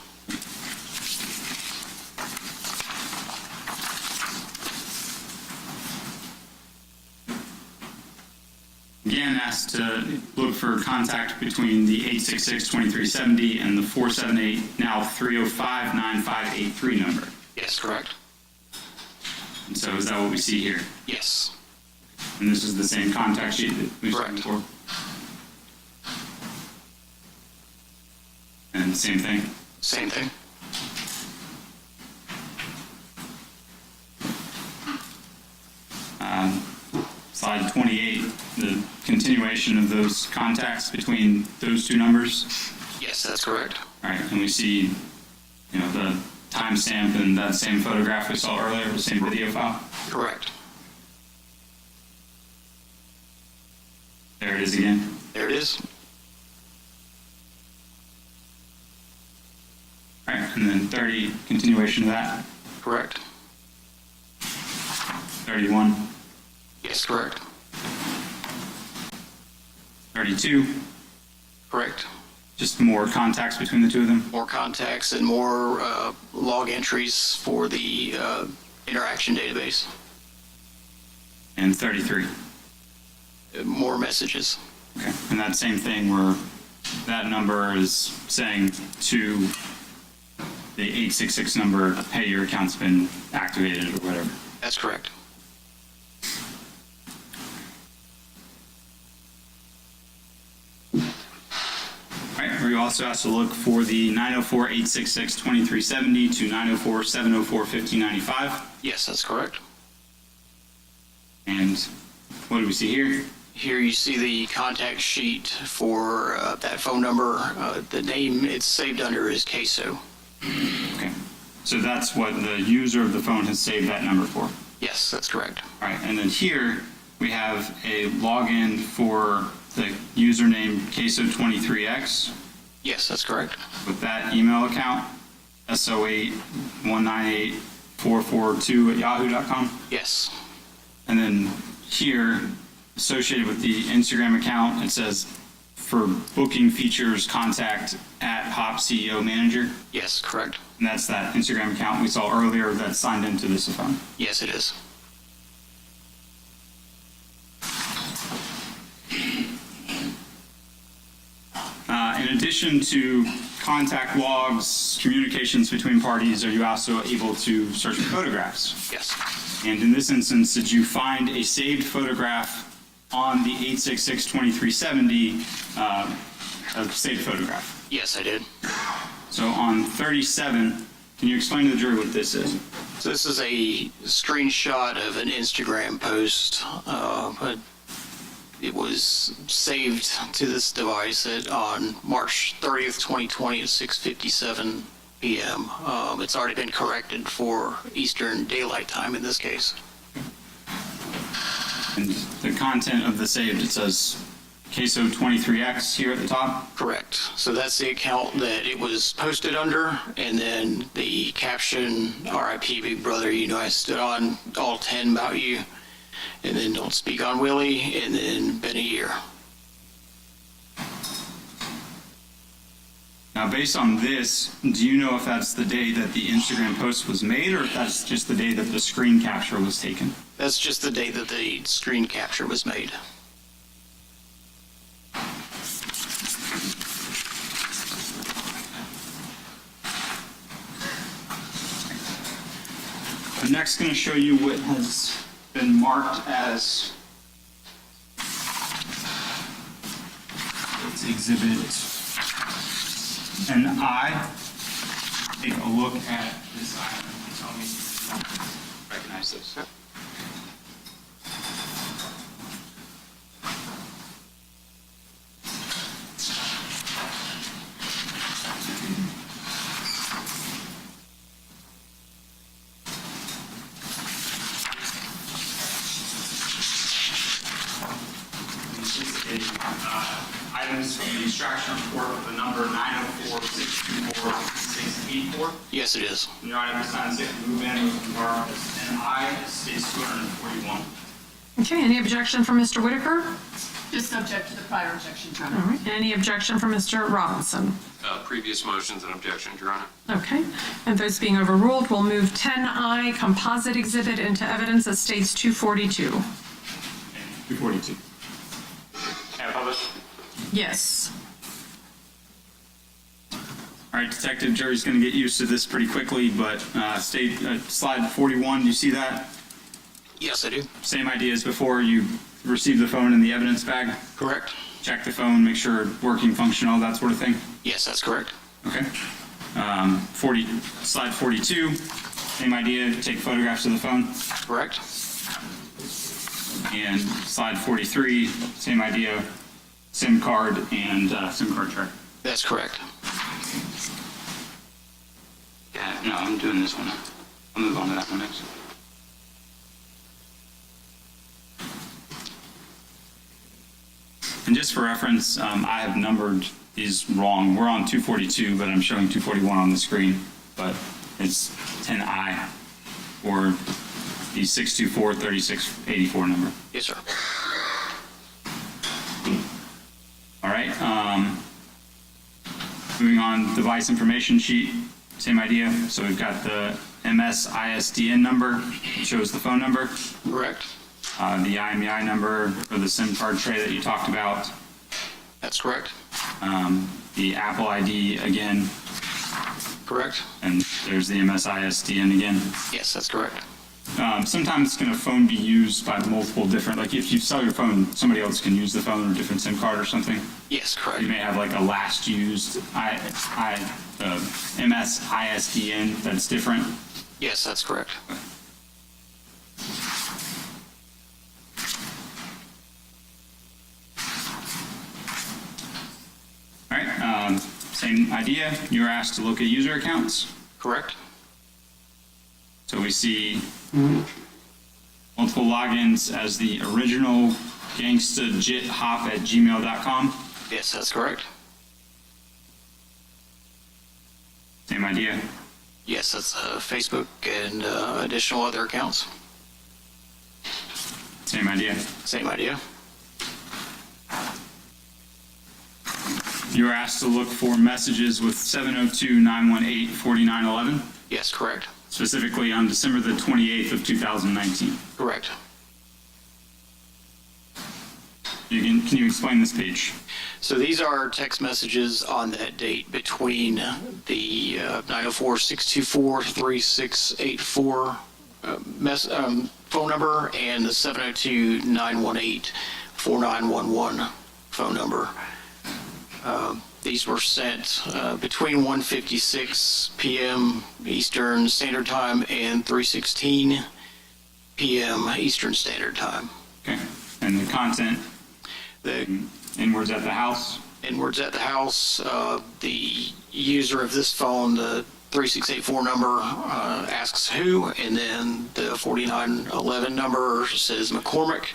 Again, asked to look for contact between the 866-2370 and the 478, now 305-9583 number.
Yes, correct.
And so is that what we see here?
Yes.
And this is the same contact sheet that we've seen before? And the same thing?
Same thing.
Slide 28, the continuation continuation of those contacts between those two numbers?
Yes, that's correct.
All right, and we see, the timestamp and that same photograph we saw earlier, the same video file?
Correct.
There it is again.
There it is.
All right, and then 30, continuation of that?
Correct.
31?
Yes, correct.
32?
Correct.
Just more contacts between the two of them?
More contacts and more log entries for the interaction database.
And 33?
More messages.
Okay, and that same thing where that number is saying to the 866 number, hey, your account's been activated or whatever?
That's correct.
All right, we also have to look for the 904-866-2370 to 904-704-1595.
Yes, that's correct.
And what do we see here?
Here you see the contact sheet for that phone number. The name it's saved under is Ksoo.
Okay, so that's what the user of the phone has saved that number for?
Yes, that's correct.
All right, and then here we have a login for the username Ksoo23x.
Yes, that's correct.
With that email account, so8198442@yahoo.com.
Yes.
And then here, associated with the Instagram account, it says for booking features, contact @Hop CEO Manager.
Yes, correct.
And that's that Instagram account we saw earlier that's signed into this phone.
Yes, it is.
In addition to contact logs, communications between parties, are you also able to search for photographs?
Yes.
And in this instance, did you find a saved photograph on the 866-2370 saved photograph?
Yes, I did.
So on 37, can you explain to the jury what this is?
So this is a screenshot of an Instagram post. It was saved to this device on March 30th, 2020 at 6:57 p.m. It's already been corrected for Eastern Daylight Time in this case.
And the content of the saved, it says Ksoo23x here at the top?
Correct. So that's the account that it was posted under, and then the caption, RIP Big Brother, I stood on all 10 about you, and then don't speak on Willie, and then been a year.
Now, based on this, do you know if that's the day that the Instagram post was made, or if that's just the day that the screen capture was taken?
That's just the day that the screen capture was made.
I'm next going to show you what has been marked as it's exhibit an I. Take a look at this item and tell me if you recognize this. Items from the extraction report with the number 904-624-6684.
Yes, it is.
Your item signs it, move in with the mark as NI, states 241.
Okay, any objection from Mr. Whitaker?
Just subject to the prior objection, Your
All
Honor.
right, any objection from Mr. Robinson?
Previous motions and objections, Your Honor.
Okay, and those being overruled, we'll move 10I composite exhibit into evidence at states 242.
242. And publish.
Yes.
All right, detective, jury's going to get used to this pretty quickly, but slide 41, do you see that?
Yes, I do.
Same idea as before, you receive the phone in the evidence bag?
Correct.
Check the phone, make sure it's working, functional, that sort of thing?
Yes, that's correct.
Okay. Slide 42, same idea, take photographs of the phone?
Correct.
And slide 43, same idea, SIM card and SIM card tray.
That's correct.
Yeah, no, I'm doing this one. I'll move on to that one next. And just for reference, I have numbered these wrong. We're on 242, but I'm showing 241 on the screen, but it's 10I or the 624-3684 number.
Yes, sir.
All right. Moving on, device information sheet, same idea. So we've got the MS-ISDN number, it shows the phone number.
Correct.
The IMEI number for the SIM card tray that you talked about.
That's correct.
The Apple ID again.
Correct.
And there's the MS-ISDN again.
Yes, that's correct.
Sometimes can a phone be used by multiple different, like if you sell your phone, somebody else can use the phone or a different SIM card or something?
Yes, correct.
You may have like a last used MS-ISDN that's different.
Yes, that's correct.
All right, same idea. You were asked to look at user accounts.
Correct.
So we see multiple logins as the original gangstajithop@gmail.com.
Yes, that's correct.
Same idea.
Yes, that's Facebook and additional other accounts.
Same idea.
Same idea.
You were asked to look for messages with 702-918-4911.
Yes, correct.
Specifically on December the 28th of 2019.
Correct.
Can you explain this page?
So these are text messages on that date between the 904-624-3684 phone number and the 702-918-4911 phone number. These were sent between 1:56 p.m. Eastern Standard Time and 3:16 p.m. Eastern Standard Time.
Okay. And the content?
The
inwards at the house?
Inwards at the house. The user of this phone, the 3684 number, asks who, and then the 4911 number says McCormick,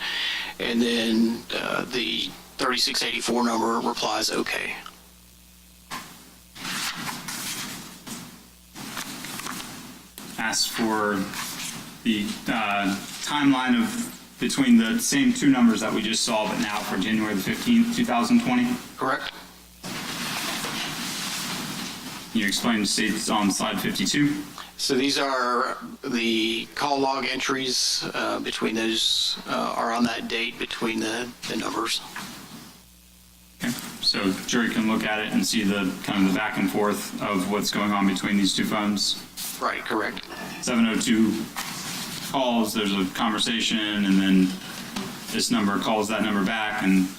and then the 3684 number replies okay.
Asked for the timeline of between the same two numbers that we just saw, but now for January the 15th, 2020?
Correct.
Can you explain the states on slide 52?
So these are the call log entries between those, are on that date between the numbers.
Okay. So jury can look at it and see the kind of the back and forth of what's going on between these two phones.
Right, correct.
702 calls, there's a conversation, and then this number calls that number back and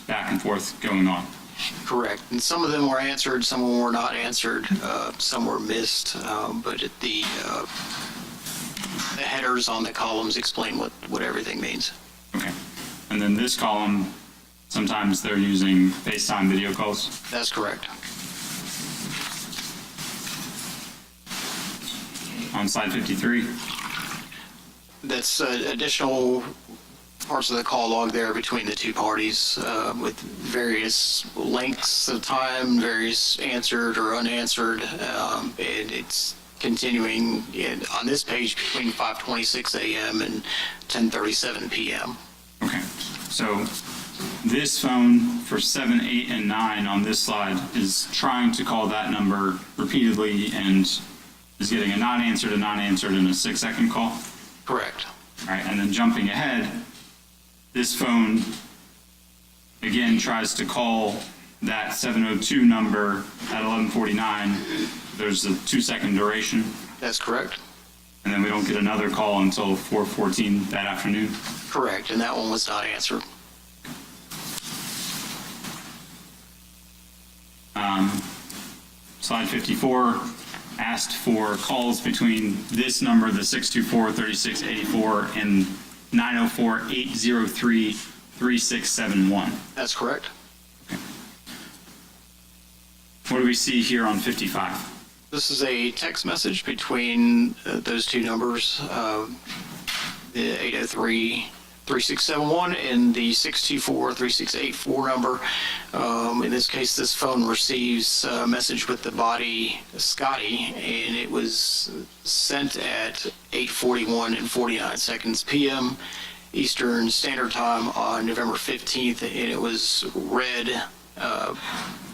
forth going on.
Correct. And some of them were answered, some of them were not answered, some were missed, but the headers on the columns explain what everything means.
Okay. And then this column, sometimes they're using FaceTime video calls?
That's correct.
On slide 53?
That's additional parts of the call log there between the two parties with various lengths of time, various answered or unanswered, and it's continuing on this page between 5:26 a.m. and 10:37 p.m.
Okay. So this phone for 7, 8, and 9 on this slide is trying to call that number repeatedly and is getting a not answered, and a 6-second call?
Correct.
All right, and then jumping ahead, this phone again tries to call that 702 number at 11:49. There's a 2-second duration.
That's correct.
And then we don't get another call until 4:14 that afternoon.
Correct, and that one was not answered.
Slide 54 asked for calls between this number, the 624-3684, and 904-803-3671.
That's correct.
Okay. What do we see here on 55?
This is a text message between those two numbers, the 803-3671 and the 624-3684 number. In this case, this phone receives a message with the body Scotty, and it was sent at 8:41 and 49 seconds p.m. Eastern Standard Time on November 15th, and it was read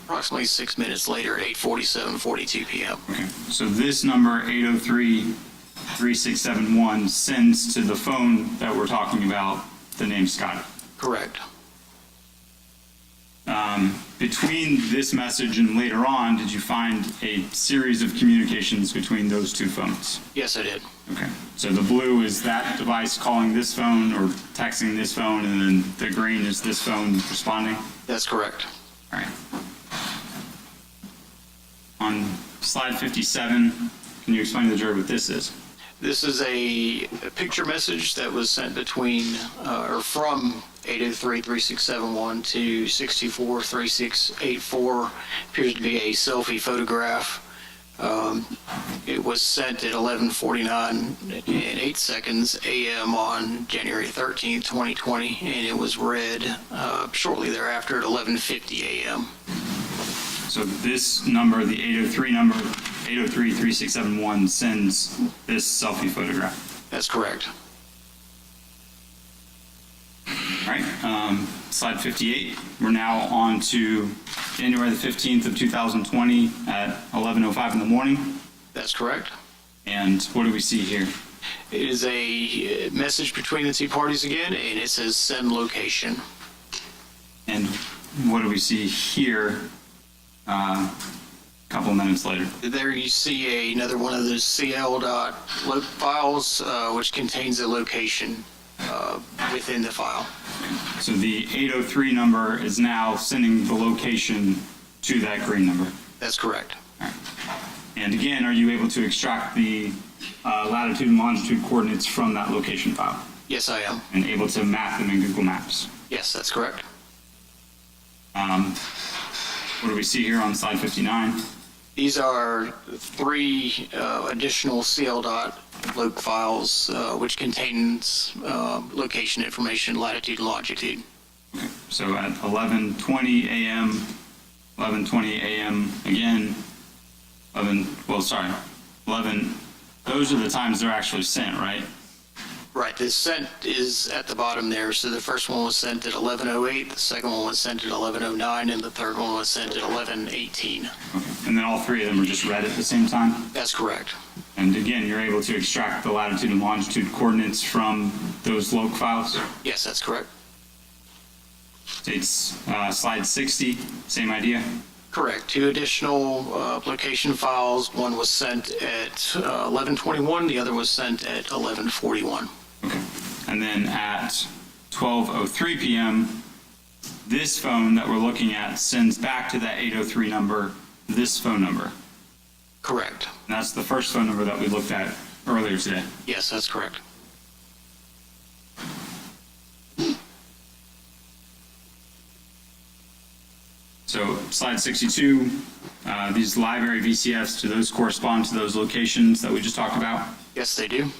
approximately 6 minutes later at 8:47:42 p.m.
Okay, so this number, 803-3671, sends to the phone that we're talking about the name Scotty.
Correct.
Between this message and later on, did you find a series of communications between those two phones?
Yes, I did.
Okay, so the blue is that device calling this phone or texting this phone, and then the green is this phone responding?
That's correct.
All right. On slide 57, can you explain to the jury what this is?
This is a picture message that was sent between or from 803-3671 to 624-3684. Appears to be a selfie photograph. It was sent at 11:49 and 8 seconds a.m. on January 13th, 2020, and it was read shortly thereafter at 11:50 a.m.
So this number, the 803 number, 803-3671, sends this selfie photograph.
That's correct.
All right, slide 58. We're now on to January the 15th of 2020 at 11:05 in the morning.
That's correct.
And what do we see here?
It is a message between the two parties again, and it says send location.
And what do we see here a couple of minutes later?
There you see another one of those cl.loc files, which contains a location within the file.
So the 803 number is now sending the location to that green number.
That's correct.
All right. And again, are you able to extract the latitude and longitude coordinates from that location file?
Yes, I am.
And able to map them in Google Maps?
Yes, that's correct.
What do we see here on slide 59?
These are 3 additional cl.loc files, which contains location information, latitude and longitude.
Okay. So at 11:20 a.m., 11:20 a.m. again, 11, those are the times they're actually sent, right?
Right, the sent is at the bottom there. So the first one was sent at 11:08, the second one was sent at 11:09, and the third one was sent at 11:18.
Okay. And then all 3 of them are just read at the same time?
That's correct.
And again, you're able to extract the latitude and longitude coordinates from those loc files?
Yes, that's correct.
It's slide 60, same idea?
Correct. 2 additional location files. One was sent at 11:21, the other was sent at 11:41.
Okay. And then at 12:03 p.m., this phone that we're looking at sends back to that 803 number this phone number.
Correct.
And that's the first phone number that we looked at earlier today.
Yes, that's correct.
So slide 62, these library VCFs, do those correspond to those locations that we just talked about?
Yes, they do.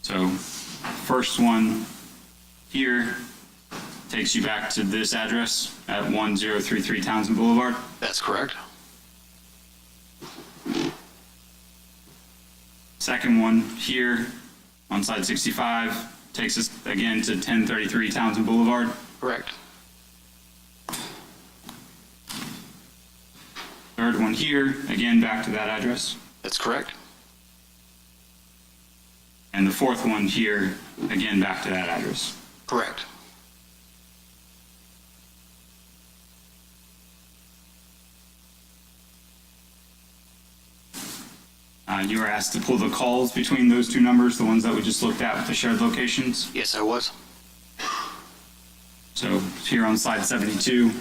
So first one here takes you back to this address at 1033 Townsend Boulevard.
That's correct.
Second one here on slide 65 takes us again to 1033 Townsend Boulevard.
Correct.
Third one here, again back to that address.
That's correct.
And the fourth one here, again back to that address.
Correct.
You were asked to pull the calls between those 2 numbers, the ones that we just looked at with the shared locations.
Yes, I was.
So here on slide 72.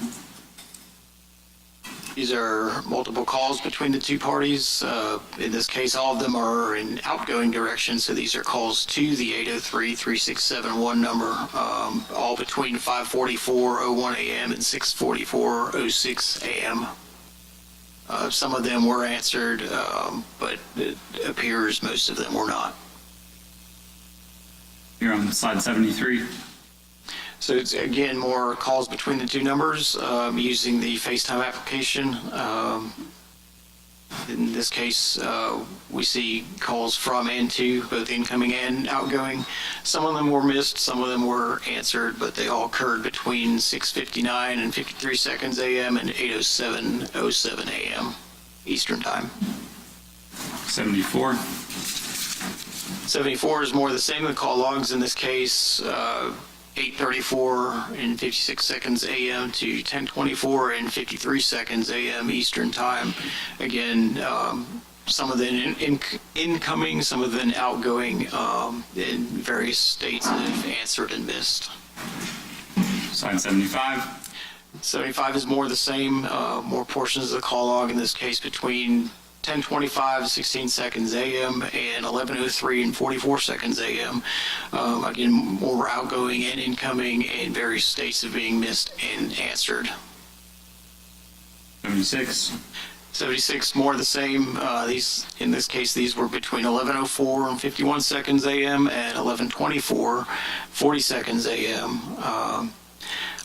These are multiple calls between the 2 parties. In this case, all of them are in outgoing direction, so these are calls to the 803-3671 number, all between 5:44:01 a.m. and 6:44:06 a.m. Some of them were answered, but it appears most of them were not.
Here on slide 73.
So it's, again, more calls between the two numbers using the FaceTime application. In this case, we see calls from and to, both incoming and outgoing. Some of them were missed, some of them were answered, but they all occurred between 6:59 and 53 seconds a.m. and 8:07 a.m. Eastern Time.
74.
74 is more the same. The call logs in this case, 8:34 and 56 seconds a.m. to 10:24 and 53 seconds a.m. Eastern Time. Again, some of them incoming, some of them outgoing, in various states that have answered and missed.
Slide 75.
75 is more the same, more portions of the call log, in this case between 10:25, 16 seconds a.m. and 11:03 and 44 seconds a.m. Again, more outgoing and incoming in various states of being missed and answered.
76.
76, more the same. These, in this case, these were between 11:04 and 51 seconds a.m. and 11:24, 40 seconds a.m.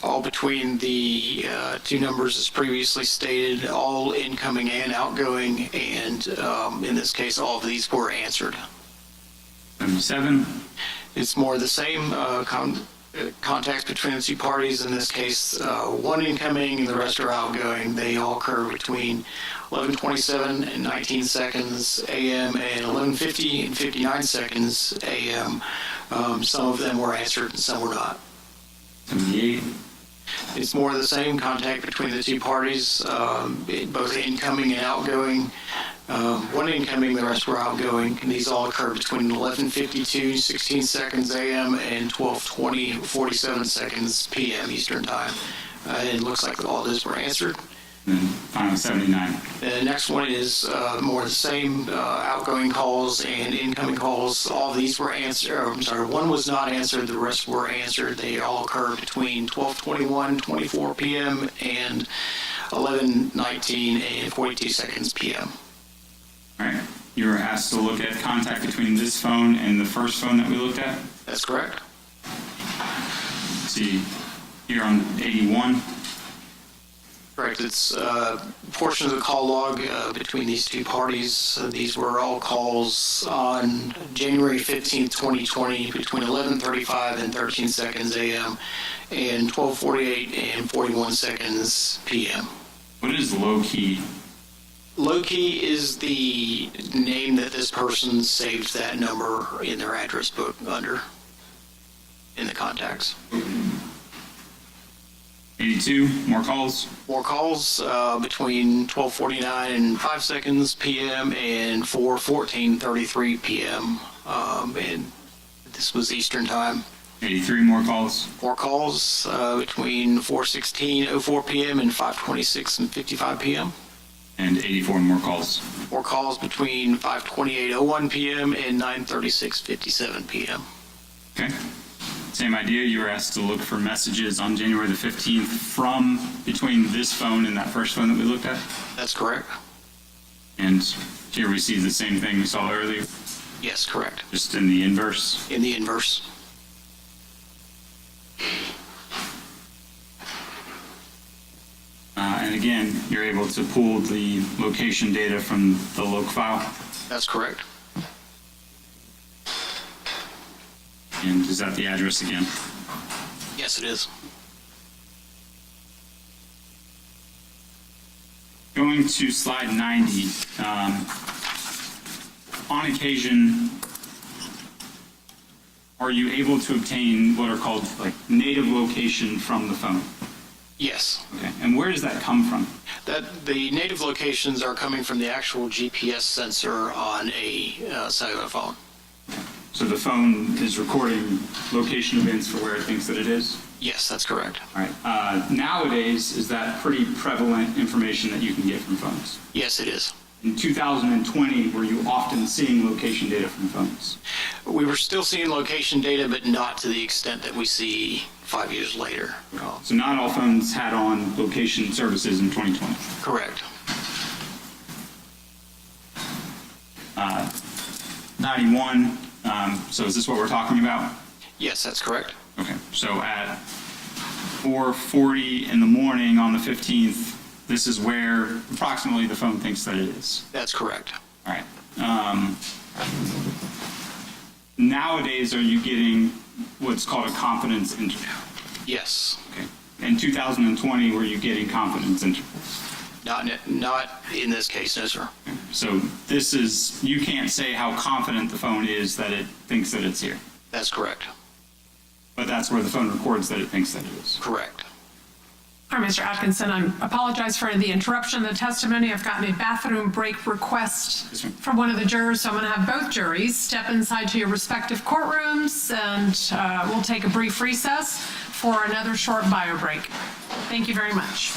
All between the two numbers as previously stated, all incoming and outgoing, and in this case, all of these were answered.
77.
It's more the same contacts between the two parties. In this case, one incoming and the rest are outgoing. They all occur between 11:27 and 19 seconds a.m. and 11:50 and 59 seconds a.m. Some of them were answered and some were not.
78.
It's more the same contact between the two parties, both incoming and outgoing. One incoming, the rest were outgoing, and these all occurred between 11:52, 16 seconds a.m. and 12:20, 47 seconds p.m. Eastern Time. It looks like all those were answered.
And finally 79.
The next one is more the same, outgoing calls and incoming calls. All of these were answered, one was not answered, the rest were answered. They all occurred between 12:21, 24 p.m. and 11:19 and 42 seconds p.m.
All right. You were asked to look at contact between this phone and the first phone that we looked at.
That's correct.
Let's see here on 81.
Correct. It's portions of the call log between these two parties. These were all calls on January 15th, 2020, between 11:35 and 13 seconds a.m. and 12:48 and 41 seconds p.m.
What is low key?
Low key is the name that this person saved that number in their address book under, in the contacts.
82, more calls.
More calls between 12:49 and 5 seconds p.m. and 4:14:33 p.m. And this was Eastern Time.
83 more calls.
More calls between 4:16:04 p.m. and 5:26 and 55 p.m.
And 84 more calls.
More calls between 5:28:01 p.m. and 9:36:57 p.m.
Okay. Same idea. You were asked to look for messages on January the 15th from between this phone and that first phone that we looked at.
That's correct.
And here we see the same thing we saw earlier.
Yes, correct.
Just in the inverse.
In the inverse.
And again, you're able to pull the location data from the log file.
That's correct.
And is that the address again?
Yes, it is.
Going to slide 90, on occasion, are you able to obtain what are called like native location from the phone?
Yes.
Okay. And where does that come from?
That the native locations are coming from the actual GPS sensor on a cellular phone.
So the phone is recording location events for where it thinks that it is?
Yes, that's correct.
All right. Nowadays, is that pretty prevalent information that you can get from phones?
Yes, it is.
In 2020, were you often seeing location data from phones?
We were still seeing location data, but not to the extent that we see 5 years later.
So not all phones had on location services in 2020?
Correct.
91, so is this what we're talking about?
Yes, that's correct.
Okay, so at 4:40 in the morning on the 15th, this is where approximately the phone thinks that it is.
That's correct.
All right. Nowadays, are you getting what's called a confidence interval?
Yes.
Okay. In 2020, were you getting confidence intervals?
Not in this case, no, sir.
So this is, you can't say how confident the phone is that it thinks that it's here.
That's correct.
But that's where the phone records that it thinks that it is.
Correct.
All right, Mr. Atkinson, I apologize for the interruption of the testimony. I've gotten a bathroom break request from one of the jurors, so I'm going to have both juries step inside to your respective courtrooms, and we'll take a brief recess for another short bio break. Thank you very much.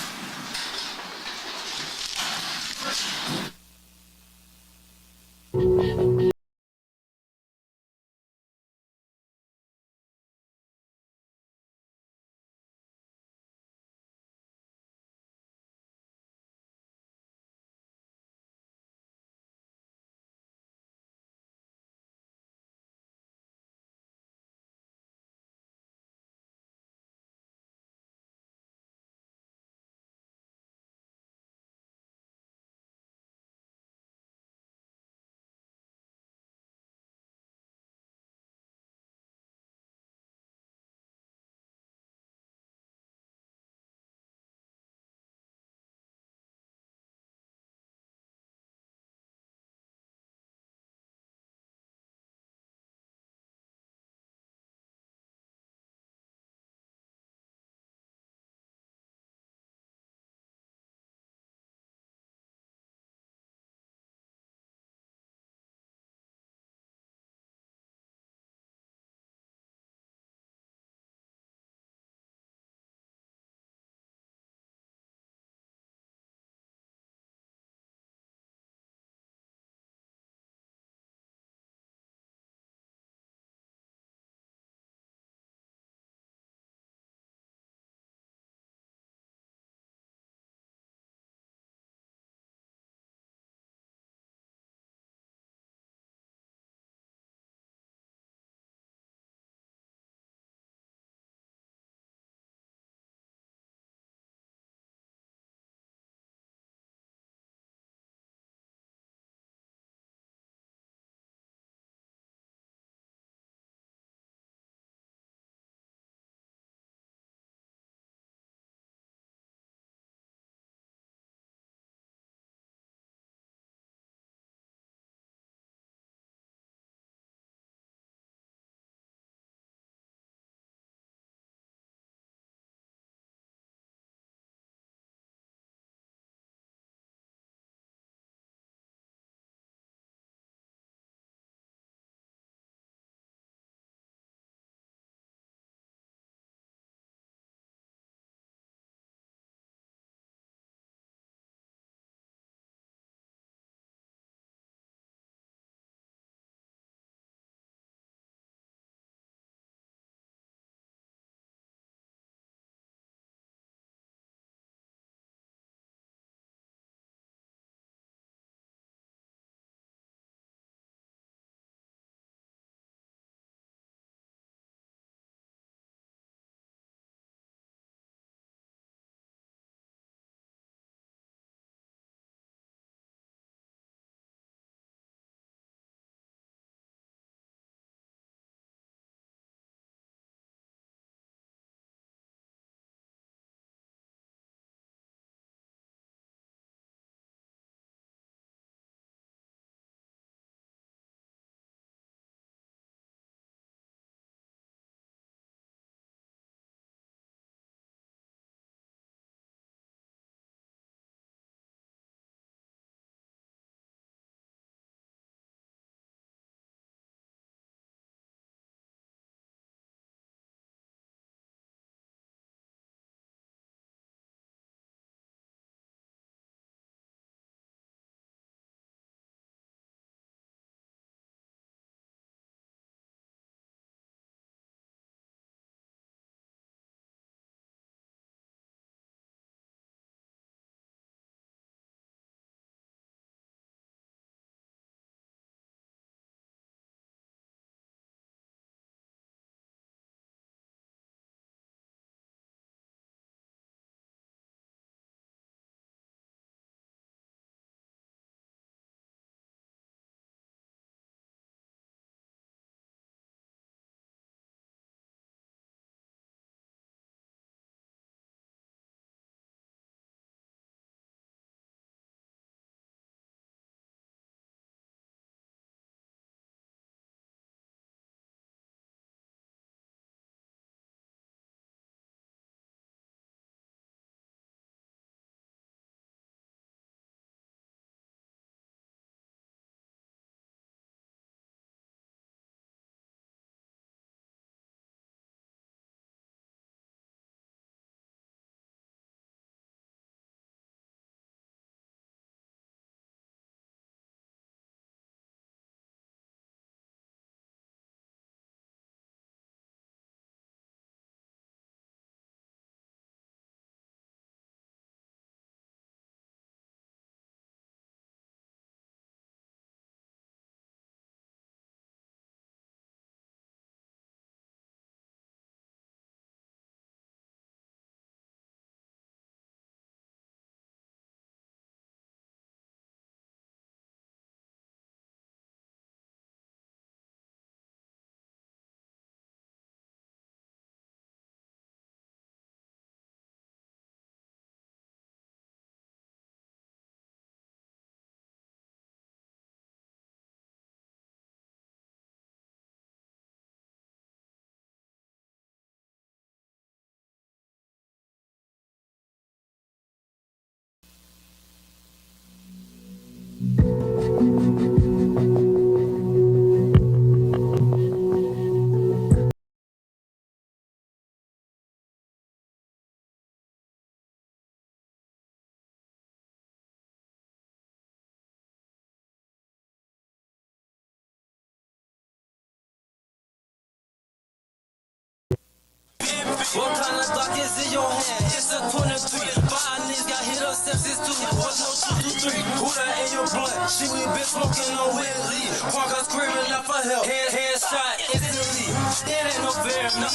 What kind of Glock is in your hand? It's a 23. 5 niggas got hit up, sepsis too. What's no 2, 2, 3? Who that in your blunt? She we been smoking on Willie. Parker screaming out for help. Headshot instantly. It ain't no fair, no.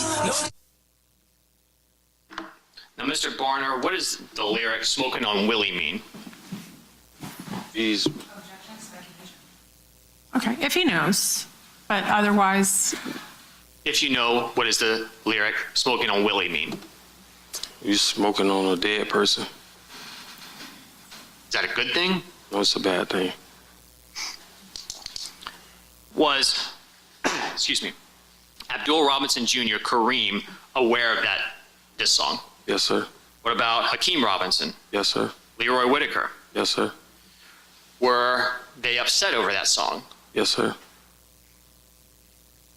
Now, Mr. Barner, what does the lyric "smoking on Willie" mean?
He's
Okay, if he knows, but otherwise,
If you know, what does the lyric "smoking on Willie" mean?
he's smoking on a dead person.
Is that a good thing?
No, it's a bad thing.
Was, excuse me, Abdul Robinson Jr., Kareem, aware of this song?
Yes, sir.
What about Hakeem Robinson?
Yes, sir.
Leroy Whitaker?
Yes, sir.
Were they upset over that song?
Yes, sir.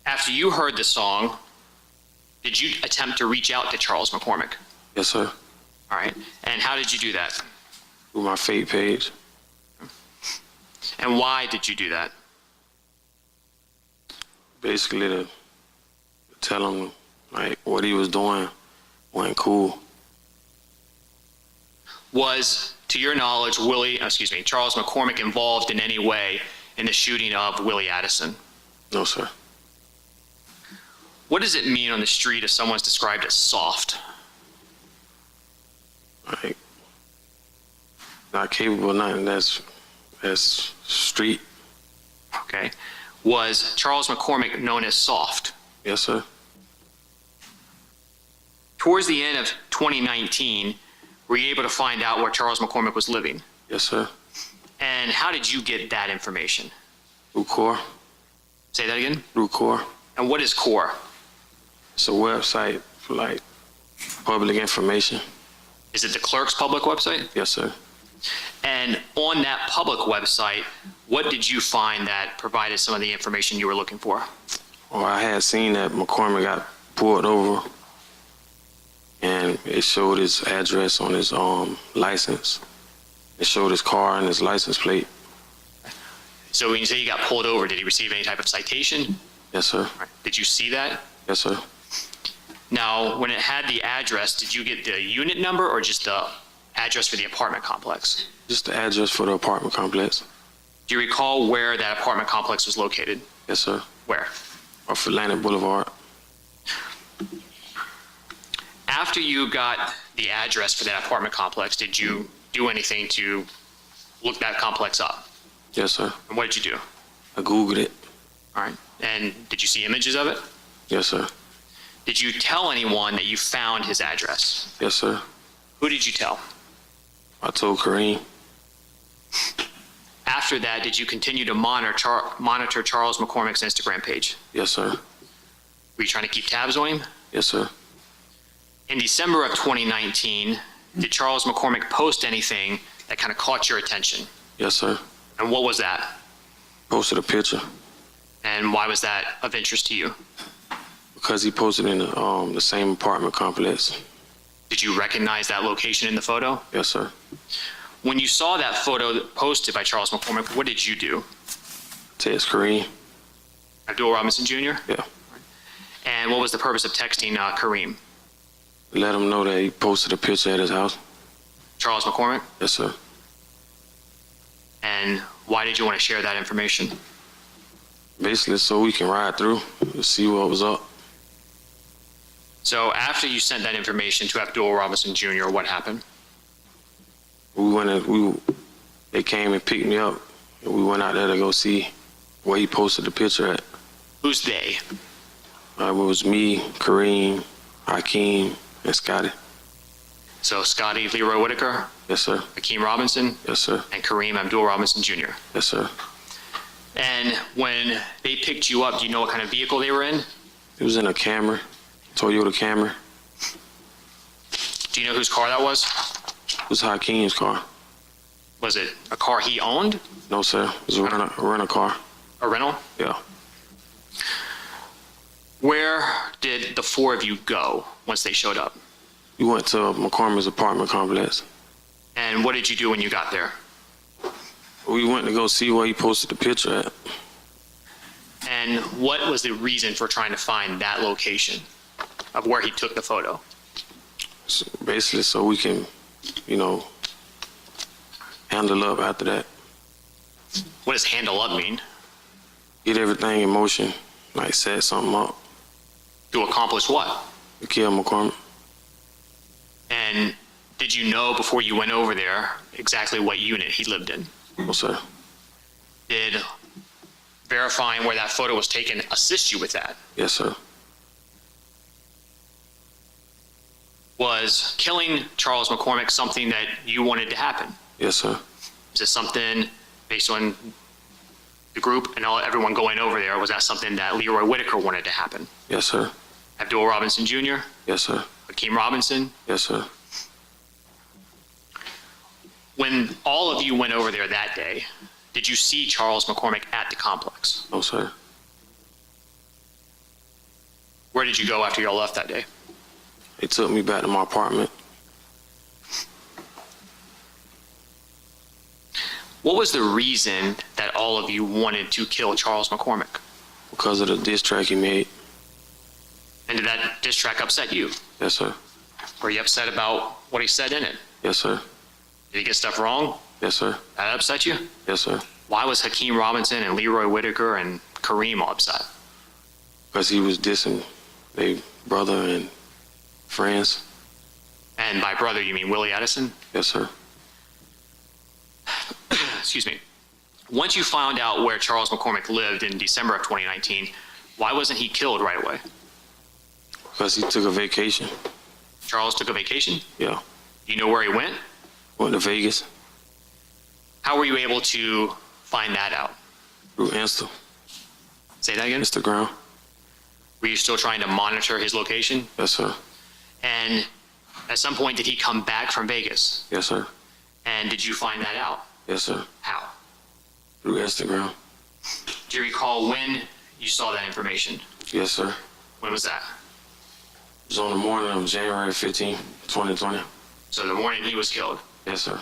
After you heard the song, did you attempt to reach out to Charles McCormick?
Yes, sir.
All right. And how did you do that?
Through my fake page.
And why did you do that?
Basically to tell him like what he was doing wasn't cool.
Was, to your knowledge, Charles McCormick involved in any way in the shooting of Willie Addison?
No, sir.
What does it mean on the street if someone's described as soft?
Like not capable of nothing. That's street.
Okay. Was Charles McCormick known as soft?
Yes, sir.
Towards the end of 2019, were you able to find out where Charles McCormick was living?
Yes, sir.
And how did you get that information?
Through Core.
Say that again?
Through Core.
And what is Core?
It's a website for like public information.
Is it the clerk's public website?
Yes, sir.
And on that public website, what did you find that provided some of the information you were looking for?
Well, I had seen that McCormick got pulled over and it showed his address on his license. It showed his car and his license plate.
So when you say you got pulled over, did he receive any type of citation?
Yes, sir.
Right. Did you see that?
Yes, sir.
Now, when it had the address, did you get the unit number or just the address for the apartment complex?
Just the address for the apartment complex.
Do you recall where that apartment complex was located?
Yes, sir.
Where?
Off Atlantic Boulevard.
After you got the address for that apartment complex, did you do anything to look that complex up?
Yes, sir.
And what did you do?
I Googled it.
All right. And did you see images of it?
Yes, sir.
Did you tell anyone that you found his address?
Yes, sir.
Who did you tell?
I told Kareem.
After that, did you continue to monitor Charles McCormick's Instagram page?
Yes, sir.
Were you trying to keep tabs on him?
Yes, sir.
In December of 2019, did Charles McCormick post anything that kind of caught your attention?
Yes, sir.
And what was that?
Posted a picture.
And why was that of interest to you?
Because he posted in the same apartment complex.
Did you recognize that location in the photo?
Yes, sir.
When you saw that photo posted by Charles McCormick, what did you do?
Text Kareem.
Abdul Robinson Jr.?
Yeah.
And what was the purpose of texting Kareem?
Let him know that he posted a picture at his house.
Charles McCormick?
Yes, sir.
And why did you want to share that information?
Basically, so we can ride through and see what was up.
So after you sent that information to Abdul Robinson Jr., what happened?
They came and picked me up, and we went out there to go see where he posted the picture at.
Who's they?
It was me, Kareem, Hakeem, and Scotty.
So Scotty Leroy Whitaker?
Yes, sir.
Hakeem Robinson?
Yes, sir.
And Kareem Abdul Robinson Jr.?
Yes, sir.
And when they picked you up, do you know what kind of vehicle they were in?
It was in a Camry, Toyota Camry.
Do you know whose car that was?
It was Hakeem's car.
Was it a car he owned?
No, sir. It was a rental car.
A rental?
Yeah.
Where did the four of you go once they showed up?
We went to McCormick's apartment complex.
And what did you do when you got there?
We went to go see where he posted the picture at.
And what was the reason for trying to find that location of where he took the photo?
basically so we can, handle up after that.
What does handle up mean?
Get everything in motion, like set something up.
To accomplish what?
To kill McCormick.
And did you know before you went over there exactly what unit he lived in?
No, sir.
Did verifying where that photo was taken assist you with that?
Yes, sir.
Was killing Charles McCormick something that you wanted to happen?
Yes, sir.
Is this something based on the group and everyone going over there? Was that something that Leroy Whitaker wanted to happen?
Yes, sir.
Abdul Robinson Jr.?
Yes, sir.
Hakeem Robinson?
Yes, sir.
When all of you went over there that day, did you see Charles McCormick at the complex?
No, sir.
Where did you go after y'all left that day?
They took me back to my apartment.
What was the reason that all of you wanted to kill Charles McCormick?
Because of the diss track he made.
And did that diss track upset you?
Yes, sir.
Were you upset about what he said in it?
Yes, sir.
Did he get stuff wrong?
Yes, sir.
That upset you?
Yes, sir.
Why was Hakeem Robinson and Leroy Whitaker and Kareem all upset?
Because he was dissing their brother and friends.
And by brother, you mean Willie Addison?
Yes, sir.
Excuse me. Once you found out where Charles McCormick lived in December of 2019, why wasn't he killed right away?
Because he took a vacation.
Charles took a vacation?
Yeah.
You know where he went?
Went to Vegas.
How were you able to find that out?
Through Insta.
Say that again?
Instagram.
Were you still trying to monitor his location?
Yes, sir.
And at some point, did he come back from Vegas?
Yes, sir.
And did you find that out?
Yes, sir.
How?
Through Instagram.
Do you recall when you saw that information?
Yes, sir.
When was that?
It was on the morning of January 15, 2020.
So the morning he was killed.
Yes, sir.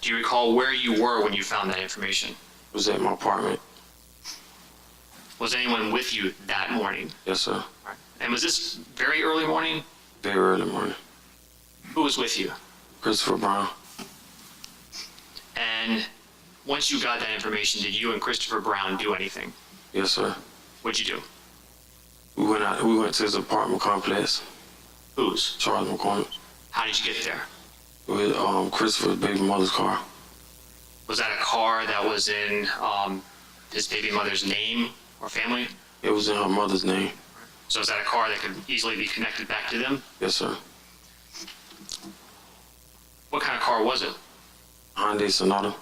Do you recall where you were when you found that information?
It was at my apartment.
Was anyone with you that morning?
Yes, sir.
And was this very early morning?
Very early morning.
Who was with you?
Christopher Brown.
And once you got that information, did you and Christopher Brown do anything?
Yes, sir.
What'd you do?
We went to his apartment complex.
Whose?
Charles McCormick.
How did you get there?
With Christopher's baby mother's car.
Was that a car that was in his baby mother's name or family?
It was in her mother's name.
So is that a car that could easily be connected back to them?
Yes, sir.
What kind of car was it?
Hyundai Sonata.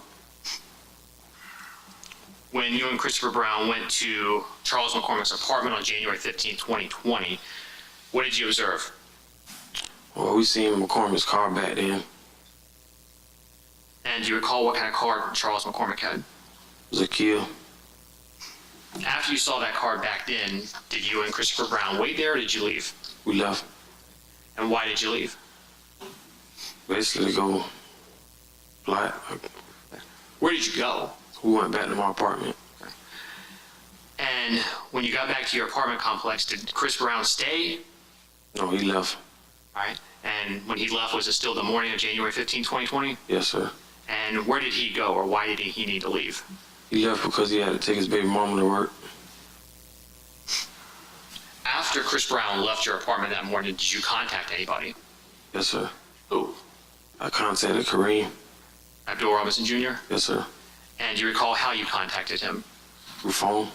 When you and Christopher Brown went to Charles McCormick's apartment on January 15, 2020, what did you observe?
Well, we seen McCormick's car back then.
And do you recall what kind of car Charles McCormick had?
It was a Kia.
After you saw that car back then, did you and Christopher Brown wait there or did you leave?
We left.
And why did you leave?
Basically to go fly.
Where did you go?
We went back to my apartment.
And when you got back to your apartment complex, did Chris Brown stay?
No, he left.
All right. And when he left, was it still the morning of January 15, 2020?
Yes, sir.
And where did he go, or why did he need to leave?
He left because he had to take his baby mama to work.
After Chris Brown left your apartment that morning, did you contact anybody?
Yes, sir.
Who?
I contacted Kareem.
Abdul Robinson Jr.?
Yes, sir.
And do you recall how you contacted him?
Through phone.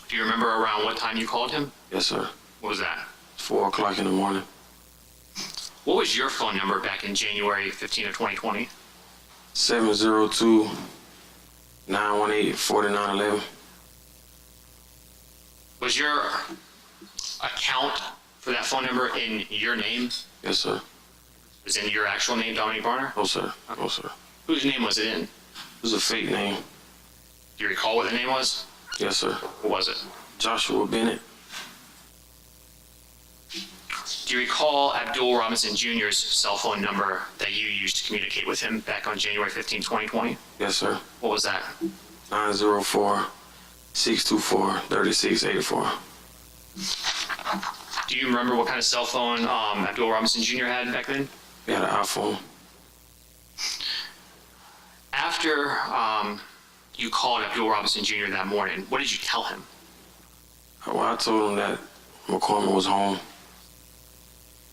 Do you remember around what time you called him?
Yes, sir.
What was that?
4 o'clock in the morning.
What was your phone number back in January 15 of 2020?
702-918-4911.
Was your account for that phone number in your name?
Yes, sir.
Was it in your actual name, Dominique Barner?
No, sir. No, sir.
Whose name was it in?
It was a fake name.
Do you recall what the name was?
Yes, sir.
What was it?
Joshua Bennett.
Do you recall Abdul Robinson Jr.'s cell phone number that you used to communicate with him back on January 15, 2020?
Yes, sir.
What was that?
904-624-3684.
Do you remember what kind of cell phone Abdul Robinson Jr. had back then?
He had an iPhone.
After you called Abdul Robinson Jr. that morning, what did you tell him?
Well, I told him that McCormick was home.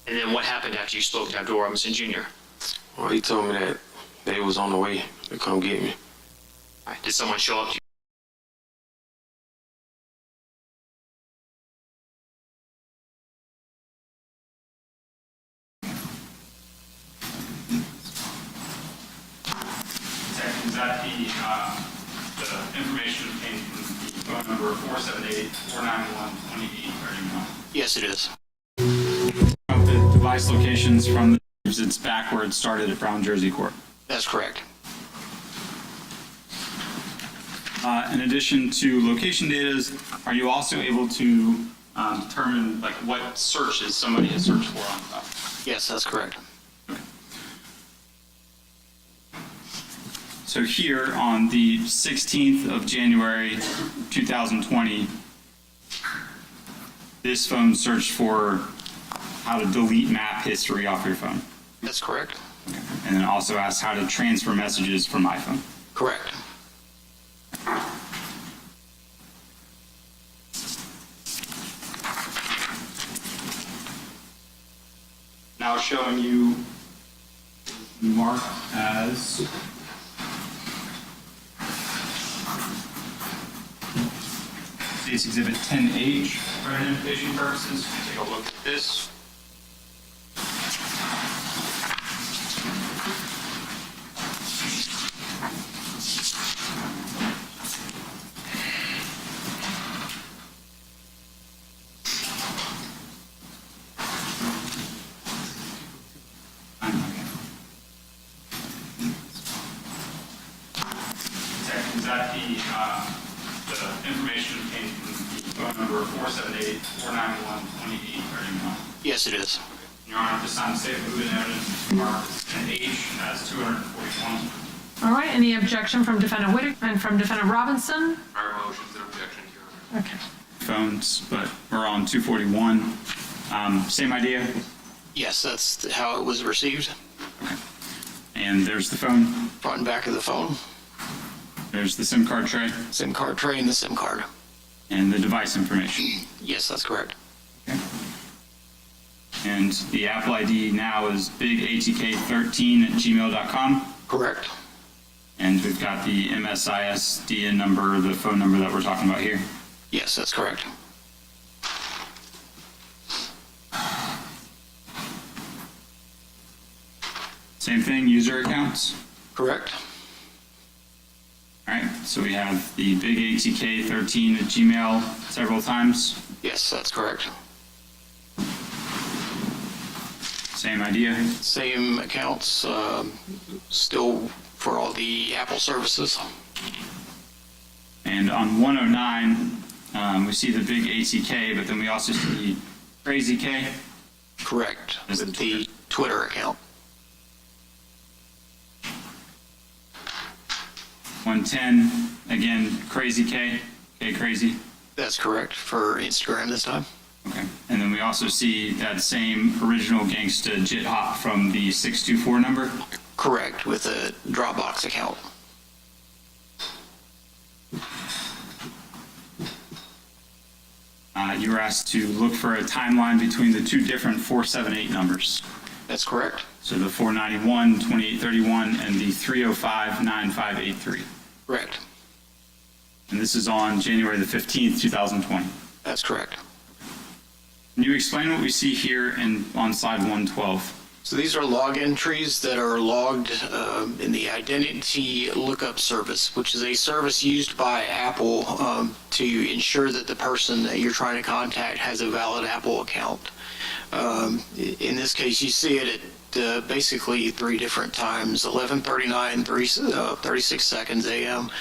And then what happened after you spoke to Abdul Robinson Jr.?
Well, he told me that they was on the way to come get me.
All right, did someone show up to you?
Is that the information obtained from the phone number 478-491-2831?
Yes, it is.
The device locations from the it's backwards started at Brown Jersey Court.
That's correct.
In addition to location data, are you also able to determine like what searches somebody has searched for on the file?
Yes, that's correct.
So here on the 16th of January 2020, this phone searched for how to delete map history off your phone.
That's correct.
Okay. And then also asked how to transfer messages from my phone.
Correct.
Now showing you marked as State's Exhibit 10H for identification purposes. Take a look at this. Is that the information obtained from the phone number 478-491-2831?
Yes, it is.
Your Honor, at this time, the State of Moving Evidence marked 10H as 241.
All right, any objection from Defendant Whitaker and from Defendant Robinson?
Our motions and objections, Your Honor.
Okay.
Phones, but we're on 241. Same idea?
Yes, that's how it was received.
Okay. And there's the phone.
Front and back of the phone.
There's the SIM card tray.
SIM card tray and the SIM card.
And the device information.
Yes, that's correct.
Okay. And the Apple ID now is bigatk13@gmail.com.
Correct.
And we've got the MSISDN number, the phone number that we're talking about here.
Yes, that's correct.
Same thing, user accounts.
Correct.
All right, so we have the bigatk13@gmail several times.
Yes, that's correct.
Same idea.
Same accounts, still for all the Apple services.
And on 109, we see the big ATK, but then we also see Crazy K.
Correct, with the Twitter account.
110, again, Crazy K, K Crazy.
That's correct, for Instagram this time.
Okay. And then we also see that same original gangsta jit hop from the 624 number.
Correct, with a Dropbox account.
You were asked to look for a timeline between the two different 478 numbers.
That's correct.
So the 491, 2831, and the 305, 9583.
Correct.
And this is on January the 15th, 2020.
That's correct.
Can you explain what we see here on slide 112?
So these are log entries that are logged in the identity lookup service, which is a service used by Apple to ensure that the person that you're trying to contact has a valid Apple account. In this case, you see it at basically three different times: 11:39, 36 seconds a.m.,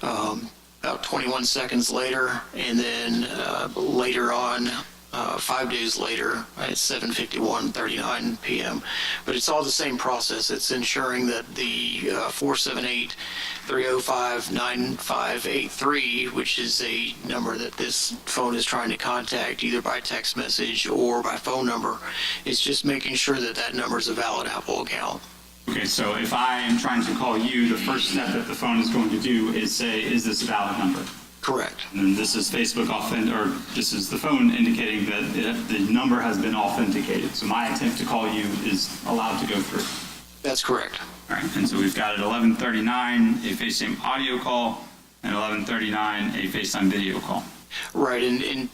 about 21 seconds later, and then later on 5 days later at 7:51:39 p.m. But it's all the same process. It's ensuring that the 478-305-9583, which is a number that this phone is trying to contact either by text message or by phone number, it's just making sure that that number is a valid Apple account.
Okay, so if I am trying to call you, the first step that the phone is going to do is say, is this a valid number?
Correct.
And then this is Facebook or this is the phone indicating that the number has been authenticated. So my attempt to call you is allowed to go through.
That's correct.
All right, and so we've got at 11:39 a FaceTime audio call, and 11:39 a FaceTime video call.
Right, and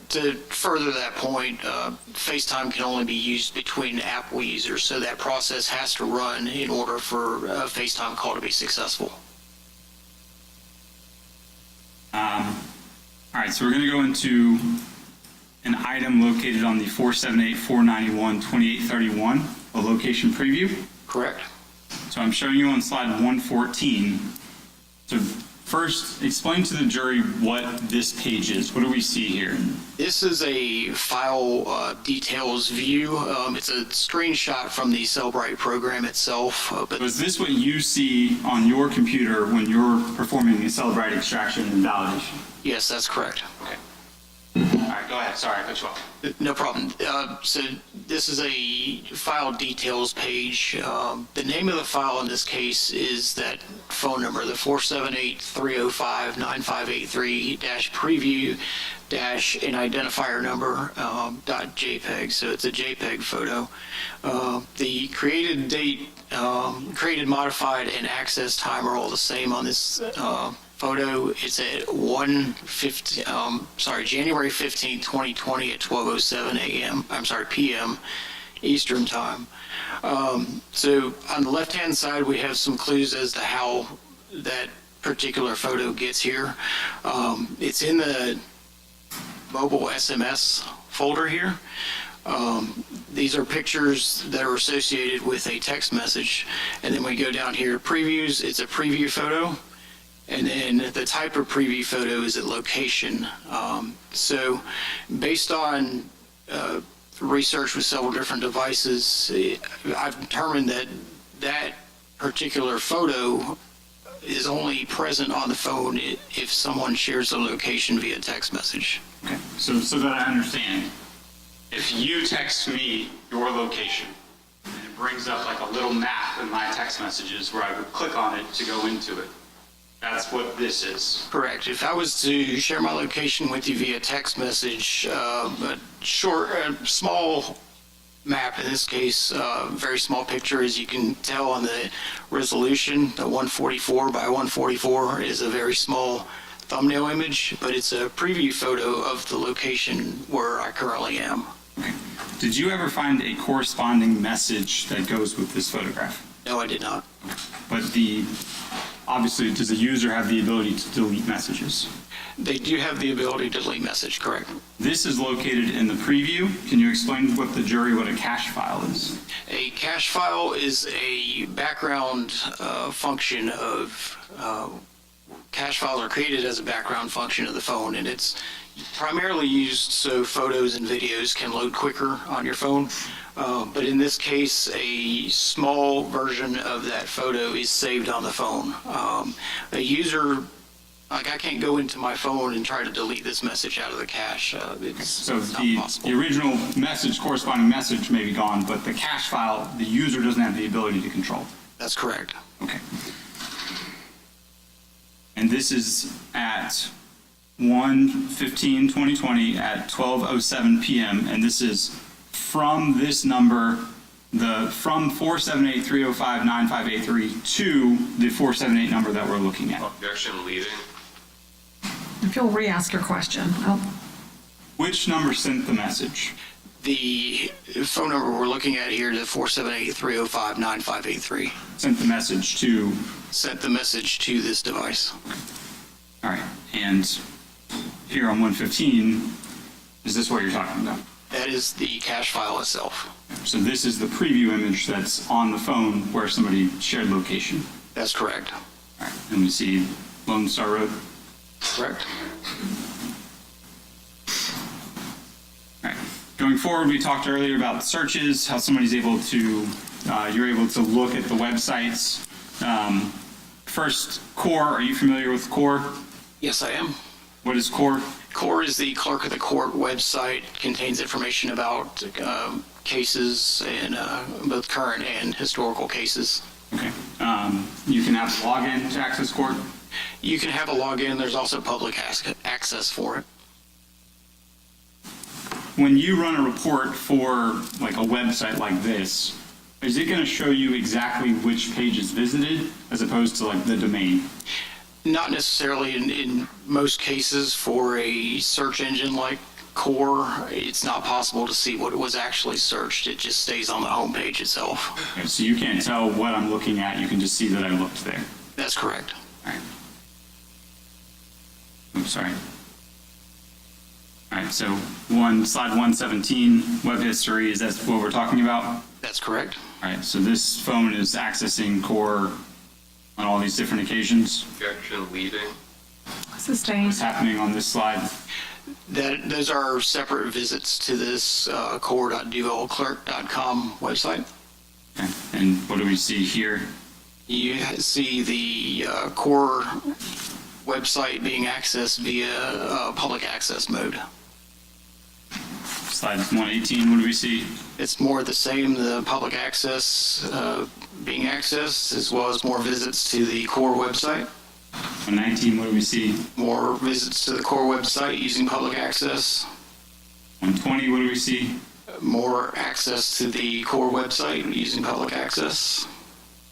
to further that point, FaceTime can only be used between Apple users, so that process has to run in order for a FaceTime call to be successful.
All right, so we're going to go into an item located on the 478-491-2831, a location preview.
Correct.
So I'm showing you on slide 114. So first, explain to the jury what this page is. What do we see here?
This is a file details view. It's a screenshot from the Cellbrite program itself.
So is this what you see on your computer when you're performing a Cellbrite extraction and validation?
Yes, that's correct.
Okay. All right, go ahead. Sorry, I cut you off.
No problem. So this is a file details page. The name of the file in this case is that phone number, the 478-305-9583-preview an identifier number .jpg. So it's a JPEG photo. The created date, created, modified, and access time are all the same on this photo. It's at January 15, 2020 at 12:07 p.m. Eastern time. So on the left-hand side, we have some clues as to how that particular photo gets here. It's in the mobile SMS folder here. These are pictures that are associated with a text message. And then we go down here to previews. It's a preview photo. And then the type of preview photo is a location. So based on research with several different devices, I've determined that that particular photo is only present on the phone if someone shares the location via text message.
Okay, so that I understand, if you text me your location, and it brings up like a little map in my text messages where I would click on it to go into it. That's what this is.
Correct. If I was to share my location with you via text message, a small map, in this case, very small picture, as you can tell on the resolution, the 144 by 144 is a very small thumbnail image, but it's a preview photo of the location where I currently am.
Okay. Did you ever find a corresponding message that goes with this photograph?
No, I did not.
But obviously, does the user have the ability to delete messages?
They do have the ability to delete message, correct.
This is located in the preview. Can you explain what a cache file is?
A cache file is a background function of, cache files are created as a background function of the phone, and it's primarily used so photos and videos can load quicker on your phone. But in this case, a small version of that photo is saved on the phone. A user, I can't go into my phone and try to delete this message out of the cache. It's not possible.
The original message, corresponding message may be gone, but the cache file, the user doesn't have the ability to control.
That's correct.
Okay. And this is at 1/15/2020 at 12:07 p.m. And this is from this number, from 478-305-9583 to the 478 number that we're looking at.
Objection leading.
If you'll re-ask your question.
Which number sent the message? The phone number we're looking at here, the 478-305-9583.
Sent the message to?
Sent the message to this device.
All right, and here on 115, is this what you're talking about?
That is the cache file itself.
So this is the preview image that's on the phone where somebody shared location?
That's correct.
All right, and we see Lone Star Road?
Correct.
All right, Going forward, we talked earlier about searches, how somebody's able to, you're able to look at the websites. First, CORE, are you familiar with CORE?
Yes, I am.
What is CORE?
CORE is the Clerk of the Court website, contains information about cases and both current and historical cases.
Okay. You can have a login to access CORE?
You can have a login. There's also public access for it.
When you run a report for like a website like this, is it going to show you exactly which page is visited as opposed to like the domain?
Not necessarily in most cases. For a search engine like CORE, it's not possible to see what was actually searched. It just stays on the home page itself.
Okay, so you can't tell what I'm looking at. You can just see that I looked there.
That's correct.
All right. Oops, sorry. All right, so slide 117, web history, is that what we're talking about?
That's correct.
All right, so this phone is accessing CORE on all these different occasions?
Objection leading.
Sustained.
What's happening on this slide?
Those are separate visits to this core.duvalclerk.com website.
Okay. And what do we see here?
You see the CORE website being accessed via public access mode.
Slide 118, what do we see?
It's more the same, the public access being accessed, as well as more visits to the CORE website.
119, what do we see?
More visits to the CORE website using public access.
120, what do we see?
More access to the CORE website using public access.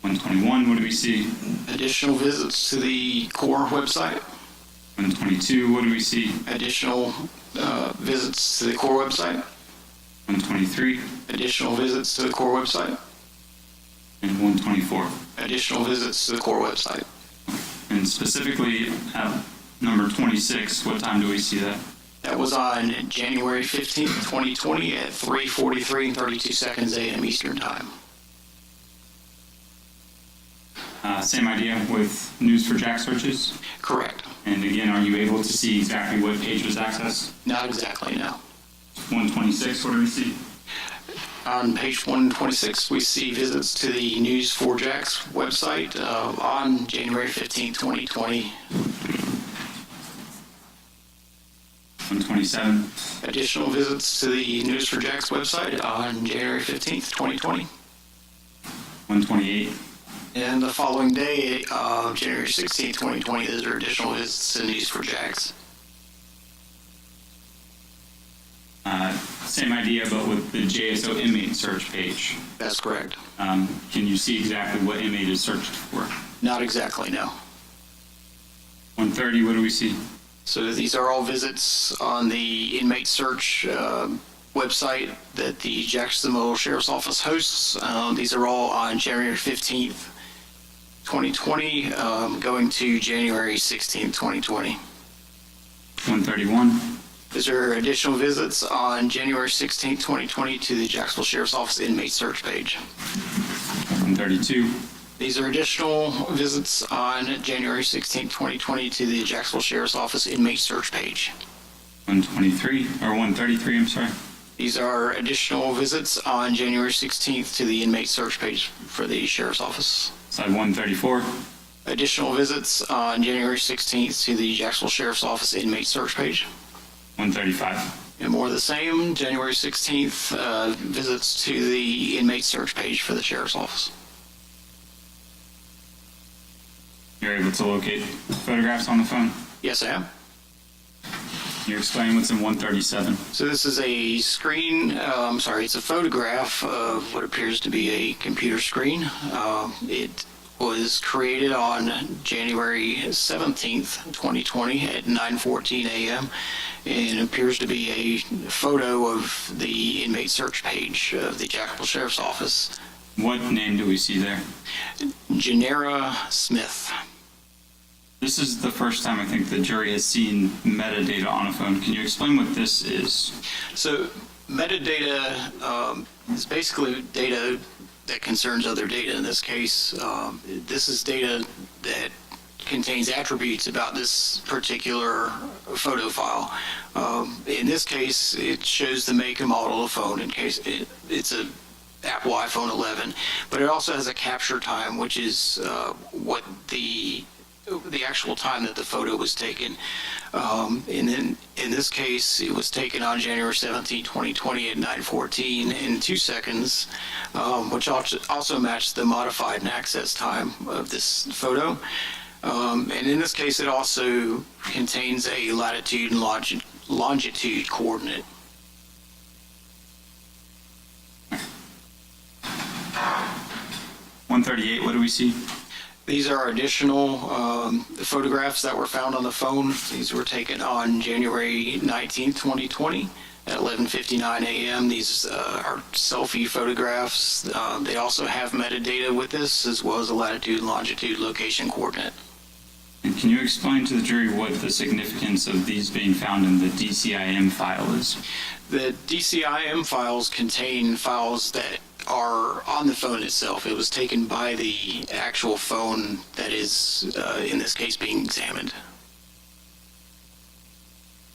121, what do we see?
Additional visits to the CORE website.
122, what do we see?
Additional visits to the CORE website.
123.
Additional visits to the CORE website.
And 124.
Additional visits to the CORE website.
And specifically, number 26, what time do we see that?
That was on January 15th, 2020 at 3:43 and 32 seconds a.m. Eastern Time.
Same idea with News4Jack searches?
Correct.
And again, are you able to see exactly what page was accessed?
Not exactly, no.
126, what do we see?
On page 126, we see visits to the News4Jack's website on January 15, 2020.
127.
Additional visits to the News4Jack's website on January 15th, 2020.
128.
And the following day, January 16th, 2020, there are additional visits to News4Jack's.
Same idea, but with the JSO inmate search page.
That's correct.
Can you see exactly what inmate is searched for?
Not exactly, no.
130, what do we see?
So these are all visits on the inmate search website that the Jacksonville Sheriff's Office hosts. These are all on January 15th, 2020, going to January 16th, 2020.
131.
These are additional visits on January 16th, 2020 to the Jacksonville Sheriff's Office inmate search page.
132.
These are additional visits on January 16th, 2020 to the Jacksonville Sheriff's Office inmate search page.
123, or 133, I'm sorry.
These are additional visits on January 16th to the inmate search page for the Sheriff's Office.
Slide 134.
Additional visits on January 16th to the Jacksonville Sheriff's Office inmate search page.
135.
And more of the same, January 16th, visits to the inmate search page for the Sheriff's Office.
You're able to locate photographs on the phone?
Yes, I am.
Can you explain what's in 137?
So this is a screen, it's a photograph of what appears to be a computer screen. It was created on January 17th, 2020 at 9:14 a.m. and appears to be a photo of the inmate search page of the Jacksonville Sheriff's Office.
What name do we see there?
Janera Smith.
This is the first time I think the jury has seen metadata on a phone. Can you explain what this is?
So metadata is basically data that concerns other data. In this case, this is data that contains attributes about this particular photo file. In this case, it shows the make and model of the phone. In case it's a Apple iPhone 11, but it also has a capture time, which is what the actual time that the photo was taken. And then in this case, it was taken on January 17, 2020 at 9:14 in 2 seconds, which also matched the modified and access time of this photo. And in this case, it also contains a latitude and longitude coordinate.
$138, what do we see?
These are additional photographs that were found on the phone. These were taken on January 19, 2020 at 11:59 a.m. These are selfie photographs. They also have metadata with this, as well as a latitude and longitude location coordinate.
And can you explain to the jury what the significance of these being found in the DCIM file is?
The DCIM files contain files that are on the phone itself. It was taken by the actual phone that is, in this case, being examined.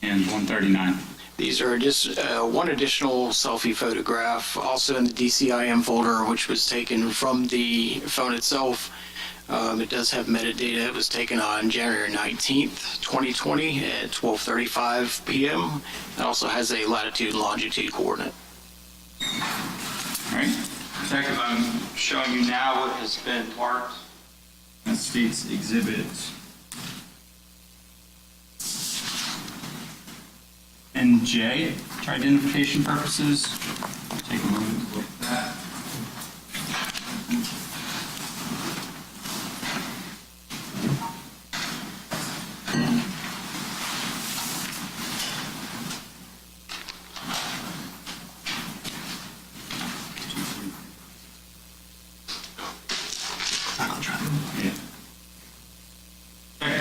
And 139.
These are just one additional selfie photograph, also in the DCIM folder, which was taken from the phone itself. It does have metadata. It was taken on January 19th, 2020 at 12:35 p.m. It also has a latitude and longitude coordinate.
All right. Detective, I'm showing you now what has been marked as State's Exhibit NJ for identification purposes. Take a moment to look at that.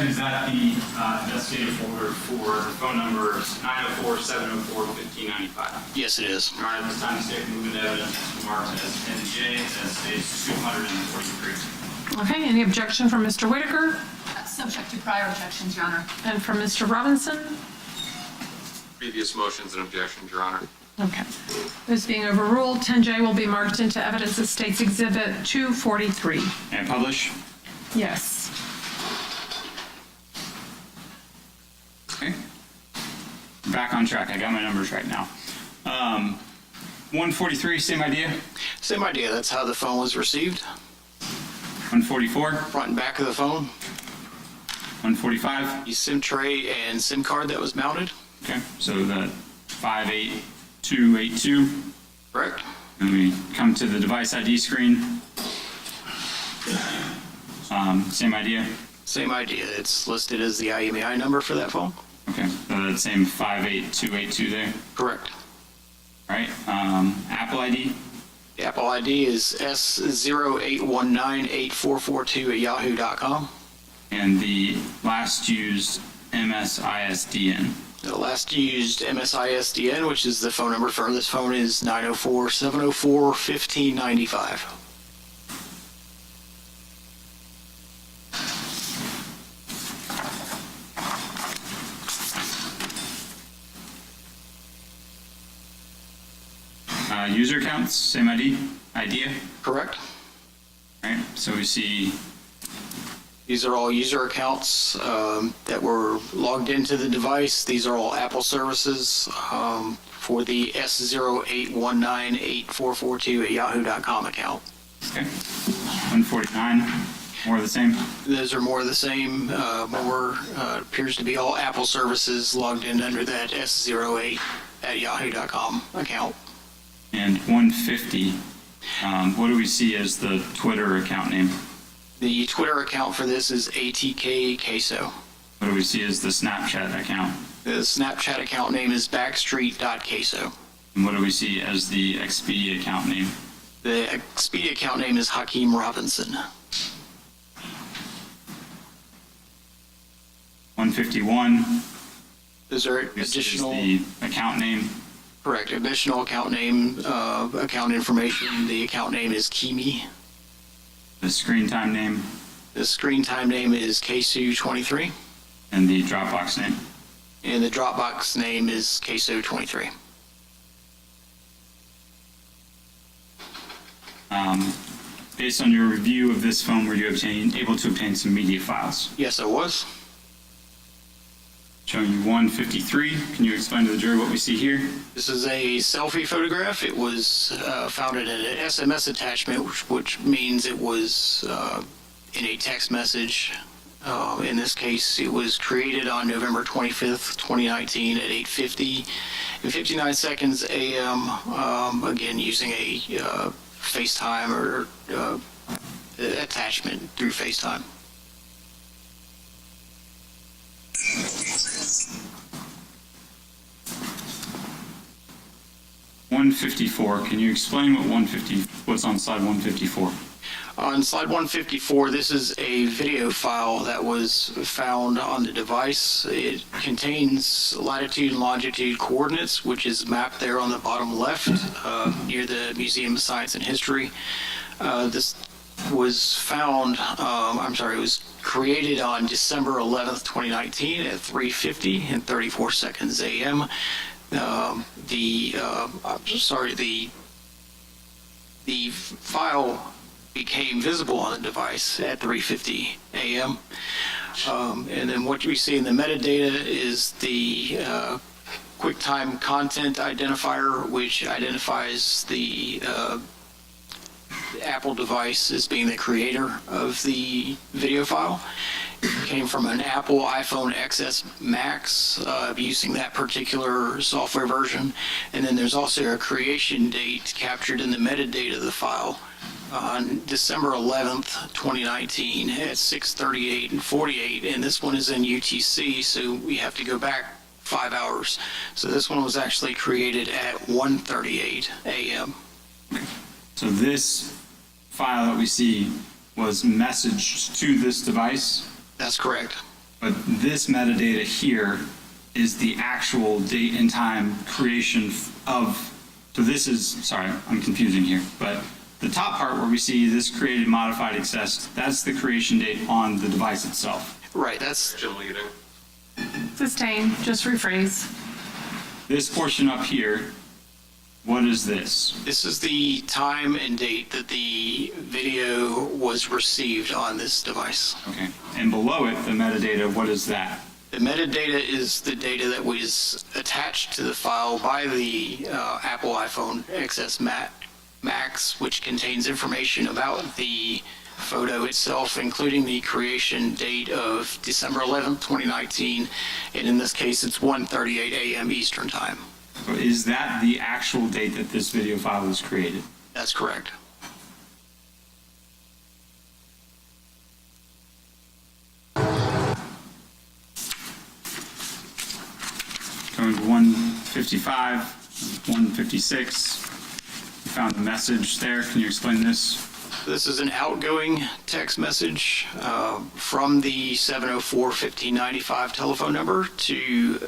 Is that the investigative folder for the phone numbers 904-704-1595?
Yes, it is.
All right, at this time, the state movement evidence is marked as NJ, as states 243.
Okay, any objection from Mr. Whitaker?
Subject to prior objections, Your Honor.
And from Mr. Robinson?
Previous motions and objections, Your Honor.
Okay. This being overruled, 10J will be marked into evidence as State's Exhibit 243.
And publish?
Yes.
Okay. Back on track. I got my numbers right now. 143, same idea?
Same idea. That's how the phone was received.
144?
Front and back of the phone.
145?
The SIM tray and SIM card that was mounted.
Okay, so the 58282.
Correct.
And we come to the device ID screen. Same idea?
Same idea. It's listed as the IMEI number for that phone.
Okay, that same 58282 there?
Correct.
All right, Apple ID?
The Apple ID is S08198442 at yahoo.com.
And the last used MSISDN?
The last used MSISDN, which is the phone number for this phone, is 904-704-1595.
User accounts, same ID? Idea?
Correct.
All right, so we see...
These are all user accounts that were logged into the device. These are all Apple services for the S08198442 at yahoo.com account.
Okay. 149, more of the same?
Those are more of the same. Appears to be all Apple services logged in under that S08 at yahoo.com account.
And 150, what do we see as the Twitter account name?
The Twitter account for this is ATK Ksoo.
What do we see as the Snapchat account?
The Snapchat account name is backstreet.ksoo.
And what do we see as the Expedia account name?
The Expedia account name is Hakeem Robinson.
151.
Those are additional...
The account name?
Correct. Additional account name, account information. The account name is Kimi.
The screen time name?
The screen time name is Ksoo 23,
And the Dropbox name?
and the Dropbox name is Ksoo 23.
Based on your review of this phone, were you able to obtain some media files?
Yes, I was.
Showing you 153. Can you explain to the jury what we see here?
This is a selfie photograph. It was found in an SMS attachment, which means it was in a text message. In this case, it was created on November 25th, 2019 at 8:50 and 59 seconds a.m., again, using a FaceTime or attachment through FaceTime.
$154. Can you explain what's on slide 154?
On slide 154, this is a video file that was found on the device. It contains latitude and longitude coordinates, which is mapped there on the bottom left near the Museum of Science and History. This was found, it was created on December 11th, 2019 at 3:50 and 34 seconds a.m. The file became visible on the device at 3:50 a.m. And then what we see in the metadata is the QuickTime content identifier, which identifies the Apple device as being the creator of the video file. It came from an Apple iPhone XS Max using that particular software version. And then there's also a creation date captured in the metadata of the file on December 11th, 2019 at 6:38 and 48. And this one is in UTC, so we have to go back 5 hours. So this one was actually created at 1:38 a.m.
So this file that we see was messaged to this device?
That's correct.
But this metadata here is the actual date and time creation of, so this is, sorry, I'm confusing here, but the top part where we see this created, modified, accessed, that's the creation date on the device itself.
Right, that's...
Sustain, just rephrase.
This portion up here, what is this?
This is the time and date that the video was received on this device.
Okay. And below it, the metadata, what is that?
The metadata is the data that was attached to the file by the Apple iPhone XS Max, which contains information about the photo itself, including the creation date of December 11th, 2019, and in this case, it's 1:38 a.m. Eastern Time.
So is that the actual date that this video file was created?
That's correct.
Going to 155, 156. You found the message there. Can you explain this?
This is an outgoing text message from the 704-1595 telephone number to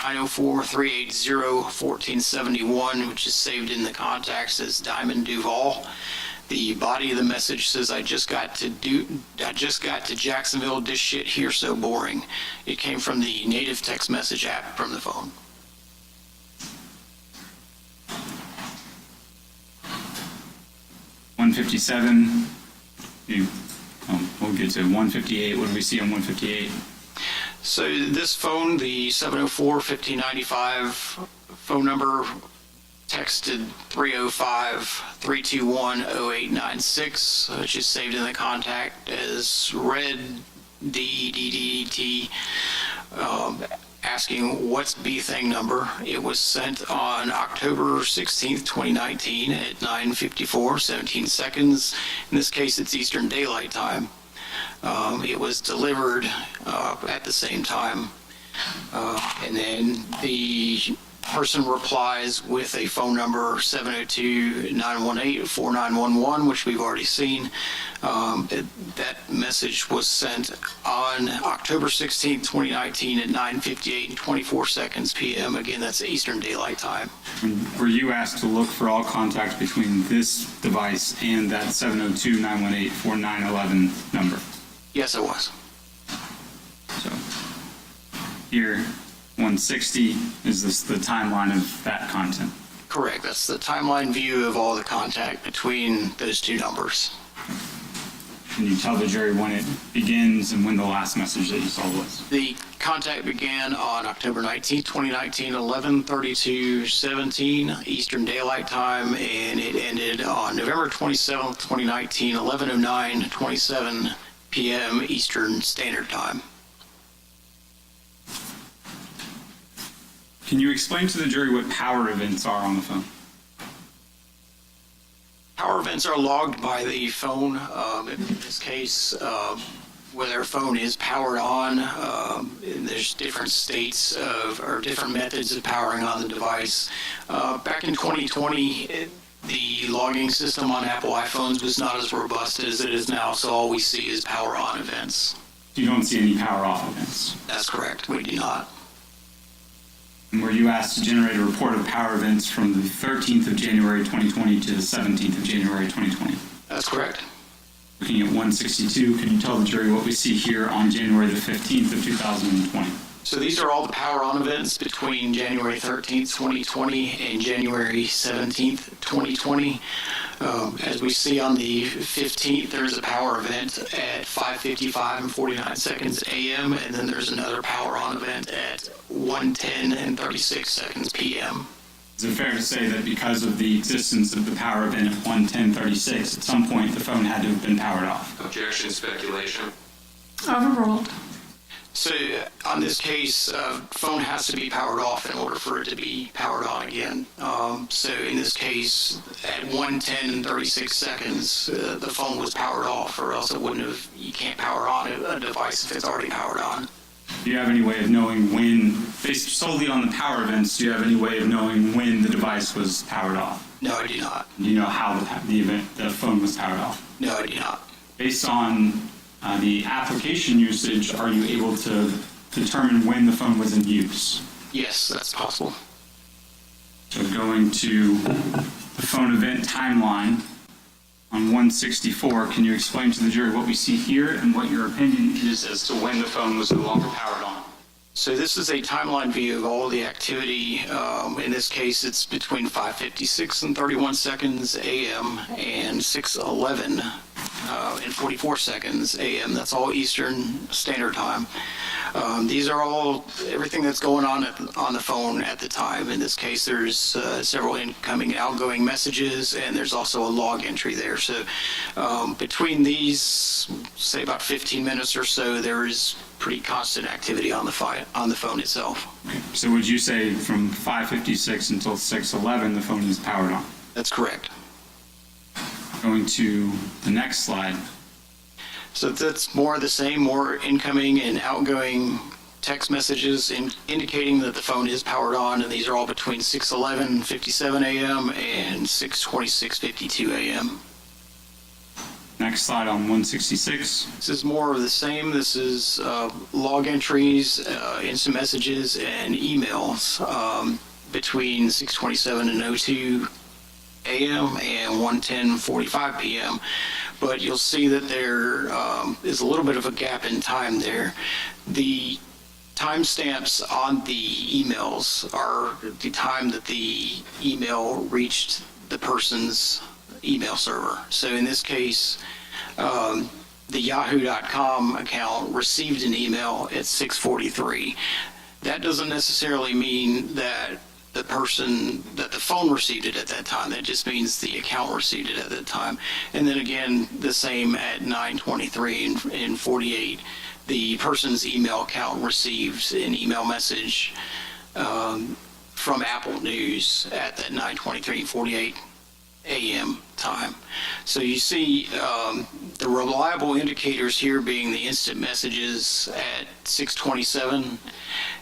904-380-1471, which is saved in the contacts as Diamond Duval. The body of the message says, I just got to Jacksonville, this shit here so boring. It came from the native text message app from the phone.
$157. We'll get to 158. What do we see on 158?
So this phone, the 704-1595 phone number, texted 305-321-0896, which is saved in the contact as red DDDT, asking what's B-Thing number. It was sent on October 16th, 2019 at 9:54, 17 seconds. In this case, it's Eastern Daylight Time. It was delivered at the same time. And then the person replies with a phone number 702-918-4911, which we've already seen. That message was sent on October 16th, 2019 at 9:58 and 24 seconds p.m. Again, that's Eastern Daylight Time.
Were you asked to look for all contacts between this device and that 702-918-4911 number?
Yes, I was.
So here, 160 is this the timeline of that content?
Correct. That's the timeline view of all the contact between those two numbers.
Can you tell the jury when it begins and when the last message that you saw was?
The contact began on October 19th, 2019, 11:32:17 Eastern Daylight Time, and it ended on November 27th, 2019, 11:09:27 p.m. Eastern Standard Time.
Can you explain to the jury what power events are on the phone?
Power events are logged by the phone. In this case, whether a phone is powered on, and there's different states of, or different methods of powering on the device. Back in 2020, the logging system on Apple iPhones was not as robust as it is now, so all we see is power on events.
You don't see any power off events?
That's correct, we do not.
And were you asked to generate a report of power events from the 13th of January 2020 to the 17th of January 2020?
That's correct.
Looking at 162, can you tell the jury what we see here on January the 15th of 2020?
So these are all the power on events between January 13th, 2020 and January 17th, 2020. As we see on the 15th, there's a power event at 5:55 and 49 seconds a.m., and then there's another power on event at 1:10 and 36 seconds p.m.
Is it fair to say that because of the existence of the power event at 1:10:36, at some point the phone had to have been powered off?
Objection, speculation.
Overruled.
So on this case, phone has to be powered off in order for it to be powered on again. So in this case, at 1:10 and 36 seconds, the phone was powered off, or else it wouldn't have. You can't power on a device if it's already powered on.
Do you have any way of knowing when, based solely on the power events, do you have any way of knowing when the device was powered off?
No, I do not.
Do you know how the phone was powered off?
No, I do not.
Based on the application usage, are you able to determine when the phone was in use?
Yes, that's possible.
So going to the phone event timeline on 164, can you explain to the jury what we see here and what your opinion is as to when the phone was no longer powered on?
So this is a timeline view of all the activity. In this case, it's between 5:56 and 31 seconds a.m. and 6:11 and 44 seconds a.m. That's all Eastern Standard Time. These are all everything that's going on the phone at the time. In this case, there's several incoming and outgoing messages, and there's also a log entry there. So between these, say about 15 minutes or so, there is pretty constant activity on the phone itself.
Okay. So would you say from 5:56 until 6:11 the phone is powered on?
That's correct.
Going to the next slide.
So that's more of the same, more incoming and outgoing text messages indicating that the phone is powered on, and these are all between 6:11:57 a.m. and 6:26:52 a.m.
Next slide on 166.
This is more of the same. This is log entries, instant messages, and emails between 6:27 and 02 a.m. and 1:10:45 p.m. But you'll see that there is a little bit of a gap in time there. The timestamps on the emails are the time that the email reached the person's email server. So in this case, the yahoo.com account received an email at 6:43. That doesn't necessarily mean that the phone received it at that time. That just means the account received it at that time. And then again, the same at 9:23 and 48. The person's email account received an email message from Apple News at that 9:23 and 48 a.m. time. So you see the reliable indicators here being the instant messages at 6:27,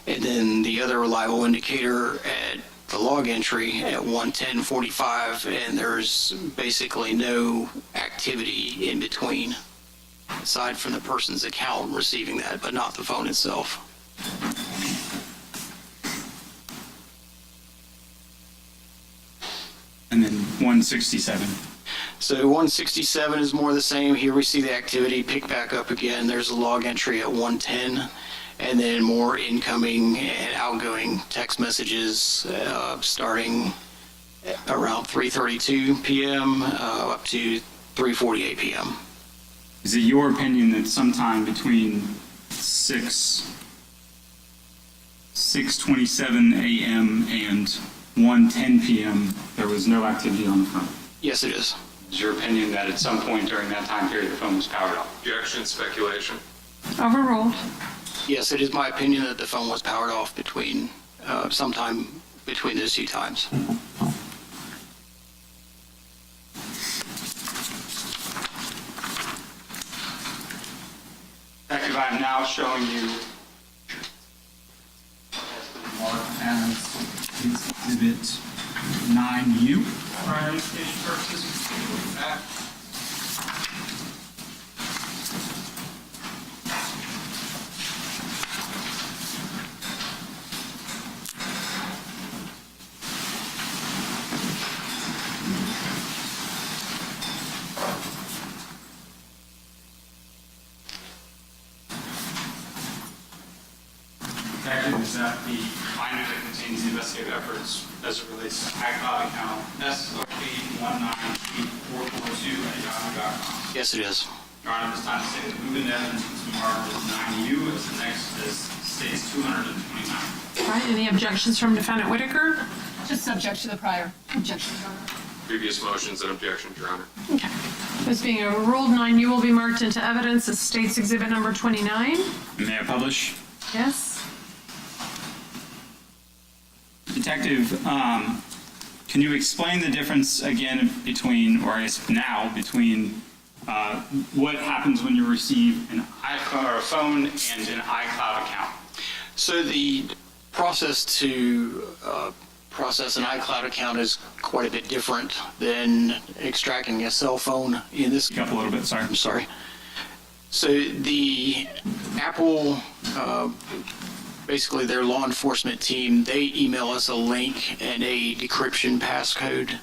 and then the other reliable indicator at the log entry at 1:10:45, and there's basically no activity in between, aside from the person's account receiving that, but not the phone itself.
And then 167.
So 167 is more the same. Here we see the activity pick back up again. There's a log entry at 110, and then more incoming and outgoing text messages starting around 3:32 p.m. Up to 3:48 p.m.
Is it your opinion that sometime between 6:27 a.m. and 1:10 p.m. there was no activity on the phone?
Yes, it is.
Is your opinion that at some point during that time period the phone was powered off?
Objection, speculation.
Overruled.
Yes, it is my opinion that the phone was powered off between sometime between those two times.
Detective, I am now showing you marked as Exhibit 9U for identification purposes. Detective, is that the binder that contains the investigative efforts as it relates to iCloud account SOP1984442@yahoo.com?
Yes, it is.
Your Honor, this time to say that moving evidence was marked as 9U as the next as states 229.
All right, any objections from Defendant Whitaker?
Just subject to the prior objection, Your Honor.
Previous motions and objections, Your Honor.
Okay. This being overruled, 9U will be marked into evidence as State's Exhibit number 29.
May I publish?
Yes?
Detective, can you explain the difference again between, or I guess now, between what happens when you receive a phone and an iCloud account?
So the process to process an iCloud account is quite a bit different than extracting a cell phone. In this,
Speak up a little bit, sorry.
I'm sorry. So the Apple, basically their law enforcement team, they email us a link and a decryption passcode,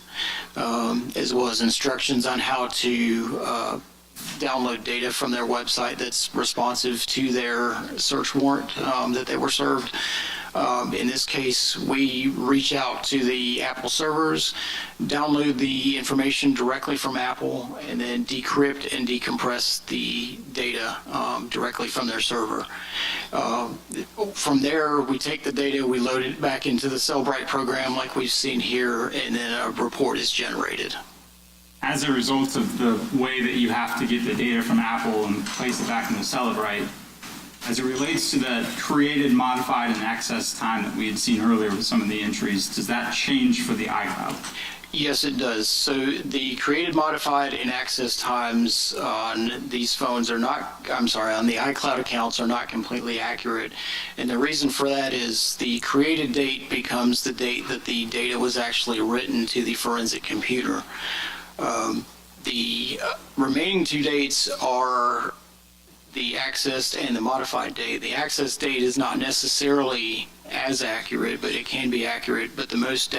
as well as instructions on how to download data from their website that's responsive to their search warrant that they were served. In this case, we reach out to the Apple servers, download the information directly from Apple, and then decrypt and decompress the data directly from their server. From there, we take the data, we load it back into the Cellbrite program like we've seen here, and then a report is generated.
As a result of the way that you have to get the data from Apple and place it back in the Cellbrite, as it relates to the created, modified, and access time that we had seen earlier with some of the entries, does that change for the iCloud?
Yes, it does. So the created, modified, and access times on these phones are not, on the iCloud accounts are not completely accurate. And the reason for that is the created date becomes the date that the data was actually written to the forensic computer. The remaining two dates are the accessed and the modified date. The access date is not necessarily as accurate, but it can be accurate. But the most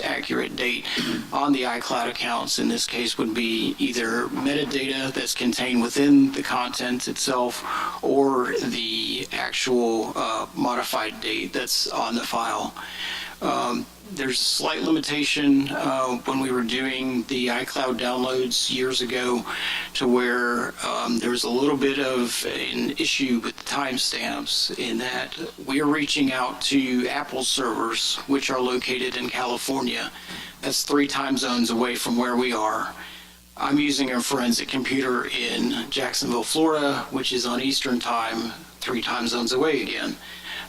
accurate date on the iCloud accounts in this case would be either metadata that's contained within the content itself, or the actual modified date that's on the file. There's a slight limitation when we were doing the iCloud downloads years ago, to where there was a little bit of an issue with the timestamps, in that we are reaching out to Apple servers, which are located in California. That's 3 time zones away from where we are. I'm using a forensic computer in Jacksonville, Florida, which is on Eastern time, 3 time zones away again.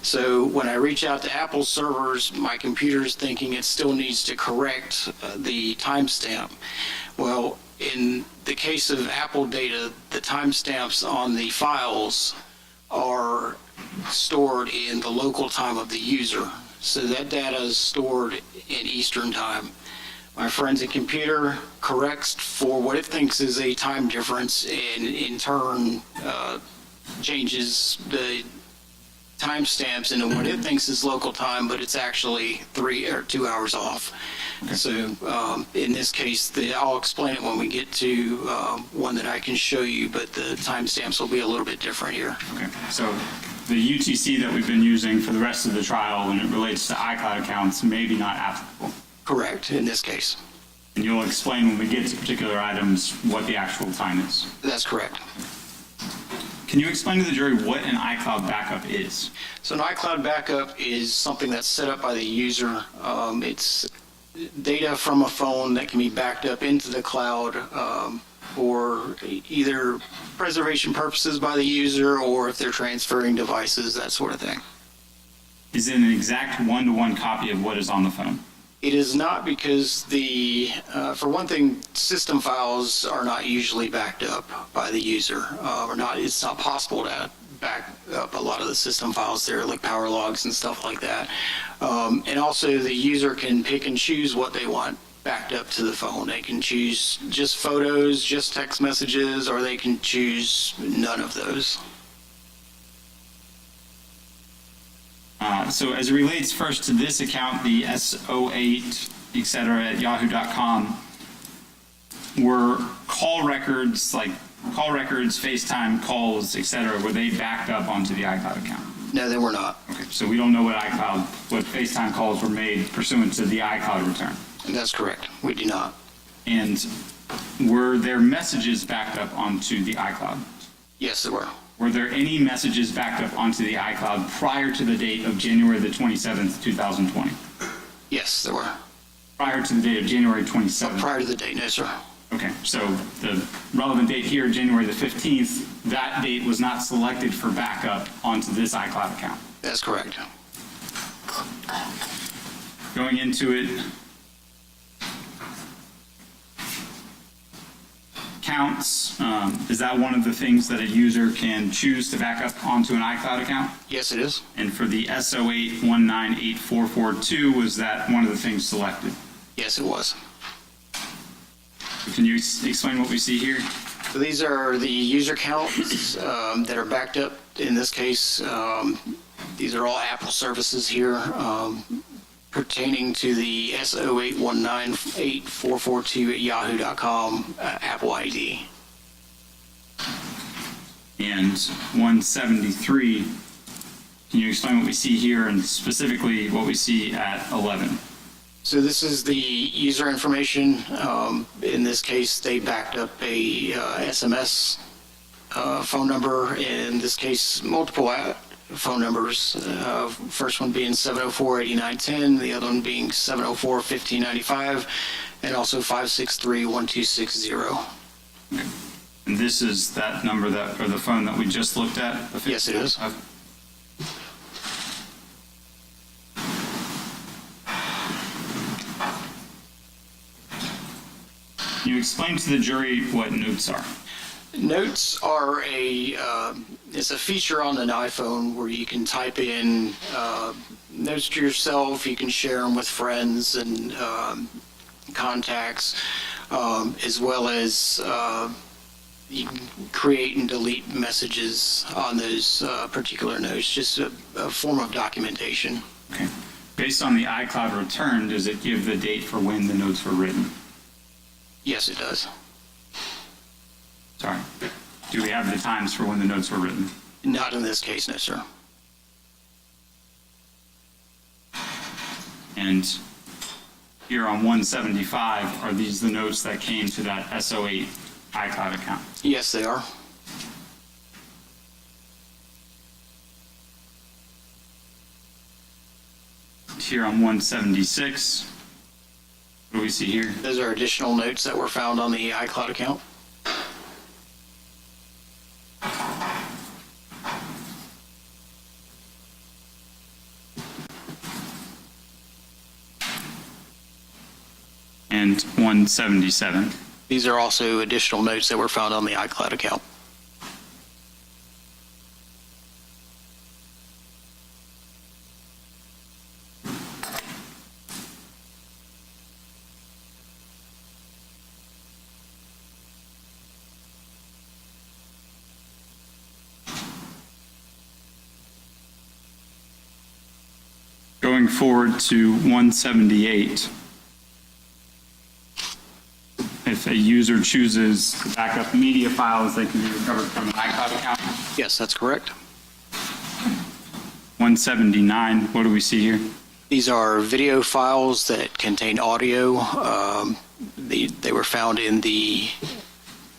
So when I reach out to Apple servers, my computer's thinking it still needs to correct the timestamp. Well, in the case of Apple data, the timestamps on the files are stored in the local time of the user. So that data is stored in Eastern time. My forensic computer corrects for what it thinks is a time difference, and in turn changes the timestamps into what it thinks is local time, but it's actually 3 or 2 hours off. So in this case, I'll explain it when we get to one that I can show you, but the timestamps will be a little bit different here.
Okay, so the UTC that we've been using for the rest of the trial when it relates to iCloud accounts may be not applicable.
Correct, in this case.
And you'll explain when we get to particular items what the actual time is.
That's correct.
Can you explain to the jury what an iCloud backup is?
So an iCloud backup is something that's set up by the user. It's data from a phone that can be backed up into the cloud for either preservation purposes by the user or if they're transferring devices, that sort of thing.
Is it an exact one-to-one copy of what is on the phone?
It is not, because for one thing, system files are not usually backed up by the user, it's not possible to back up a lot of the system files there, like power logs and stuff like that. And also the user can pick and choose what they want backed up to the phone. They can choose just photos, just text messages, or they can choose none of those.
So as it relates first to this account, the S08, et cetera, at yahoo.com, were call records, like call records, FaceTime calls, et cetera, were they backed up onto the iCloud account?
No, they were not.
Okay, so we don't know what FaceTime calls were made pursuant to the iCloud return.
That's correct. We do not.
And were there messages backed up onto the iCloud?
Yes, there were.
Were there any messages backed up onto the iCloud prior to the date of January the 27th, 2020?
Yes, there were.
Prior to the date of January 27th?
Prior to the date, no, sir.
Okay, so the relevant date here, January the 15th, that date was not selected for backup onto this iCloud account?
That's correct.
Going into it, counts, is that one of the things that a user can choose to back up onto an iCloud account?
Yes, it is.
And for the S08198442, was that one of the things selected?
Yes, it was.
Can you explain what we see here?
So these are the user counts that are backed up. In this case, these are all Apple services here pertaining to the S08198442 at yahoo.com Apple ID.
And 173, can you explain what we see here and specifically what we see at 11?
So this is the user information. In this case, they backed up a SMS phone number. In this case, multiple phone numbers. First one being 704-8910, the other one being 704-1595, and also 563-1260.
And this is that number or the phone that we just looked at?
Yes, it is.
Can you explain to the jury what notes are?
Notes are it's a feature on an iPhone where you can type in notes to yourself, you can share them with friends and contacts, as well as you can create and delete messages on those particular notes, just a form of documentation.
Okay. Based on the iCloud return, does it give the date for when the notes were written?
Yes, it does.
Sorry. Do we have the times for when the notes were written?
Not in this case, no, sir.
And here on 175, are these the notes that came to that S08 iCloud account?
Yes, they are.
Here on 176, what do we see here?
Those are additional notes that were found on the iCloud account.
And 177.
These are also additional notes that were found on the iCloud account.
going forward to 178. If a user chooses to back up media files, they can be recovered from an iCloud account.
Yes, that's correct.
179, what do we see here?
These are video files that contain audio. They were found in the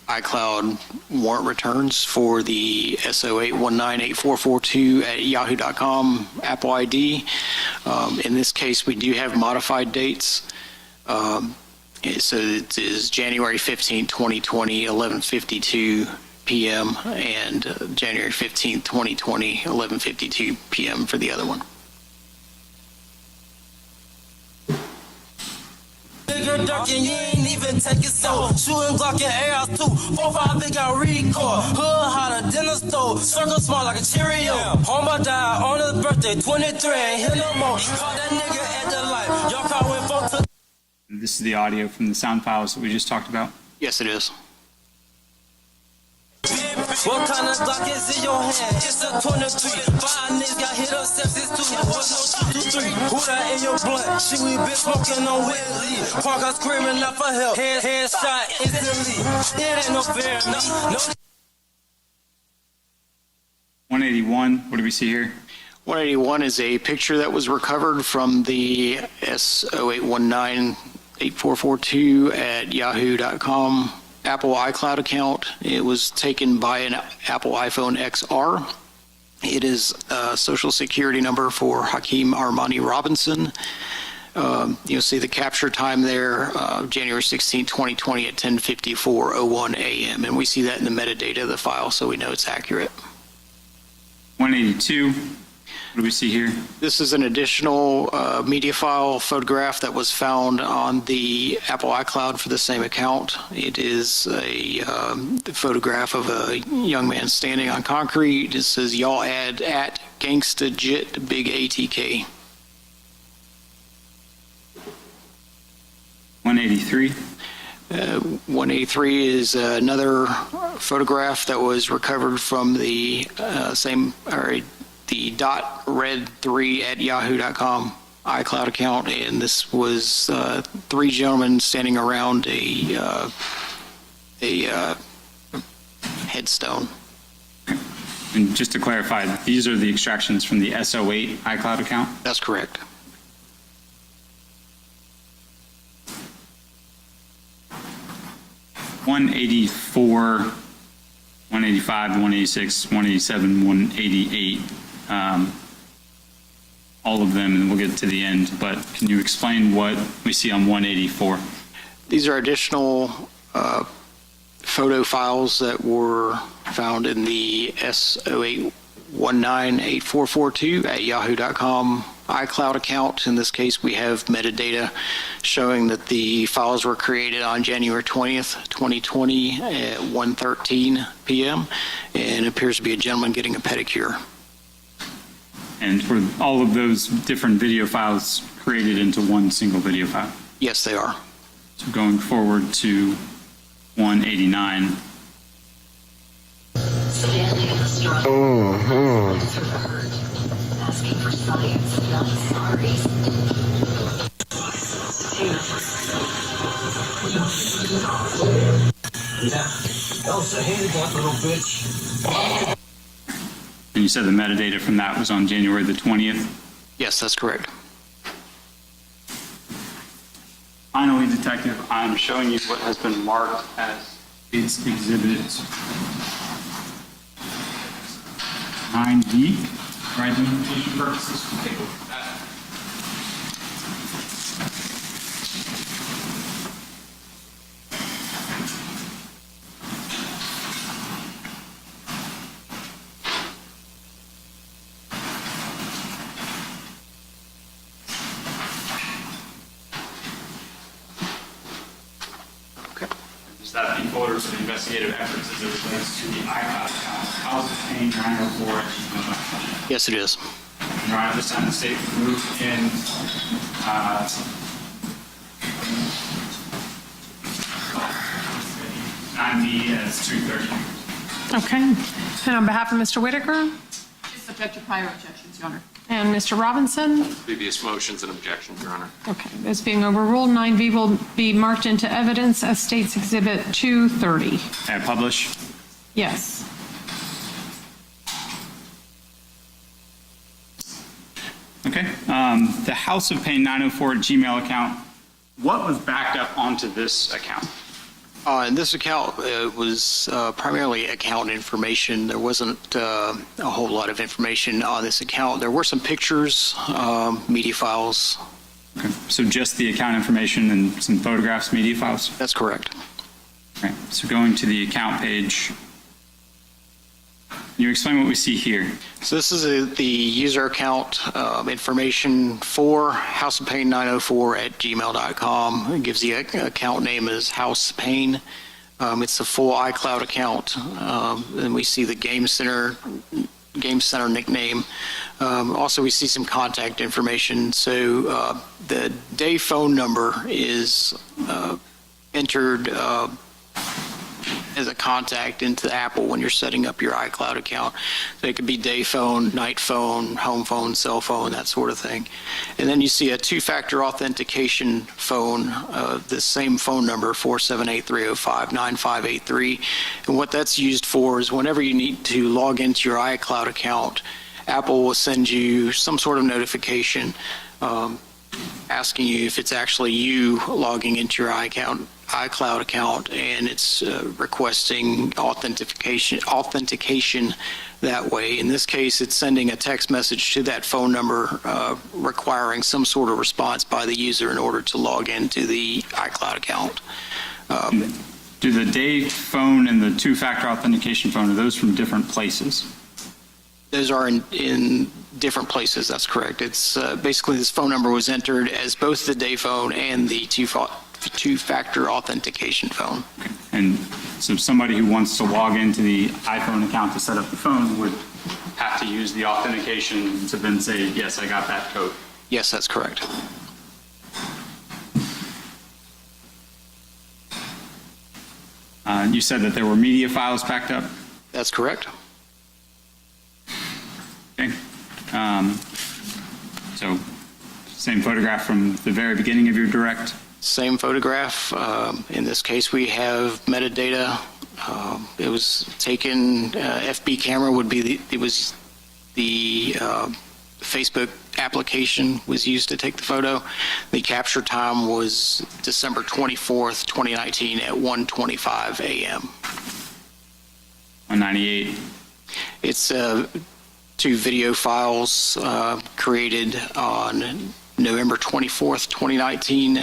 iCloud warrant returns for the SO8198442 at yahoo.com Apple ID. In this case, we do have modified dates. So it is January 15, 2020, 11:52 p.m. and January 15, 2020, 11:52 p.m. for the other one.
Bigger dark and you ain't even take it so. Shooting Glock and AR too. 4-5 big out record. Hood hotter than a stove. Circle small like a Cheerio. Homeboy died on his birthday, 23. Ain't hit no more. Call that nigga at the light. Y'all call when folks took.
This is the audio from the sound files that we just talked about.
Yes, it is.
What kind of Glock is in your hand? It's a 23. 5 niggas got hit up, sepsis too. What's no 223? Who that in your blunt? Shit, we been smoking on Willie. Park out screaming out for help. Head shot instantly. It ain't no fair, no.
181, what do we see here?
181 is a picture that was recovered from the SO8198442 at yahoo.com Apple iCloud account. It was taken by an Apple iPhone XR. It is a social security number for Hakeem Robinson. You'll see the capture time there, January 16, 2020 at 10:54:01 a.m. And we see that in the metadata of the file, so we know it's accurate.
182, what do we see here?
This is an additional media file photograph that was found on the Apple iCloud for the same account. It is a photograph of a young man standing on concrete. It says, y'all add at Gangsta Jit Big ATK.
183.
183 is another photograph that was recovered from the the .red3 at yahoo.com iCloud account, and this was 3 gentlemen standing around a headstone.
And just to clarify, these are the extractions from the SO8 iCloud account?
That's correct.
.184, 185, 186, 187, 188. All of them, and we'll get to the end, but can you explain what we see on 184?
These are additional photo files that were found in the SO8198442 at yahoo.com iCloud account. In this case, we have metadata showing that the files were created on January 20th, 2020 at 1:13 p.m. and it appears to be a gentleman getting a pedicure.
And were all of those different video files created into one single video file?
Yes, they are.
So going forward to 189.
Asking for science, not sorry. Don't say anything, little bitch.
And you said the metadata from that was on January the 20th?
Yes, that's correct.
Finally, Detective, I'm showing you what has been marked as its exhibit 9D for identification purposes. Take a look at that. That the photos of investigative efforts as it relates to the iCloud account. How is it paying 904?
Yes, it is.
Your Honor, this time the state moved in 9B as 230.
Okay. And on behalf of Mr. Whitaker?
Just a
Object to prior objections, Your Honor.
And Mr. Robinson?
Previous motions and objections, Your Honor.
Okay, this being overruled, 9B will be marked into evidence as State's Exhibit 230.
Can I publish?
Yes.
Okay. The House of Pain 904 Gmail account, what was backed up onto this account?
In this account, it was primarily account information. There wasn't a whole lot of information on this account. There were some pictures, media files.
Okay. So just the account information and some photographs, media files?
That's correct.
Okay. So going to the account page, can you explain what we see here?
So this is the user account information for House of Pain 904 at gmail.com. It gives the account name as House Pain. It's a full iCloud account. And we see the Game Center nickname. Also, we see some contact information. So the day phone number is entered as a contact into Apple when you're setting up your iCloud account. So it could be day phone, night phone, home phone, cell phone, that sort of thing. And then you see a two-factor authentication phone, the same phone number, 478-305-9583. And what that's used for is whenever you need to log into your iCloud account, Apple will send you some sort of notification asking you if it's actually you logging into your iCloud account, and it's requesting authentication that way. In this case, it's sending a text message to that phone number requiring some sort of response by the user in order to log into the iCloud account.
Do the day phone and the two-factor authentication phone, are those from different places?
Those are in different places, that's correct. It's basically this phone number was entered as both the day phone and the two-factor authentication phone.
Okay. And so somebody who wants to log into the iPhone account to set up the phone would have to use the authentication to then say, yes, I got that code.
Yes, that's correct.
You said that there were media files backed up?
That's correct.
Okay. So same photograph from the very beginning of your direct?
Same photograph. In this case, we have metadata. It was taken, FB camera would be the Facebook application was used to take the photo. The capture time was December 24th, 2019 at 1:25 a.m.
198.
It's two video files created on November 24th, 2019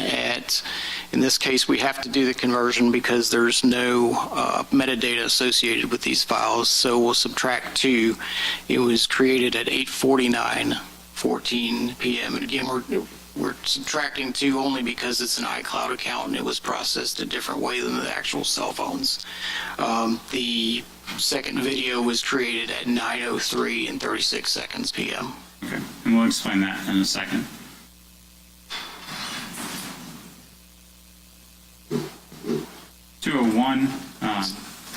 in this case, we have to do the conversion because there's no metadata associated with these files, so we'll subtract 2. It was created at 8:49:14 p.m. And again, we're subtracting 2 only because it's an iCloud account and it was processed a different way than the actual cell phones. The second video was created at 9:03:36 p.m.
Okay, and we'll explain that in a second.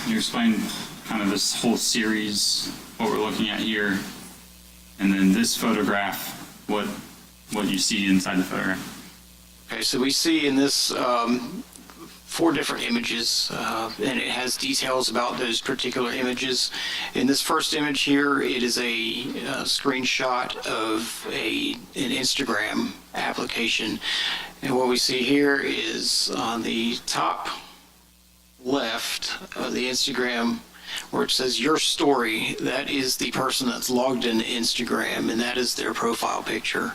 You explained kind of this whole series, what we're looking at here, and then this photograph, what you see inside the photograph.
Okay, so we see in this 4 different images, and it has details about those particular images. In this first image here, it is a screenshot of an Instagram application. And what we see here is on the top left of the Instagram where it says your story, that is the person that's logged into Instagram, and that is their profile picture.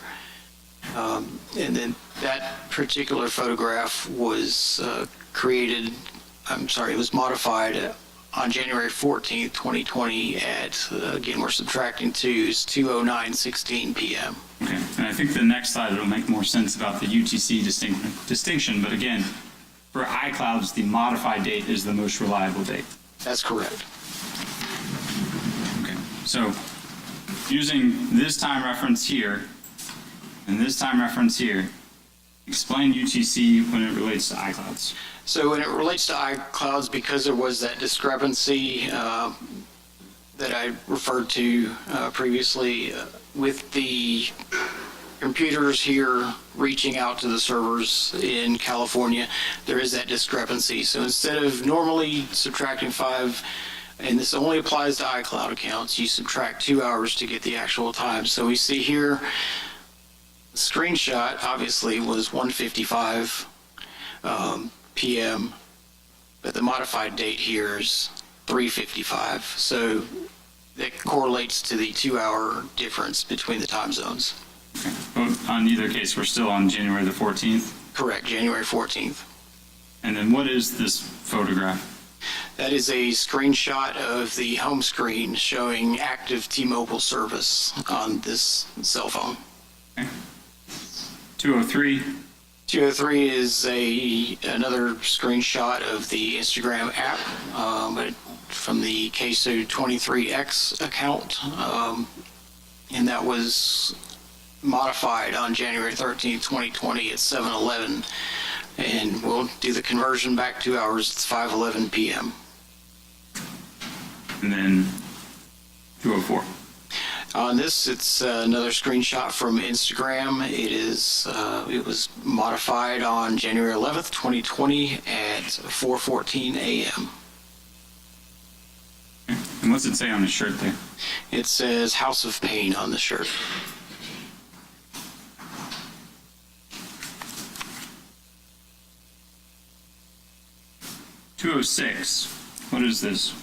And then that particular photograph was it was modified on January 14th, 2020 at, again, we're subtracting 2, is 2:09:16 p.m.
Okay, and I think the next slide will make more sense about the UTC distinction, but again, for iClouds, the modified date is the most reliable date.
That's correct.
Okay, so using this time reference here and this time reference here, explain UTC when it relates to iClouds.
So when it relates to iClouds, because there was that discrepancy that I referred to previously, with the computers here reaching out to the servers in California, there is that discrepancy. So instead of normally subtracting 5, and this only applies to iCloud accounts, you subtract 2 hours to get the actual time. So we see here, the screenshot obviously was 1:55 p.m., but the modified date here is 3:55. So that correlates to the 2-hour difference between the time zones.
Okay. Well, on either case, we're still on January the 14th?
Correct, January 14th.
And then what is this photograph?
That is a screenshot of the home screen showing active T-Mobile service on this cell phone.
Okay. 203?
203 is another screenshot of the Instagram app, but from the Ksoo 23X account, and that was modified on January 13th, 2020 at 7:11, and we'll do the conversion back 2 hours. It's 5:11 p.m.
And then 204.
On this, it's another screenshot from Instagram. It was modified on January 11th, 2020 at 4:14 a.m.
Okay. And what's it say on the shirt there?
It says House of Pain on the shirt.
.206. What is this?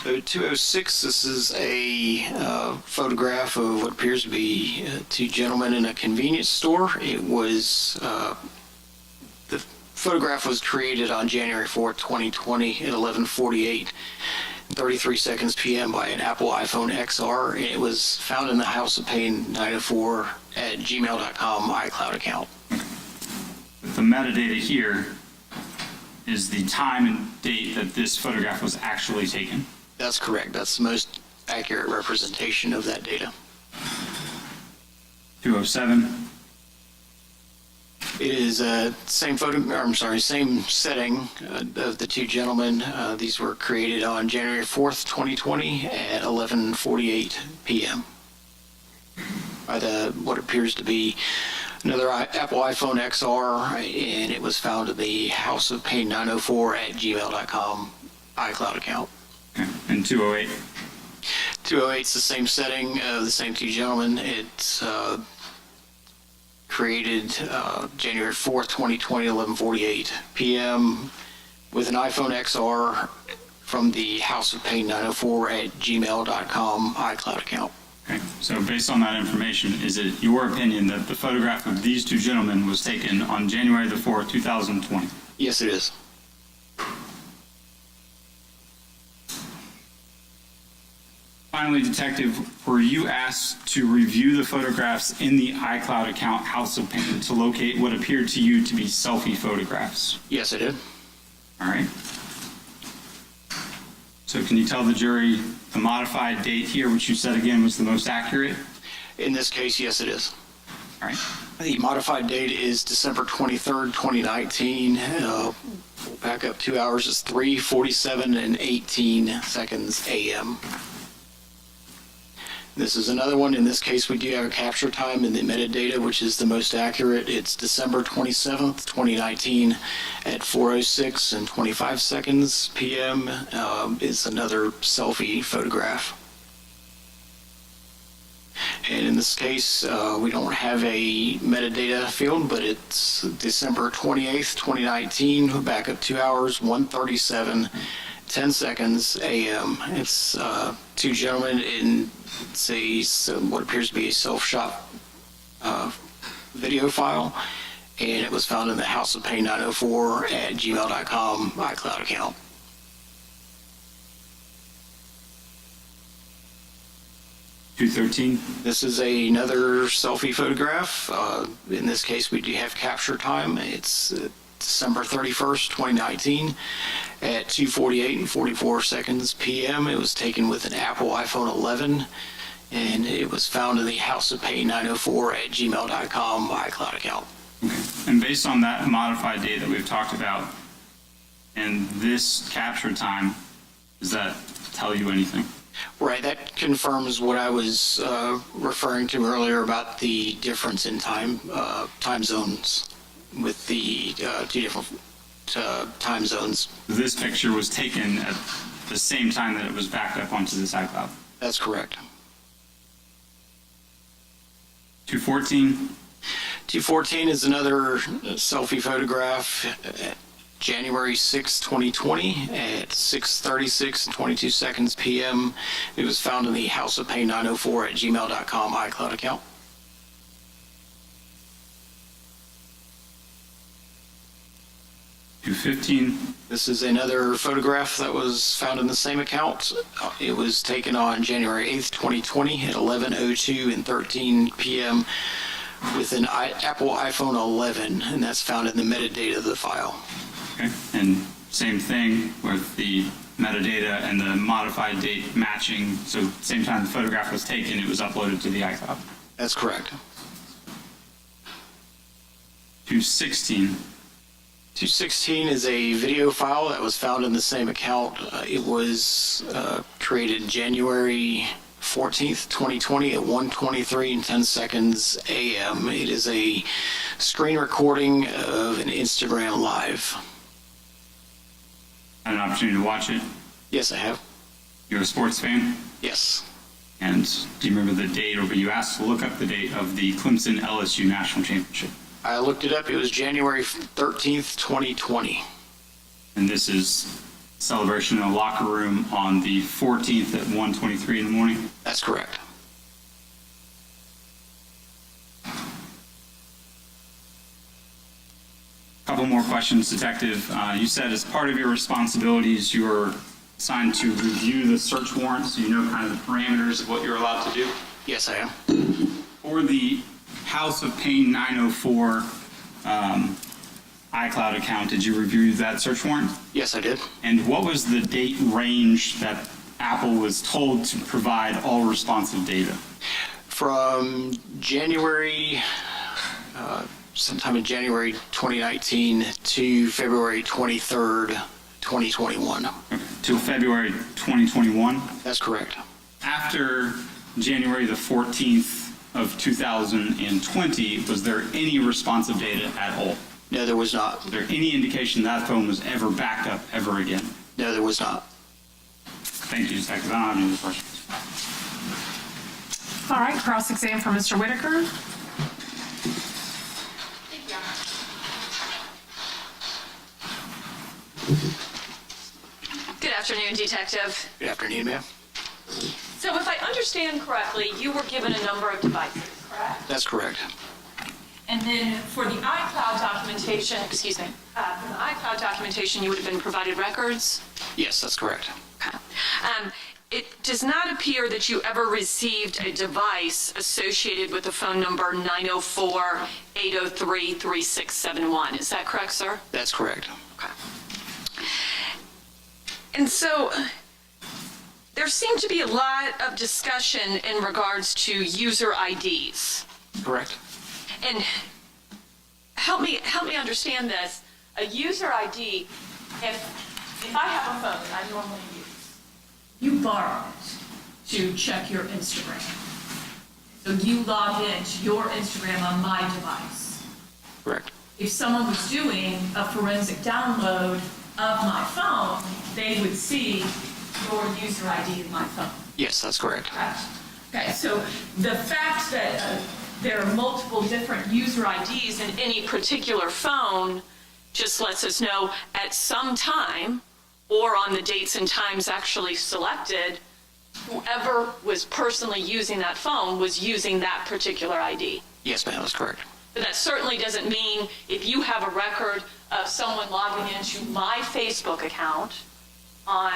So 206, this is a photograph of what appears to be 2 gentlemen in a convenience store. It was, the photograph was created on January 4th, 2020 at 11:48, 33 seconds p.m. by an Apple iPhone XR, and it was found in the House of Pain 904 at gmail.com iCloud account.
The metadata here is the time and date that this photograph was actually taken.
That's correct. That's the most accurate representation of that data.
207.
It is same setting of the 2 gentlemen. These were created on January 4th, 2020 at 11:48 p.m. by what appears to be another Apple iPhone XR, and it was found in the House of Pain 904 at gmail.com iCloud account.
Okay. And 208.
208 is the same setting of the same 2 gentlemen. It's created January 4th, 2020, 11:48 p.m. with an iPhone XR from the House of Pain 904 at gmail.com iCloud account.
Okay. So based on that information, is it your opinion that the photograph of these 2 gentlemen was taken on January the 4th, 2020?
Yes, it is.
Finally, Detective, were you asked to review the photographs in the iCloud account House of Pain to locate what appeared to you to be selfie photographs?
Yes, I did.
All right. So can you tell the jury the modified date here, which you said again was the most accurate?
In this case, yes, it is.
All right.
The modified date is December 23rd, 2019. We'll back up 2 hours. It's 3:47 and 18 seconds a.m. This is another one. In this case, we do have a capture time in the metadata, which is the most accurate. It's December 27th, 2019 at 4:06 and 25 seconds p.m. It's another selfie photograph. And in this case, we don't have a metadata field, but it's December 28th, 2019, back up 2 hours, 1:37, 10 seconds a.m. It's 2 gentlemen in what appears to be a self-shot video file, and it was found in the House of Pain 904 at gmail.com iCloud account.
.213.
This is another selfie photograph. In this case, we do have capture time. It's December 31st, 2019 at 2:48 and 44 seconds p.m. It was taken with an Apple iPhone 11, and it was found in the House of Pain 904 at gmail.com iCloud account.
Okay. And based on that modified date that we've talked about and this capture time, does that tell you anything?
Right, that confirms what I was referring to earlier about the difference in time zones with the two different time zones.
This picture was taken at the same time that it was backed up onto this iCloud.
That's correct.
214.
214 is another selfie photograph. January 6, 2020 at 6:36 and 22 seconds p.m. It was found in the houseofpain904@gmail.com iCloud account. This is another photograph that was found in the same account. It was taken on January 8th, 2020 at 11:02 and 13 p.m. with an Apple iPhone 11, and that's found in the metadata of the file.
Okay. And same thing with the metadata and the modified date matching. So same time the photograph was taken, it was uploaded to the iCloud.
That's correct.
216.
216 is a video file that was found in the same account. It was created January 14th, 2020 at 1:23 and 10 seconds a.m. It is a screen recording of an Instagram Live.
Had an opportunity to watch it?
Yes, I have.
You're a sports fan?
Yes.
And do you remember the date, or were you asked to look up the date of the Clemson LSU National Championship?
I looked it up. It was January 13th, 2020.
And this is celebration in a locker room on the 14th at 1:23 in the morning?
That's correct.
Couple more questions, Detective. You said as part of your responsibilities, you were assigned to review the search warrant, so you know kind of the parameters of what you're allowed to do?
Yes, I am.
For the House of Pain 904 iCloud account, did you review that search warrant?
Yes, I did.
And what was the date range that Apple was told to provide all responsive data?
From January, sometime in January 2019 to February 23rd, 2021.
Okay. Till February 2021?
That's correct.
After January the 14th of 2020, was there any responsive data at all?
No, there was not.
Was there any indication that phone was ever backed up ever again?
No, there was not.
Thank you, Detective. I don't have any other questions.
All right, cross-exam for Mr. Whitaker.
Good afternoon, Detective.
Good afternoon, ma'am.
So if I understand correctly, you were given a number of devices, correct?
That's correct.
And then for the iCloud documentation, for the iCloud documentation, you would have been provided records?
Yes, that's correct.
Okay. It does not appear that you ever received a device associated with the phone number 904-803-3671. Is that correct, sir?
That's correct.
Okay. And so there seemed to be a lot of discussion in regards to user IDs.
Correct.
And help me understand this. A user ID, if I have a phone that I normally use, you borrow it to check your Instagram. So you log into your Instagram on my device.
Correct.
If someone was doing a forensic download of my phone, they would see your user ID in my phone.
Yes, that's correct.
Okay, so the fact that there are multiple different user IDs in any particular phone just lets us know at some time, or on the dates and times actually selected, whoever was personally using that phone was using that particular ID.
Yes, ma'am, that's correct.
But that certainly doesn't mean if you have a record of someone logging into my Facebook account on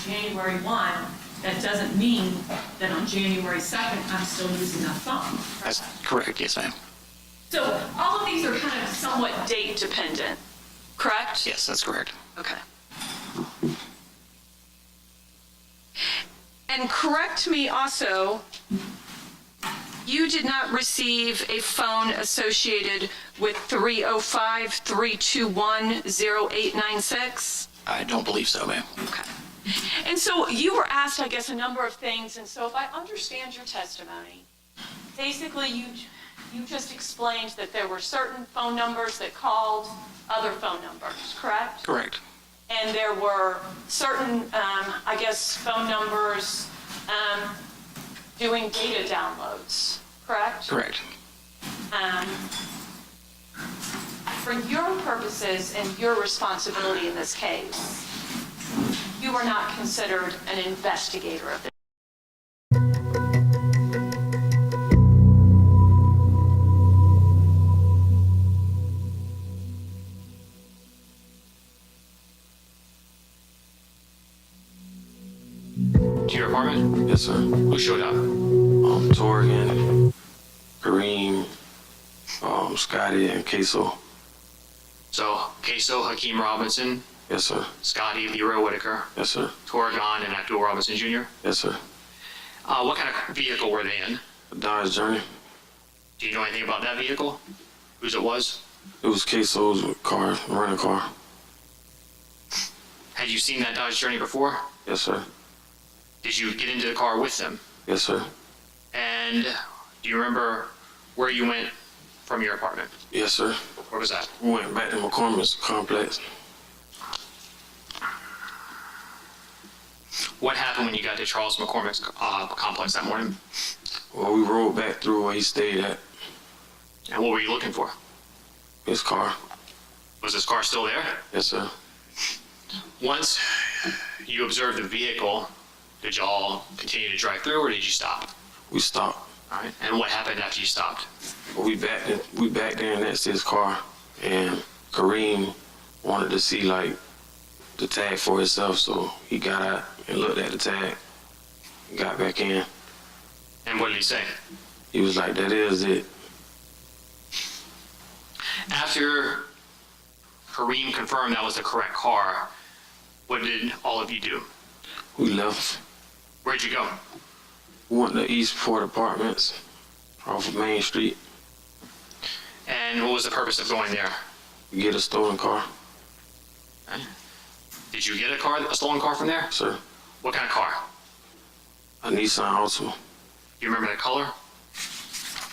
January 1, that doesn't mean that on January 2nd, I'm still using that phone.
That's correct, yes, ma'am.
So all of these are kind of somewhat date dependent, correct?
Yes, that's correct.
Okay. And correct me also, you did not receive a phone associated with 305-321-0896?
I don't believe so, ma'am.
Okay. And so you were asked, I guess, a number of things, and so if I understand your testimony, basically you just explained that there were certain phone numbers that called other phone numbers, correct?
Correct.
And there were certain, I guess, phone numbers doing data downloads, correct?
Correct.
For your purposes and your responsibility in this case, you were not considered an investigator of this.
To your apartment?
Yes, sir.
Who showed up?
Torian, Kareem, Scotty, and Ksoo.
So, Ksoo, Hakeem Robinson,
Yes, sir.
Scotty, Leroy Whitaker,
Yes, sir.
Torgon, and Abdul Robinson Jr.
Yes, sir.
What kind of vehicle were they in?
A Dodge Journey.
Do you know anything about that vehicle? Whose it was?
It was Ksoo's car, rental car.
Had you seen that Dodge Journey before?
Yes, sir.
Did you get into the car with them?
Yes, sir.
And do you remember where you went from your apartment?
Yes, sir.
Where was that?
We went back to McCormick's complex.
What happened when you got to Charles McCormick's complex that morning?
Well, we rode back through where he stayed at.
And what were you looking for?
His car.
Was his car still there?
Yes, sir.
Once you observed the vehicle, did y'all continue to drive through or did you stop?
We stopped.
All right. And what happened after you stopped?
Well, we back there next to his car, and Kareem wanted to see like the tag for himself, so he got out and looked at the tag, and got back in.
And what did he say?
He was like, "That is it."
After Kareem confirmed that was the correct car, what did all of you do?
We left.
Where'd you go?
We went to Eastport Apartments off of Main Street.
And what was the purpose of going there?
To get a stolen car.
Okay. Did you get a stolen car from there?
Sir.
What kind of car?
A Nissan Altima.
Do you remember the color?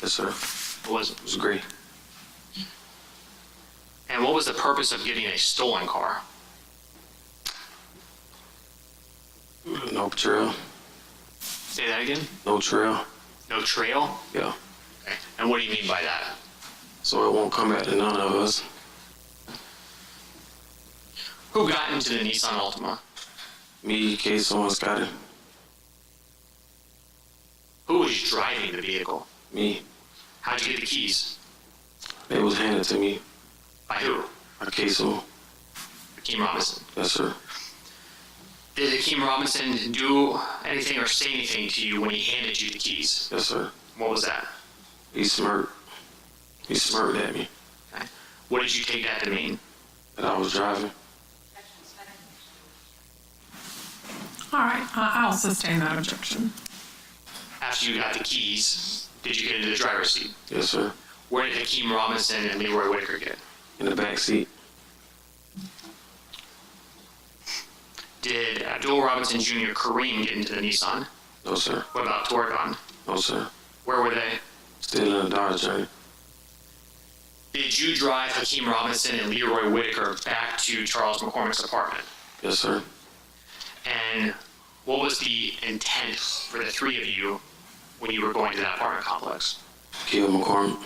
Yes, sir.
What was it?
It was gray.
And what was the purpose of getting a stolen car?
No trail.
Say that again?
No trail.
No trail?
Yeah.
Okay. And what do you mean by that?
So it won't come back to none of us.
Who got into the Nissan Altima?
Me, Ksoo, and Scotty.
Who was driving the vehicle?
Me.
How'd you get the keys?
They was handed to me.
By who?
By Ksoo.
Hakeem Robinson.
Yes, sir.
Did Hakeem Robinson do anything or say anything to you when he handed you the keys?
Yes, sir.
What was that?
He smirked. He smirked at me.
Okay. What did you take that to mean?
That I was driving.
All right, I'll sustain that objection.
After you got the keys, did you get into the driver's seat?
Yes, sir.
Where did Hakeem Robinson and Leroy Whitaker get?
In the back seat.
Did Abdul Robinson Jr. Kareem get into the Nissan?
No, sir.
What about Torgon?
No, sir.
Where were they?
Still in the Dodge Journey.
Did you drive Hakeem Robinson and Leroy Whitaker back to Charles McCormick's apartment?
Yes, sir.
And what was the intent for the three of you when you were going to that apartment complex?
Kill McCormick.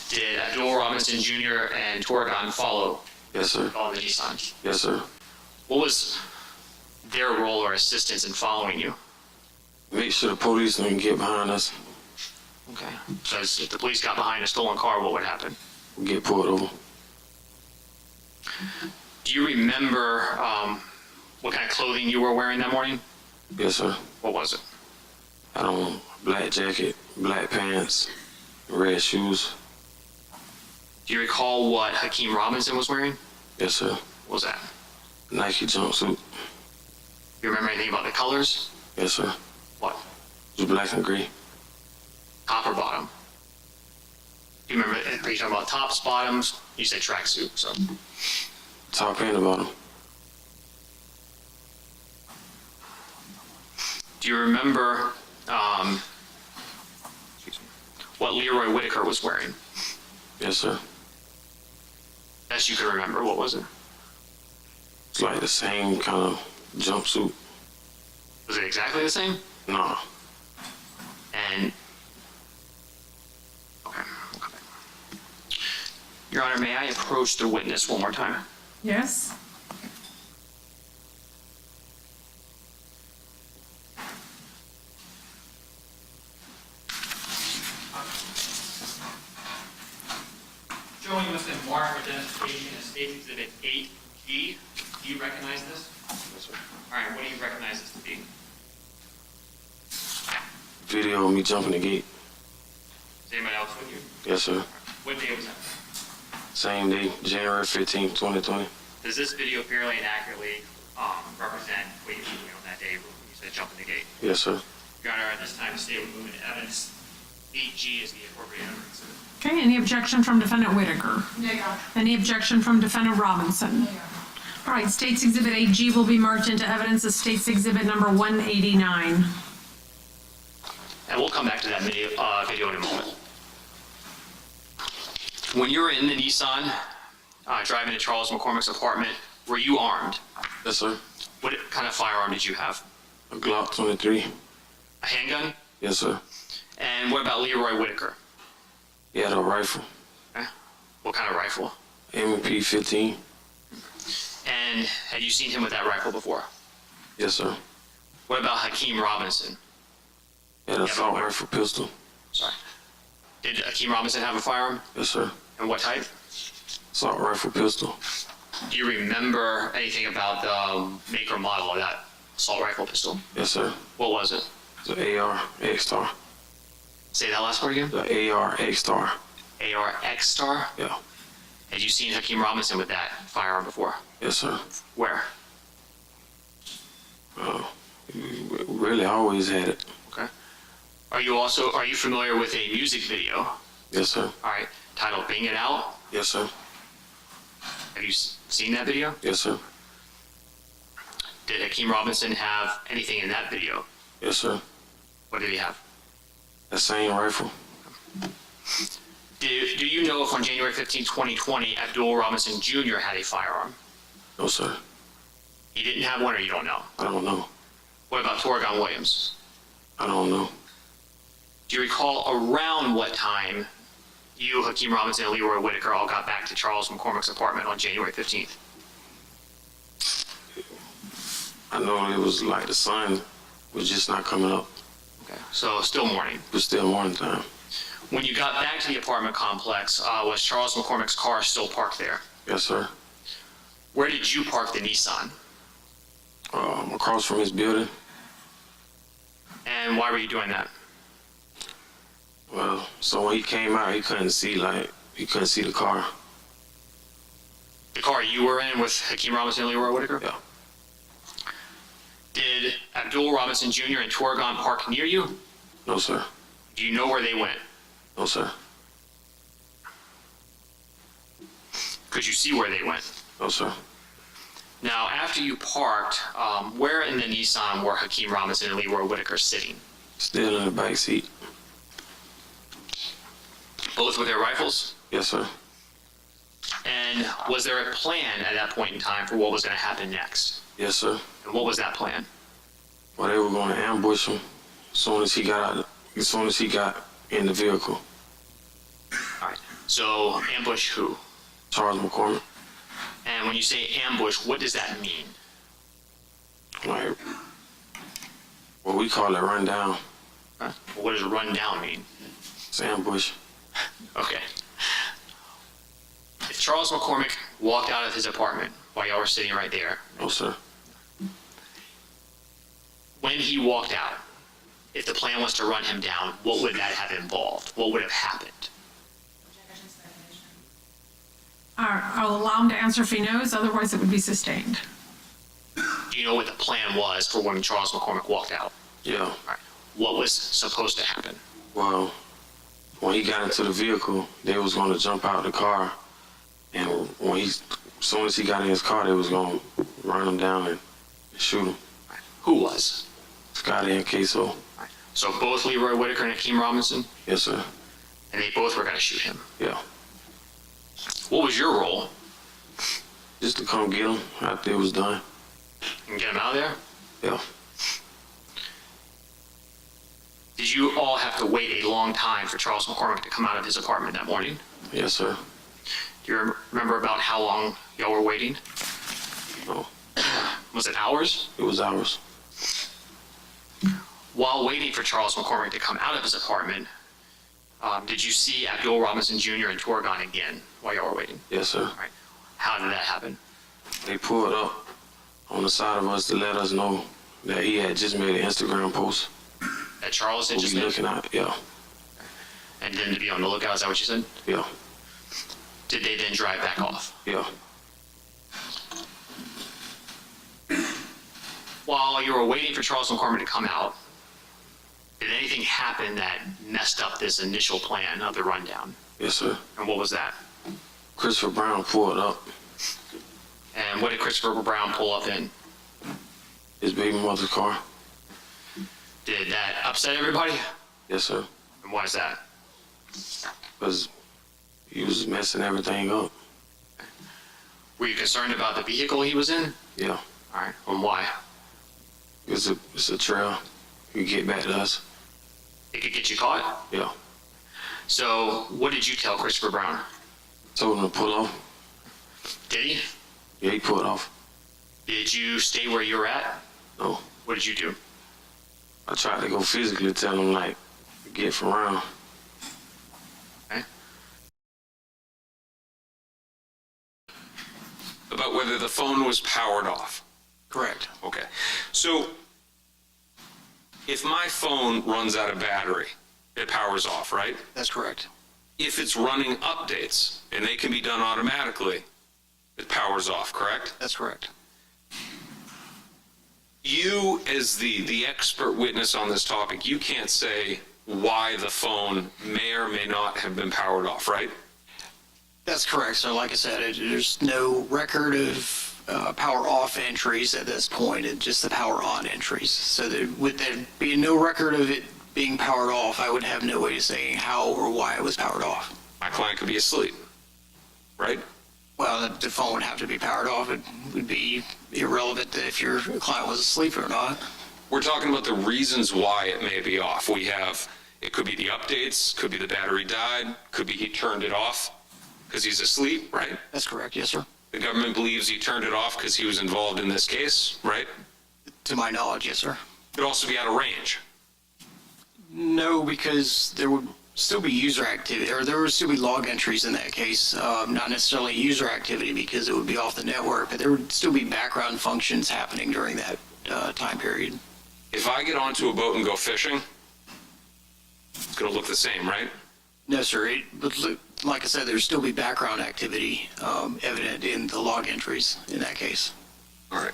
Did Abdul Robinson Jr. and Torgon follow?
Yes, sir.
Follow the Nissan?
Yes, sir.
What was their role or assistance in following you?
Make sure the police don't get behind us.
Okay. So if the police got behind a stolen car, what would happen?
We get pulled over.
Do you remember what kind of clothing you were wearing that morning?
Yes, sir.
What was it?
I don't black jacket, black pants, red shoes.
Do you recall what Hakeem Robinson was wearing?
Yes, sir.
What was that?
Nike jumpsuit.
You remember anything about the colors?
Yes, sir.
What?
It was black and gray.
Top or bottom? Do you remember, are you talking about tops, bottoms? You said tracksuit, so.
top end about him.
Do you remember what Leroy Whitaker was wearing?
Yes, sir.
Best you can remember, what was it?
It's like the same kind of jumpsuit.
Was it exactly the same?
No.
And, okay. Your Honor, may I approach the witness one more time?
Yes?
Showing you Mr. Mark identification as State Exhibit 8G. Do you recognize this?
Yes, sir.
All right, what do you recognize this to be?
Video of me jumping the gate.
Is anybody else with you?
Yes, sir.
What day was that?
Same day, January 15th, 2020.
Does this video fairly and accurately represent what you were doing on that day when you said jumping the gate?
Yes, sir.
Your Honor, at this time, the state will move into evidence. 8G is the appropriate evidence.
Okay, any objection from Defendant Whitaker? Any objection from Defendant Robinson? All right, State's Exhibit 8G will be marked into evidence as State's Exhibit number 189.
And we'll come back to that video in a moment. When you were in the Nissan, driving to Charles McCormick's apartment, were you armed?
Yes, sir.
What kind of firearm did you have?
A Glock 23.
A handgun?
Yes, sir.
And what about Leroy Whitaker?
He had a rifle.
Okay. What kind of rifle?
M&P 15.
And had you seen him with that rifle before?
Yes, sir.
What about Hakeem Robinson?
He had an assault rifle pistol.
Sorry. Did Hakeem Robinson have a firearm?
Yes, sir.
And what type?
Assault rifle pistol.
Do you remember anything about the make or model of that assault rifle pistol?
Yes, sir.
What was it?
The AR X-Star.
Say that last part again?
The AR X-Star.
AR X-Star?
Yeah.
Had you seen Hakeem Robinson with that firearm before?
Yes, sir.
Where?
Really always had it.
Okay. Are you familiar with a music video?
Yes, sir.
All right. Titled Bang It Out?
Yes, sir.
Have you seen that video?
Yes, sir.
Did Hakeem Robinson have anything in that video?
Yes, sir.
What did he have?
That same rifle.
Do you know if on January 15, 2020, Abdul Robinson Jr. had a firearm?
No, sir.
He didn't have one, or you don't know?
I don't know.
What about Torgon Williams?
I don't know.
Do you recall around what time you, Hakeem Robinson, and Leroy Whitaker all got back to Charles McCormick's apartment on January 15th?
I know it was like the sun was just not coming up.
Okay, so still morning.
It was still morning time.
When you got back to the apartment complex, was Charles McCormick's car still parked there?
Yes, sir.
Where did you park the Nissan?
Across from his building.
And why were you doing that?
Well, so when he came out, he couldn't see the car.
The car you were in with Hakeem Robinson and Leroy Whitaker?
Yeah.
Did Abdul Robinson Jr. and Torgon park near you?
No, sir.
Do you know where they went?
No, sir.
Could you see where they went?
No, sir.
Now, after you parked, where in the Nissan were Hakeem Robinson and Leroy Whitaker sitting?
Still in the back seat.
Both with their rifles?
Yes, sir.
And was there a plan at that point in time for what was going to happen next?
Yes, sir.
And what was that plan?
Well, they were going to ambush him as soon as he got in the vehicle.
All right. So, ambush who?
Charles McCormick.
And when you say ambush, what does that mean?
Like, well, we call it run down.
Huh? Well, what does run down mean?
It's ambush.
Okay. If Charles McCormick walked out of his apartment while y'all were sitting right there,
No, sir.
when he walked out, if the plan was to run him down, what would that have involved? What would have happened?
I'll allow him to answer if he knows, otherwise it would be sustained.
Do you know what the plan was for when Charles McCormick walked out?
Yeah.
All right. What was supposed to happen?
Well, when he got into the vehicle, they was going to jump out of the car. And when As soon as he got in his car, they was gonna run him down and shoot him.
Who was?
Scotty and Ksoo.
So both Leroy Whitaker and Hakeem Robinson?
Yes, sir.
And they both were gonna shoot him?
Yeah.
What was your role?
Just to come get him after it was done.
And get him out of there?
Yeah.
Did you all have to wait a long time for Charles McCormick to come out of his apartment that morning?
Yes, sir.
Do you remember about how long y'all were waiting?
No.
Was it hours?
It was hours.
While waiting for Charles McCormick to come out of his apartment, did you see Abdul Robinson Jr. and Torgon again while y'all were waiting?
Yes, sir.
All right. How did that happen?
They pulled up on the side of us to let us know that he had just made an Instagram post.
That Charles had just
made?
made?
Looking at, yeah.
And then to be on the lookout, is that what you said?
Yeah.
Did they then drive back off?
Yeah.
While you were waiting for Charles McCormick to come out, did anything happen that messed up this initial plan of the rundown?
Yes, sir.
And what was that?
Christopher Brown pulled up.
And what did Christopher Brown pull up in?
His baby mother's car.
Did that upset everybody?
Yes, sir.
And why is that?
Because he was messing everything up.
Were you concerned about the vehicle he was in?
Yeah.
All right. And why?
It's a trail. You get back to us.
It could get you caught?
Yeah.
So what did you tell Christopher Brown?
Told him to pull off.
Did he?
Yeah, he pulled off.
Did you stay where you were at?
No.
What did you do?
I tried to go physically tell him, like, get from around.
Okay.
About whether the phone was powered off.
Correct.
Okay. So if my phone runs out of battery, it powers off, right?
That's correct.
If it's running updates, and they can be done automatically, it powers off, correct?
That's correct.
You, as the expert witness on this topic, you can't say why the phone may or may not have been powered off, right?
That's correct. So like I said, there's no record of power off entries at this point. It's just the power on entries. So with there being no record of it being powered off, I would have no way of saying how or why it was powered off.
My client could be asleep, right?
Well, the phone would have to be powered off. It would be irrelevant if your client was asleep or not.
We're talking about the reasons why it may be off. It could be the updates, could be the battery died, could be he turned it off because he's asleep, right?
That's correct, yes, sir.
The government believes he turned it off because he was involved in this case, right?
To my knowledge, yes, sir.
Could also be out of range.
No, because there would still be user activity, or there would still be log entries in that case. Not necessarily user activity because it would be off the network, but there would still be background functions happening during that time period.
If I get onto a boat and go fishing, it's going to look the same, right?
No, sir. It would look, like I said, there'd still be background activity evident in the log entries in that case.
All right.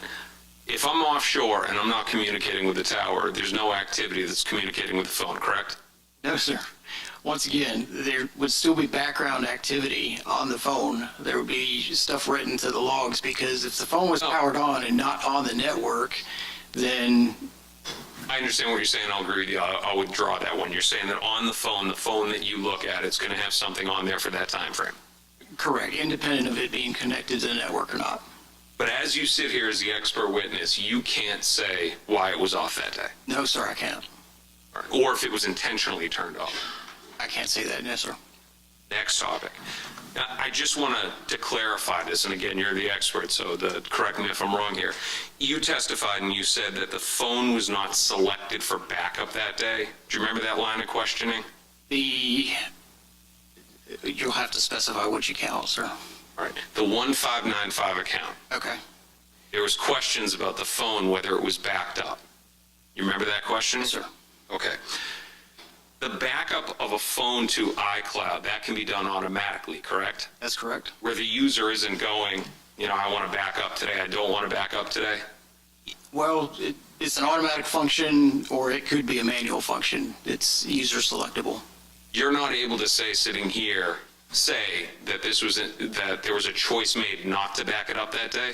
If I'm offshore and I'm not communicating with the tower, there's no activity that's communicating with the phone, correct?
No, sir. Once again, there would still be background activity on the phone. There would be stuff written to the logs because if the phone was powered on and not on the network, then...
I understand what you're saying. I'll agree with you. I'll withdraw that one. You're saying that on the phone that you look at, it's going to have something on there for that time frame.
Correct, independent of it being connected to the network or not.
But as you sit here as the expert witness, you can't say why it was off that day.
No, sir, I can't.
Or if it was intentionally turned off.
I can't say that, no, sir.
Next topic. Now, I just want to clarify this, and again, you're the expert, so correct me if I'm wrong here. You testified and you said that the phone was not selected for backup that day. Do you remember that line of questioning?
You'll have to specify which account, sir.
All right, the 1595 account.
Okay.
There was questions about the phone, whether it was backed up. You remember that question?
Yes, sir.
Okay. The backup of a phone to iCloud, that can be done automatically, correct?
That's correct.
Where the user isn't going, I want to back up today, I don't want to back up today?
Well, it's an automatic function, or it could be a manual function. It's user selectable.
You're not able to say sitting here, say that that there was a choice made not to back it up that day?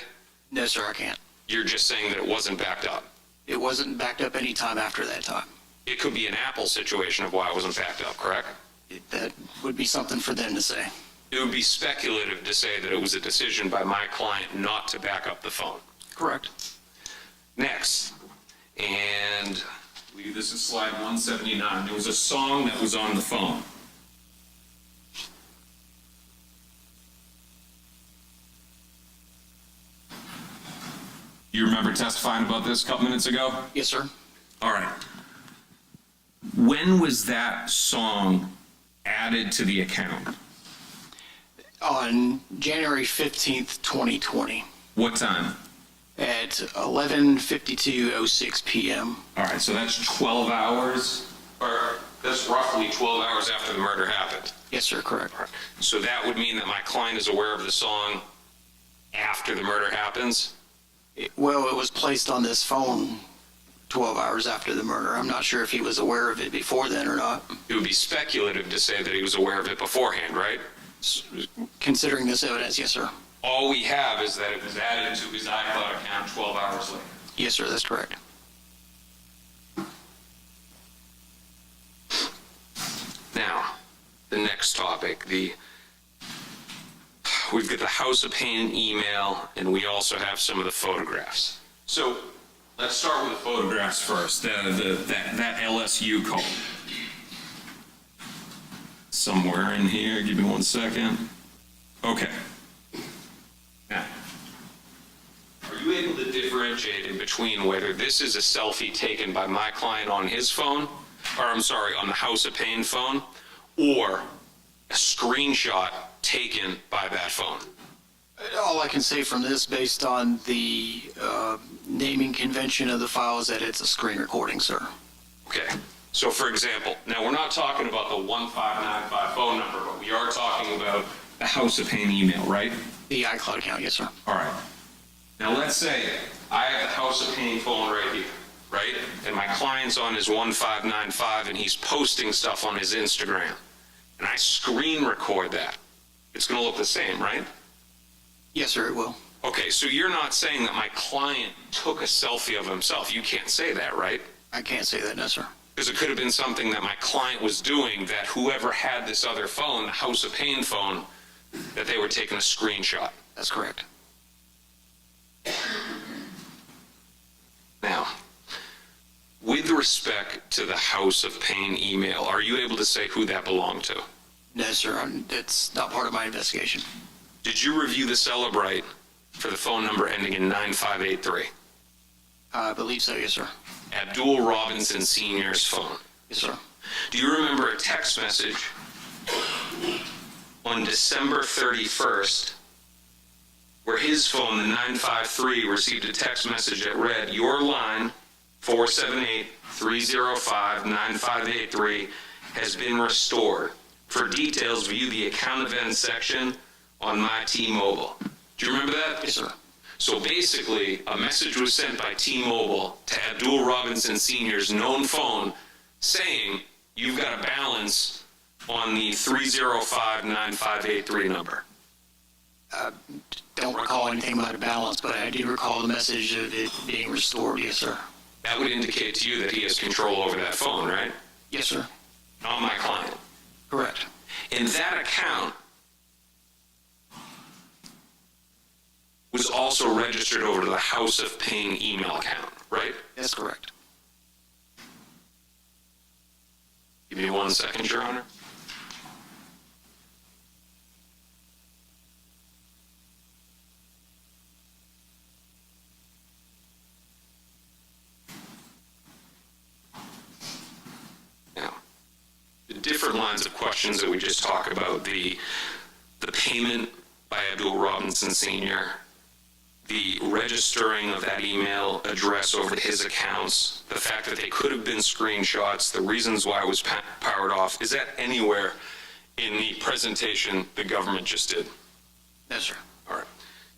No, sir, I can't.
You're just saying that it wasn't backed up.
It wasn't backed up any time after that time.
It could be an Apple situation of why it wasn't backed up, correct?
That would be something for them to say.
It would be speculative to say that it was a decision by my client not to back up the phone.
Correct.
Next, and I believe this is slide 179. There was a song that was on the phone. You remember testifying about this a couple minutes ago?
Yes, sir.
All right. When was that song added to the account?
On January 15th, 2020
What time?
at 11:52:06 p.m.
All right, so that's 12 hours, or that's roughly 12 hours after the murder happened.
Yes, sir, correct.
So that would mean that my client is aware of the song after the murder happens?
Well, it was placed on this phone 12 hours after the murder. I'm not sure if he was aware of it before then or not.
It would be speculative to say that he was aware of it beforehand, right?
Considering this evidence, yes, sir.
All we have is that it was added to his iCloud account 12 hours later.
Yes, sir, that's correct.
Now, the next topic, we've got the House of Pain email, and we also have some of the photographs. So let's start with the photographs first. That LSU call. Somewhere in here, give me 1 second. Okay. Now, are you able to differentiate in between whether this is a selfie taken by my client on his phone, or I'm sorry, on the House of Pain phone, or a screenshot taken by that phone?
All I can say from this, based on the naming convention of the file, is that it's a screen recording, sir.
Okay. So for example, now we're not talking about the 1595 phone number, but we are talking about the House of Pain email, right?
The iCloud account, yes, sir.
All right. Now let's say I have the House of Pain phone right here, right? And my client's on his 1595 and he's posting stuff on his Instagram. And I screen record that. It's going to look the same, right?
Yes, sir, it will.
Okay, so you're not saying that my client took a selfie of himself. You can't say that, right?
I can't say that, no, sir.
Because it could have been something that my client was doing that whoever had this other phone, the House of Pain phone, that they were taking a screenshot.
That's correct.
Now, with respect to the House of Pain email, are you able to say who that belonged to?
No, sir, it's not part of my investigation.
Did you review the Celebrite for the phone number ending in 9583?
I believe so, yes, sir.
Abdul Robinson Sr.'s phone.
Yes, sir.
Do you remember a text message on December 31st where his phone, the 953, received a text message that read, "Your line, 478-305-9583, has been restored. For details, view the account events section on my T-Mobile." Do you remember that?
Yes, sir.
So basically, a message was sent by T-Mobile to Abdul Robinson Sr.'s known phone saying, you've got a balance on the 305-9583 number.
Don't recall anything about a balance, but I do recall the message of it being restored, yes, sir.
That would indicate to you that he has control over that phone, right?
Yes, sir.
Not my client.
Correct.
And that account was also registered over to the House of Pain email account, right?
That's correct.
Give me 1 second, Your Honor. Now, the different lines of questions that we just talked about, the payment by Abdul Robinson Sr., the registering of that email address over to his accounts, the fact that they could have been screenshots, the reasons why it was powered off, is that anywhere in the presentation the government just did?
Yes, sir.
All right.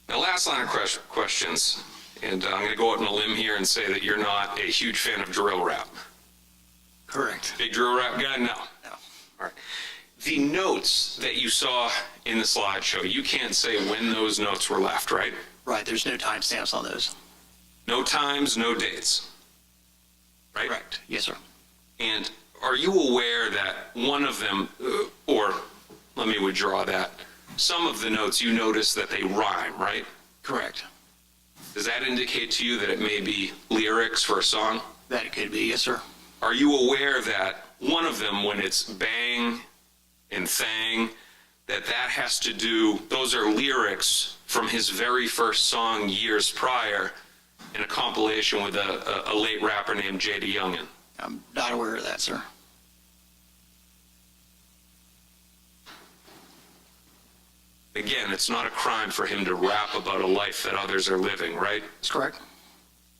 Now, last line of questions, and I'm going to go out on a limb here and say that you're not a huge fan of drill rap.
Correct.
Big drill rap guy? No.
No.
All right. The notes that you saw in the slideshow, you can't say when those notes were left, right?
Right, there's no timestamps on those.
No times, no dates, right?
Correct. Yes, sir.
And are you aware that one of them, or let me withdraw that, some of the notes you notice that they rhyme, right?
Correct.
Does that indicate to you that it may be lyrics for a song?
That it could be, yes, sir.
Are you aware that one of them, when it's bang and thang, that has to do, those are lyrics from his very first song years prior in a compilation with a late rapper named J.D. Youngin?
I'm not aware of that, sir.
Again, it's not a crime for him to rap about a life that others are living, right?
That's correct.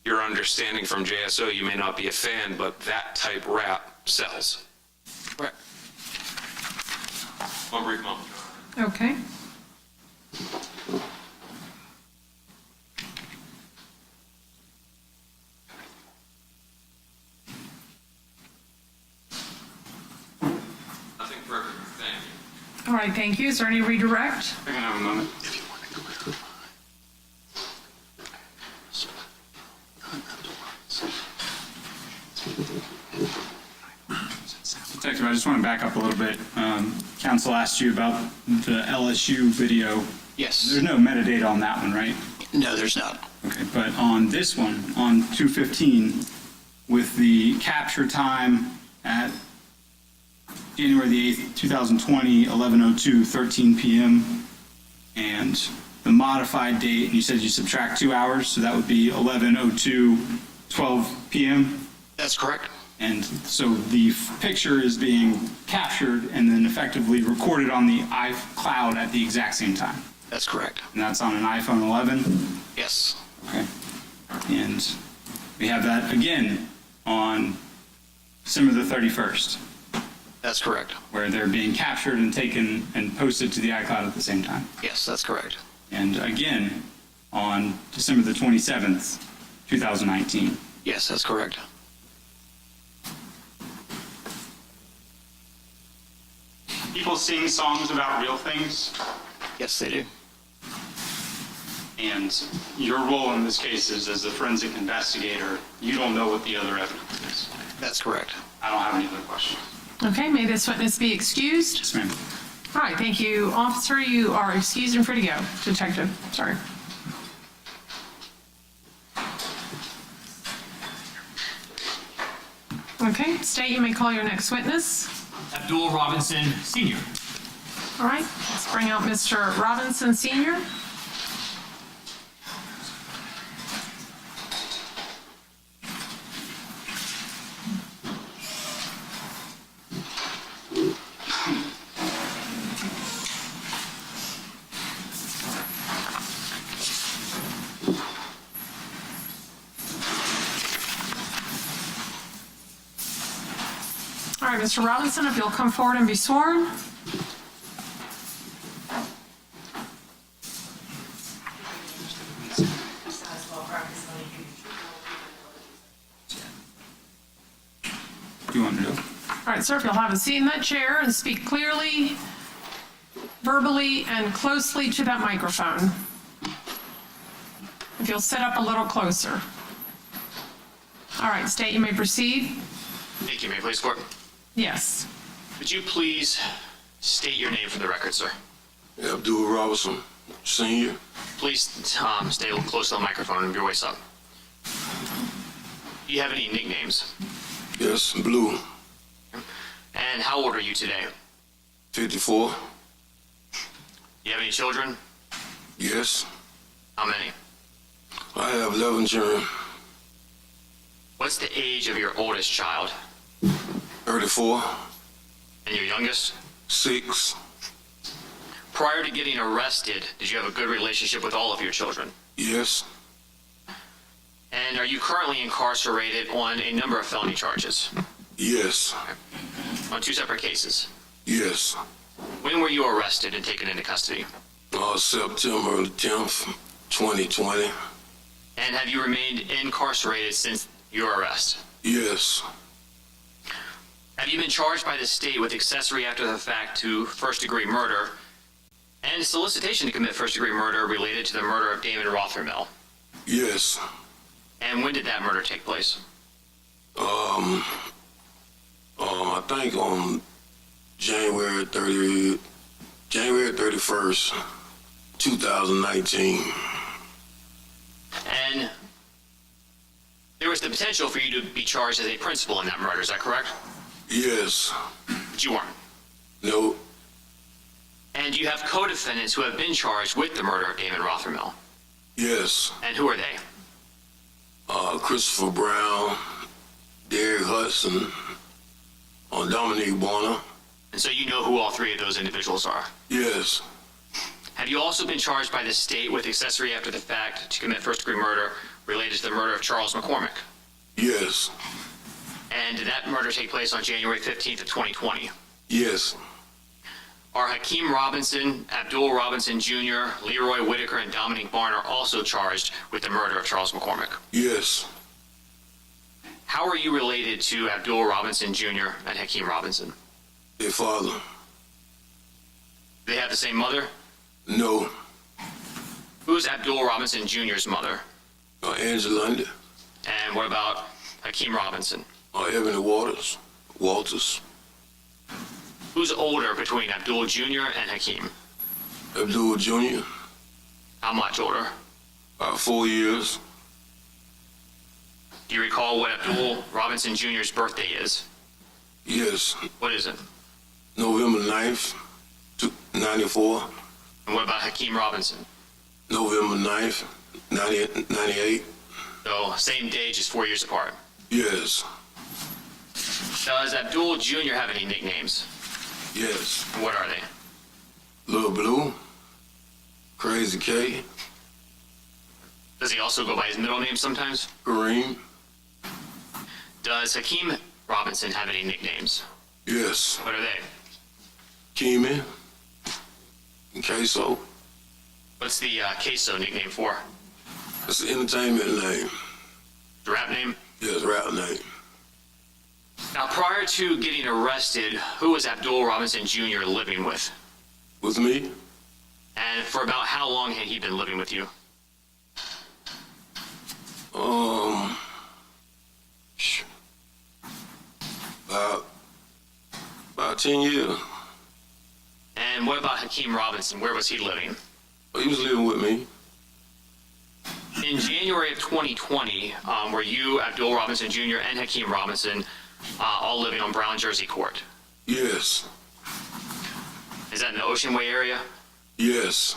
Your understanding from JSO, you may not be a fan, but that type rap sells.
Correct.
One brief moment.
Okay.
Nothing further. Thank you.
All right, thank you. Is there any redirect?
I can have a moment. Detective, I just want to back up a little bit. Counsel asked you about the LSU video.
Yes.
There's no metadata on that one, right?
No, there's not.
Okay, but on this one, on 215, with the capture time at January the 8th, 2020, 11:02, 13 p.m., and the modified date, you said you subtract 2 hours, so that would be 11:02, 12 p.m.?
That's correct.
And so the picture is being captured and then effectively recorded on the iCloud at the exact same time.
That's correct.
And that's on an iPhone 11?
Yes.
Okay. And we have that again on December the 31st.
That's correct.
Where they're being captured and taken and posted to the iCloud at the same time.
Yes, that's correct.
And again on December the 27th, 2019.
Yes, that's correct.
People sing songs about real things.
Yes, they do.
And your role in this case is as a forensic investigator, you don't know what the other evidence is.
That's correct.
I don't have any other questions.
Okay, may this witness be excused?
Yes, ma'am.
All right, thank you. Officer, you are excused and free to go. Detective, sorry. Okay, state you may call your next witness.
Abdul Robinson, Sr.
All right, let's bring out Mr. Robinson, Sr. All right, Mr. Robinson, if you'll come forward and be sworn.
What do you want to do?
All right, sir, if you'll have a seat in that chair and speak clearly, verbally, and closely to that microphone. If you'll sit up a little closer. All right, state you may proceed.
Thank you. May I please court?
Yes.
Would you please state your name for the record, sir?
Abdul Robinson, Sr.
Please stay a little close to the microphone and your waist up. Do you have any nicknames?
Yes, Blue.
And how old are you today?
54.
Do you have any children?
Yes.
How many?
I have 11 children.
What's the age of your oldest child?
34.
And your youngest?
6.
Prior to getting arrested, did you have a good relationship with all of your children?
Yes.
And are you currently incarcerated on a number of felony charges?
Yes.
On 2 separate cases?
Yes.
When were you arrested and taken into custody?
September 10th, 2020.
And have you remained incarcerated since your arrest?
Yes.
Have you been charged by the state with accessory after the fact to first-degree murder and solicitation to commit first-degree murder related to the murder of Damon Rothermel?
Yes.
And when did that murder take place?
I think on January 31st, 2019.
And there was the potential for you to be charged as a principal in that murder, is that correct?
Yes.
But you weren't.
No.
And you have co-defendants who have been charged with the murder of Damon Rothermel.
Yes.
And who are they?
Christopher Brown, Derek Hudson, Dominique Bonner.
And so you know who all three of those individuals are?
Yes.
Have you also been charged by the state with accessory after the fact to commit first-degree murder related to the murder of Charles McCormick?
Yes.
And did that murder take place on January 15th of 2020?
Yes.
Are Hakeem Robinson, Abdul Robinson Jr., Leroy Whitaker, and Dominique Barner also charged with the murder of Charles McCormick?
Yes.
How are you related to Abdul Robinson Jr. and Hakeem Robinson?
Their father.
They have the same mother?
No.
Who's Abdul Robinson Jr.'s mother?
Angela Lundy.
And what about Hakeem Robinson?
Ebony Walters.
Who's older between Abdul Jr. and Hakeem?
Abdul Jr.
How much older?
About 4 years.
Do you recall what Abdul Robinson Jr.'s birthday is?
Yes.
What is it?
November 9th, 94.
And what about Hakeem Robinson?
November 9th, 98.
So, same day, just 4 years apart.
Yes.
Does Abdul Jr. have any nicknames?
Yes.
And what are they?
Little Blue, Crazy K.
Does he also go by his middle name sometimes?
Kareem.
Does Hakeem Robinson have any nicknames?
Yes.
What are they?
Keeman and Ksoo.
What's the Ksoo nickname for?
It's an entertainment name.
The rap name?
Yes, rap name.
Now, prior to getting arrested, who was Abdul Robinson Jr. living with?
With me?
And for about how long had he been living with you?
About 10 years.
And what about Hakeem Robinson? Where was he living?
He was living with me.
In January of 2020, were you, Abdul Robinson Jr., and Hakeem Robinson all living on Brown Jersey Court?
Yes.
Is that in the Ocean Way area?
Yes.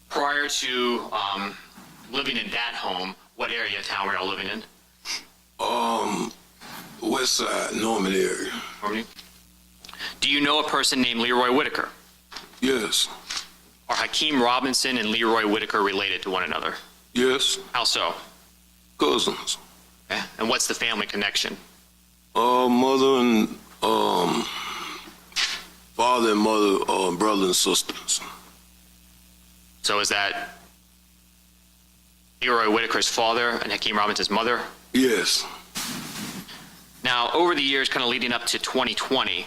Prior to living in that home, what area of town were y'all living in?
West Side, Norman area.
Norman? Do you know a person named Leroy Whitaker?
Yes.
Are Hakeem Robinson and Leroy Whitaker related to one another?
Yes.
How so?
Cousins.
Okay. And what's the family connection?
Mother and father and mother, brother and sisters.
So is that Leroy Whitaker's father and Hakeem Robinson's mother?
Yes.
Now, over the years, kind of leading up to 2020,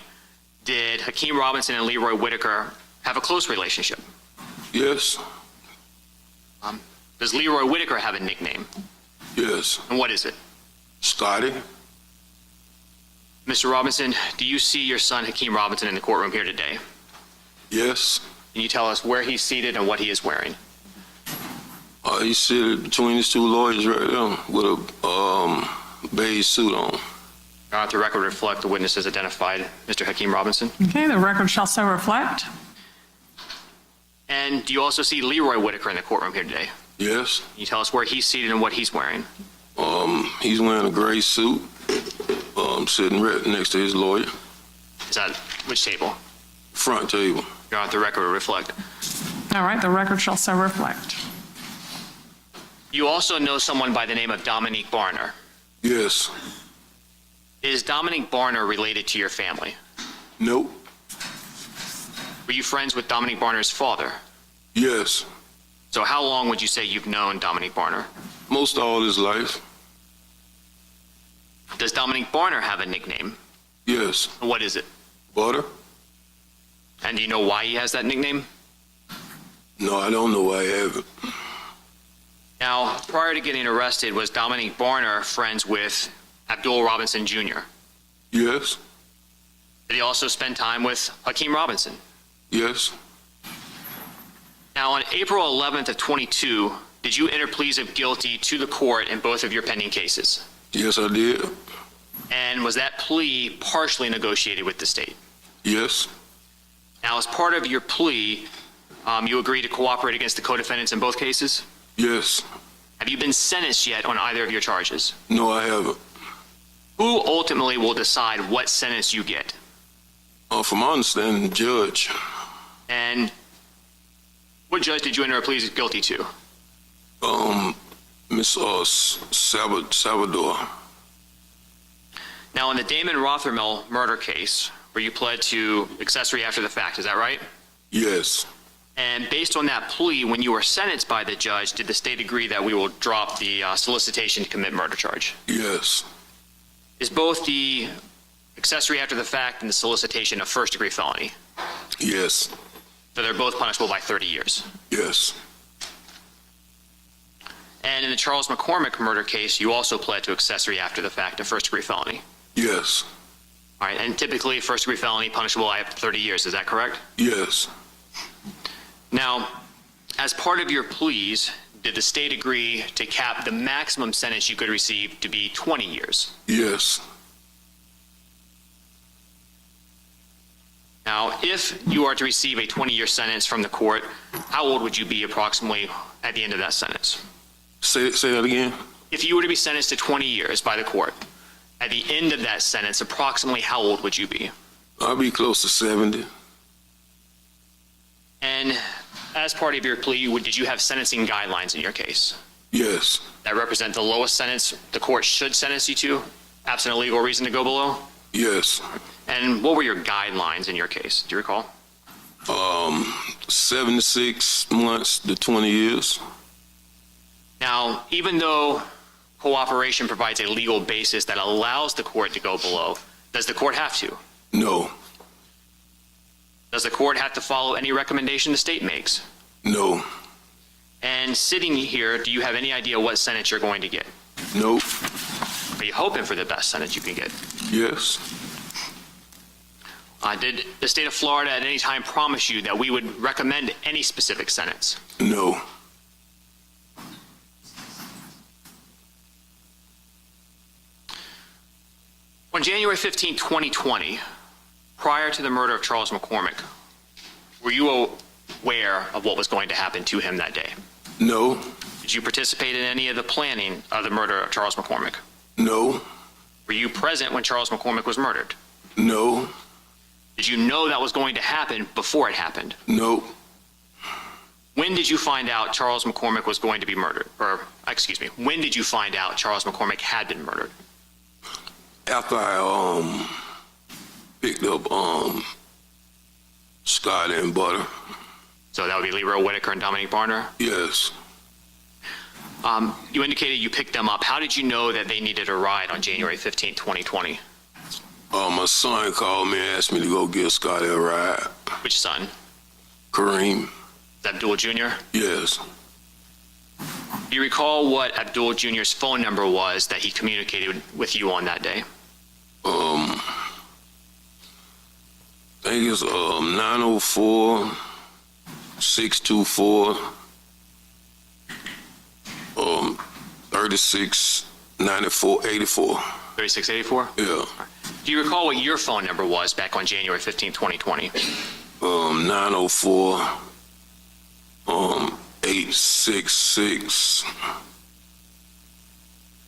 did Hakeem Robinson and Leroy Whitaker have a close relationship?
Yes.
Does Leroy Whitaker have a nickname?
Yes.
And what is it?
Scotty.
Mr. Robinson, do you see your son Hakeem Robinson in the courtroom here today?
Yes.
Can you tell us where he's seated and what he is wearing?
He's seated between these two lawyers right there with a beige suit on.
The record reflect the witness has identified Mr. Hakeem Robinson.
Okay, the record shall so reflect.
And do you also see Leroy Whitaker in the courtroom here today?
Yes.
Can you tell us where he's seated and what he's wearing?
He's wearing a gray suit, sitting right next to his lawyer.
Is that which table?
Front table.
The record will reflect.
All right, the record shall so reflect.
You also know someone by the name of Dominique Barner.
Yes.
Is Dominique Barner related to your family?
Nope.
Were you friends with Dominique Barner's father?
Yes.
So how long would you say you've known Dominique Barner?
Most all his life.
Does Dominique Barner have a nickname?
Yes.
What is it?
Butter?
And do you know why he has that nickname?
No, I don't know why I have it.
Now, prior to getting arrested, was Dominique Barner friends with Abdul Robinson Jr.?
Yes.
Did he also spend time with Hakeem Robinson?
Yes.
Now, on April 11th of 22, did you enter pleas of guilty to the court in both of your pending cases?
Yes, I did.
And was that plea partially negotiated with the state?
Yes.
Now, as part of your plea, you agreed to cooperate against the co-defendants in both cases?
Yes.
Have you been sentenced yet on either of your charges?
No, I haven't.
Who ultimately will decide what sentence you get?
From my understanding, the judge.
And what judge did you enter a plea of guilty to?
Miss Salvador.
Now, in the Damon Rothermel murder case, where you pled to accessory after the fact, is that right?
Yes.
And based on that plea, when you were sentenced by the judge, did the state agree that we will drop the solicitation to commit murder charge?
Yes.
Is both the accessory after the fact and the solicitation a first-degree felony?
Yes.
So they're both punishable by 30 years?
Yes.
And in the Charles McCormick murder case, you also pled to accessory after the fact, a first-degree felony?
Yes.
All right, and typically first-degree felony punishable by up to 30 years, is that correct?
Yes.
Now, as part of your pleas, did the state agree to cap the maximum sentence you could receive to be 20 years?
Yes.
Now, if you are to receive a 20-year sentence from the court, how old would you be approximately at the end of that sentence?
Say that again?
If you were to be sentenced to 20 years by the court, at the end of that sentence, approximately how old would you be?
I'll be close to 70.
And as part of your plea, did you have sentencing guidelines in your case?
Yes.
That represent the lowest sentence the court should sentence you to, absent a legal reason to go below?
Yes.
And what were your guidelines in your case? Do you recall?
76 months to 20 years.
Now, even though cooperation provides a legal basis that allows the court to go below, does the court have to?
No.
Does the court have to follow any recommendation the state makes?
No.
And sitting here, do you have any idea what sentence you're going to get?
Nope.
Are you hoping for the best sentence you can get?
Yes.
Did the state of Florida at any time promise you that we would recommend any specific sentence?
No.
On January 15, 2020, prior to the murder of Charles McCormick, were you aware of what was going to happen to him that day?
No.
Did you participate in any of the planning of the murder of Charles McCormick?
No.
Were you present when Charles McCormick was murdered?
No.
Did you know that was going to happen before it happened?
No.
When did you find out Charles McCormick was going to be murdered? Or, excuse me, when did you find out Charles McCormick had been murdered?
After I picked up Scott and Butter.
So that would be Leroy Whitaker and Dominique Barner?
Yes.
You indicated you picked them up. How did you know that they needed a ride on January 15, 2020?
My son called me and asked me to go give Scott a ride.
Which son?
Kareem.
Is that Abdul Jr.?
Yes.
Do you recall what Abdul Jr.'s phone number was that he communicated with you on that day?
I think it's 904-624 3694-84.
3684?
Yeah.
Do you recall what your phone number was back on January 15, 2020?
904 866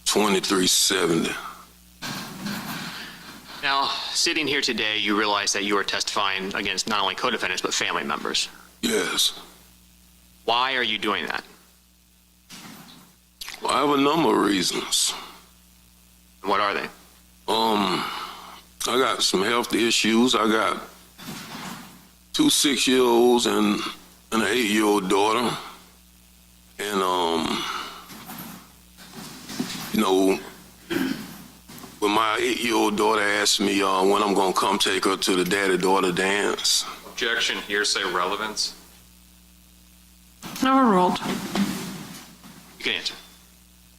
2370.
Now, sitting here today, you realize that you are testifying against not only co-defendants, but family members.
Yes.
Why are you doing that?
Well, I have a number of reasons.
What are they?
I got some health issues. I got 2 6-year-olds and an 8-year-old daughter. And, When my 8-year-old daughter asked me when I'm going to come take her to the daddy-daughter dance.
Objection, hearsay, relevance.
Overruled.
You can answer.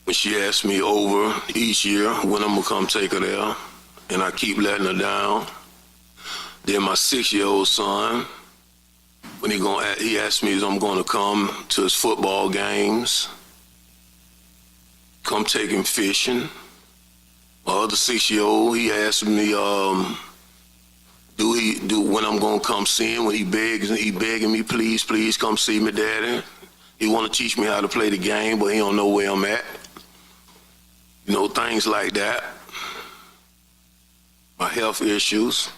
When she asked me over each year when I'm going to come take her there, and I keep letting her down. Then my 6-year-old son, when he asked me if I'm going to come to his football games, come take him fishing. My other 6-year-old, he asked me when I'm going to come see him, when he begging me, please come see me, Daddy. He want to teach me how to play the game, but he don't know where I'm at. You know, things like that. My health issues.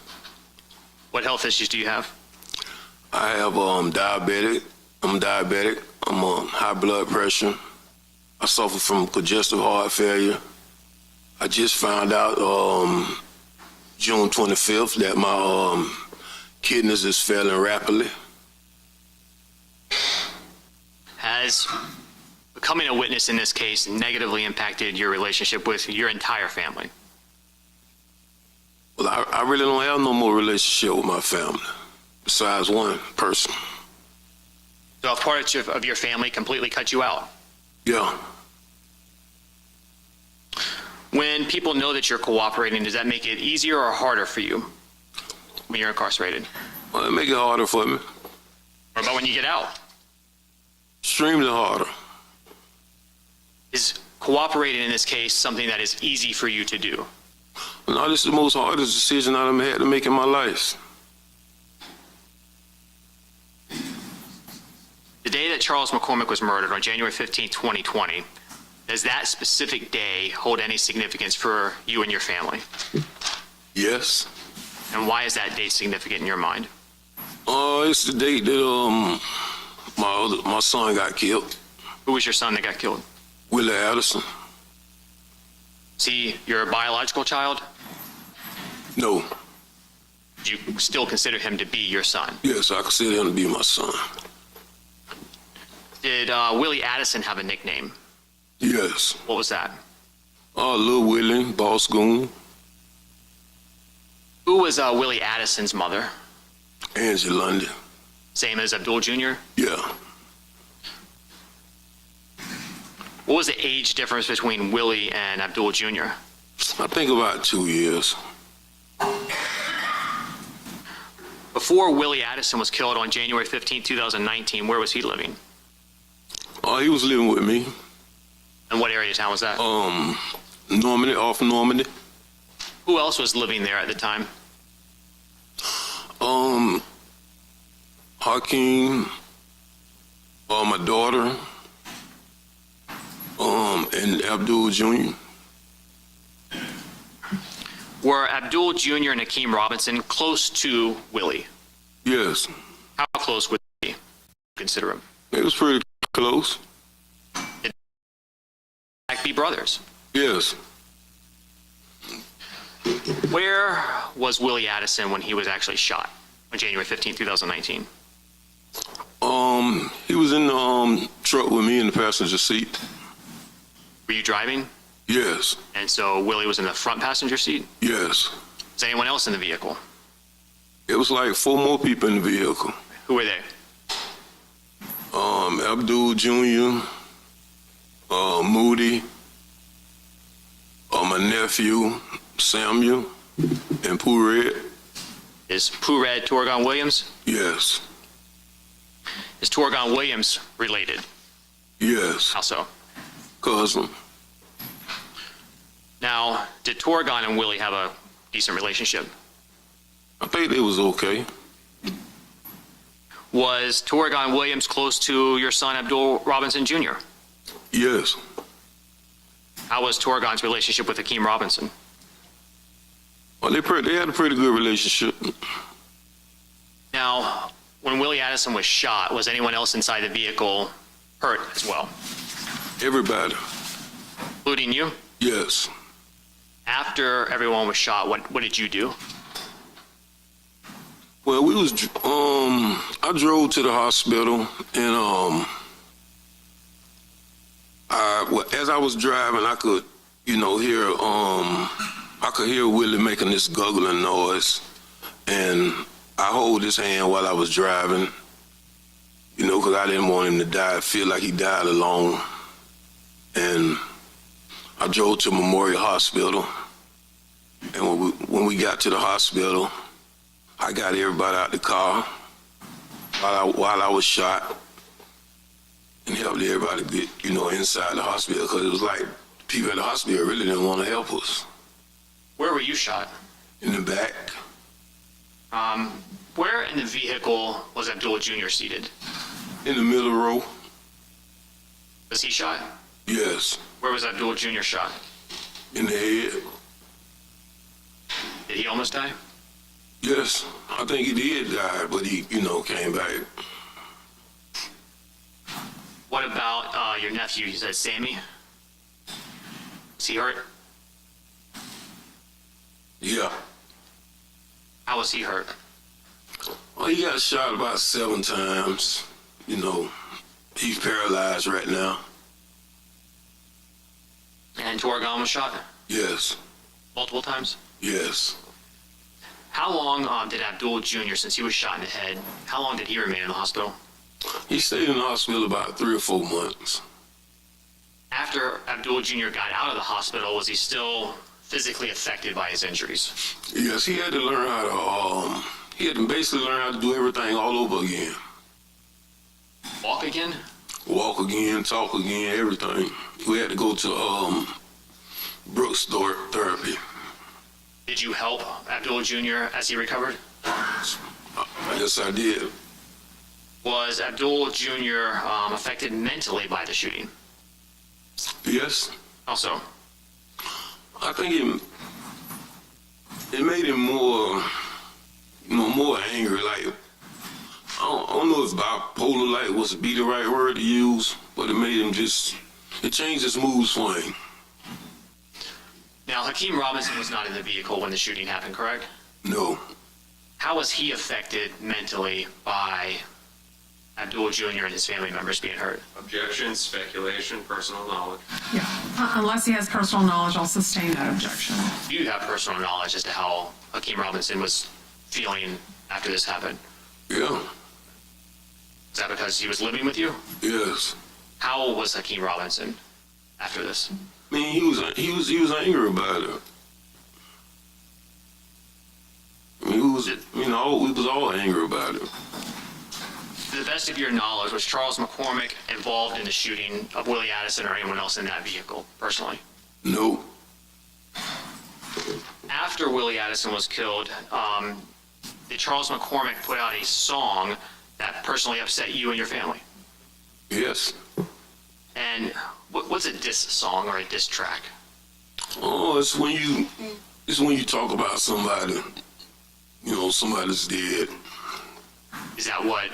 What health issues do you have?
I have diabetic. I'm diabetic. I'm on high blood pressure. I suffer from congestive heart failure. I just found out June 25th that my kidneys is failing rapidly.
Has becoming a witness in this case negatively impacted your relationship with your entire family?
Well, I really don't have no more relationship with my family, besides one person.
So a part of your family completely cut you out?
Yeah.
When people know that you're cooperating, does that make it easier or harder for you when you're incarcerated?
Well, it make it harder for me.
What about when you get out?
Extremely harder.
Is cooperating in this case something that is easy for you to do?
No, this is the most hardest decision I've ever had to make in my life.
The day that Charles McCormick was murdered on January 15, 2020, does that specific day hold any significance for you and your family?
Yes.
And why is that date significant in your mind?
It's the date that my son got killed.
Who was your son that got killed?
Willie Addison.
Is he your biological child?
No.
Do you still consider him to be your son?
Yes, I consider him to be my son.
Did Willie Addison have a nickname?
Yes.
What was that?
Lil Willie, Boss Goon.
Who was Willie Addison's mother?
Angie Lundy.
Same as Abdul Jr.?
Yeah.
What was the age difference between Willie and Abdul Jr.?
I think about 2 years.
Before Willie Addison was killed on January 15, 2019, where was he living?
He was living with me.
And what area of town was that?
Normandy, off Normandy.
Who else was living there at the time?
Hakeem, my daughter, and Abdul Jr.
Were Abdul Jr. and Hakeem Robinson close to Willie?
Yes.
How close would you consider him?
It was pretty close.
Did they be brothers?
Yes.
Where was Willie Addison when he was actually shot on January 15, 2019?
He was in the truck with me in the passenger seat.
Were you driving?
Yes.
And so Willie was in the front passenger seat?
Yes.
Was anyone else in the vehicle?
It was like 4 more people in the vehicle.
Who were they?
Abdul Jr., Moody, my nephew, Samuel, and Pooh Red.
Is Pooh Red Torgon Williams?
Yes.
Is Torgon Williams related?
Yes.
How so?
Cousin.
Now, did Torgon and Willie have a decent relationship?
I think it was okay.
Was Torgon Williams close to your son Abdul Robinson Jr.?
Yes.
How was Torgon's relationship with Hakeem Robinson?
Well, they had a pretty good relationship.
Now, when Willie Addison was shot, was anyone else inside the vehicle hurt as well?
Everybody.
Including you?
Yes.
After everyone was shot, what did you do?
Well, I drove to the hospital, and as I was driving, I could, hear I could hear Willie making this guggling noise, and I hold his hand while I was driving, you know, because I didn't want him to die, feel like he died alone. And I drove to Memorial Hospital, and when we got to the hospital, I got everybody out the car while I was shot and helped everybody get, you know, inside the hospital, because it was like people at the hospital really didn't want to help us.
Where were you shot?
In the back.
Where in the vehicle was Abdullah Jr. seated?
In the middle row.
Was he shot?
Yes.
Where was Abdullah Jr. shot?
In the head.
Did he almost die?
Yes, I think he did die, but he, you know, came back.
What about your nephew? You said Sammy? Was he hurt?
Yeah.
How was he hurt?
Well, he got shot about 7 times. You know, he's paralyzed right now.
And Torgon was shot?
Yes.
Multiple times?
Yes.
How long did Abdullah Jr., since he was shot in the head, how long did he remain in the hospital?
He stayed in the hospital about 3 or 4 months.
After Abdullah Jr. got out of the hospital, was he still physically affected by his injuries?
Yes, he had to learn how to, he had to basically learn how to do everything all over again.
Walk again?
Walk again, talk again, everything. We had to go to Brooks therapy.
Did you help Abdullah Jr. as he recovered?
Yes, I did.
Was Abdullah Jr. Affected mentally by the shooting?
Yes.
How so?
I think it made him more, you know, more angry. Like, I don't know if bipolar like was be the right word to use, but it made him just, it changed his mood swing.
Now, Hakeem Robinson was not in the vehicle when the shooting happened, correct?
No.
How was he affected mentally by Abdullah Jr. and his family members being hurt?
Objection, speculation, personal knowledge.
Yeah, unless he has personal knowledge, I'll sustain that objection.
Do you have personal knowledge as to how Hakeem Robinson was feeling after this happened?
Yeah.
Is that because he was living with you?
Yes.
How was Hakeem Robinson after this?
I mean, he was angry about it. I mean, we was all angry about it.
To the best of your knowledge, was Charles McCormick involved in the shooting of Willie Addison or anyone else in that vehicle, personally?
No.
After Willie Addison was killed, did Charles McCormick put out a song that personally upset you and your family?
Yes.
And what's a diss song or a diss track?
Oh, it's when you talk about somebody, you know, somebody's dead.
Is that what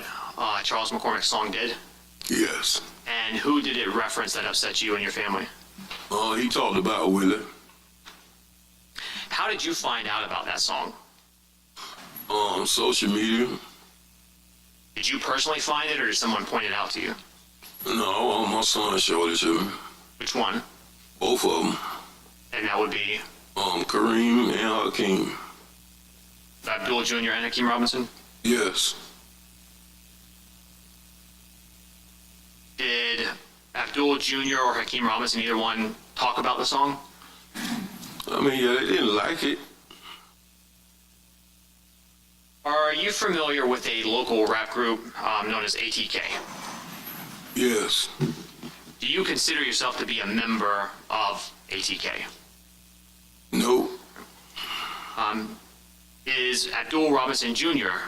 Charles McCormick's song did?
Yes.
And who did it reference that upset you and your family?
He talked about Willie.
How did you find out about that song?
Social media.
Did you personally find it or did someone point it out to you?
No, my son showed it to me.
Which one?
Both of them.
And that would be?
Kareem and Hakeem.
Abdullah Jr. and Hakeem Robinson?
Yes.
Did Abdullah Jr. or Hakeem Robinson, either one, talk about the song?
I mean, yeah, they didn't like it.
Are you familiar with a local rap group known as ATK?
Yes.
Do you consider yourself to be a member of ATK?
No.
Is Abdullah Robinson Jr.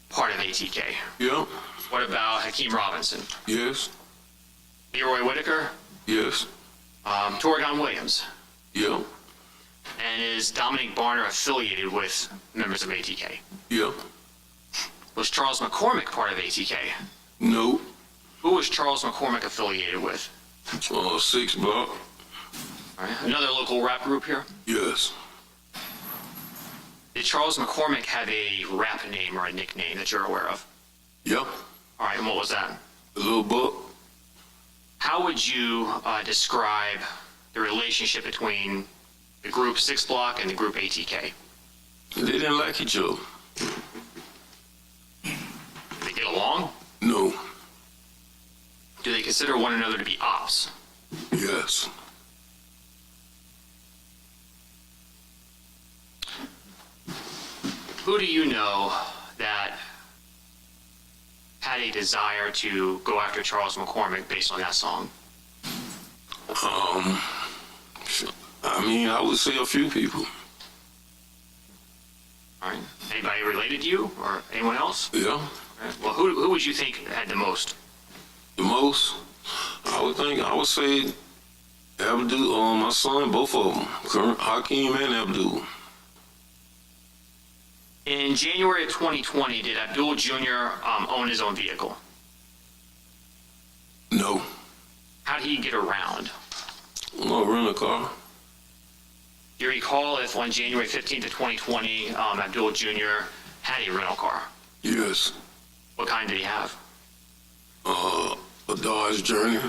part of ATK?
Yeah.
What about Hakeem Robinson?
Yes.
Leroy Whitaker?
Yes.
Torgon Williams?
Yeah.
And is Dominic Barner affiliated with members of ATK?
Yeah.
Was Charles McCormick part of ATK?
No.
Who was Charles McCormick affiliated with?
6 Block.
All right. Another local rap group here?
Yes.
Did Charles McCormick have a rap name or a nickname that you're aware of?
Yeah.
All right, and what was that?
The Little Buck.
How would you describe the relationship between the group 6 block and the group ATK?
They didn't like each other.
Do they get along?
No.
Do they consider one another to be ops?
Yes.
Who do you know that had a desire to go after Charles McCormick based on that song?
I would say a few people.
All right. Anybody related to you or anyone else?
Yeah.
All right. Well, who would you think had the most?
The most? I would say Abdul, my son, both of them, Hakeem and Abdul.
In January of 2020, did Abdul Jr. Own his own vehicle?
No.
How did he get around?
No, rent a car.
Do you recall if on January 15th of 2020, Abdul Jr. had a rental car?
Yes.
What kind did he have?
A Dodge Journey.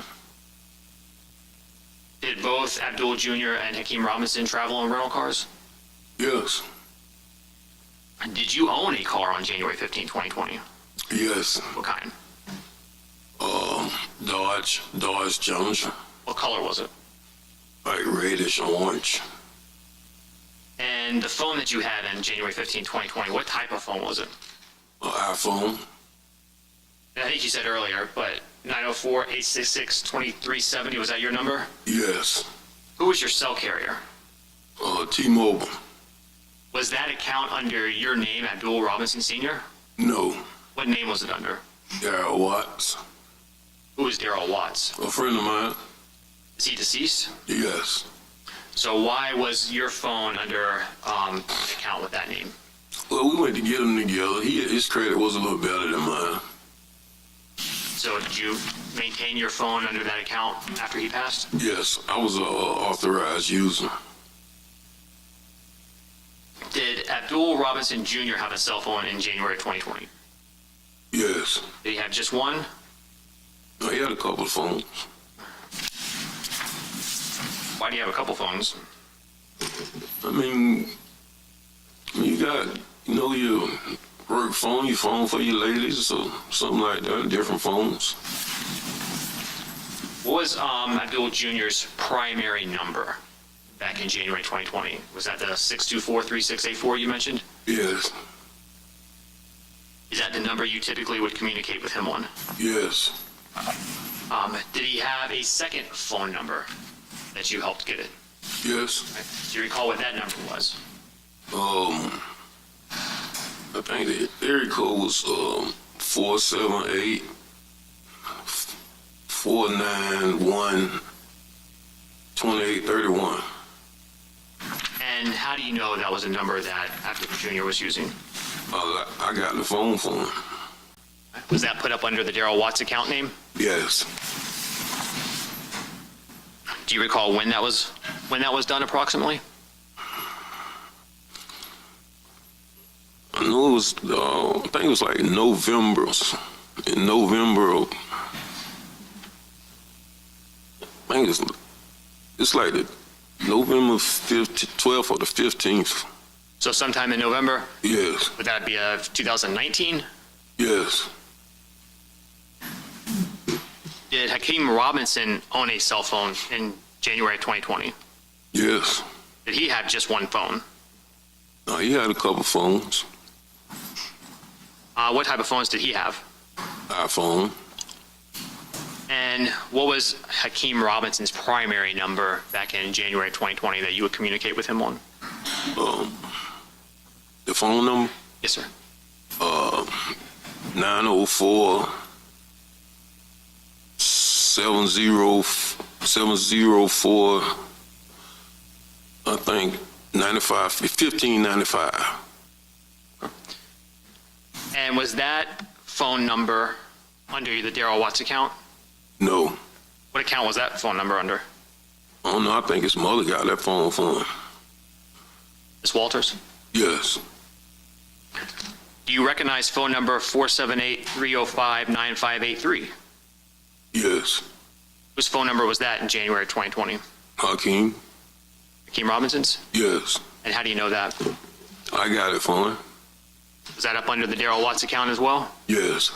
Did both Abdul Jr. and Hakeem Robinson travel in rental cars?
Yes.
Did you own a car on January 15, 2020?
Yes.
What kind?
Dodge Challenger.
What color was it?
Like reddish orange.
And the phone that you had on January 15, 2020, what type of phone was it?
An iPhone.
I think you said earlier, but 904-866-2370, was that your number?
Yes.
Who was your cell carrier?
T-Mobile.
Was that account under your name, Abdul Robinson Sr.?
No.
What name was it under?
Daryl Watts.
Who is Daryl Watts?
A friend of mine.
Is he deceased?
Yes.
So why was your phone under an account with that name?
Well, we went to get them together. His credit was a little better than mine.
So did you maintain your phone under that account after he passed?
Yes, I was an authorized user.
Did Abdul Robinson Jr. have a cell phone in January 2020?
Yes.
Did he have just one?
No, he had a couple of phones.
Why do you have a couple phones?
I mean, you got, your work phone, your phone for your ladies, or something like that, different phones.
What was Abdul Jr.'s primary number back in January 2020? Was that the 624-3684 you mentioned?
Yes.
Is that the number you typically would communicate with him on?
Yes.
Did he have a second phone number that you helped get it?
Yes.
Do you recall what that number was?
I think the area code was 478-491-2831.
And how do you know that was a number that Abdul Jr. was using?
I got the phone for him.
Was that put up under the Daryl Watts account name?
Yes.
Do you recall when that was done approximately?
I know it was, I think it was like November. In November, I think it's like the November 12th or the 15th.
So sometime in November?
Yes.
Would that be 2019?
Yes.
Did Hakeem Robinson own a cell phone in January 2020?
Yes.
Did he have just one phone?
No, he had a couple phones.
What type of phones did he have?
iPhone.
And what was Hakeem Robinson's primary number back in January 2020 that you would communicate with him on?
The phone number?
Yes, sir.
904-704, I think, 1595.
And was that phone number under the Daryl Watts account?
No.
What account was that phone number under?
I don't know, I think his mother got that phone for him.
Miss Walters?
Yes.
Do you recognize phone number 478-305-9583?
Yes.
Whose phone number was that in January 2020?
Hakeem.
Hakeem Robinson's?
Yes.
And how do you know that?
I got it for him.
Was that up under the Darrell Watts account as well?
Yes.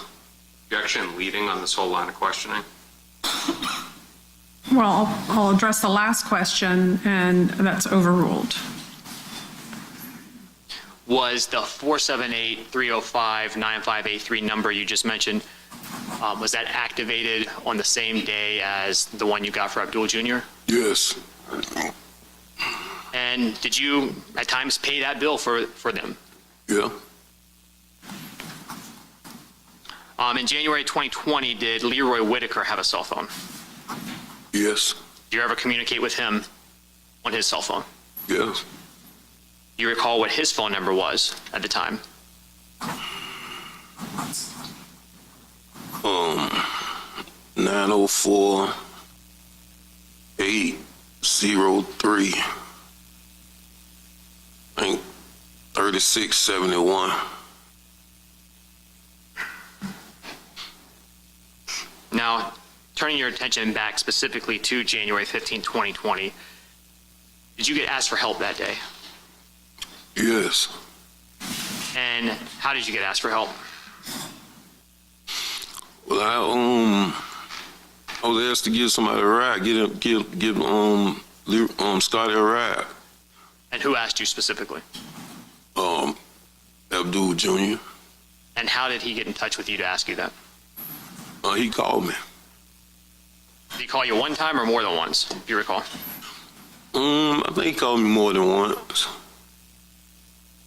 Objection leading on this whole line of questioning?
Well, I'll address the last question, and that's overruled.
Was the 478-305-9583 number you just mentioned, was that activated on the same day as the one you got for Abdul Jr.?
Yes.
And did you at times pay that bill for them?
Yeah.
In January 2020, did Leroy Whitaker have a cell phone?
Yes.
Did you ever communicate with him on his cell phone?
Yes.
Do you recall what his phone number was at the time?
904-803. I think 3671.
Now, turning your attention back specifically to January 15, 2020, did you get asked for help that day?
Yes.
And how did you get asked for help?
Well, I was asked to give somebody a ride, give Scotty a ride.
And who asked you specifically?
Abdul Jr.
And how did he get in touch with you to ask you that?
He called me.
Did he call you one time or more than once, if you recall?
I think he called me more than once.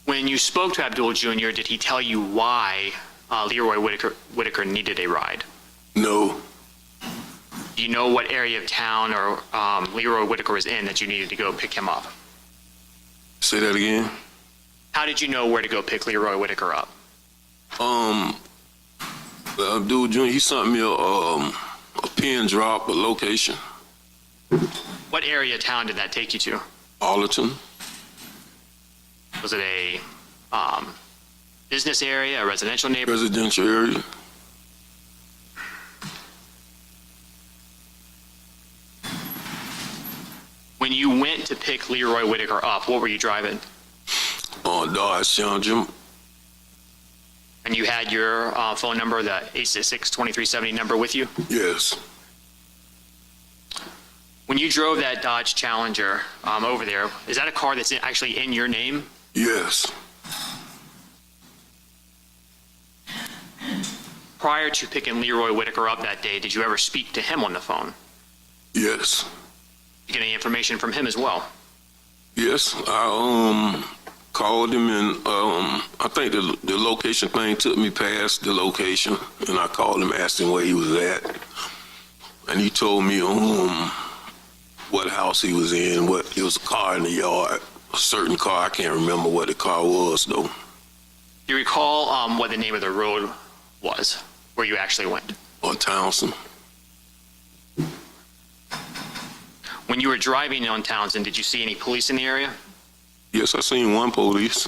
When you spoke to Abdul Jr., did he tell you why Leroy Whitaker needed a ride?
No.
Do you know what area of town or Leroy Whitaker was in that you needed to go pick him up?
Say that again?
How did you know where to go pick Leroy Whitaker up?
Abdul Jr., he sent me a pin drop, a location.
What area of town did that take you to?
Arlington.
Was it a business area, a residential neighborhood?
Residential area.
When you went to pick Leroy Whitaker up, what were you driving?
Dodge Challenger.
And you had your phone number, the 866-2370 number with you?
Yes.
When you drove that Dodge Challenger over there, is that a car that's actually in your name?
Yes.
Prior to picking Leroy Whitaker up that day, did you ever speak to him on the phone?
Yes.
You get any information from him as well?
Yes. I called him, and I think the location thing took me past the location, and I called him, asked him where he was at, and he told me what house he was in. It was a car in the yard, a certain car. I can't remember what the car was though.
Do you recall what the name of the road was where you actually went?
On Townsend.
When you were driving on Townsend, did you see any police in the area?
Yes, I seen one police.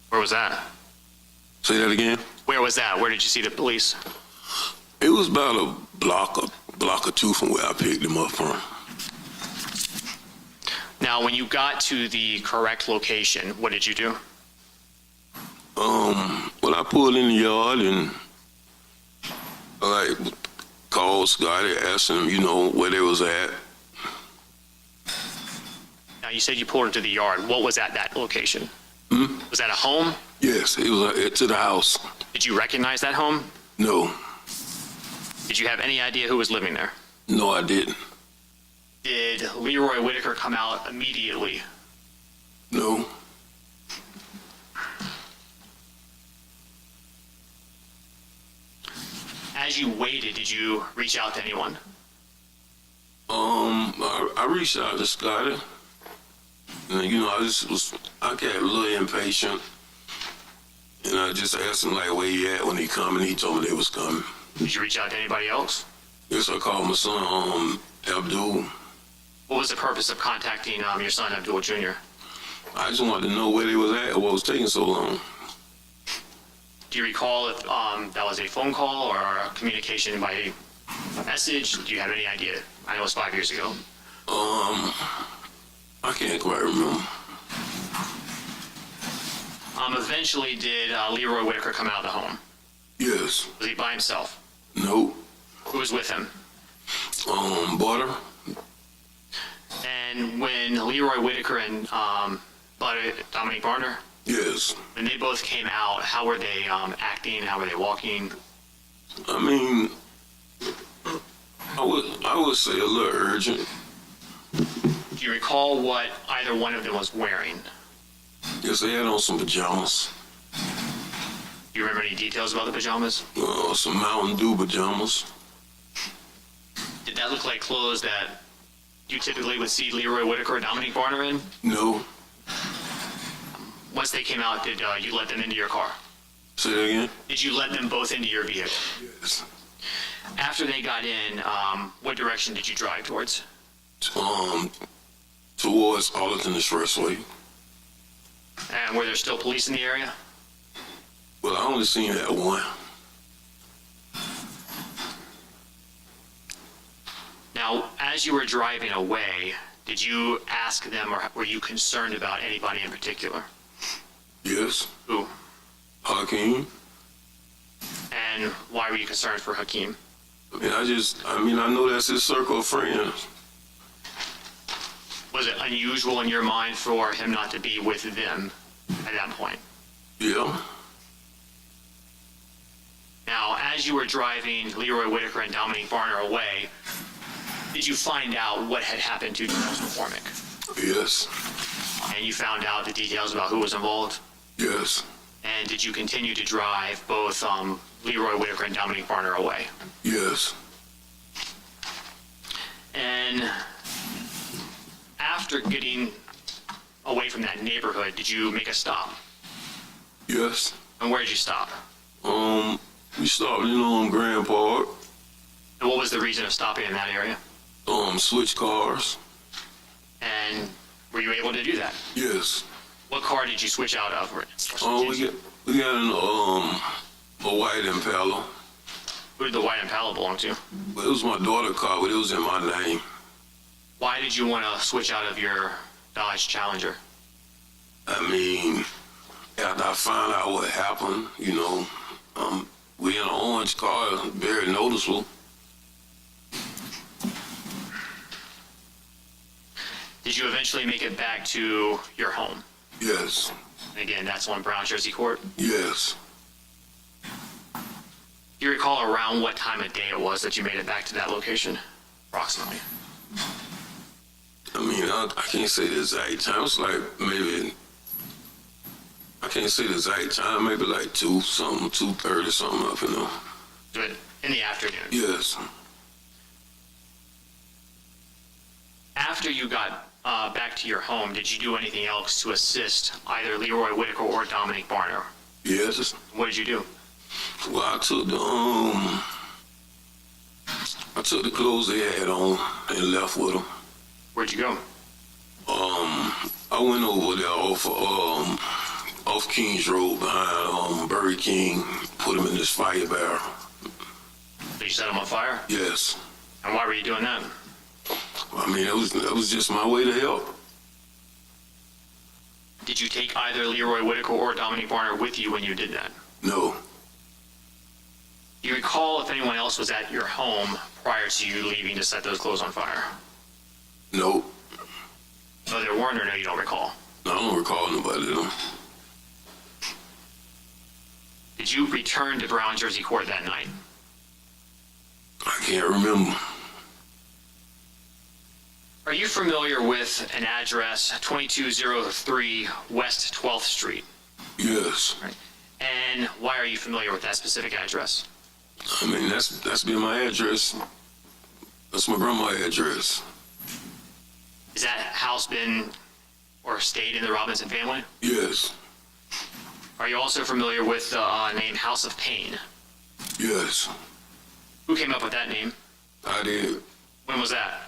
Where was that?
Say that again?
Where was that? Where did you see the police?
It was about a block or two from where I picked him up from.
Now, when you got to the correct location, what did you do?
Well, I pulled in the yard and called Scotty, asked him, where they was at.
Now, you said you pulled into the yard. What was at that location? Was that a home?
Yes, it was to the house.
Did you recognize that home?
No.
Did you have any idea who was living there?
No, I didn't.
Did Leroy Whitaker come out immediately?
No.
As you waited, did you reach out to anyone?
I reached out to Scotty. And, I got a little impatient. And I just asked him, where he at when he coming. He told me they was coming.
Did you reach out to anybody else?
Yes, I called my son, Abdul.
What was the purpose of contacting your son, Abdul Jr.?
I just wanted to know where they was at or what was taking so long.
Do you recall if that was a phone call or a communication by a message? Do you have any idea? I know it was 5 years ago.
I can't quite remember.
Eventually, did Leroy Whitaker come out of the home?
Yes.
Was he by himself?
No.
Who was with him?
Butter.
And when Leroy Whitaker and Butter, Dominique Barner,
Yes.
when they both came out, how were they acting? How were they walking?
I mean, I would say a little urgent.
Do you recall what either one of them was wearing?
Yes, they had on some pajamas.
Do you remember any details about the pajamas?
Some Mountain Dew pajamas.
Did that look like clothes that you typically would see Leroy Whitaker or Dominique Barner in?
No.
Once they came out, did you let them into your car?
Say that again?
Did you let them both into your vehicle?
Yes.
After they got in, what direction did you drive towards?
Towards Arlington Expressway.
And were there still police in the area?
Well, I only seen that one.
Now, as you were driving away, did you ask them or were you concerned about anybody in particular?
Yes.
Who?
Hakeem.
And why were you concerned for Hakeem?
I know that's his circle of friends.
Was it unusual in your mind for him not to be with them at that point?
Yeah.
Now, as you were driving Leroy Whitaker and Dominique Barner away, did you find out what had happened to Charles McCormick?
Yes.
And you found out the details about who was involved?
Yes.
And did you continue to drive both Leroy Whitaker and Dominique Barner away?
Yes.
And after getting away from that neighborhood, did you make a stop?
Yes.
And where did you stop?
We stopped, on Grand Park.
And what was the reason of stopping in that area?
Switch cars.
And were you able to do that?
Yes.
What car did you switch out of?
We got a white Impala.
Who did the white Impala belong to?
Well, it was my daughter's car, but it was in my name.
Why did you want to switch out of your Dodge Challenger?
After I found out what happened, we in an orange car, very noticeable.
Did you eventually make it back to your home?
Yes.
And again, that's on Brown Jersey Court?
Yes.
Do you recall around what time of day it was that you made it back to that location, approximately?
I can't say the exact time. It's like maybe, I can't say the exact time, maybe like 2:30 something up,
Good. In the afternoon?
Yes.
After you got back to your home, did you do anything else to assist either Leroy Whitaker or Dominique Barner?
Yes.
What did you do?
Well, I took the clothes they had on and left with them.
Where'd you go?
I went over there off Kings Road behind Burger King, put them in this fire barrel.
Did you set them on fire?
Yes.
And why were you doing that?
That was just my way to help.
Did you take either Leroy Whitaker or Dominique Barner with you when you did that?
No.
Do you recall if anyone else was at your home prior to you leaving to set those clothes on fire?
No.
No, there weren't, or no, you don't recall?
I don't recall nobody though.
Did you return to Brown Jersey Court that night?
I can't remember.
Are you familiar with an address, 2203 West 12th Street?
Yes.
Right. And why are you familiar with that specific address?
That's been my address. That's my grandma's address.
Has that house been or stayed in the Robinson family?
Yes.
Are you also familiar with the name House of Pain?
Yes.
Who came up with that name?
I did.
When was that?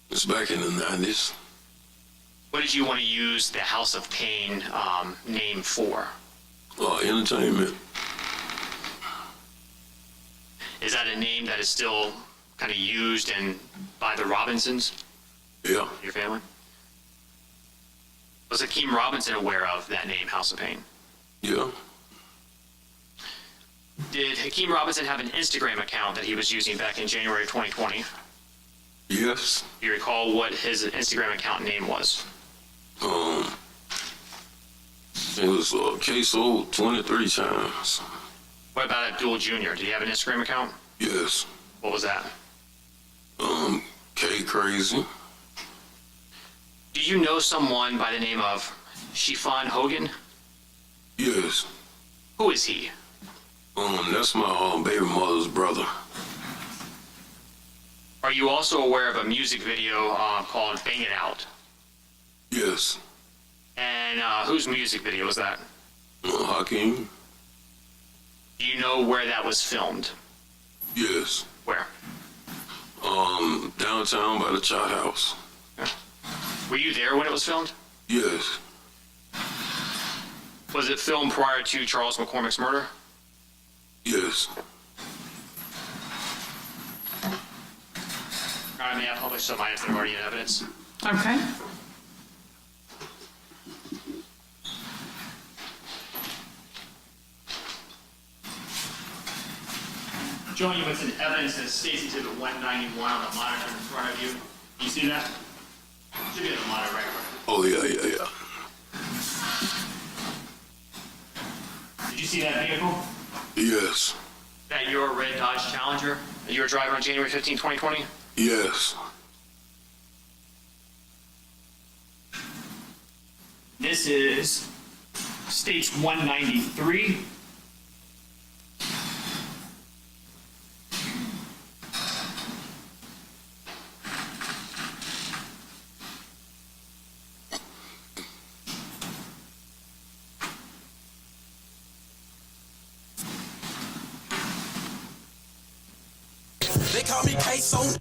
It's back in the 90s.
What did you want to use the House of Pain name for?
Entertainment.
Is that a name that is still kind of used by the Robinsons?
Yeah.
Your family? Was Hakeem Robinson aware of that name, House of Pain?
Yeah.
Did Hakeem Robinson have an Instagram account that he was using back in January of 2020?
Yes.
Do you recall what his Instagram account name was?
It was Ksoo 23 times.
What about Abdul Jr.? Did he have an Instagram account?
Yes.
What was that?
K Crazy.
Do you know someone by the name of Shifan Hogan?
Yes.
Who is he?
That's my baby mother's brother.
Are you also aware of a music video called Bang It Out?
Yes.
And whose music video was that?
Hakeem.
Do you know where that was filmed?
Yes.
Where?
Downtown by the Chart House.
Were you there when it was filmed?
Yes.
Was it filmed prior to Charles McCormick's murder?
Yes.
All right, may I publish some items that are already in evidence?
Okay.
Showing you what's in evidence as States Exhibit 191 on the monitor in front of you. You see that? Should be on the monitor right away.
Oh, yeah.
Did you see that vehicle?
Yes.
That your red Dodge Challenger that you were driving on January 15, 2020?
Yes.
This is States 193.
They call me Ksoo.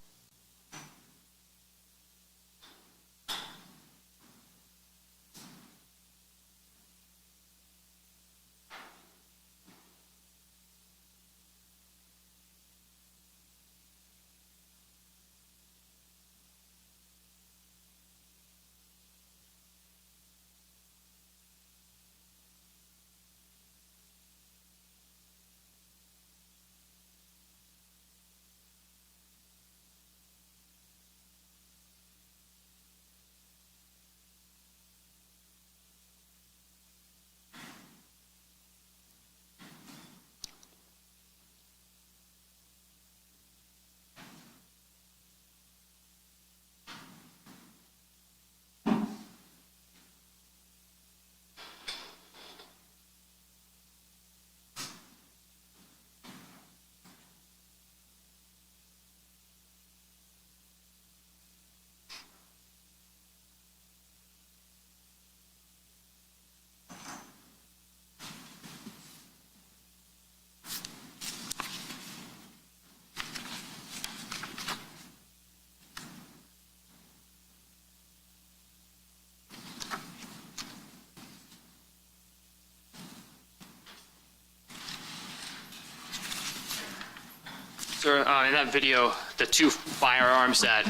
Sir, in that video, the two firearms that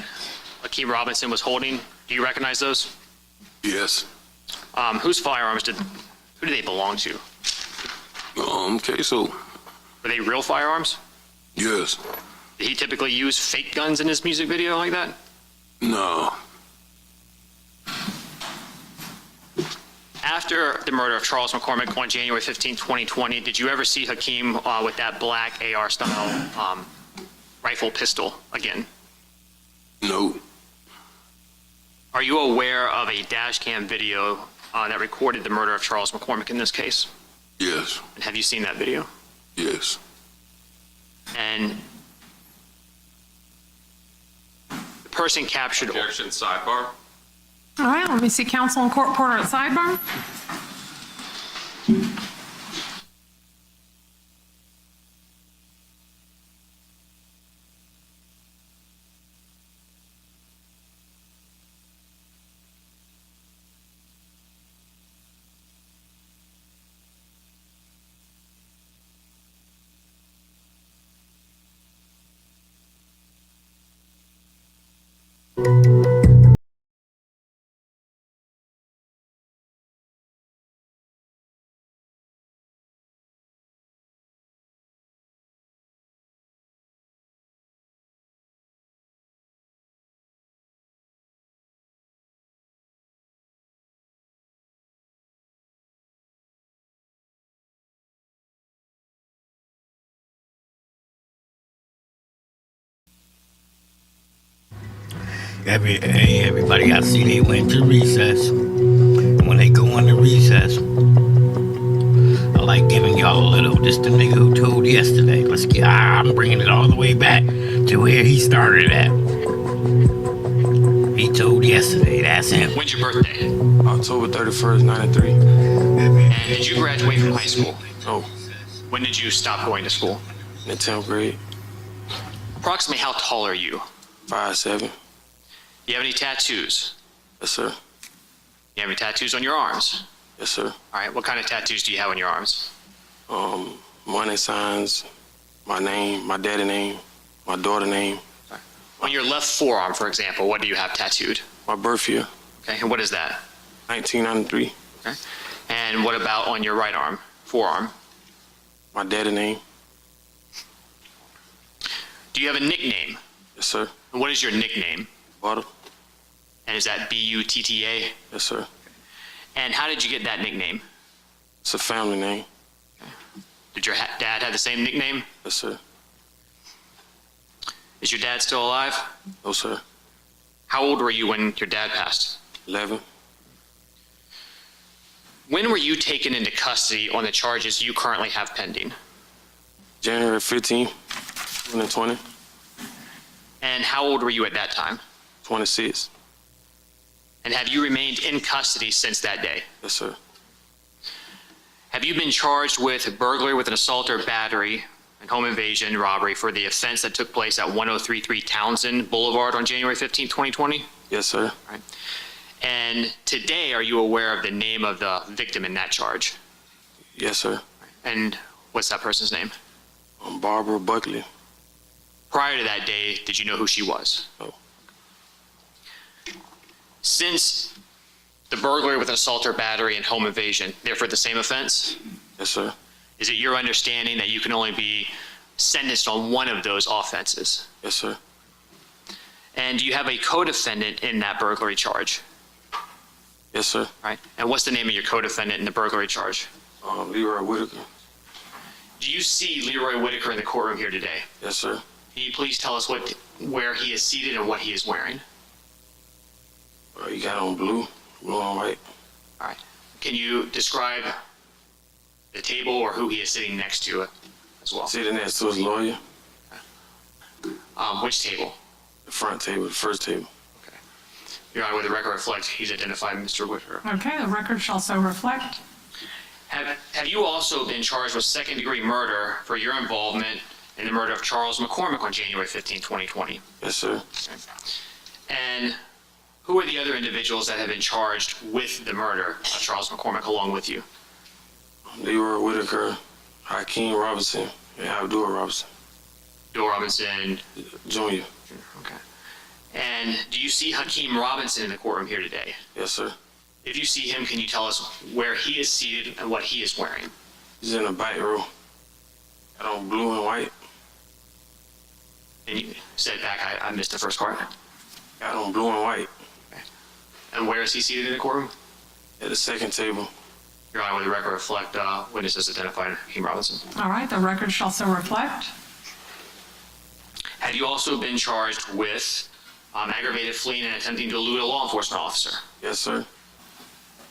Hakeem Robinson was holding, do you recognize those?
Yes.
Whose firearms who do they belong to?
Ksoo.
Were they real firearms?
Yes.
Did he typically use fake guns in his music video like that?
No.
After the murder of Charles McCormick on January 15, 2020, did you ever see Hakeem with that black AR-style rifle pistol again?
No.
Are you aware of a dashcam video that recorded the murder of Charles McCormick in this case?
Yes.
And have you seen that video?
Yes.
And the person captured...
Objection, sidebar.
All right, let me see counsel and court reporter at sidebar.
Hey, everybody, I see they went to recess. When they go into recess, I like giving y'all a little, this the nigga who told yesterday. I'm bringing it all the way back to where he started at. He told yesterday, that's him.
When's your birthday? October 31st, 93.
And did you graduate from high school?
Oh,
When did you stop going to school?
in the 10th grade,
Approximately how tall are you?
5'7".
Do you have any tattoos?
Yes, sir.
You have any tattoos on your arms?
Yes, sir.
All right, what kind of tattoos do you have on your arms?
Money signs, my name, my daddy name, my daughter name,
On your left forearm, for example, what do you have tattooed?
my birth year,
Okay, and what is that?
1993,
Okay. And what about on your right arm, forearm?
my daddy name.
Do you have a nickname?
Yes, sir.
And what is your nickname?
Butter.
And is that B-U-T-T-A?
Yes, sir.
And how did you get that nickname?
It's a family name.
Did your dad have the same nickname?
Yes, sir.
Is your dad still alive?
No, sir.
How old were you when your dad passed?
11.
When were you taken into custody on the charges you currently have pending?
January 15, 2020,
And how old were you at that time?
26.
And have you remained in custody since that day?
Yes, sir.
Have you been charged with burglary with an assault or battery and home invasion robbery for the offense that took place at 1033 Townsend Boulevard on January 15, 2020?
Yes, sir.
Right. And today, are you aware of the name of the victim in that charge?
Yes, sir.
And what's that person's name?
Barbara Buckley.
Prior to that day, did you know who she was?
No.
Since the burglary with an assault or battery and home invasion, therefore the same offense?
Yes, sir.
Is it your understanding that you can only be sentenced on one of those offenses?
Yes, sir.
And do you have a co-defendant in that burglary charge?
Yes, sir.
Right. And what's the name of your co-defendant in the burglary charge?
Leroy Whitaker.
Do you see Leroy Whitaker in the courtroom here today?
Yes, sir.
Can you please tell us where he is seated and what he is wearing?
You got on blue and white.
All right. Can you describe the table or who he is sitting next to as well?
Sitting next to his lawyer.
Which table?
The front table, the first table.
Okay. Your Honor, with the record reflect, he's identified Mr. Whitaker.
Okay, the record shall so reflect.
Have you also been charged with second-degree murder for your involvement in the murder of Charles McCormick on January 15, 2020?
Yes, sir.
Okay. And who are the other individuals that have been charged with the murder of Charles McCormick along with you?
Leroy Whitaker, Hakeem Robinson, and Abdul Robinson.
Bill Robinson
Jr.
Okay. And do you see Hakeem Robinson in the courtroom here today?
Yes, sir.
If you see him, can you tell us where he is seated and what he is wearing?
He's in the back row. Got on blue and white.
And you said back, I missed the first part.
Got on blue and white.
Okay. And where is he seated in the courtroom?
At the second table.
Your Honor, with the record reflect, witnesses identified Hakeem Robinson.
All right, the record shall so reflect.
Have you also been charged with aggravated fleeing and attempting to elude a law enforcement officer?
Yes, sir.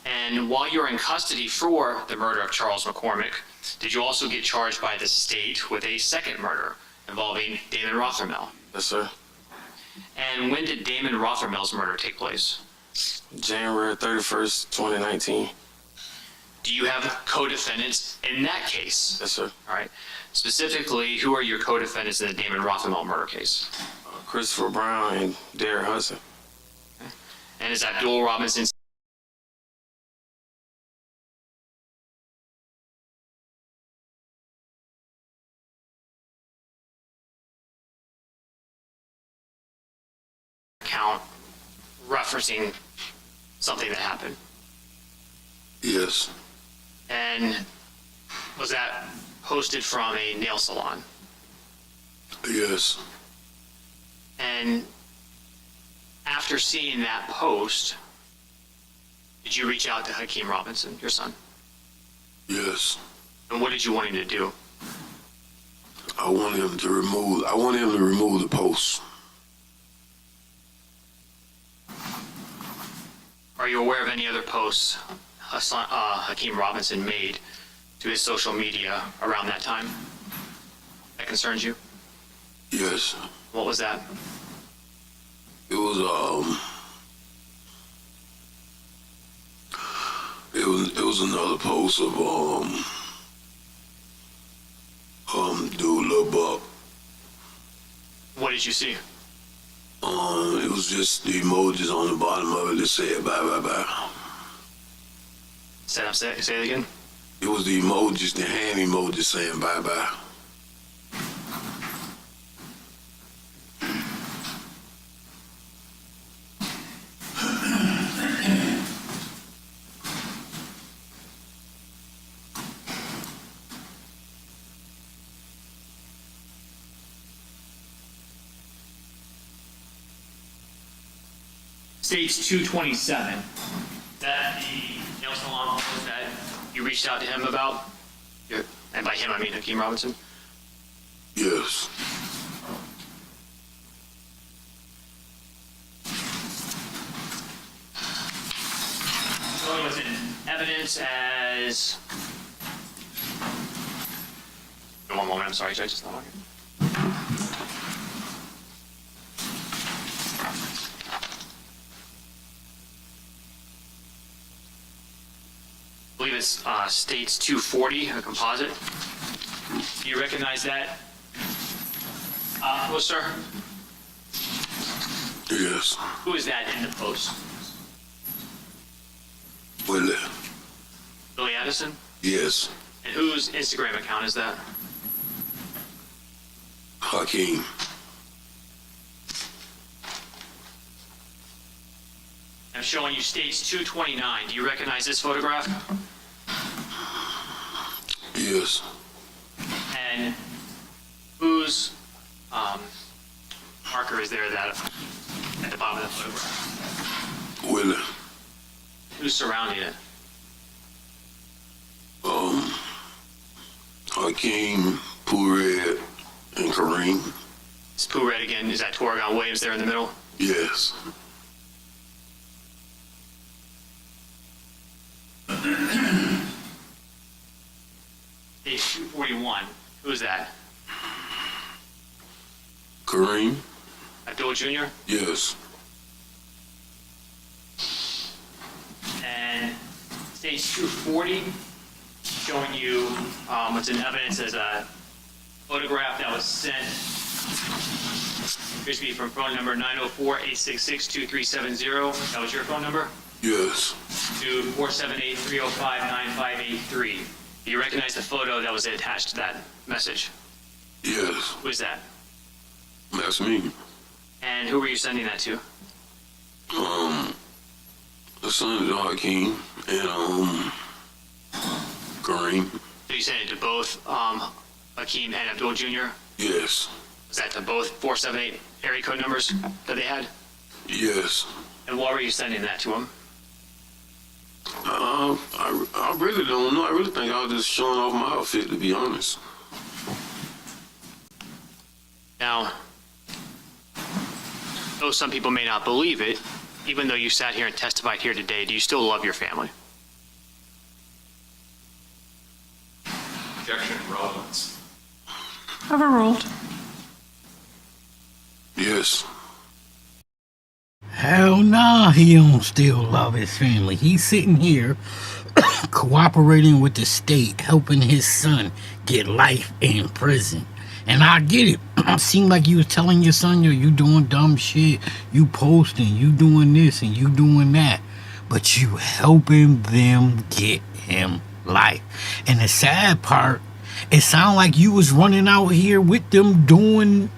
And while you were in custody for the murder of Charles McCormick, did you also get charged by the state with a second murder involving Damon Rothermel?
Yes, sir.
And when did Damon Rothermel's murder take place?
January 31st, 2019.
Do you have co-defendants in that case?
Yes, sir.
All right. Specifically, who are your co-defendants in the Damon Rothermel murder case?
Christopher Brown and Derek Hudson.
Okay. And is Abdul Robinson account referencing something that happened?
Yes.
And was that posted from a nail salon?
Yes.
And after seeing that post, did you reach out to Hakeem Robinson, your son?
Yes.
And what did you want him to do?
I want him to remove the post.
are you aware of any other posts Hakeem Robinson made to his social media around that time that concerns you?
Yes.
What was that?
It was another post of dude Lil Buck.
What did you see?
It was just the emojis on the bottom of it that said bye bye bye.
Say it again.
It was the emojis, the hand emojis saying bye bye.
States 227. Is that the nail salon post that you reached out to him about? And by him, I mean Hakeem Robinson?
Yes.
So it was in evidence as... One moment, I'm sorry, Judge, it's not working. I believe it's States 240, a composite. Do you recognize that? Sir?
Yes.
Who is that in the post?
Willie.
Willie Addison?
Yes.
And whose Instagram account is that?
Hakeem.
I'm showing you States 229. Do you recognize this photograph?
Yes.
And whose marker is there that at the bottom of the photograph?
Willie.
Who's surrounding it?
Hakeem, Pooh Red, and Kareem.
Is Pooh Red again? Is that Torgon Williams there in the middle?
Yes.
Page 241. Who is that?
Kareem.
Abdul Jr.?
Yes.
And stage 240, showing you what's in evidence as a photograph that was sent, appears to be from phone number 904-866-2370. That was your phone number?
Yes.
To 478-305-9583. Do you recognize the photo that was attached to that message?
Yes.
Who is that?
That's me.
And who were you sending that to?
I sent it to Hakeem and Kareem.
So you sent it to both Hakeem and Abdul Jr.?
Yes.
Was that to both 478 area code numbers that they had?
Yes.
And why were you sending that to them?
I really don't know. I really think I was just showing off my outfit, to be honest.
Now, though some people may not believe it, even though you sat here and testified here today, do you still love your family?
Objection, relevance.
Overruled.
Yes.
Hell nah, he don't still love his family. He's sitting here cooperating with the state, helping his son get life in prison. And I get it. It seemed like you was telling your son, yo, you doing dumb shit, you posting, you doing this and you doing that. But you helping them get him life. And the sad part, it sounded like you was running out here with them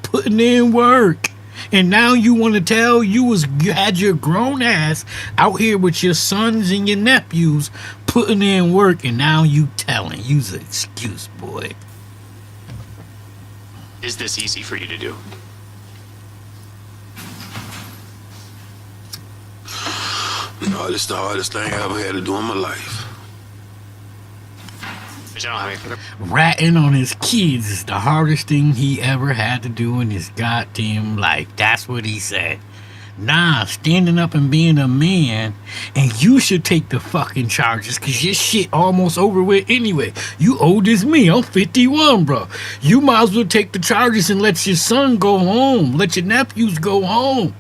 putting in work. And now you want to tell you had your grown ass out here with your sons and your nephews putting in work, and now you telling you's an excuse, boy.
Is this easy for you to do?
No, this is the hardest thing I ever had to do in my life.
But you don't have any...
Ratting on his kids is the hardest thing he ever had to do in his goddamn life. That's what he said. Nah, standing up and being a man, and you should take the fucking charges, cause your shit almost over with anyway. You old as me, I'm 51, bro. You might as well take the charges and let your son go home, let your nephews go home.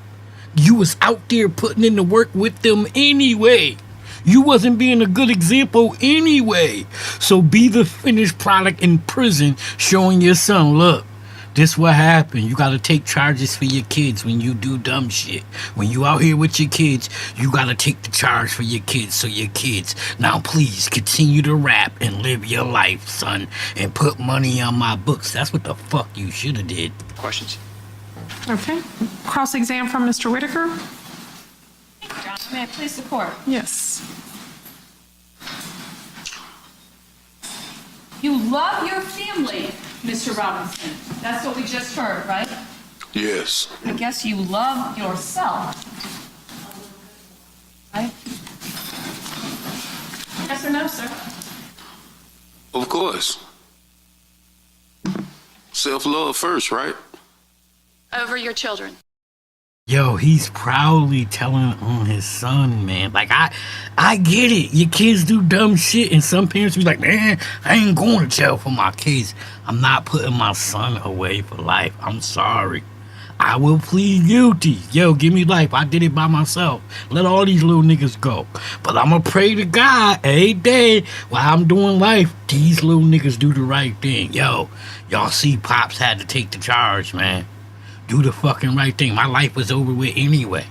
You was out there putting in the work with them anyway. You wasn't being a good example anyway. So be the finished product in prison, showing your son, look, this what happened. You gotta take charges for your kids when you do dumb shit. When you out here with your kids, you gotta take the charge for your kids. So your kids, now please continue to rap and live your life, son, and put money on my books. That's what the fuck you should have did.
Questions?
Okay. Cross-exam from Mr. Whitaker?
May I please support?
Yes.
You love your family, Mr. Robinson. That's what we just heard, right?
Yes.
I guess you love yourself. Right? Yes or no, sir?
Of course. Self-love first, right?
Over your children.
Yo, he's proudly telling on his son, man. Like, I get it. Your kids do dumb shit, and some parents be like, man, I ain't going to jail for my kids. I'm not putting my son away for life. I'm sorry. I will plead guilty. Yo, give me life. I did it by myself. Let all these little niggas go. But I'm going to pray to God every day while I'm doing life, these little niggas do the right thing. Yo, y'all see Pops had to take the charge, man. Do the fucking right thing. My life was over with anyway.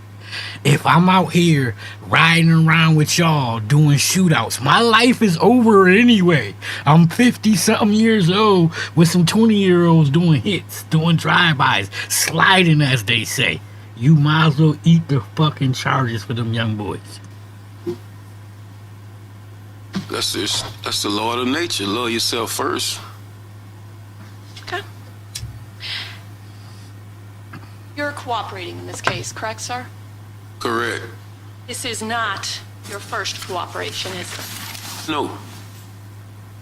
If I'm out here riding around with y'all doing shootouts, my life is over anyway. I'm 50-something years old with some 20-year-olds doing hits, doing drive-bys, sliding as they say. You might as well eat the fucking charges for them young boys.
That's the law of nature. Love yourself first.
Okay. You're cooperating in this case, correct, sir?
Correct.
This is not your first cooperation, is it?
No.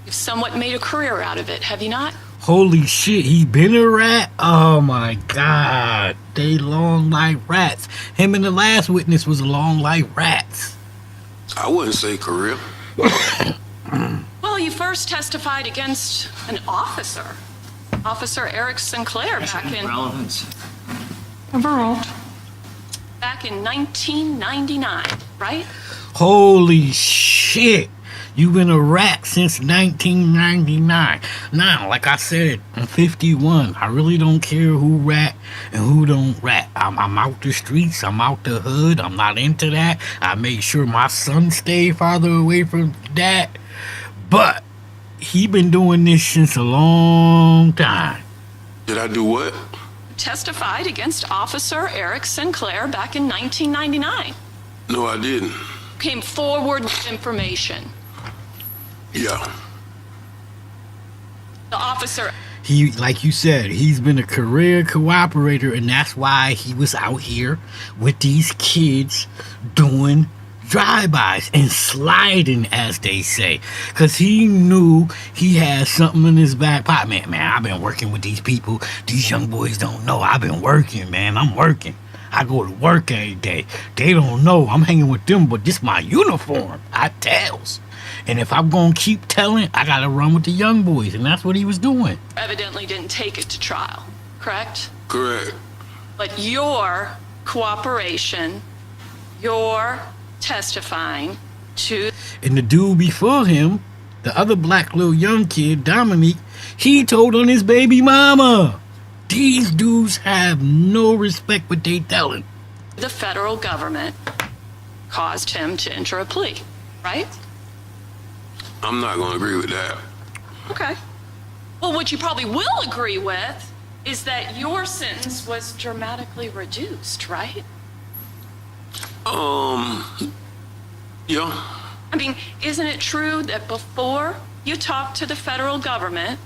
You've somewhat made a career out of it, have you not?
Holy shit, he been a rat? Oh my god. They long like rats. Him and the last witness was long like rats.
I wouldn't say career.
Well, you first testified against an officer, Officer Eric Sinclair,
Relevance.
back in 1999, right?
Holy shit. You've been a rat since 1999. Now, like I said, I'm 51. I really don't care who rat and who don't rat. I'm out the streets. I'm out the hood. I'm not into that. I make sure my son stay farther away from that. But he been doing this since a long time.
Did I do what?
Testified against Officer Eric Sinclair back in 1999.
No, I didn't.
Came forward with information.
Yeah.
The officer...
He, like you said, he's been a career cooperator, and that's why he was out here with these kids doing drive-bys and sliding, as they say, because he knew he had something in his back pocket. Man, I've been working with these people. These young boys don't know I've been working, man. I'm working. I go to work every day. They don't know I'm hanging with them, but this my uniform. I tells. And if I'm going to keep telling, I got to run with the young boys, and that's what he was doing.
evidently didn't take it to trial, correct?
Correct.
But your cooperation, your testifying to...
And the dude before him, the other black little young kid, Dominique, he told on his baby mama. These dudes have no respect what they telling.
The federal government caused him to enter a plea, right?
I'm not going to agree with that.
Okay. Well, what you probably will agree with is that your sentence was dramatically reduced, right?
Yeah.
I mean, isn't it true that before you talked to the federal government,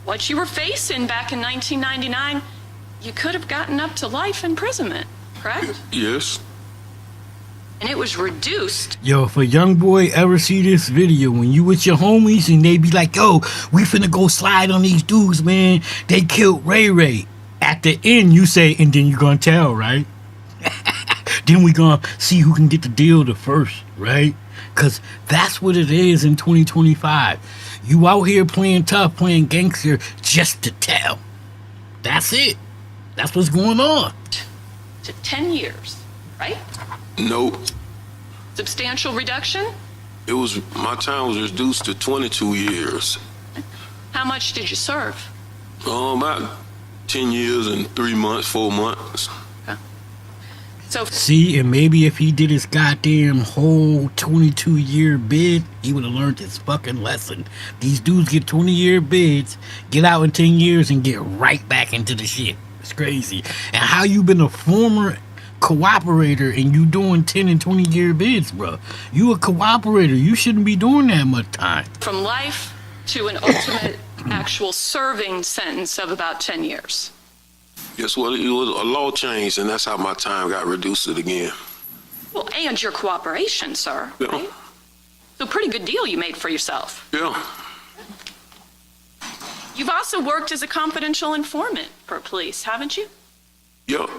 what you were facing back in 1999, you could have gotten up to life imprisonment, correct?
Yes.
And it was reduced.
Yo, if a young boy ever see this video, when you with your homies and they be like, yo, we finna go slide on these dudes, man. They killed Ray Ray. At the end, you say, and then you gonna tell, right? Then we gonna see who can get the deal the first, right? Cause that's what it is in 2025. You out here playing tough, playing gangster just to tell. That's it. That's what's going on.
To 10 years, right?
Nope.
Substantial reduction?
My time was reduced to 22 years.
How much did you serve?
About 10 years and 3 months, 4 months.
So
see, and maybe if he did his goddamn whole 22-year bid, he would have learned his fucking lesson. These dudes get 20-year bids, get out in 10 years, and get right back into the shit. It's crazy. And how you been a former cooperator and you doing 10 and 20-year bids, bro? You a cooperator. You shouldn't be doing that much time.
from life to an ultimate actual serving sentence of about 10 years.
Yes, well, it was a law change, and that's how my time got reduced again.
Well, and your cooperation, sir,
Yeah.
right? So pretty good deal you made for yourself.
Yeah.
You've also worked as a confidential informant for police, haven't you?
Yep.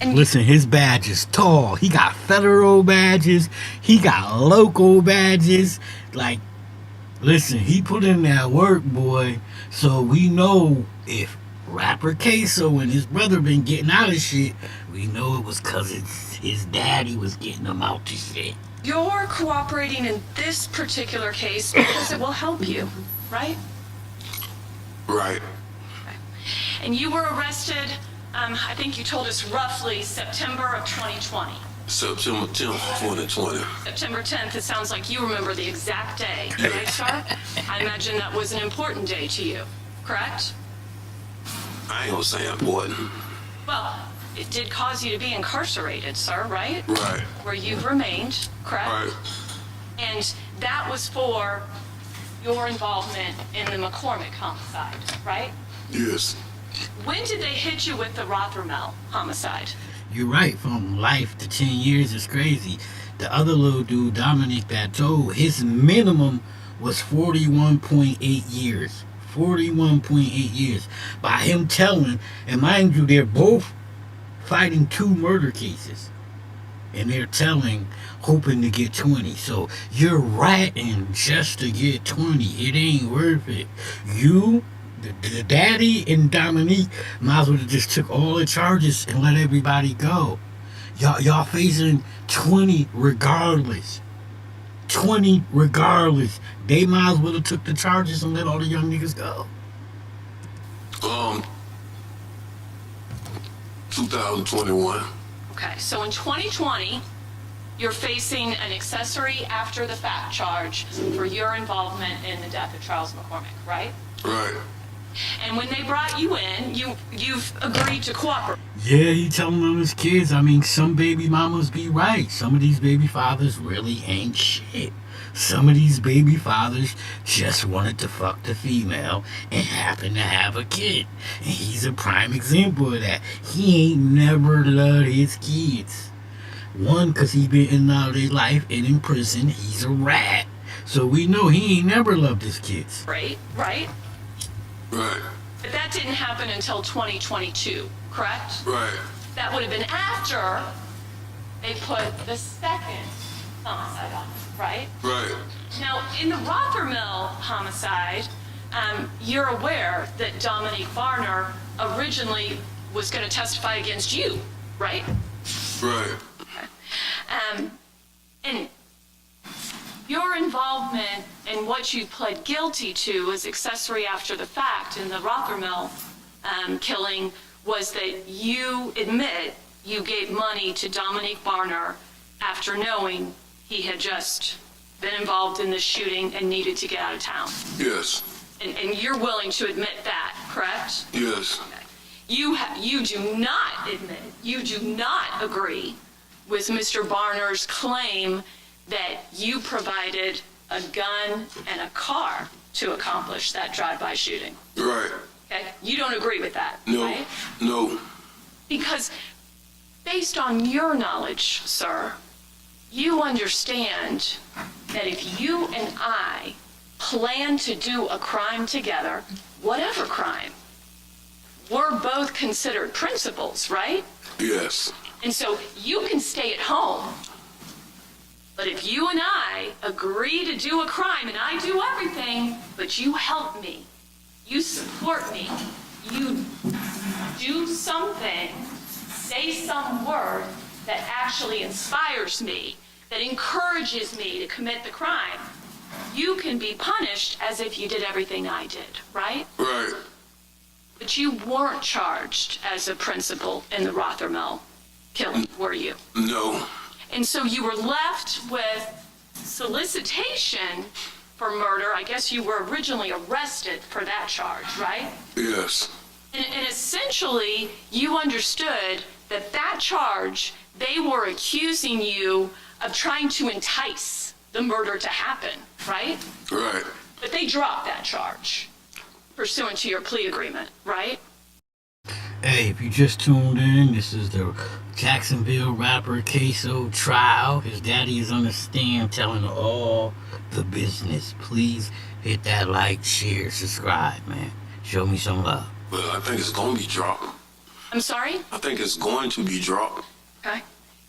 Listen, his badge is tall. He got federal badges. He got local badges. Like, listen, he put in that work, boy. So we know if rapper Ksoo and his brother been getting out of shit, we know it was because his daddy was getting them out to shit.
You're cooperating in this particular case because it will help you, right?
Right.
And you were arrested, I think you told us roughly September of 2020.
September 10th, 2020.
September 10th, it sounds like you remember the exact day, right, sir? I imagine that was an important day to you, correct?
I ain't gonna say important.
Well, it did cause you to be incarcerated, sir, right?
Right.
Where you've remained, correct?
Right.
And that was for your involvement in the McCormick homicide, right?
Yes.
When did they hit you with the Rothermel homicide?
You're right, from life to 10 years is crazy. The other little dude, Dominic, that told, his minimum was 41.8 years. 41.8 years. By him telling, and mind you, they're both fighting 2 murder cases. And they're telling, hoping to get 20. So you're ratting just to get 20. It ain't worth it. You, the daddy and Dominique might as well have just took all the charges and let everybody go. Y'all facing 20 regardless. 20 regardless. They might as well have took the charges and let all the young niggas go.
2021.
Okay, so in 2020, you're facing an accessory after the fact charge for your involvement in the death of Charles McCormick, right?
Right.
And when they brought you in, you've agreed to cooperate.
Yeah, he telling them his kids. I mean, some baby mamas be right. Some of these baby fathers really ain't shit. Some of these baby fathers just wanted to fuck the female and happen to have a kid. And he's a prime example of that. He ain't never loved his kids. One, because he been in and out of their life and in prison. He's a rat. So we know he ain't never loved his kids.
Right?
Right.
But that didn't happen until 2022, correct?
Right.
That would have been after they put the second homicide on, right?
Right.
Now, in the Rothermel homicide, you're aware that Dominique Varner originally was going to testify against you, right?
Right.
And your involvement in what you pled guilty to as accessory after the fact in the Rothermel killing was that you admit you gave money to Dominique Varner after knowing he had just been involved in this shooting and needed to get out of town.
Yes.
And you're willing to admit that, correct?
Yes.
You do not admit, you do not agree with Mr. Varner's claim that you provided a gun and a car to accomplish that drive-by shooting.
Right.
Okay? You don't agree with that,
No.
right?
No.
Because based on your knowledge, sir, you understand that if you and I plan to do a crime together, whatever crime, we're both considered principals, right?
Yes.
And so you can stay at home, but if you and I agree to do a crime and I do everything, but you help me, you support me, you do something, say some word that actually inspires me, that encourages me to commit the crime, you can be punished as if you did everything I did, right?
Right.
But you weren't charged as a principal in the Rothermel killing, were you?
No.
And so you were left with solicitation for murder. I guess you were originally arrested for that charge, right?
Yes.
And essentially, you understood that that charge, they were accusing you of trying to entice the murder to happen, right?
Right.
But they dropped that charge pursuant to your plea agreement, right?
Hey, if you just tuned in, this is the Jacksonville rapper Ksoo trial. His daddy is on the stand telling all the business. Please hit that like, share, subscribe, man. Show me some love.
Well, I think it's going to be dropped.
I'm sorry?
I think it's going to be dropped.
Okay.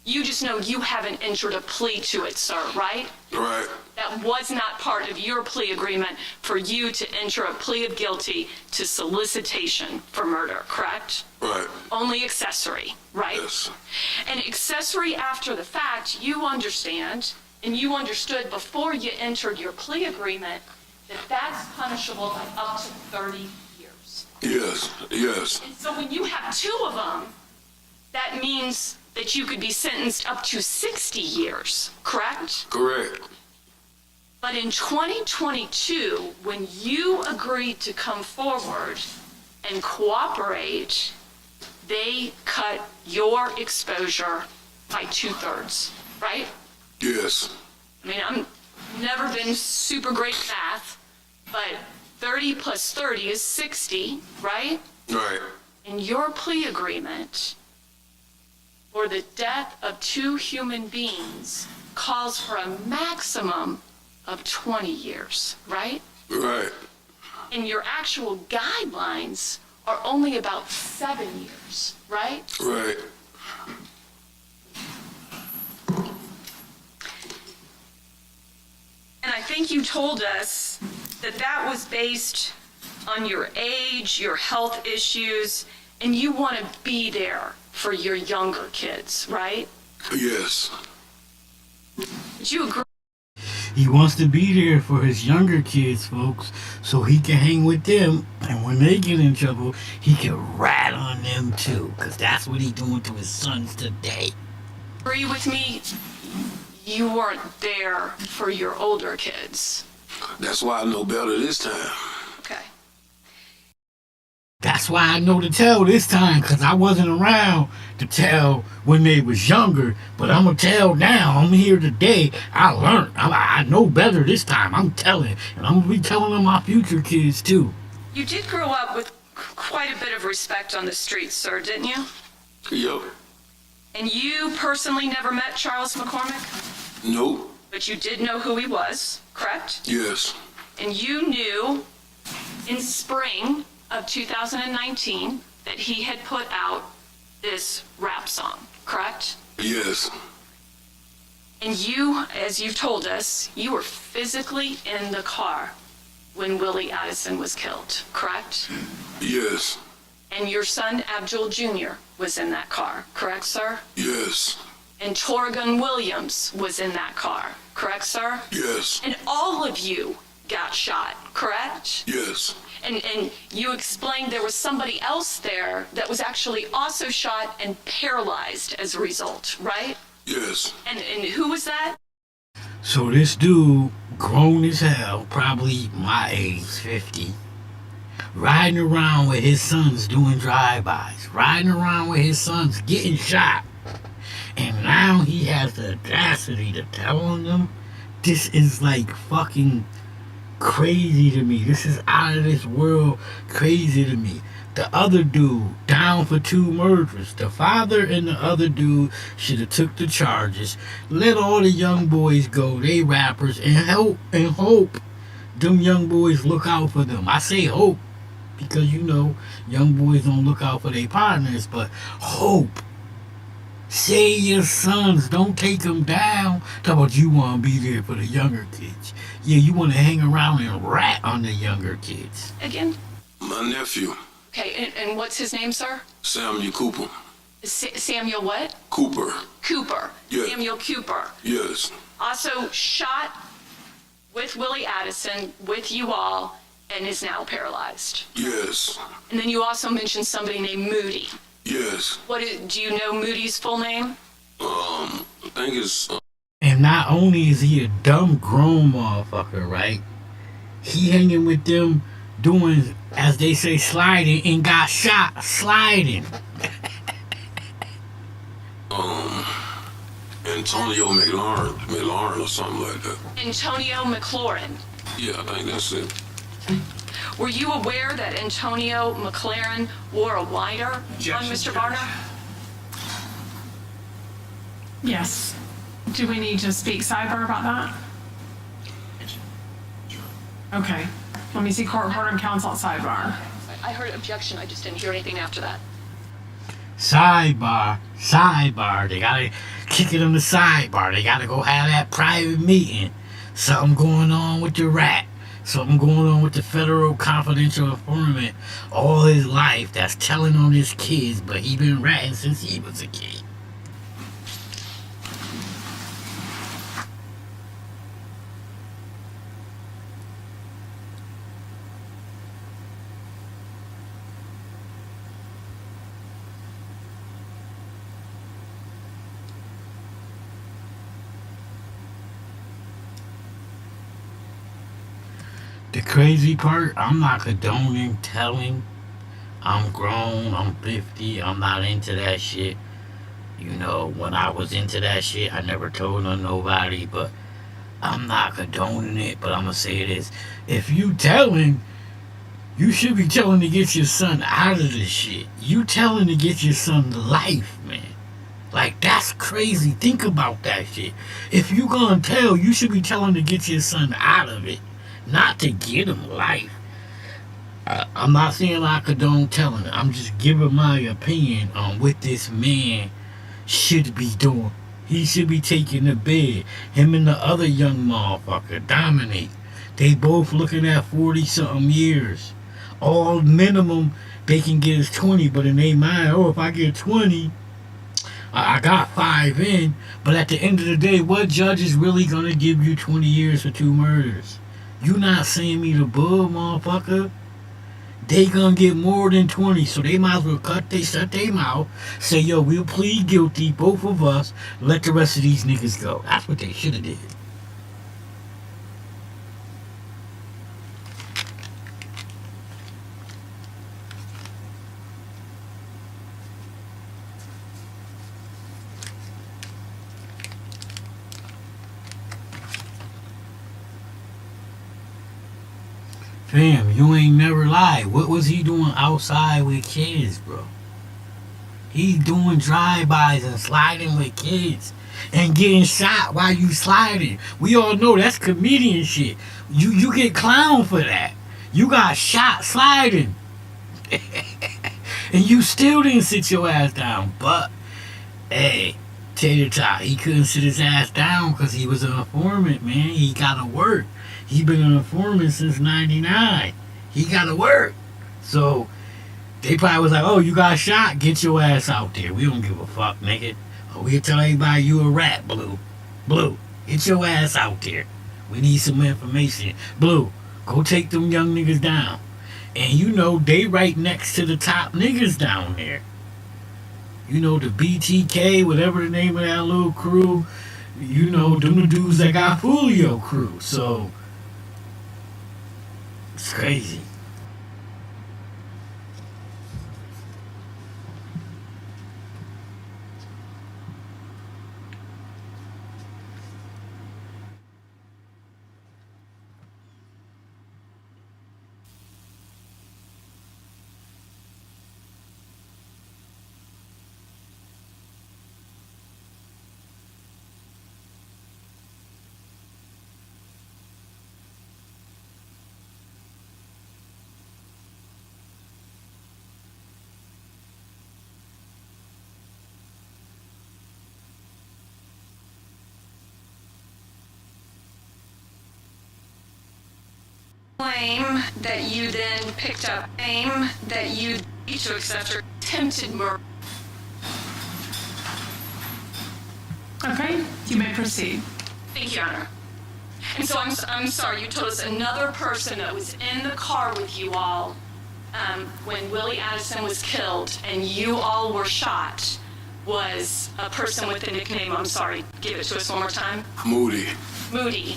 You just know you haven't entered a plea to it, sir, right?
Right.
That was not part of your plea agreement for you to enter a plea of guilty to solicitation for murder, correct?
Right.
Only accessory, right?
Yes.
And accessory after the fact, you understand, and you understood before you entered your plea agreement, that that's punishable by up to 30 years.
Yes. Yes.
And so when you have two of them, that means that you could be sentenced up to 60 years, correct?
Correct.
But in 2022, when you agreed to come forward and cooperate, they cut your exposure by 2/3, right?
Yes.
I mean, I've never been super great at math, but 30 plus 30 is 60, right?
Right.
In your plea agreement, for the death of two human beings calls for a maximum of 20 years, right?
Right.
And your actual guidelines are only about 7 years, right?
Right.
And I think you told us that that was based on your age, your health issues, and you want to be there for your younger kids, right?
Yes.
Did you agree?
He wants to be there for his younger kids, folks, so he can hang with them, and when they get in trouble, he can rat on them too, because that's what he's doing to his sons today.
Agree with me? You weren't there for your older kids.
That's why I know better this time.
Okay.
That's why I know to tell this time, because I wasn't around to tell when they was younger, but I'm going to tell now. I'm here today. I learned. I know better this time. I'm telling, and I'm going to be telling them my future kids too.
You did grow up with quite a bit of respect on the streets, sir, didn't you?
Yep.
And you personally never met Charles McCormick?
Nope.
But you did know who he was, correct?
Yes.
And you knew in spring of 2019 that he had put out this rap song, correct?
Yes.
And you, as you've told us, you were physically in the car when Willie Addison was killed, correct?
Yes.
And your son Abdul Jr. was in that car, correct, sir?
Yes.
And Torrigan Williams was in that car, correct, sir?
Yes.
And all of you got shot, correct?
Yes.
And you explained there was somebody else there that was actually also shot and paralyzed as a result, right?
Yes.
And who was that?
So this dude, grown as hell, probably my age, 50, riding around with his sons doing drive-bys, riding around with his sons getting shot. And now he has the audacity to tell on them. This is like fucking crazy to me. This is out of this world crazy to me. The other dude, down for 2 murders. The father and the other dude should have took the charges. Let all the young boys go, they rappers, and hope them young boys look out for them. I say hope, because you know young boys don't look out for their partners. But hope, say your sons, don't take them down. Talk about you want to be there for the younger kids. Yeah, you want to hang around and rat on the younger kids.
Again?
My nephew,
Okay, and what's his name, sir?
Samuel Cooper.
Samuel what?
Cooper.
Cooper.
Yes.
Samuel Cooper.
Yes.
Also shot with Willie Addison, with you all, and is now paralyzed.
Yes.
And then you also mentioned somebody named Moody.
Yes.
Do you know Moody's full name?
I think it's.
And not only is he a dumb grown motherfucker, right? He hanging with them doing, as they say, sliding, and got shot sliding.
Antonio McLaurin or something like that.
Antonio McLaurin.
Yeah, I think that's it.
Were you aware that Antonio McLaurin wore a whiter on Mr. Varner?
Yes. Do we need to speak sidebar about that? Okay. Let me see court reporter and counsel at sidebar.
I heard objection, I just didn't hear anything after that.
Sidebar. They gotta kick it on the sidebar. They gotta go have that private meeting. Something going on with the rat. Something going on with the federal confidential informant all his life that's telling on his kids, but he been ratting since he was a kid. The crazy part, I'm not condoning telling. I'm grown, I'm 50, I'm not into that shit. You know, when I was into that shit, I never told on nobody, but I'm not condoning it, but I'm gonna say this. If you telling, you should be telling to get your son out of this shit. You telling to get your son life, man. Like, that's crazy. Think about that shit. If you gonna tell, you should be telling to get your son out of it. Not to get him life. I'm not saying I condone telling it. I'm just giving my opinion on what this man should be doing. He should be taking the bed. Him and the other young motherfucker, Dominic. They both looking at 40-something years. All minimum they can get is 20, but in their mind, if I get 20, I got 5 in. But at the end of the day, what judge is really gonna give you 20 years for 2 murders? You not saying me the bull, motherfucker. They gonna get more than 20, so they might as well shut their mouth, say, yo, we'll plead guilty, both of us, let the rest of these niggas go. That's what they should have did. Fam, you ain't never lied. What was he doing outside with kids, bro? He's doing drive-bys and sliding with kids and getting shot while you sliding. We all know that's comedian shit. You get clowned for that. You got shot sliding. And you still didn't sit your ass down. But, hey, tater tot, he couldn't sit his ass down because he was an informant, man. He gotta work. He been an informant since 99. He gotta work. So they probably was like, oh, you got shot? Get your ass out there. We don't give a fuck, nigga. Oh, we'll tell everybody you a rat, Blue. Blue, get your ass out there. We need some information. Blue, go take them young niggas down. And you know, they right next to the top niggas down there. You know, the BTK, whatever the name of that little crew. You know, them the dudes that got Julio crew. So it's crazy.
claim that you then picked up aim that you to accept or attempted murder.
Okay, you may proceed.
Thank you, Your Honor. And so I'm sorry, you told us another person that was in the car with you all when Willie Addison was killed and you all were shot was a person with the nickname, I'm sorry, give it to us one more time.
Moody.
Moody.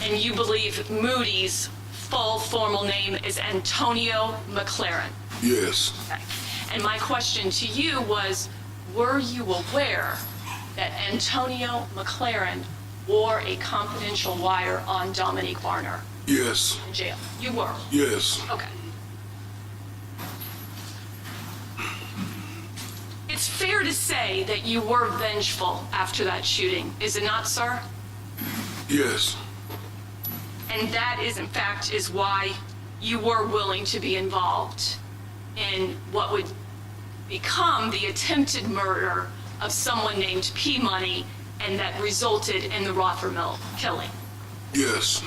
And you believe Moody's full formal name is Antonio McLaren.
Yes.
Okay. And my question to you was, were you aware that Antonio McLaren wore a confidential wire on Dominique Varner
Yes.
in jail? You were?
Yes.
Okay. It's fair to say that you were vengeful after that shooting, is it not, sir?
Yes.
And that is, in fact, is why you were willing to be involved in what would become the attempted murder of someone named P. Money, and that resulted in the Rothermill killing.
Yes.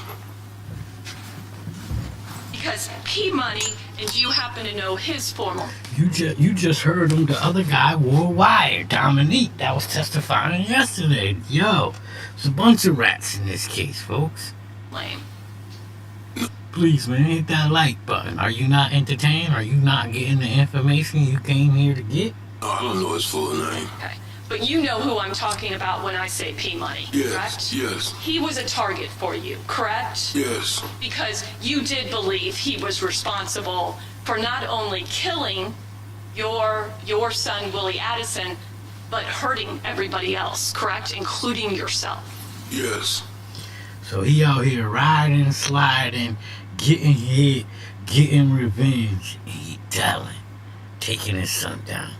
Because P. Money, and you happen to know his formal
You just heard him. The other guy wore a wire. Dominique, that was testifying yesterday. Yo, it's a bunch of rats in this case, folks.
name.
Please, man, hit that like button. Are you not entertained? Are you not getting the information you came here to get?
No, I don't know his full name.
Okay. But you know who I'm talking about when I say P. Money,
Yes.
correct?
Yes.
He was a target for you, correct?
Yes.
Because you did believe he was responsible for not only killing your son, Willie Addison, but hurting everybody else, correct? Including yourself.
Yes.
So he out here riding, sliding, getting hit, getting revenge, and he telling, taking his son down.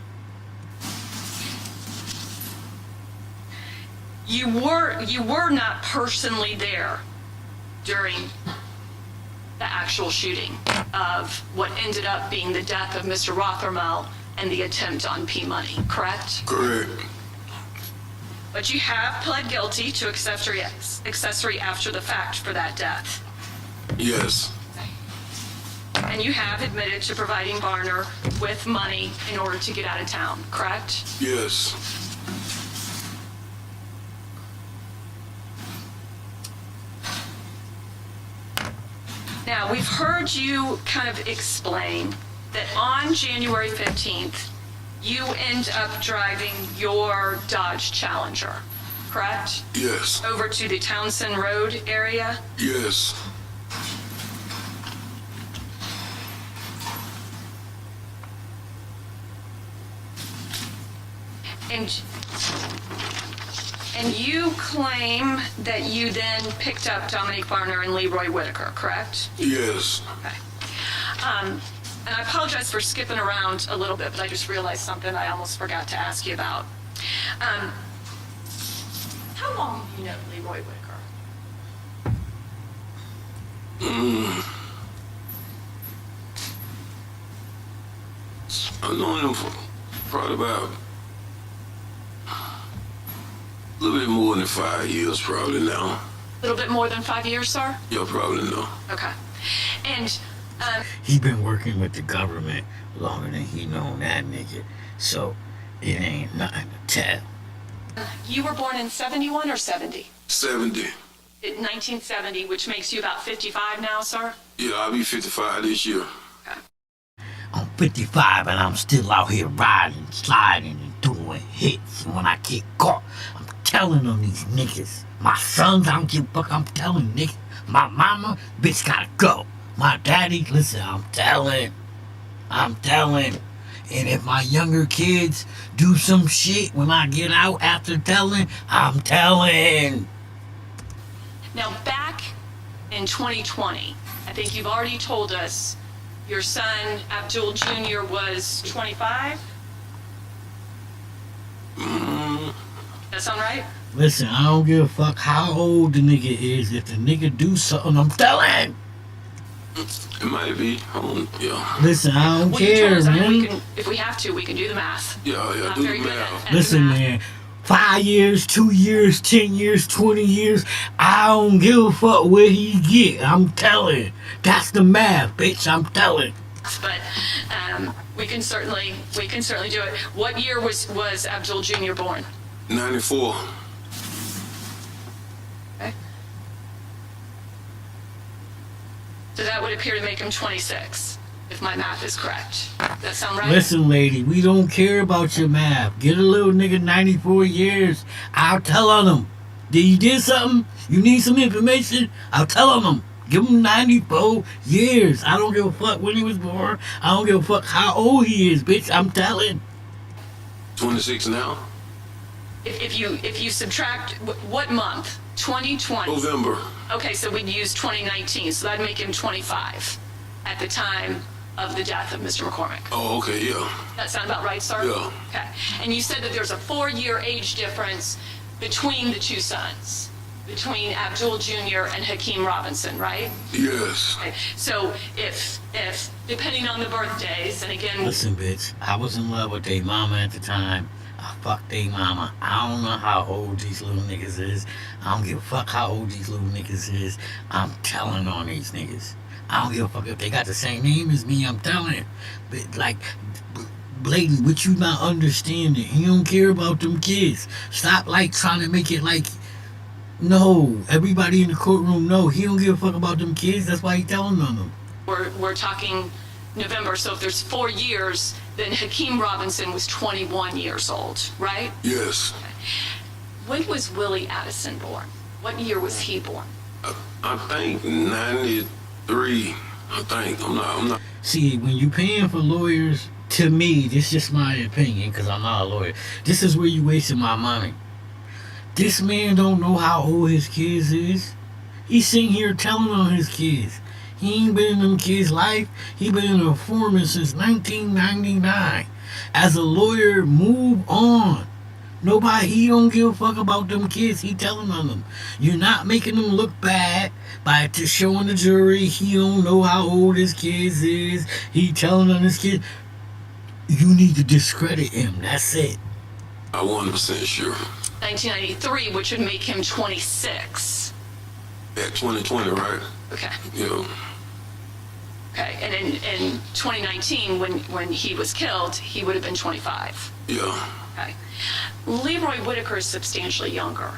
You were not personally there during the actual shooting of what ended up being the death of Mr. Rothermel and the attempt on P. Money, correct?
Correct.
But you have pled guilty to accessory after the fact for that death.
Yes.
And you have admitted to providing Varner with money in order to get out of town, correct?
Yes.
Now, we've heard you kind of explain that on January 15th, you end up driving your Dodge Challenger, correct?
Yes.
Over to the Townsend Road area?
Yes.
And you claim that you then picked up Dominique Varner and Leroy Whitaker, correct?
Yes.
Okay. And I apologize for skipping around a little bit, but I just realized something I almost forgot to ask you about. How long have you known Leroy Whitaker?
I've known him for probably about a little bit more than 5 years probably now.
A little bit more than 5 years, sir?
You'll probably know.
Okay. And
He been working with the government longer than he known that nigga, so it ain't nothing to tell.
you were born in 71 or 70?
70.
In 1970, which makes you about 55 now, sir?
Yeah, I'll be 55 this year.
I'm 55 and I'm still out here riding, sliding, and doing hits. And when I get caught, I'm telling on these niggas. My sons, I don't give a fuck, I'm telling niggas. My mama, bitch gotta go. My daddy, listen, I'm telling. And if my younger kids do some shit when I get out after telling, I'm telling.
Now, back in 2020, I think you've already told us your son, Abdul Jr., was 25? That sound right?
Listen, I don't give a fuck how old the nigga is. If the nigga do something, I'm telling.
It might be. Yeah.
Listen, I don't
Well, you told
care,
us, I mean,
man.
if we have to, we can do the math.
Yeah,
Not
do
very
the
good
math.
at
Listen,
math.
man, 5 years, 2 years, 10 years, 20 years. I don't give a fuck where he get. I'm telling. That's the math, bitch. I'm telling.
But we can certainly do it. What year was Abdul Jr. born?
94.
Okay. So that would appear to make him 26, if my math is correct. Does that sound right?
Listen, lady, we don't care about your math. Get a little nigga 94 years. I'll tell on him. You did something? You need some information? I'll tell on him. Give him 94 years. I don't give a fuck when he was born. I don't give a fuck how old he is, bitch. I'm telling.
26 now?
If you subtract, what month? 2020?
November.
Okay, so we'd use 2019, so that'd make him 25 at the time of the death of Mr. McCormick.
Oh, okay, yeah.
That sound about right, sir?
Yeah.
Okay. And you said that there's a 4-year age difference between the two sons, between Abdul Jr. and Hakeem Robinson, right?
Yes.
Okay. So if depending on the birthdays, and again...
Listen, bitch, I was in love with their mama at the time. I fucked their mama. I don't know how old these little niggas is. I don't give a fuck how old these little niggas is. I'm telling on these niggas. I don't give a fuck if they got the same name as me. I'm telling. But like, Bladen, what you not understanding? He don't care about them kids. Stop like trying to make it like, no, everybody in the courtroom know he don't give a fuck about them kids. That's why he telling on them.
We're talking November, so if there's 4 years, then Hakeem Robinson was 21 years old, right?
Yes.
Okay. When was Willie Addison born? What year was he born?
I think 93. I think. I'm not.
See, when you paying for lawyers, to me, this is just my opinion, because I'm not a lawyer. This is where you wasting my money. This man don't know how old his kids is. He's sitting here telling on his kids. He ain't been in them kids' life. He been in a foreman since 1999. As a lawyer, move on. He don't give a fuck about them kids. He telling on them. You're not making them look bad by just showing the jury he don't know how old his kids is. He telling on his kids. You need to discredit him. That's it.
I'm 100% sure.
1993, which would make him 26.
At 2020, right?
Okay.
Yeah.
Okay, and in 2019, when he was killed, he would have been 25.
Yeah.
Okay. Leroy Whitaker is substantially younger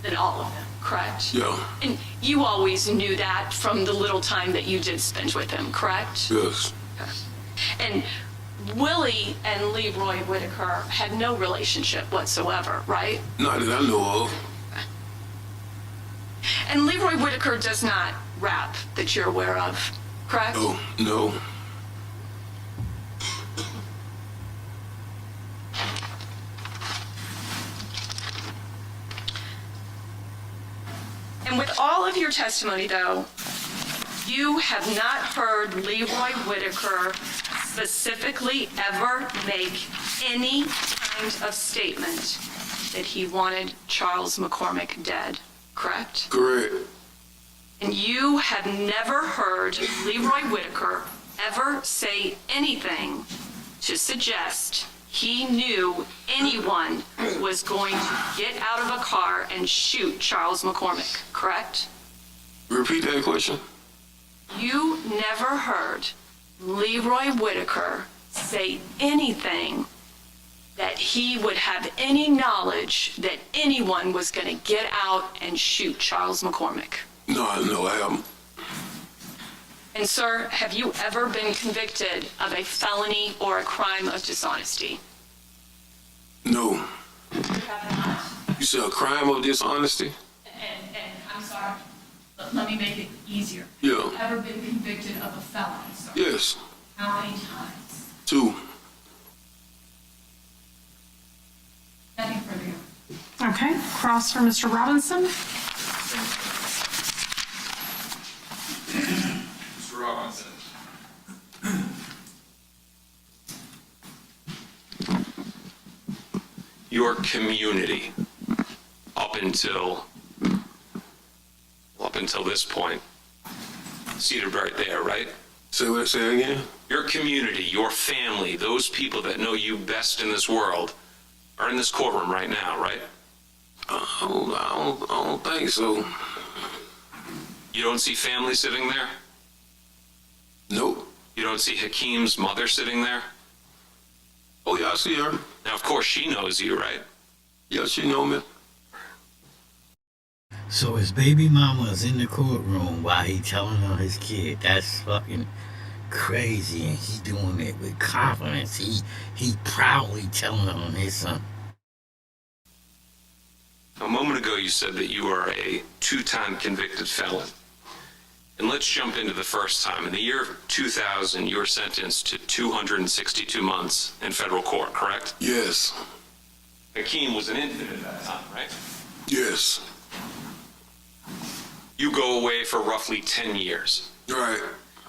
than all of them, correct?
Yeah.
And you always knew that from the little time that you did spend with him, correct?
Yes.
Okay. And Willie and Leroy Whitaker had no relationship whatsoever, right?
Not that I know of.
And Leroy Whitaker does not rap that you're aware of, correct?
Oh, no.
And with all of your testimony, though, you have not heard Leroy Whitaker specifically ever make any kind of statement that he wanted Charles McCormick dead, correct?
Correct.
And you have never heard Leroy Whitaker ever say anything to suggest he knew anyone was going to get out of a car and shoot Charles McCormick, correct?
Repeat that question.
You never heard Leroy Whitaker say anything that he would have any knowledge that anyone was going to get out and shoot Charles McCormick.
No, I haven't.
And sir, have you ever been convicted of a felony or a crime of dishonesty?
No.
You have not?
You said a crime of dishonesty?
And I'm sorry, let me make it easier.
Yeah.
Have you ever been convicted of a felony, sir?
Yes.
How many times?
2.
Nothing further.
Okay, cross for Mr. Robinson.
Mr. Robinson. Your community, up until this point, seated right there, right?
Say again?
Your community, your family, those people that know you best in this world are in this courtroom right now, right?
I don't think so.
You don't see family sitting there?
Nope.
You don't see Hakeem's mother sitting there?
Oh, yeah, I see her.
Now, of course, she knows you, right?
Yeah, she know me.
So his baby mama is in the courtroom while he telling on his kid. That's fucking crazy, and he doing it with confidence. He proudly telling on his son.
A moment ago, you said that you are a 2-time convicted felon. And let's jump into the first time. In the year 2000, you were sentenced to 262 months in federal court, correct?
Yes.
Hakeem was an infant at that time, right?
Yes.
You go away for roughly 10 years.
Right.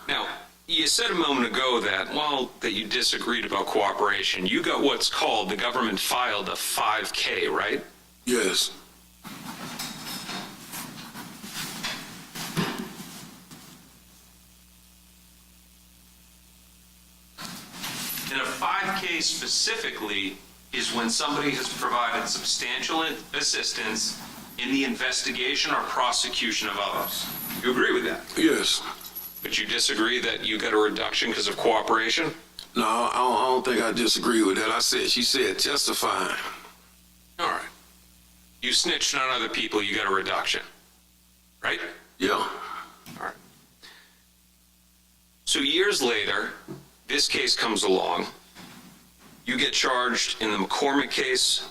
Now, you said a moment ago that, well, that you disagreed about cooperation. You got what's called, the government filed a 5K, right?
Yes.
And a 5K specifically is when somebody has provided substantial assistance in the investigation or prosecution of others. You agree with that?
Yes.
But you disagree that you got a reduction because of cooperation?
No, I don't think I disagree with that. She said testifying.
All right. You snitched on other people, you got a reduction, right?
Yeah.
All right. So years later, this case comes along. You get charged in the McCormick case.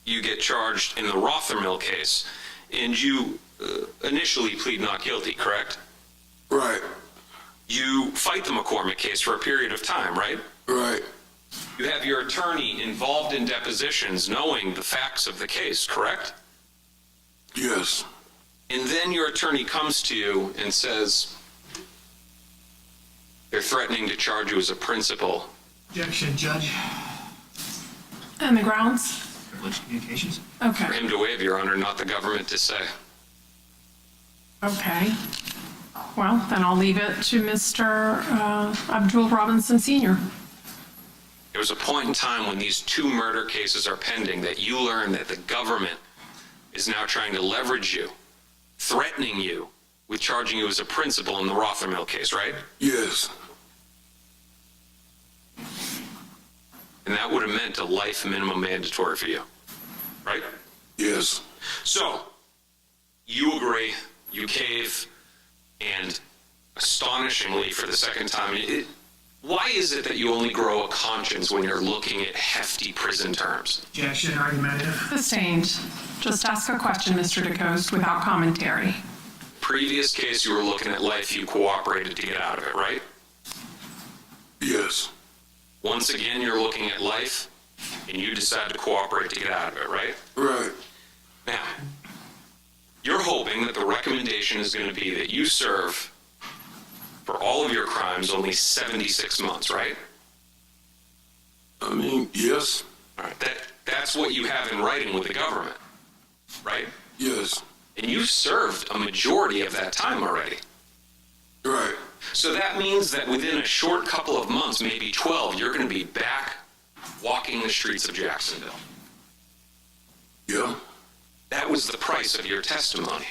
You get charged in the Rothermill case. And you initially plead not guilty, correct?
Right.
You fight the McCormick case for a period of time, right?
Right.
You have your attorney involved in depositions knowing the facts of the case, correct?
Yes.
And then your attorney comes to you and says, they're threatening to charge you as a principal.
Objection, Judge.
And the grounds?
Privileged communications.
Okay.
For him to waive, Your Honor, not the government to say.
Okay. Well, then I'll leave it to Mr. Abdul Robinson Sr.
There was a point in time when these 2 murder cases are pending that you learn that the government is now trying to leverage you, threatening you with charging you as a principal in the Rothermill case, right?
Yes.
And that would have meant a life minimum mandatory for you, right?
Yes.
So, you agree, you cave, and astonishingly for the second time, why is it that you only grow a conscience when you're looking at hefty prison terms?
Objection, argumentative.
Sustained. Just ask a question, Mr. DeCoste, without commentary.
Previous case, you were looking at life, you cooperated to get out of it, right?
Yes.
Once again, you're looking at life, and you decide to cooperate to get out of it, right?
Right.
Now, you're hoping that the recommendation is going to be that you serve for all of your crimes only 76 months, right?
I mean, yes.
All right, that's what you have in writing with the government, right?
Yes.
And you've served a majority of that time already.
Right.
So that means that within a short couple of months, maybe 12, you're going to be back walking the streets of Jacksonville.
Yeah.
That was the price of your testimony.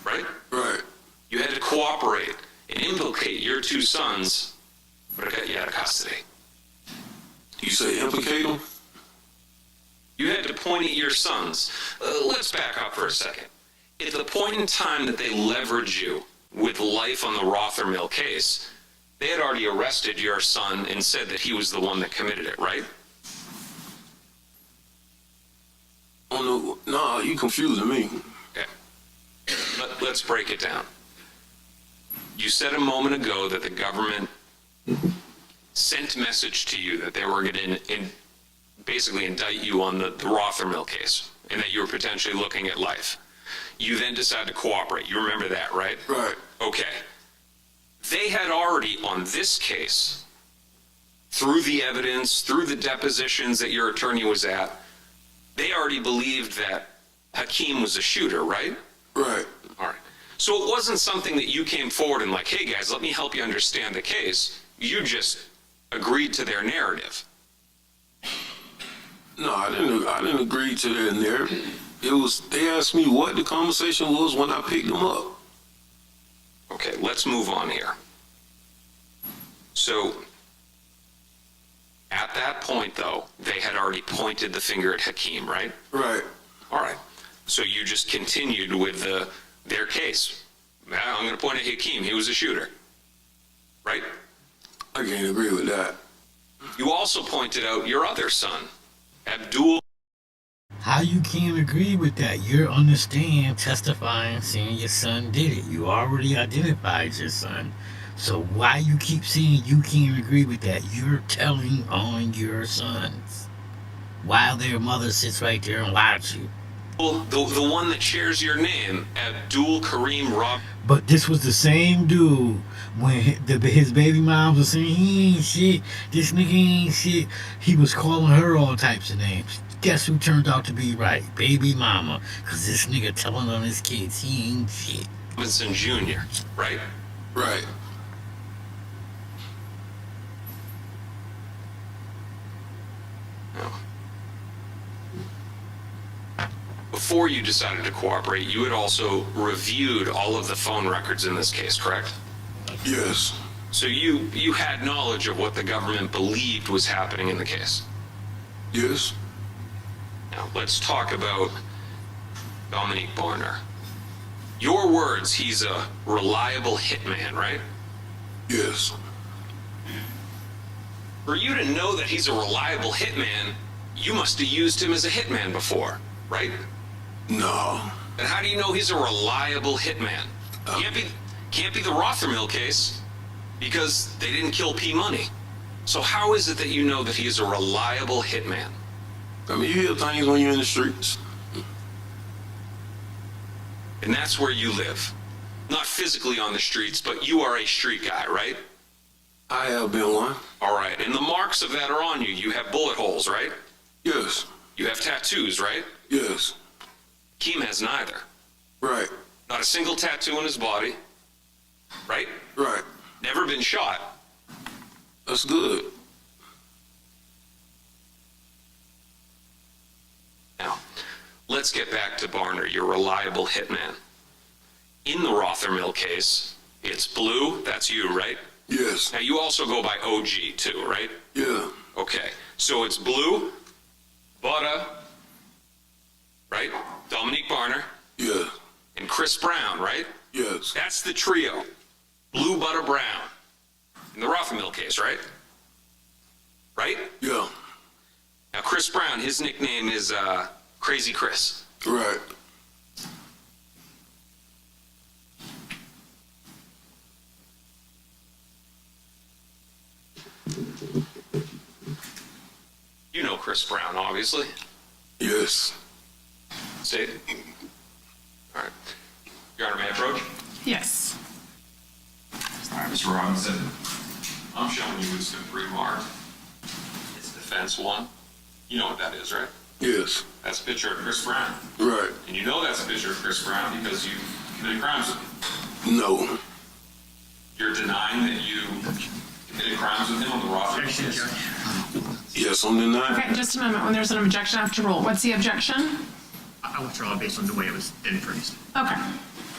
Right?
Right.
You had to cooperate and implicate your 2 sons, but it got you out of custody.
You say implicate them?
You had to point at your sons. Let's back up for a second. At the point in time that they leveraged you with life on the Rothermill case, they had already arrested your son and said that he was the one that committed it, right?
Oh, no, you confusing me.
Okay. Let's break it down. You said a moment ago that the government sent message to you that they were going to basically indict you on the Rothermill case and that you were potentially looking at life. You then decided to cooperate. You remember that, right?
Right.
Okay. They had already, on this case, through the evidence, through the depositions that your attorney was at, they already believed that Hakeem was a shooter, right?
Right.
All right. So it wasn't something that you came forward and like, hey guys, let me help you understand the case. You just agreed to their narrative.
No, I didn't agree to that narrative. They asked me what the conversation was when I picked them up.
Okay, let's move on here. So, at that point, though, they had already pointed the finger at Hakeem, right?
Right.
All right. So you just continued with their case. I'm going to point at Hakeem. He was a shooter. Right?
I can't agree with that.
You also pointed out your other son, Abdul.
How you can't agree with that? You're on the stand testifying, saying your son did it. You already identified your son. So why you keep saying you can't agree with that? You're telling on your sons while their mother sits right there and watches you.
Well, the one that shares your name, Abdul Kareem Rob.
But this was the same dude when his baby mom was saying he ain't shit, this nigga ain't shit. He was calling her all types of names. Guess who turned out to be right? Baby mama. Because this nigga telling on his kids he ain't shit.
Robinson Jr., right?
Right.
No. Before you decided to cooperate, you had also reviewed all of the phone records in this case, correct?
Yes.
So you had knowledge of what the government believed was happening in the case?
Yes.
Now, let's talk about Dominique Barner. Your words, he's a reliable hitman, right?
Yes.
For you to know that he's a reliable hitman, you must have used him as a hitman before, right?
No.
Then how do you know he's a reliable hitman? Can't be the Rothermill case, because they didn't kill P Money. So how is it that you know that he is a reliable hitman?
I mean, you hear things when you're in the streets.
And that's where you live. Not physically on the streets, but you are a street guy, right?
I have been one.
All right, and the marks of that are on you. You have bullet holes, right?
Yes.
You have tattoos, right?
Yes.
Hakeem has neither.
Right.
Not a single tattoo on his body, right?
Right.
Never been shot.
That's good.
Now, let's get back to Barner, your reliable hitman. In the Rothermill case, it's Blue, that's you, right?
Yes.
Now, you also go by OG too, right?
Yeah.
Okay, so it's Blue, Butter, right? Dominique Barner.
Yeah.
And Chris Brown, right?
Yes.
That's the trio. Blue, Butter, Brown. In the Rothermill case, right? Right?
Yeah.
Now, Chris Brown, his nickname is Crazy Chris.
Right.
You know Chris Brown, obviously.
Yes.
Say it. All right. Your Honor, may I approach?
Yes.
All right, Mr. Robinson. I'm showing you what's been pre-marked. It's defense one. You know what that is, right?
Yes.
That's a picture of Chris Brown.
Right.
And you know that's a picture of Chris Brown because you committed crimes with him.
No.
You're denying that you committed crimes with him on the Rothermill case?
Yes, I'm denying.
Okay, just a moment. When there's an objection, I have to rule. What's the objection?
I withdraw based on the way it was phrased.
Okay.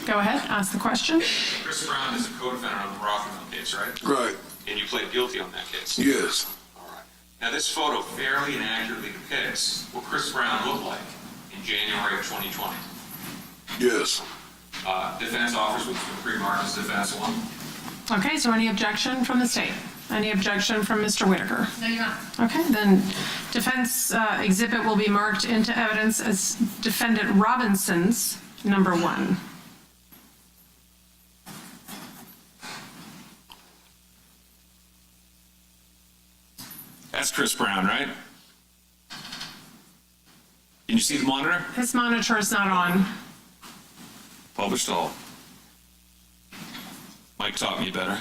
Go ahead. Ask the question.
Chris Brown is a co-defendant on the Rothermill case, right?
Right.
And you pled guilty on that case?
Yes.
All right. Now, this photo fairly and accurately depicts what Chris Brown looked like in January of 2020.
Yes.
Defense offers which were pre-marked as defense one.
Okay, so any objection from the state? Any objection from Mr. Whitaker?
No, you're not.
Okay, then defense exhibit will be marked into evidence as defendant Robinson's number one.
That's Chris Brown, right? Can you see the monitor?
His monitor is not on.
Published all. Mike taught me better.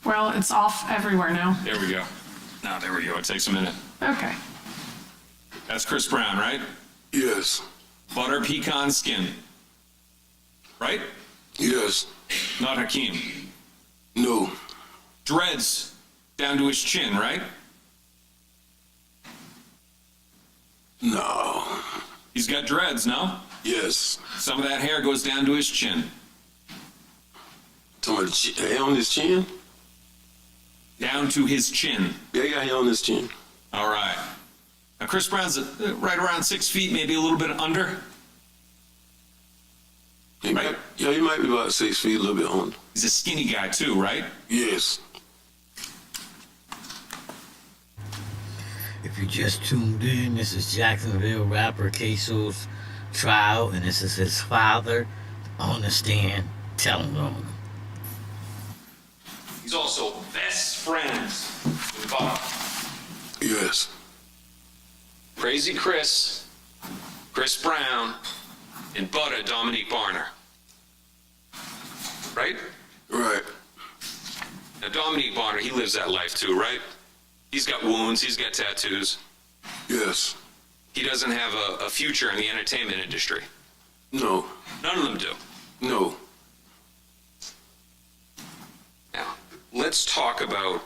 Well, it's off everywhere now.
There we go. Now, there we go. It takes a minute.
Okay.
That's Chris Brown, right?
Yes.
Butter pecan skin. Right?
Yes.
Not Hakeem.
No.
Dreads down to his chin, right?
No.
He's got dreads, no?
Yes.
Some of that hair goes down to his chin.
Talking about the hair on his chin?
Down to his chin.
Yeah, he got hair on his chin.
All right. Now, Chris Brown's right around 6 feet, maybe a little bit under.
He might be about 6 feet, a little bit under.
He's a skinny guy too, right?
Yes.
If you just tuned in, this is Jacksonville rapper Ksoo's trial, and this is his father on the stand telling on him.
He's also best friends with Butter.
Yes.
Crazy Chris, Chris Brown, and Butter Dominique Barner. Right?
Right.
Now, Dominique Barner, he lives that life too, right? He's got wounds, he's got tattoos.
Yes.
He doesn't have a future in the entertainment industry.
No.
None of them do.
No.
Now, let's talk about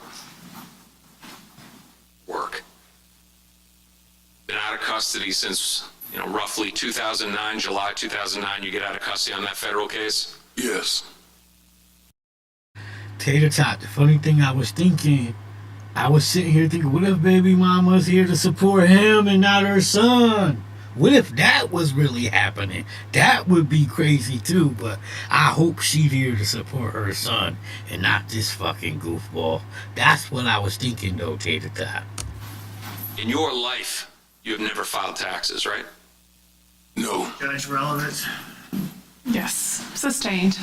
work. Been out of custody since, roughly 2009, July 2009, you get out of custody on that federal case?
Yes.
Tater Tot, the funny thing I was thinking, I was sitting here thinking, what if baby mama's here to support him and not her son? What if that was really happening? That would be crazy too, but I hope she's here to support her son and not this fucking goofball. That's what I was thinking though, Tater Tot.
In your life, you have never filed taxes, right?
No.
Judge relevant.
Yes, sustained.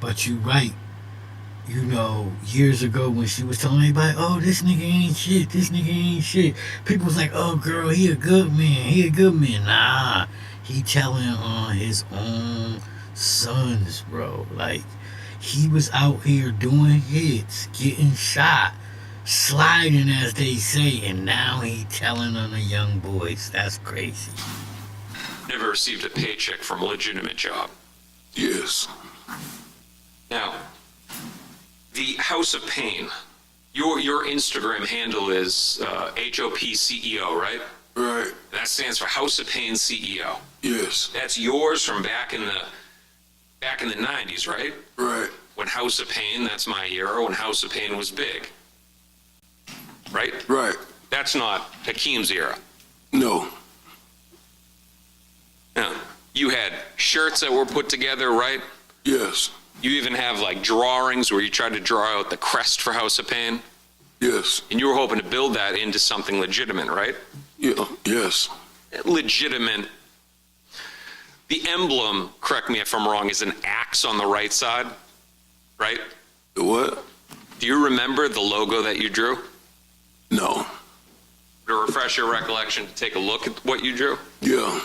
But you right. Years ago when she was telling everybody, oh, this nigga ain't shit, this nigga ain't shit. People was like, oh, girl, he a good man. Nah, he telling on his own sons, bro. Like, he was out here doing hits, getting shot, sliding, as they say, and now he telling on the young boys. That's crazy.
Never received a paycheck from a legitimate job.
Yes.
Now, the House of Pain, your Instagram handle is HOP CEO, right?
Right.
That stands for House of Pain CEO.
Yes.
That's yours from back in the 90s, right?
Right.
When House of Pain, that's my era, when House of Pain was big. Right?
Right.
That's not Hakeem's era.
No.
Now, you had shirts that were put together, right?
Yes.
You even have like drawings where you tried to draw out the crest for House of Pain.
Yes.
And you were hoping to build that into something legitimate, right?
Yeah. Yes.
Legitimate. The emblem, correct me if I'm wrong, is an axe on the right side, right?
The what?
Do you remember the logo that you drew?
No.
To refresh your recollection, to take a look at what you drew?
Yeah.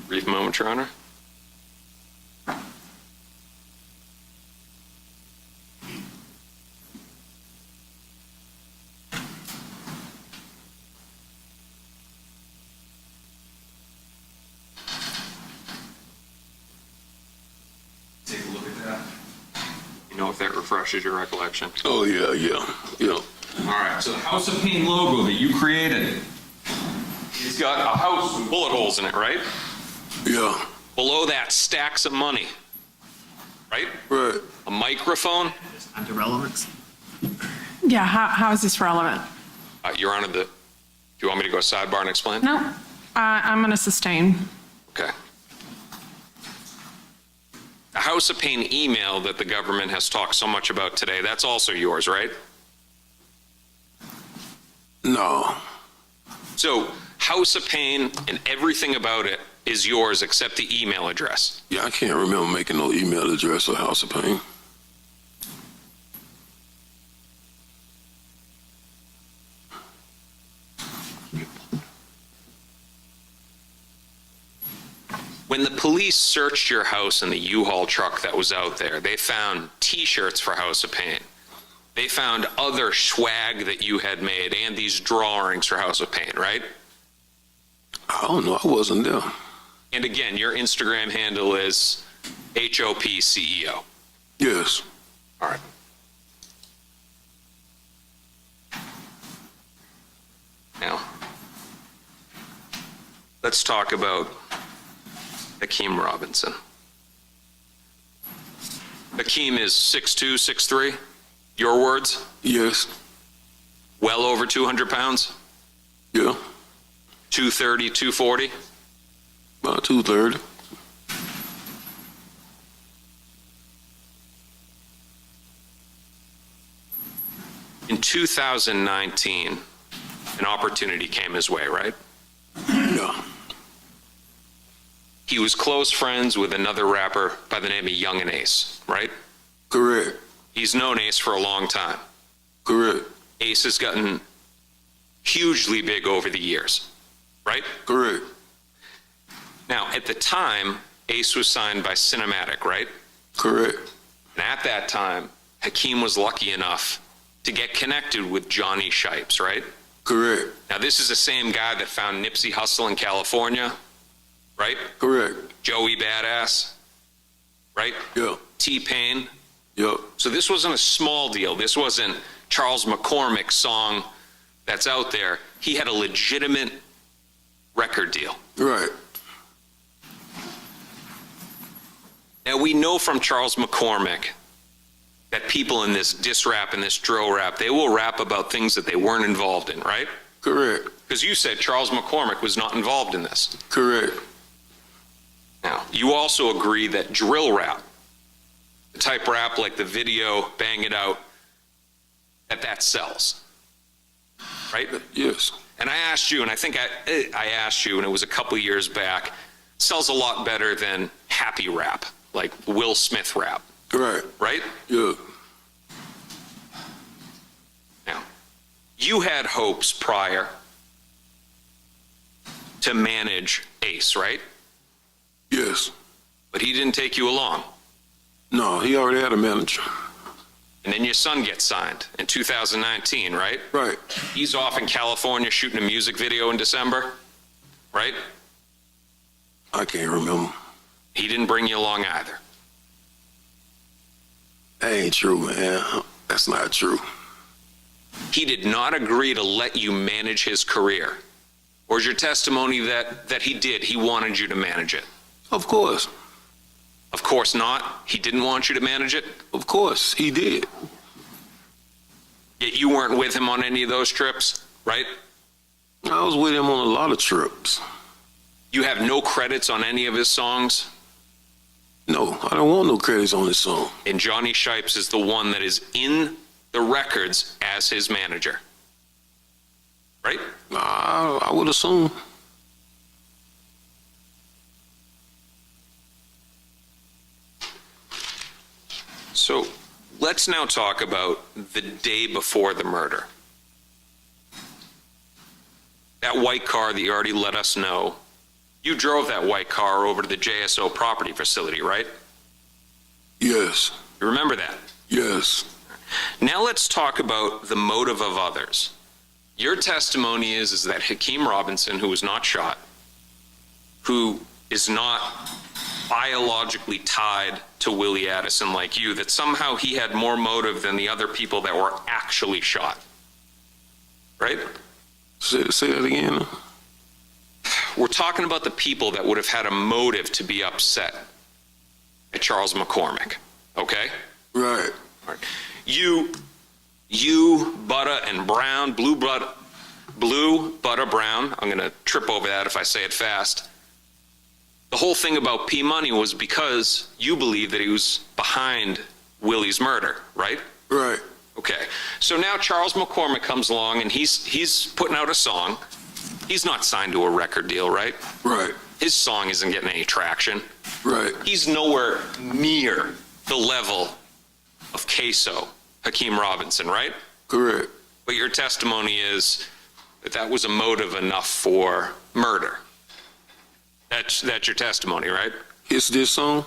Brief moment, Your Honor. Take a look at that. You know if that refreshes your recollection?
Oh, yeah.
All right, so the House of Pain logo that you created, it's got a house with bullet holes in it, right?
Yeah.
Below that, stacks of money, right?
Right.
A microphone.
Under relevance.
Yeah, how is this relevant?
Your Honor, do you want me to go sidebar and explain?
No, I'm going to sustain.
Okay. The House of Pain email that the government has talked so much about today, that's also yours, right?
No.
So, House of Pain and everything about it is yours except the email address.
Yeah, I can't remember making no email address for House of Pain.
When the police searched your house in the U-Haul truck that was out there, they found T-shirts for House of Pain. They found other swag that you had made and these drawings for House of Pain, right?
I don't know. I wasn't there.
And again, your Instagram handle is HOPCEO.
Yes.
All right. Now, let's talk about Hakeem Robinson. Hakeem is 6'2", 6'3", your words?
Yes.
Well over 200 pounds?
Yeah.
230, 240?
About 230.
In 2019, an opportunity came his way, right?
Yeah.
He was close friends with another rapper by the name of Young and Ace, right?
Correct.
He's known Ace for a long time.
Correct.
Ace has gotten hugely big over the years, right?
Correct.
Now, at the time, Ace was signed by Cinematic, right?
Correct.
And at that time, Hakeem was lucky enough to get connected with Johnny Shipes, right?
Correct.
Now, this is the same guy that found Nipsey Hussle in California, right?
Correct.
Joey Badass, right?
Yeah.
T-Pain.
Yeah.
So this wasn't a small deal. This wasn't Charles McCormick's song that's out there. He had a legitimate record deal.
Right.
Now, we know from Charles McCormick that people in this diss rap and this drill rap, they will rap about things that they weren't involved in, right?
Correct.
Because you said Charles McCormick was not involved in this.
Correct.
Now, you also agree that drill rap, the type rap like the video, Bang It Out, that sells, right?
Yes.
And I asked you, and I think I asked you, and it was a couple years back, sells a lot better than happy rap, like Will Smith rap.
Right.
Right?
Yeah.
Now, you had hopes prior to manage Ace, right?
Yes.
But he didn't take you along.
No, he already had a manager.
And then your son gets signed in 2019, right?
Right.
He's off in California shooting a music video in December, right?
I can't remember.
He didn't bring you along either.
That ain't true, man. That's not true.
He did not agree to let you manage his career. Or is your testimony that he did? He wanted you to manage it?
Of course.
Of course not. He didn't want you to manage it?
Of course, he did.
Yet you weren't with him on any of those trips, right?
I was with him on a lot of trips.
You have no credits on any of his songs?
No, I don't want no credits on this song.
And Johnny Shipes is the one that is in the records as his manager, right?
I would assume.
So let's now talk about the day before the murder. That white car that you already let us know, you drove that white car over to the JSO property facility, right?
Yes.
You remember that?
Yes.
Now let's talk about the motive of others. Your testimony is that Hakeem Robinson, who was not shot, who is not biologically tied to Willie Addison like you, that somehow he had more motive than the other people that were actually shot. Right?
Say that again.
We're talking about the people that would have had a motive to be upset at Charles McCormick. Okay?
Right.
All right. You, Butter and Brown, Blue, Butter, Brown. I'm going to trip over that if I say it fast. The whole thing about P Money was because you believe that he was behind Willie's murder, right?
Right.
Okay. So now Charles McCormick comes along and he's putting out a song. He's not signed to a record deal, right?
Right.
His song isn't getting any traction.
Right.
He's nowhere near the level of Ksoo, Hakeem Robinson, right?
Correct.
But your testimony is that was a motive enough for murder. That's your testimony, right?
It's this song?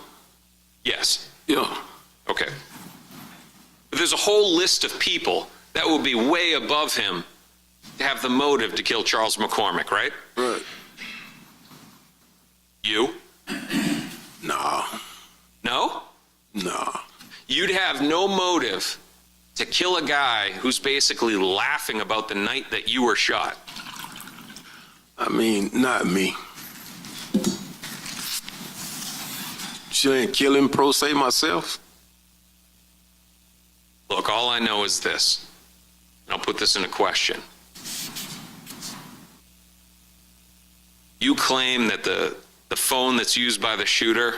Yes.
Yeah.
Okay. But there's a whole list of people that would be way above him to have the motive to kill Charles McCormick, right?
Right.
You?
Nah.
No?
Nah.
You'd have no motive to kill a guy who's basically laughing about the night that you were shot.
I mean, not me. She ain't killing pro se myself.
Look, all I know is this, and I'll put this in a question. You claim that the phone that's used by the shooter,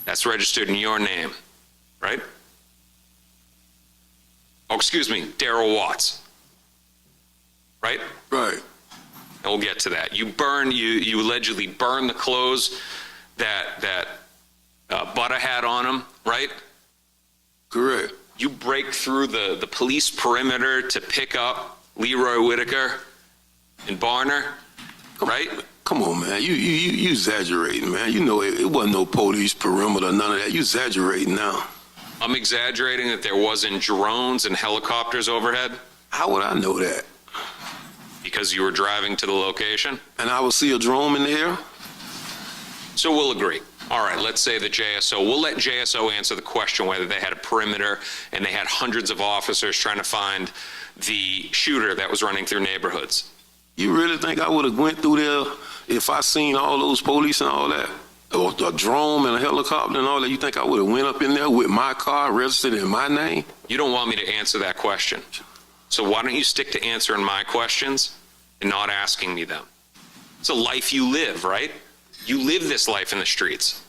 that's registered in your name, right? Oh, excuse me, Darrell Watts, right?
Right.
And we'll get to that. You allegedly burned the clothes that Butter had on him, right?
Correct.
You break through the police perimeter to pick up Leroy Whitaker and Barner, right?
Come on, man. You exaggerating, man. You know it wasn't no police perimeter, none of that. You exaggerating now.
I'm exaggerating that there wasn't drones and helicopters overhead?
How would I know that?
Because you were driving to the location?
And I would see a drone in the air?
So we'll agree. All right, let's say the JSO, we'll let JSO answer the question whether they had a perimeter and they had hundreds of officers trying to find the shooter that was running through neighborhoods.
You really think I would have went through there if I seen all those police and all that? Or a drone and a helicopter and all that? You think I would have went up in there with my car registered in my name?
You don't want me to answer that question. So why don't you stick to answering my questions and not asking me them? It's a life you live, right? You live this life in the streets,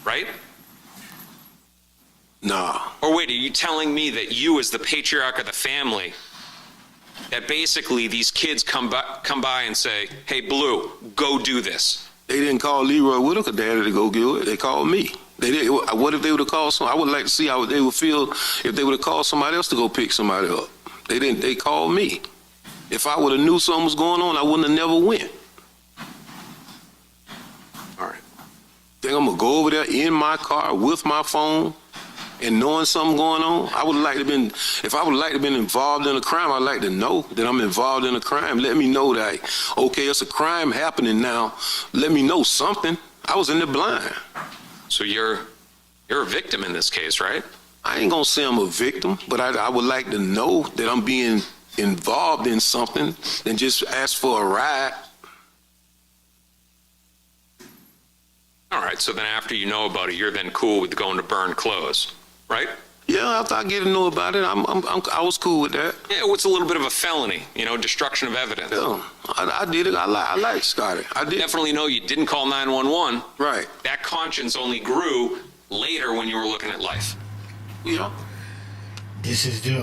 right?
Nah.
Or wait, are you telling me that you as the patriarch of the family, that basically these kids come by and say, hey, Blue, go do this?
They didn't call Leroy Whitaker daddy to go do it. They called me. They did. What if they would have called I would like to see how they would feel if they would have called somebody else to go pick somebody up. They didn't. They called me. If I would have knew something was going on, I wouldn't have never went.
All right.
Think I'm gonna go over there in my car with my phone and knowing something going on? I would like to been, if I would like to been involved in a crime, I'd like to know that I'm involved in a crime. Let me know that, okay, it's a crime happening now. Let me know something. I was in the blind.
So you're a victim in this case, right?
I ain't gonna say I'm a victim, but I would like to know that I'm being involved in something than just ask for a ride.
All right, so then after you know about it, you're then cool with going to burn clothes, right?
Yeah, after I get to know about it, I was cool with that.
Yeah, what's a little bit of a felony? You know, destruction of evidence.
Yeah, I did it. I like Scotty. I did.
Definitely know you didn't call 911.
Right.
That conscience only grew later when you were looking at life.
Yeah.
This is the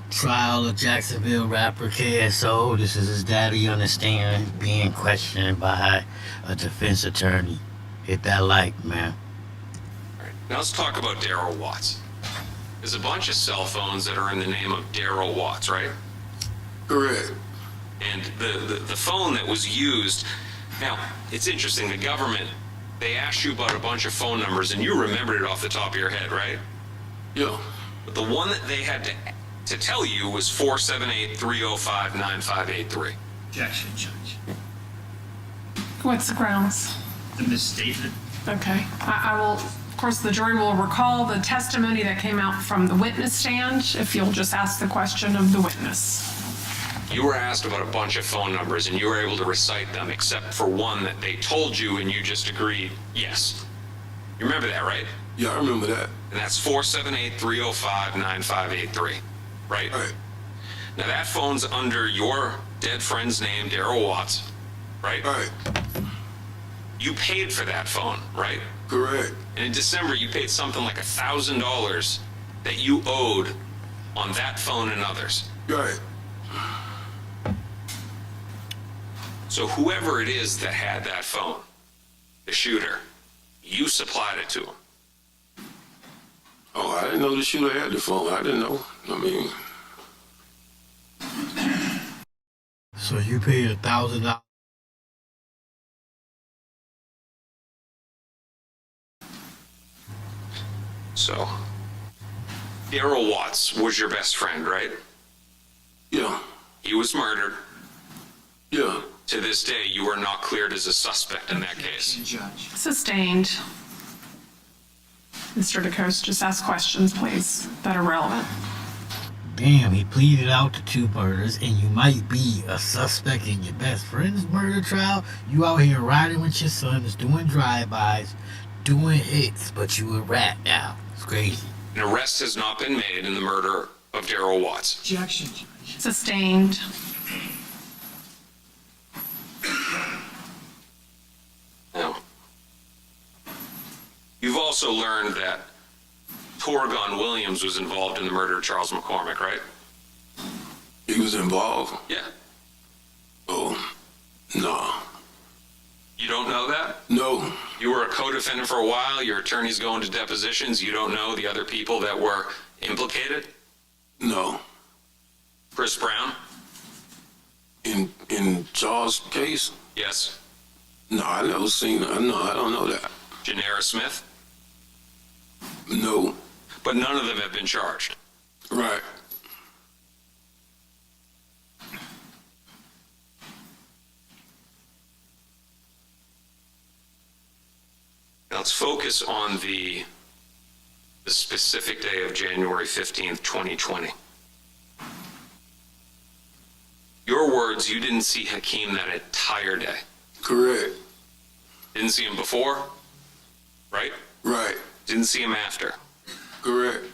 trial of Jacksonville rapper Ksoo. This is his daddy on the stand being questioned by a defense attorney. Hit that like, man.
All right, now let's talk about Darrell Watts. There's a bunch of cell phones that are in the name of Darrell Watts, right?
Correct.
And the phone that was used, now, it's interesting, the government, they asked you about a bunch of phone numbers and you remembered it off the top of your head, right?
Yeah.
But the one that they had to tell you was 478-305-9583.
Objection, Judge.
What's the grounds?
The misstatement.
Okay. I will, of course, the jury will recall the testimony that came out from the witness stand, if you'll just ask the question of the witness.
You were asked about a bunch of phone numbers and you were able to recite them except for one that they told you and you just agreed, yes. You remember that, right?
Yeah, I remember that.
And that's 478-305-9583, right?
Right.
Now that phone's under your dead friend's name, Darrell Watts, right?
Right.
You paid for that phone, right?
Correct.
And in December, you paid something like $1,000 that you owed on that phone and others.
Right.
So whoever it is that had that phone, the shooter, you supplied it to him.
Oh, I didn't know the shooter had the phone. I didn't know. I mean.
So you paid $1,000.
So, Darrell Watts was your best friend, right?
Yeah.
He was murdered.
Yeah.
to this day, you are not cleared as a suspect in that case.
Judge.
Sustained. Mr. DeCoste, just ask questions, please, that are relevant.
Damn, he pleaded out to 2 murders, and you might be a suspect in your best friend's murder trial. You out here riding with your sons, doing drive-bys, doing hits, but you a rat now. It's crazy.
An arrest has not been made in the murder of Darrell Watts.
Objection, Judge.
Sustained.
Now, you've also learned that Torgon Williams was involved in the murder of Charles McCormick, right?
He was involved?
Yeah.
Oh, no.
You don't know that?
No.
You were a co-defendant for a while, your attorney's going to depositions, you don't know the other people that were implicated?
No.
Chris Brown?
In Charles' case?
Yes.
No, I never seen that. No, I don't know that.
Janera Smith?
No.
But none of them have been charged.
Right.
Now let's focus on the specific day of January 15th, 2020. Your words, you didn't see Hakeem that entire day.
Correct.
Didn't see him before, right?
Right.
Didn't see him after.
Correct.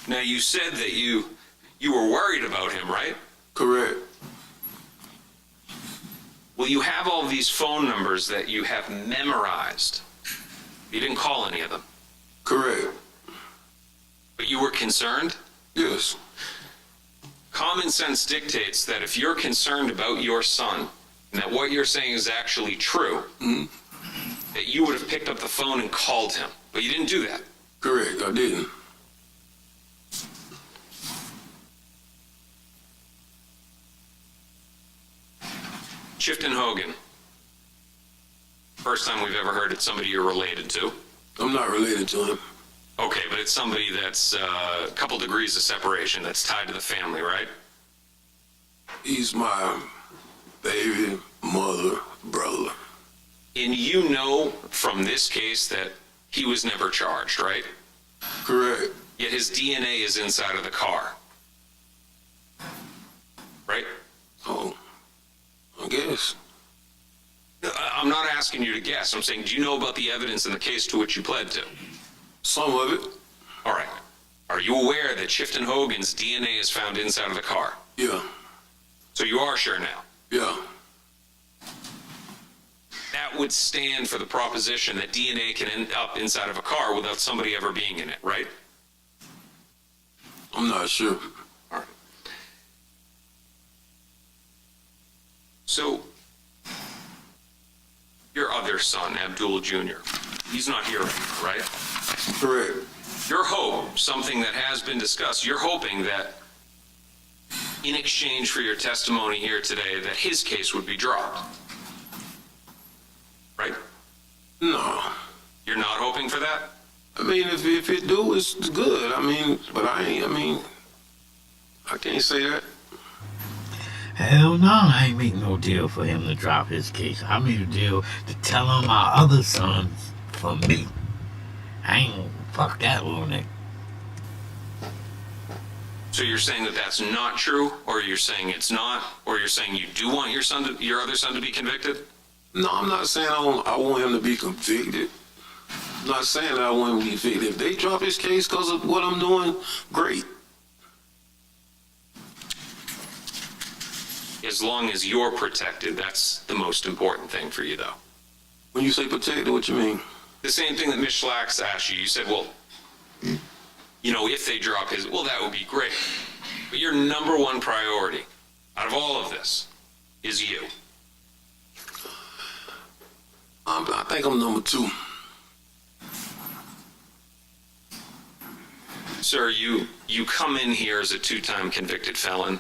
Now you said that you were worried about him, right?
Correct.
Well, you have all these phone numbers that you have memorized. You didn't call any of them.
Correct.
But you were concerned?
Yes.
Common sense dictates that if you're concerned about your son, and that what you're saying is actually true, that you would have picked up the phone and called him. But you didn't do that.
Correct, I didn't.
Chifton Hogan. First time we've ever heard it's somebody you're related to.
I'm not related to him.
Okay, but it's somebody that's a couple degrees of separation that's tied to the family, right?
He's my baby, mother, brother.
And you know from this case that he was never charged, right?
Correct.
Yet his DNA is inside of the car. Right?
Oh, I guess.
I'm not asking you to guess. I'm saying, do you know about the evidence in the case to which you pled to?
Some of it.
All right. Are you aware that Chifton Hogan's DNA is found inside of the car?
Yeah.
So you are sure now?
Yeah.
That would stand for the proposition that DNA can end up inside of a car without somebody ever being in it, right?
I'm not sure.
All right. So, your other son, Abdul Jr., he's not here anymore, right?
Correct.
Your hope, something that has been discussed, you're hoping that in exchange for your testimony here today, that his case would be dropped. Right?
No.
You're not hoping for that?
I mean, if it do, it's good. I mean, but I can't say that.
Hell no, I ain't make no deal for him to drop his case. I made a deal to tell him my other sons for me. I ain't fuck that lunatic.
So you're saying that that's not true, or you're saying it's not, or you're saying you do want your other son to be convicted?
No, I'm not saying I want him to be convicted. I'm not saying that I want him to be convicted. If they drop his case because of what I'm doing, great.
As long as you're protected, that's the most important thing for you, though.
When you say protected, what you mean?
The same thing that Ms. Schlax asked you. You said, well, if they drop his, well, that would be great. But your number one priority out of all of this is you.
I think I'm number 2.
Sir, you come in here as a 2-time convicted felon.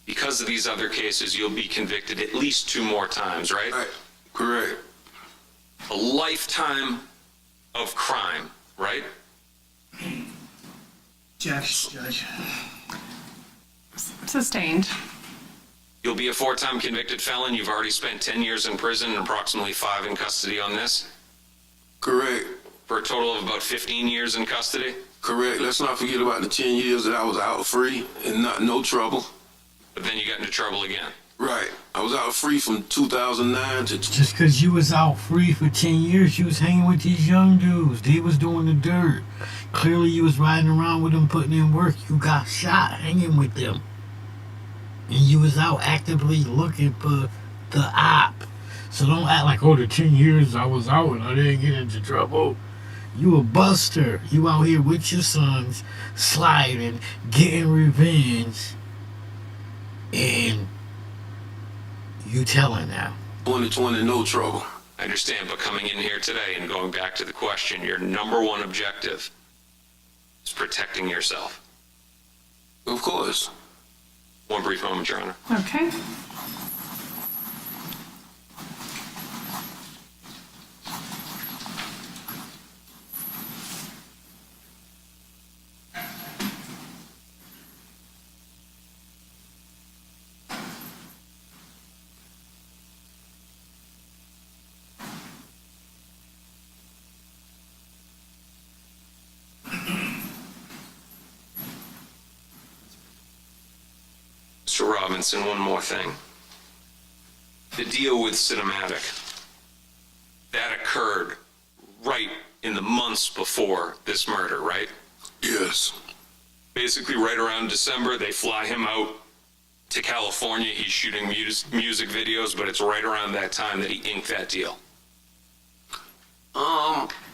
Because of these other cases, you'll be convicted at least 2 more times, right?
Right. Correct.
A lifetime of crime, right?
Judge.
Sustained.
You'll be a 4-time convicted felon. You've already spent 10 years in prison and approximately 5 in custody on this.
Correct.
For a total of about 15 years in custody.
Correct. Let's not forget about the 10 years that I was out free and no trouble.
But then you got into trouble again.
Right. I was out free from 2009 to...
Just because you was out free for 10 years, you was hanging with these young dudes. They was doing the dirt. Clearly you was riding around with them, putting in work. You got shot hanging with them. And you was out actively looking for the op. So don't act like, oh, the 10 years I was out and I didn't get into trouble. You a buster. You out here with your sons, sliding, getting revenge. And you telling now.
2020, no trouble.
I understand, but coming in here today and going back to the question, your number one objective is protecting yourself.
Of course.
One brief moment, Your Honor.
Okay.
Mr. Robinson, one more thing. The deal with Cinematic, that occurred right in the months before this murder, right?
Yes.
Basically, right around December, they fly him out to California. He's shooting music videos, but it's right around that time that he inked that deal.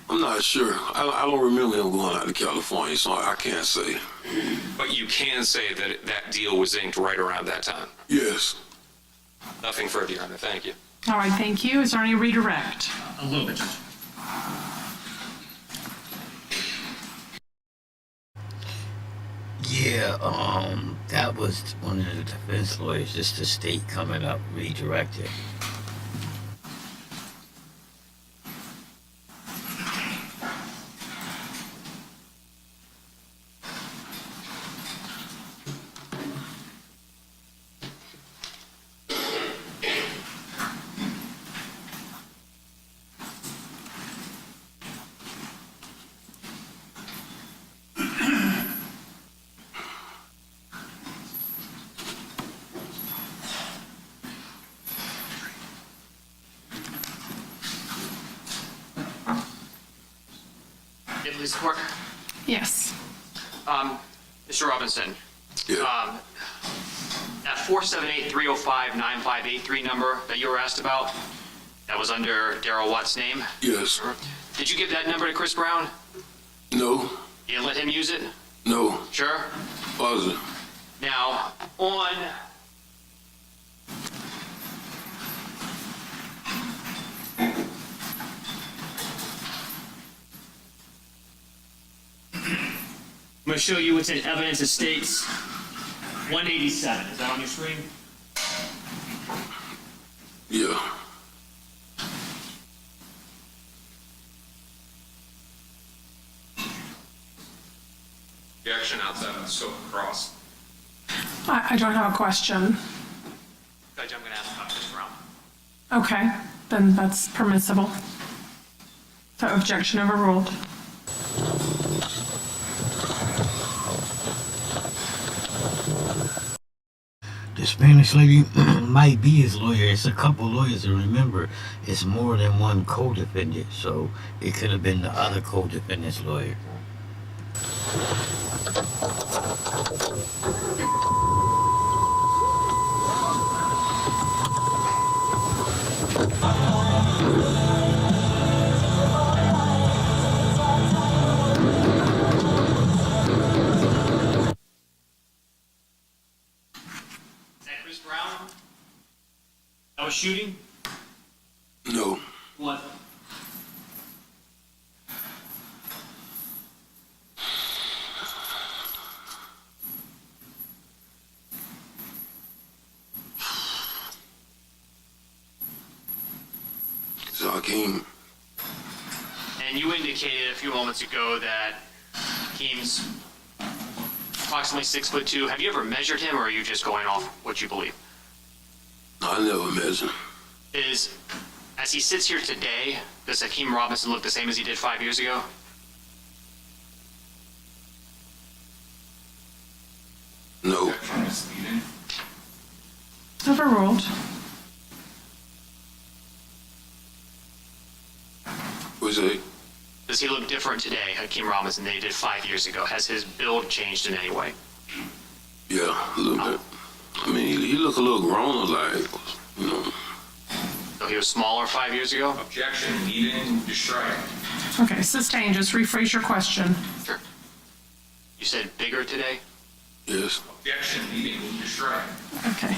I'm not sure. I don't remember him going out to California, so I can't say.
But you can say that that deal was inked right around that time.
Yes.
Nothing further, Your Honor. Thank you.
All right, thank you. Is there any redirect?
A little bit, Judge.
Yeah, that was one of the defense lawyers, just the state coming up redirected.
Police court.
Yes.
Mr. Robinson.
Yeah.
That 478-305-9583 number that you were asked about, that was under Darrell Watt's name?
Yes.
Did you give that number to Chris Brown?
No.
You didn't let him use it?
No.
Sure?
Positive.
Now, on... I'm going to show you what's in evidence. It states 187. Is that on your screen?
Yeah.
Objection outside of the scope of cross.
I don't have a question.
Judge, I'm going to ask about Chris Brown.
Okay, then that's permissible. So objection overruled.
The Spanish lady might be his lawyer. It's a couple lawyers, and remember, it's more than one co-defendant, so it could have been the other co-defendant's lawyer.
That was shooting?
No.
What?
So Hakeem.
And you indicated a few moments ago that Hakeem's approximately 6'2". Have you ever measured him, or are you just going off what you believe?
I never met him.
As he sits here today, does Hakeem Robinson look the same as he did 5 years ago?
No.
Overruled.
Was it?
Does he look different today, Hakeem Robinson, than he did 5 years ago? Has his build changed in any way?
Yeah, a little bit. I mean, he look a little grown, like, you know.
So he was smaller 5 years ago?
Objection, leaving to strike.
Okay, sustained. Just rephrase your question.
Sure. You said bigger today?
Yes.
Objection, leaving to strike.
Okay.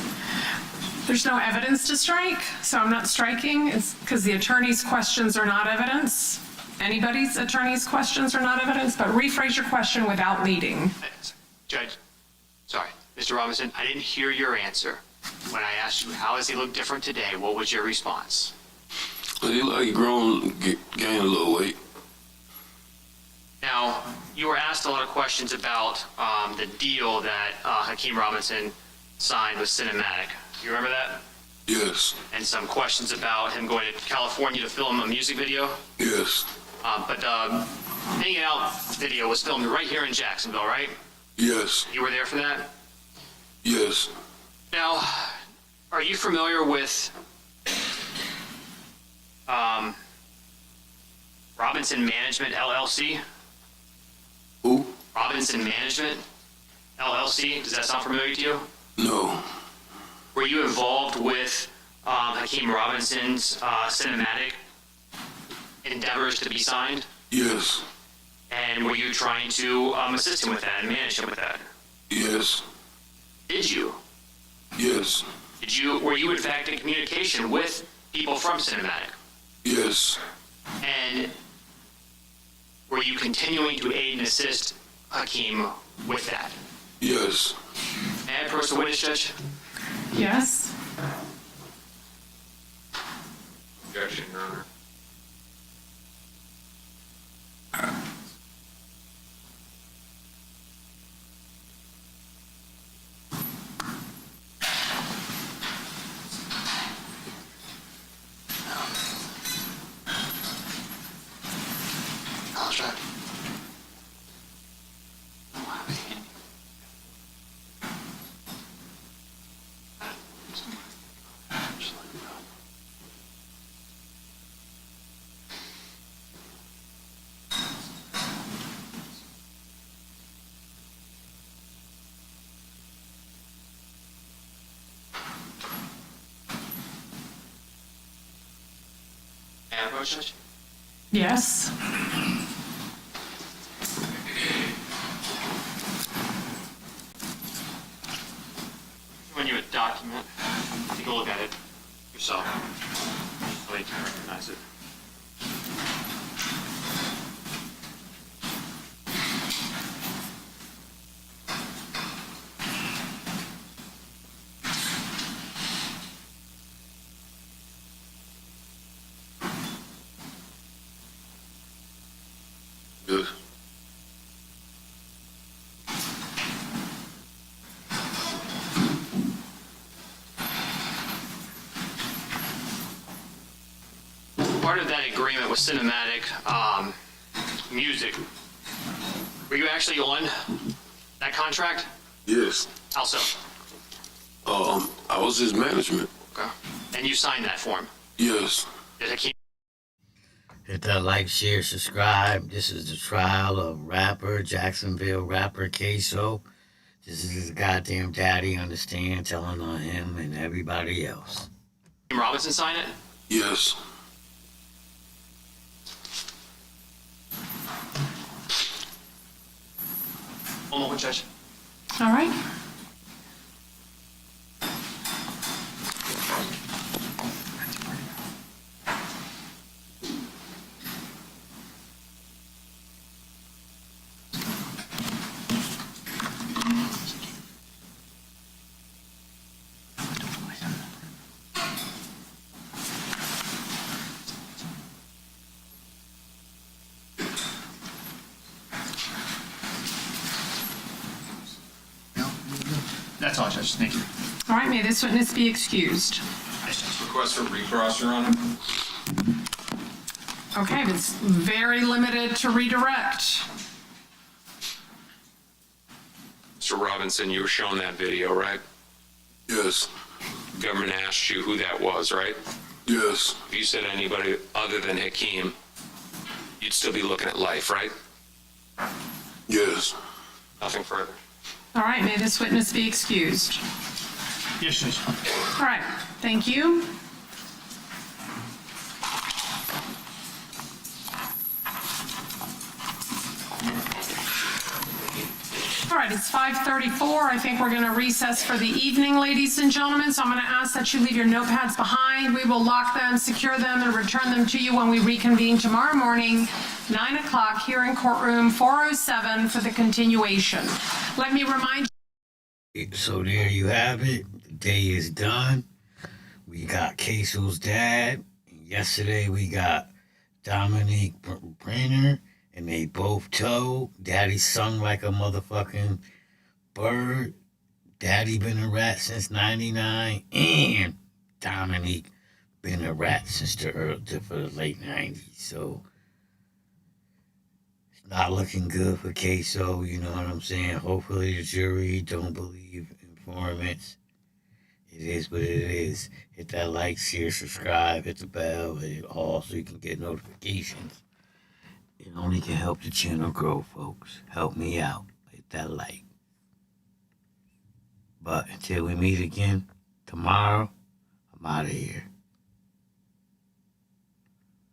There's no evidence to strike, so I'm not striking. It's because the attorney's questions are not evidence. Anybody's attorney's questions are not evidence, but rephrase your question without leading.
Judge, sorry, Mr. Robinson, I didn't hear your answer. When I asked you, how does he look different today, what was your response?
He look like he grown, gained a little weight.
Now, you were asked a lot of questions about the deal that Hakeem Robinson signed with Cinematic. You remember that?
Yes.
And some questions about him going to California to film a music video?
Yes.
But the Hanging Out video was filmed right here in Jacksonville, right?
Yes.
You were there for that?
Yes.
Now, are you familiar with Robinson Management, LLC?
Who?
Robinson Management, LLC. Does that sound familiar to you?
No.
Were you involved with Hakeem Robinson's cinematic endeavors to be signed?
Yes.
And were you trying to assist him with that and manage him with that?
Yes.
Did you?
Yes.
Were you in fact in communication with people from Cinematic?
Yes.
And were you continuing to aid and assist Hakeem with that?
Yes.
May I approach the witness, Judge?
Yes.
Objection, Your Honor.
May I approach, Judge?
Yes.
Showing you a document. Take a look at it yourself. So you can recognize it.
Yes.
Part of that agreement with Cinematic Music, were you actually on that contract?
Yes.
How so?
I was his management.
Okay. And you signed that form?
Yes.
Did Hakeem?
Hit that like, share, subscribe. This is the trial of rapper, Jacksonville rapper Ksoo. This is his goddamn daddy on the stand telling on him and everybody else.
Hakeem Robinson sign it?
Yes.
One moment, Judge.
All right.
That's all, Judge. Thank you.
All right, may this witness be excused.
Request for recross, Your Honor.
Okay, it's very limited to redirect.
Mr. Robinson, you were shown that video, right?
Yes.
Government asked you who that was, right?
Yes.
If you said anybody other than Hakeem, you'd still be looking at life, right?
Yes.
Nothing further.
All right, may this witness be excused.
Yes, Judge.
All right, thank you. All right, it's 5:34. I think we're going to recess for the evening, ladies and gentlemen. So I'm going to ask that you leave your notepads behind. We will lock them, secure them, and return them to you when we reconvene tomorrow morning, 9 o'clock, here in courtroom 407 for the continuation. Let me remind you.
So there you have it. The day is done. We got Ksoo's dad. Yesterday we got Dominique Brenner. And they both told Daddy sung like a motherfucking bird. Daddy been a rat since 99. And Dominique been a rat since for the late 90s. So it's not looking good for Ksoo, you know what I'm saying? Hopefully the jury don't believe informants. It is what it is. Hit that like, share, subscribe, hit the bell, hit it all so you can get notifications. It only can help the channel grow, folks. Help me out. Hit that like. But until we meet again tomorrow, I'm out of here.